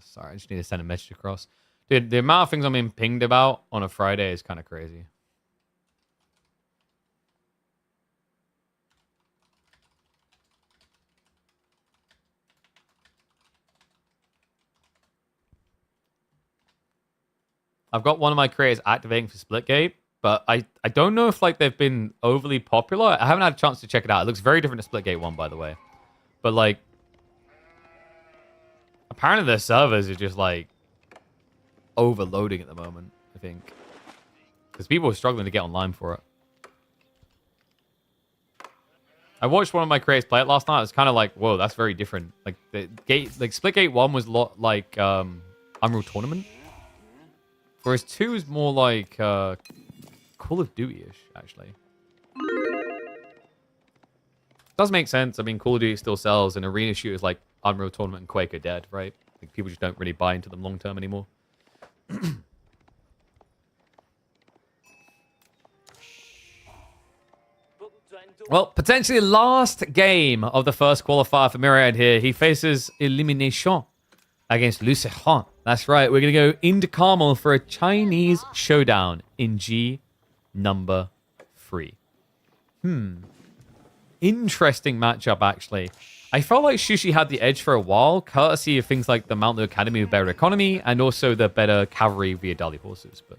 Sorry, I just need to send a message across. Dude, the amount of things I'm being pinged about on a Friday is kind of crazy. I've got one of my creators activating for Splitgate, but I don't know if like they've been overly popular. I haven't had a chance to check it out. It looks very different to Splitgate 1, by the way. But like, apparently their servers are just like overloading at the moment, I think. Because people are struggling to get online for it. I watched one of my creators play it last night. It's kind of like, whoa, that's very different. Like Splitgate 1 was a lot like Unreal Tournament. Whereas 2 is more like Call of Duty-ish, actually. Does make sense. I mean, Call of Duty still sells, and arena shooters like Unreal Tournament and Quake are dead, right? Like, people just don't really buy into them long-term anymore. Well, potentially last game of the first qualifier for Myriad here. He faces Elimination against Luceron. That's right. We're going to go into Carmel for a Chinese showdown in G number 3. Interesting matchup, actually. I felt like Sushi had the edge for a while, courtesy of things like the Mountain Academy with better economy and also the better cavalry via Dali horses. But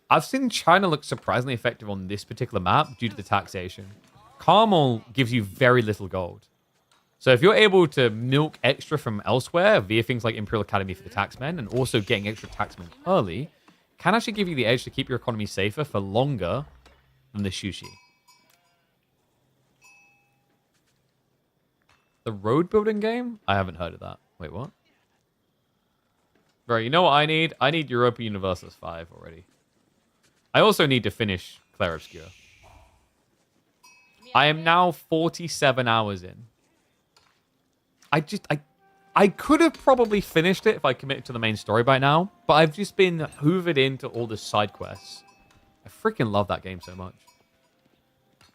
I've seen China look surprisingly effective on this particular map due to the taxation. Carmel gives you very little gold. So if you're able to milk extra from elsewhere via things like Imperial Academy for the taxmen and also getting extra taxmen early, can actually give you the edge to keep your economy safer for longer than the Sushi. The road building game? I haven't heard of that. Wait, what? Bro, you know what I need? I need Europa Universalis 5 already. I also need to finish Clair Obscure. I am now 47 hours in. I could have probably finished it if I committed to the main story by now, but I've just been hoovered into all the side quests. I freaking love that game so much.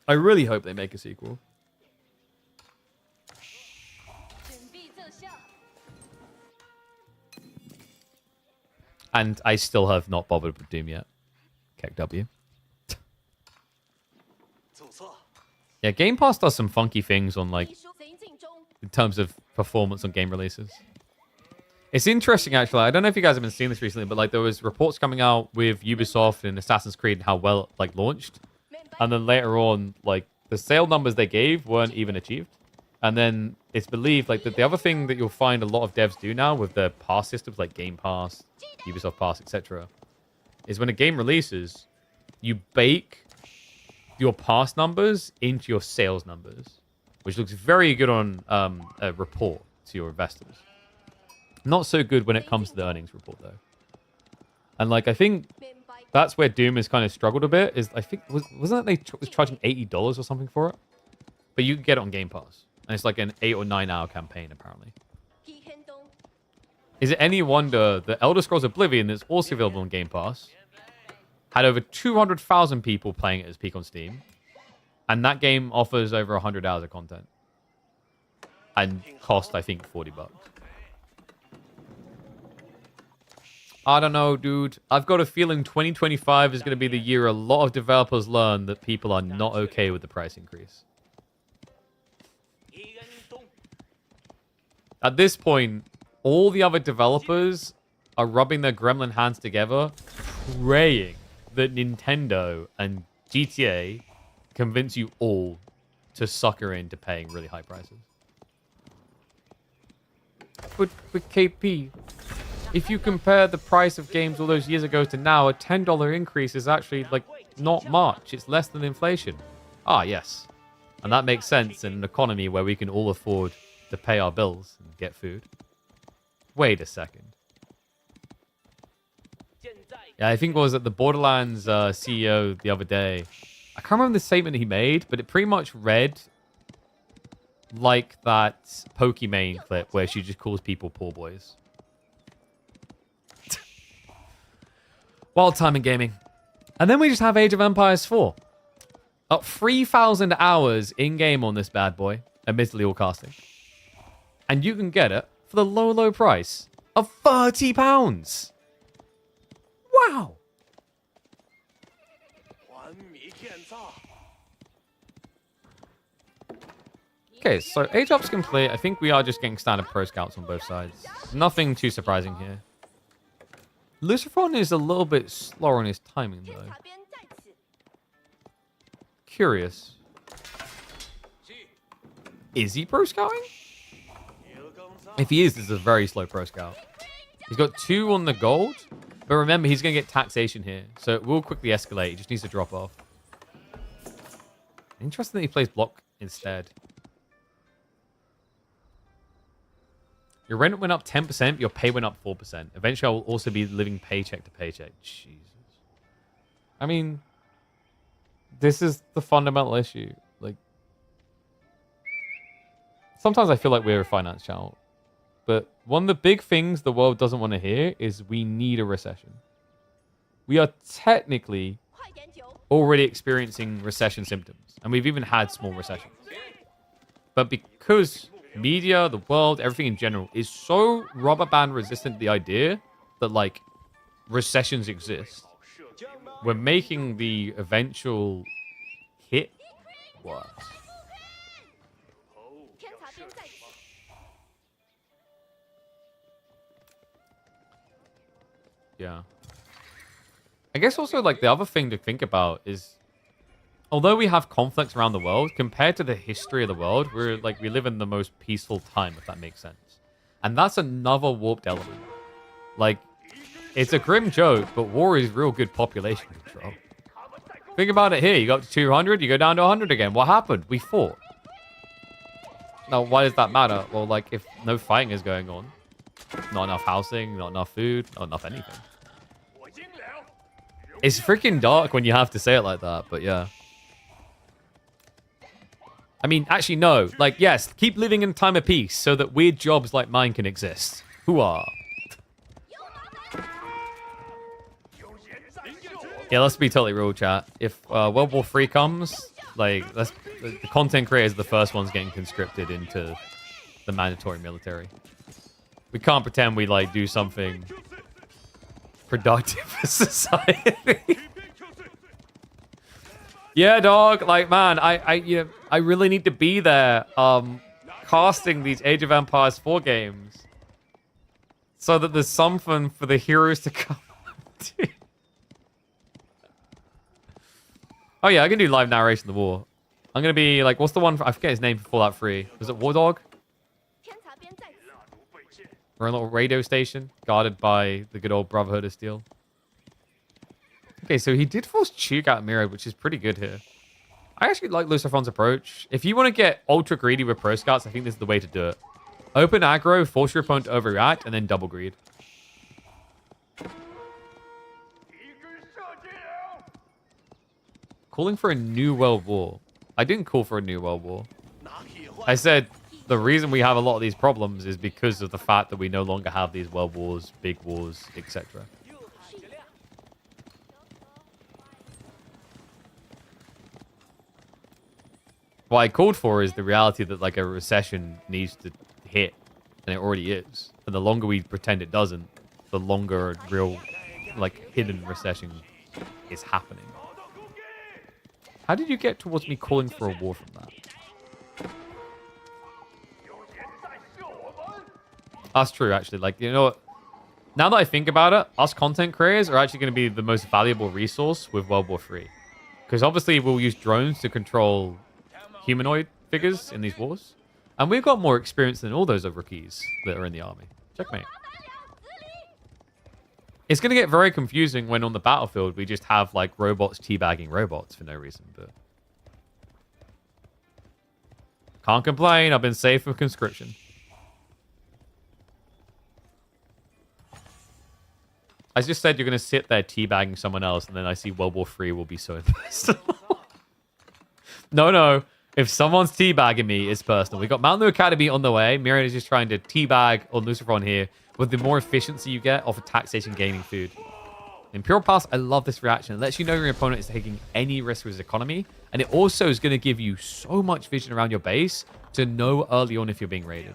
I really hope they make a sequel. And I still have not bothered with Doom yet. Keck W. Yeah, Game Pass does some funky things on like in terms of performance on game releases. It's interesting, actually. I don't know if you guys have been seeing this recently, but like there was reports coming out with Ubisoft and Assassin's Creed and how well it like launched, and then later on, like the sale numbers they gave weren't even achieved. And then it's believed like that the other thing that you'll find a lot of devs do now with their pass systems like Game Pass, Ubisoft Pass, etc., is when a game releases, you bake your pass numbers into your sales numbers, which looks very good on a report to your investors. Not so good when it comes to the earnings report, though. And like I think that's where Doom has kind of struggled a bit. Is I think wasn't it they was charging $80 or something for it, but you can get it on Game Pass, and it's like an 8 or 9 hour campaign apparently. Is it any wonder that Elder Scrolls Oblivion, that's also available on Game Pass, had over 200,000 people playing it as peak on Steam, and that game offers over 100 hours of content and cost I think $40. I don't know, dude. I've got a feeling 2025 is going to be the year a lot of developers learn that people are not okay with the price increase. At this point, all the other developers are rubbing their gremlin hands together, praying that Nintendo and GTA convince you all to sucker into paying really high prices. But KP, if you compare the price of games all those years ago to now, a $10 increase is actually, like, not much. It's less than inflation. Ah, yes. And that makes sense in an economy where we can all afford to pay our bills and get food. Wait a second. Yeah, I think it was at the Borderlands CEO the other day. I can't remember the statement he made, but it pretty much read like that Pokimane clip where she just calls people poor boys. Wild time in gaming. And then we just have Age of Empires 4. Up 3,000 hours in-game on this bad boy. Admittedly all casting. And you can get it for the low, low price of £30. Wow. Okay, so age up's complete. I think we are just getting standard pro scouts on both sides. Nothing too surprising here. Lucifron is a little bit slower on his timing, though. Curious. Is he pro scouting? If he is, this is a very slow pro scout. He's got 2 on the gold, but remember, he's going to get taxation here, so it will quickly escalate. He just needs to drop off. Interesting that he plays block instead. Your rent went up 10%, your pay went up 4%. Eventually, I will also be living paycheck to paycheck. Jesus. I mean, this is the fundamental issue. Like, sometimes I feel like we're a finance channel. But one of the big things the world doesn't want to hear is we need a recession. We are technically already experiencing recession symptoms. And we've even had small recessions. But because media, the world, everything in general is so rubber band resistant to the idea that, like, recessions exist, we're making the eventual hit worse. Yeah. I guess also, like, the other thing to think about is, although we have conflicts around the world, compared to the history of the world, we live in the most peaceful time, if that makes sense. And that's another warped element. Like, it's a grim joke, but war is real good population control. Think about it here. You go up to 200, you go down to 100 again. What happened? We fought. Now, why does that matter? Well, like, if no fighting is going on, not enough housing, not enough food, not enough anything. It's freaking dark when you have to say it like that, but yeah. I mean, actually, no. Like, yes, keep living in a time of peace so that weird jobs like mine can exist. Hooah. Yeah, let's be totally real, chat. If World War III comes, like, the content creators are the first ones getting conscripted into the mandatory military. We can't pretend we, like, do something productive for society. Yeah, dog. Like, man, I really need to be there, casting these Age of Empires 4 games, so that there's something for the heroes to come to. Oh yeah, I can do live narration of the war. I'm gonna be like, what's the one? I forget his name for Fallout 3. Was it War Dog? We're in a little radio station guarded by the good old Brotherhood of Steel. Okay, so he did force Chuk out Mirror, which is pretty good here. I actually like Lucifron's approach. If you want to get ultra greedy with pro scouts, I think this is the way to do it. Open aggro, force your opponent to overreact, and then double greed. Calling for a new world war. I didn't call for a new world war. I said the reason we have a lot of these problems is because of the fact that we no longer have these world wars, big wars, etc. What I called for is the reality that, like, a recession needs to hit, and it already is. And the longer we pretend it doesn't, the longer a real, like, hidden recession is happening. How did you get towards me calling for a war from that? That's true, actually. Like, you know what? Now that I think about it, us content creators are actually going to be the most valuable resource with World War III. Because obviously we'll use drones to control humanoid figures in these wars. And we've got more experience than all those other rookies that are in the army. Checkmate. It's going to get very confusing when on the battlefield we just have, like, robots teabagging robots for no reason, but can't complain. I've been safe from conscription. I just said you're going to sit there teabagging someone else, and then I see World War III will be so impersonal. No. If someone's teabagging me, it's personal. We got Mountain Academy on the way. Miriam is just trying to teabag on Lucifron here. With the more efficiency you get off of taxation gaining food. In Pure Pass, I love this reaction. It lets you know your opponent is taking any risk with his economy. And it also is going to give you so much vision around your base to know early on if you're being raided.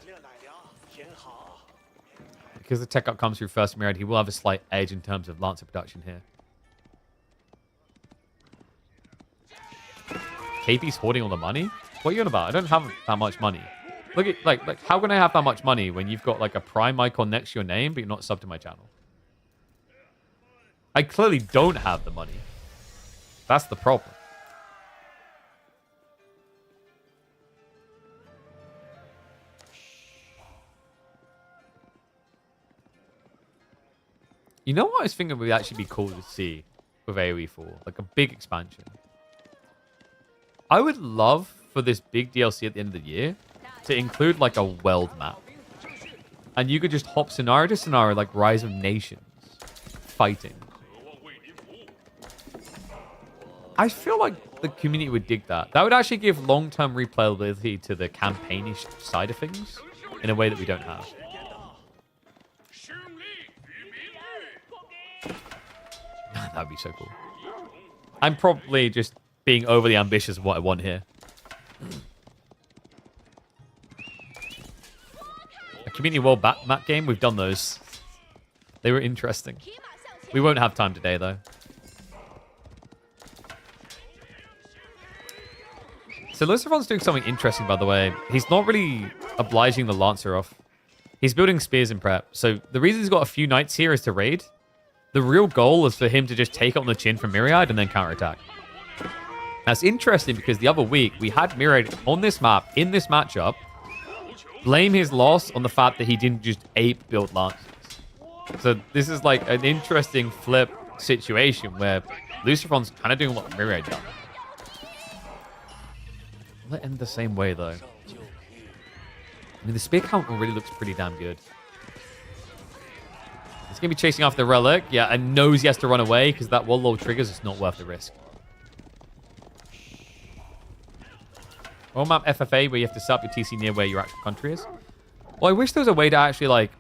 because the tech up comes through first Myriad, he will have a slight edge in terms of Lancer production here. KP's hoarding all the money? What are you on about? I don't have that much money. Look at, like, how can I have that much money when you've got, like, a Prime icon next to your name, but you're not subbed to my channel? I clearly don't have the money. That's the problem. You know what I was thinking would actually be cool to see with AoE 4? Like a big expansion. I would love for this big DLC at the end of the year to include like a world map. And you could just hop scenario to scenario like Rise of Nations. Fighting. I feel like the community would dig that. That would actually give long-term replayability to the campaignish side of things in a way that we don't have. That'd be so cool. I'm probably just being overly ambitious of what I want here. A community world map game, we've done those. They were interesting. We won't have time today, though. So Lucifer's doing something interesting, by the way. He's not really obliging the Lancer off. He's building spears in prep. So the reason he's got a few knights here is to raid. The real goal is for him to just take it on the chin from Myriad and then counterattack. That's interesting because the other week we had Myriad on this map, in this matchup, blame his loss on the fact that he didn't just ape build Lancers. So this is like an interesting flip situation where Lucifer's kind of doing what Myriad done. Let end the same way though. I mean, the spear count already looks pretty damn good. He's going to be chasing after the relic. Yeah, and knows he has to run away because that wall low triggers. It's not worth the risk. World map FFA where you have to set up your TC near where your actual country is. Well, I wish there was a way to actually, like,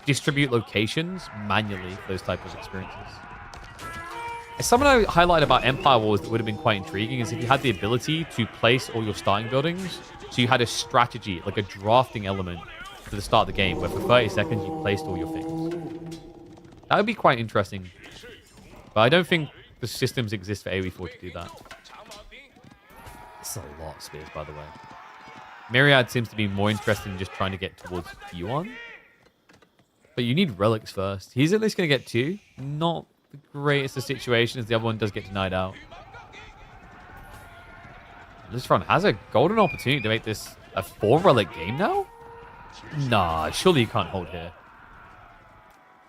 distribute locations manually for those type of experiences. Something I highlighted about Empire Wars that would have been quite intriguing is if you had the ability to place all your starting buildings, so you had a strategy, like a drafting element for the start of the game, where for 30 seconds you placed all your things. That would be quite interesting. But I don't think the systems exist for AoE 4 to do that. This is a lot of spears, by the way. Myriad seems to be more interested in just trying to get towards Yuan. But you need relics first. He's at least going to get 2. Not the greatest of situations. The other one does get denied out. Lucifer has a golden opportunity to make this a 4-relic game now? Nah, surely you can't hold here.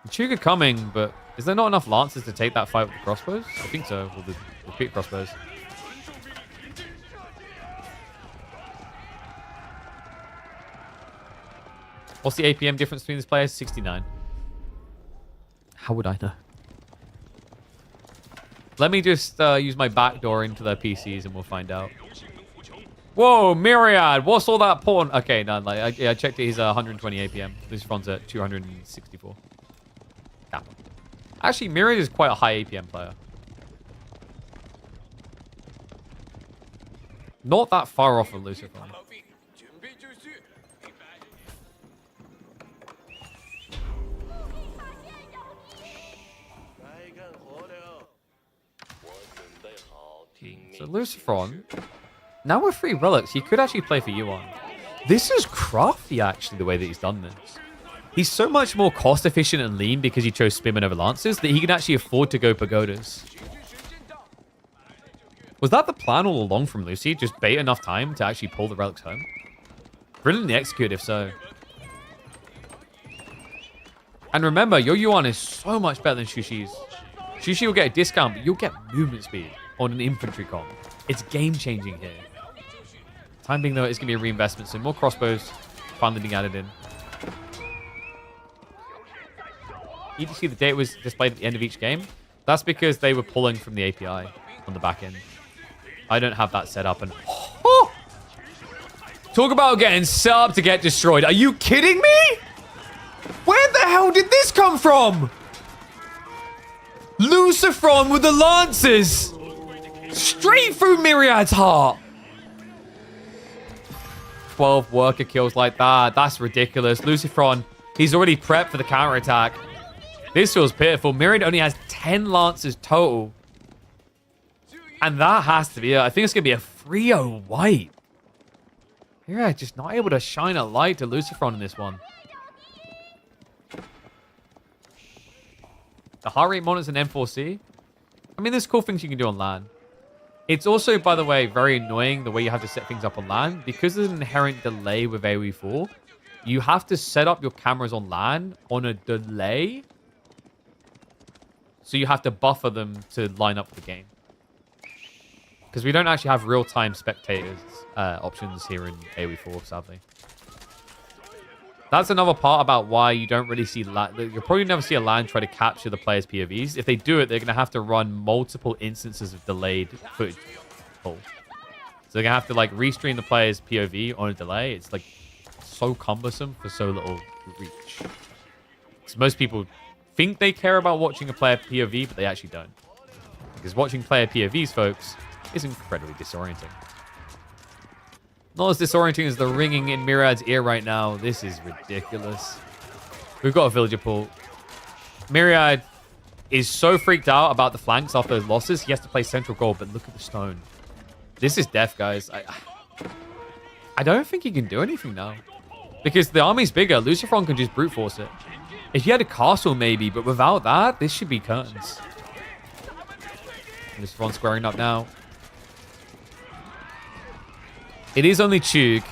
Chuga coming, but is there not enough Lancers to take that fight with the crossbows? I think so, with the quick crossbows. What's the APM difference between these players? 69. How would I know? Let me just use my backdoor into their PCs and we'll find out. Whoa, Myriad! What's all that porn? Okay, no, like, I checked it. He's 120 APM. Lucifer's at 264. Yeah. Actually, Myriad is quite a high APM player. Not that far off of Lucifer. So Lucifron, now with 3 relics, he could actually play for Yuan. This is crafty, actually, the way that he's done this. He's so much more cost efficient and lean because he chose Spearman over Lancers that he can actually afford to go Pagodas. Was that the plan all along from Lucy? Just bait enough time to actually pull the relics home? Brilliantly executed, if so. And remember, your Yuan is so much better than Shushi's. Shushi will get a discount, but you'll get movement speed on an infantry comp. It's game-changing here. Time being, though, it's going to be a reinvestment, so more crossbows finally being added in. You can see the data was displayed at the end of each game. That's because they were pulling from the API on the back end. I don't have that set up, and... Oh! Talk about getting set up to get destroyed. Are you kidding me? Where the hell did this come from? Lucifron with the Lancers! Straight through Myriad's heart! 12 worker kills like that. That's ridiculous. Lucifron He's already prepped for the counterattack. This feels pitiful. Myriad only has 10 Lancers total. And that has to be it. I think it's going to be a 3-0 white. Myriad just not able to shine a light to Lucifron in this one. The heart rate monitors and M4C. I mean, there's cool things you can do on LAN. It's also, by the way, very annoying the way you have to set things up on LAN. Because there's an inherent delay with AoE4, you have to set up your cameras on LAN on a delay. So you have to buffer them to line up the game. Because we don't actually have real-time spectators options here in AoE4, sadly. That's another part about why you don't really see LAN. You'll probably never see a LAN try to capture the players' POVs. If they do it, they're going to have to run multiple instances of delayed footage. So they're going to have to like restream the players' POV on a delay. It's like so cumbersome for so little reach. So most people think they care about watching a player POV, but they actually don't. Because watching player POVs, folks, is incredibly disorienting. Not as disorienting as the ringing in Myriad's ear right now. This is ridiculous. We've got a villager pull. Myriad is so freaked out about the flanks after those losses. He has to play central goal, but look at the stone. This is death, guys. I don't think he can do anything now. Because the army's bigger. Lucifron can just brute force it. If you had a castle, maybe, but without that, this should be curtains. Lucifron squaring up now. It is only Chug.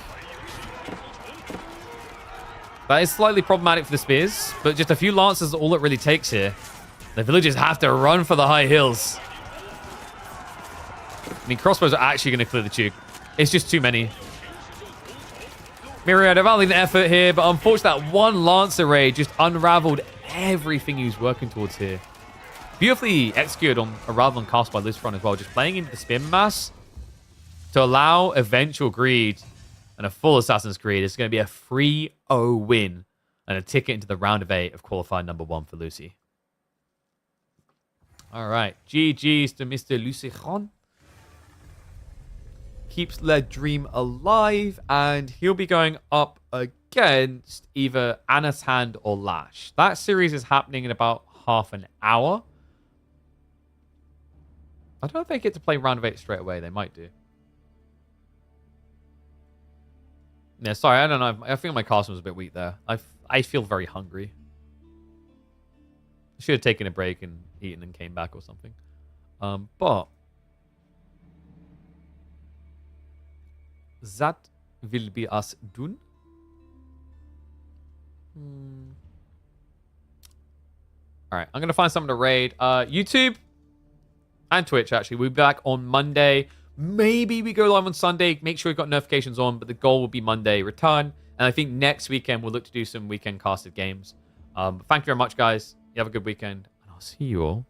That is slightly problematic for the spears, but just a few lances is all it really takes here. The villagers have to run for the high hills. I mean, crossbows are actually going to clear the Chug. It's just too many. Myriad are the effort here, but unfortunately that one Lancer raid just unraveled everything he was working towards here. Beautifully executed on a rather than cast by Lucifron as well, just playing into the spearman mass to allow eventual greed and a full Assassin's Creed. It's going to be a 3-0 win and a ticket into the round of 8 of qualified number 1 for Lucy. All right. GG's to Mr. Lucifron. Keeps the dream alive, and he'll be going up against either Anotand or Lash. That series is happening in about half an hour. I don't know if they get to play round of 8 straight away. They might do. Yeah, sorry, I don't know. I think my casting was a bit weak there. I feel very hungry. I should have taken a break and eaten and came back or something. But that will be us done. Alright, I'm going to find something to raid. YouTube and Twitch, actually. We'll be back on Monday. Maybe we go live on Sunday. Make sure you've got notifications on, but the goal will be Monday return. And I think next weekend we'll look to do some weekend casted games. Thank you very much, guys. You have a good weekend, and I'll see you all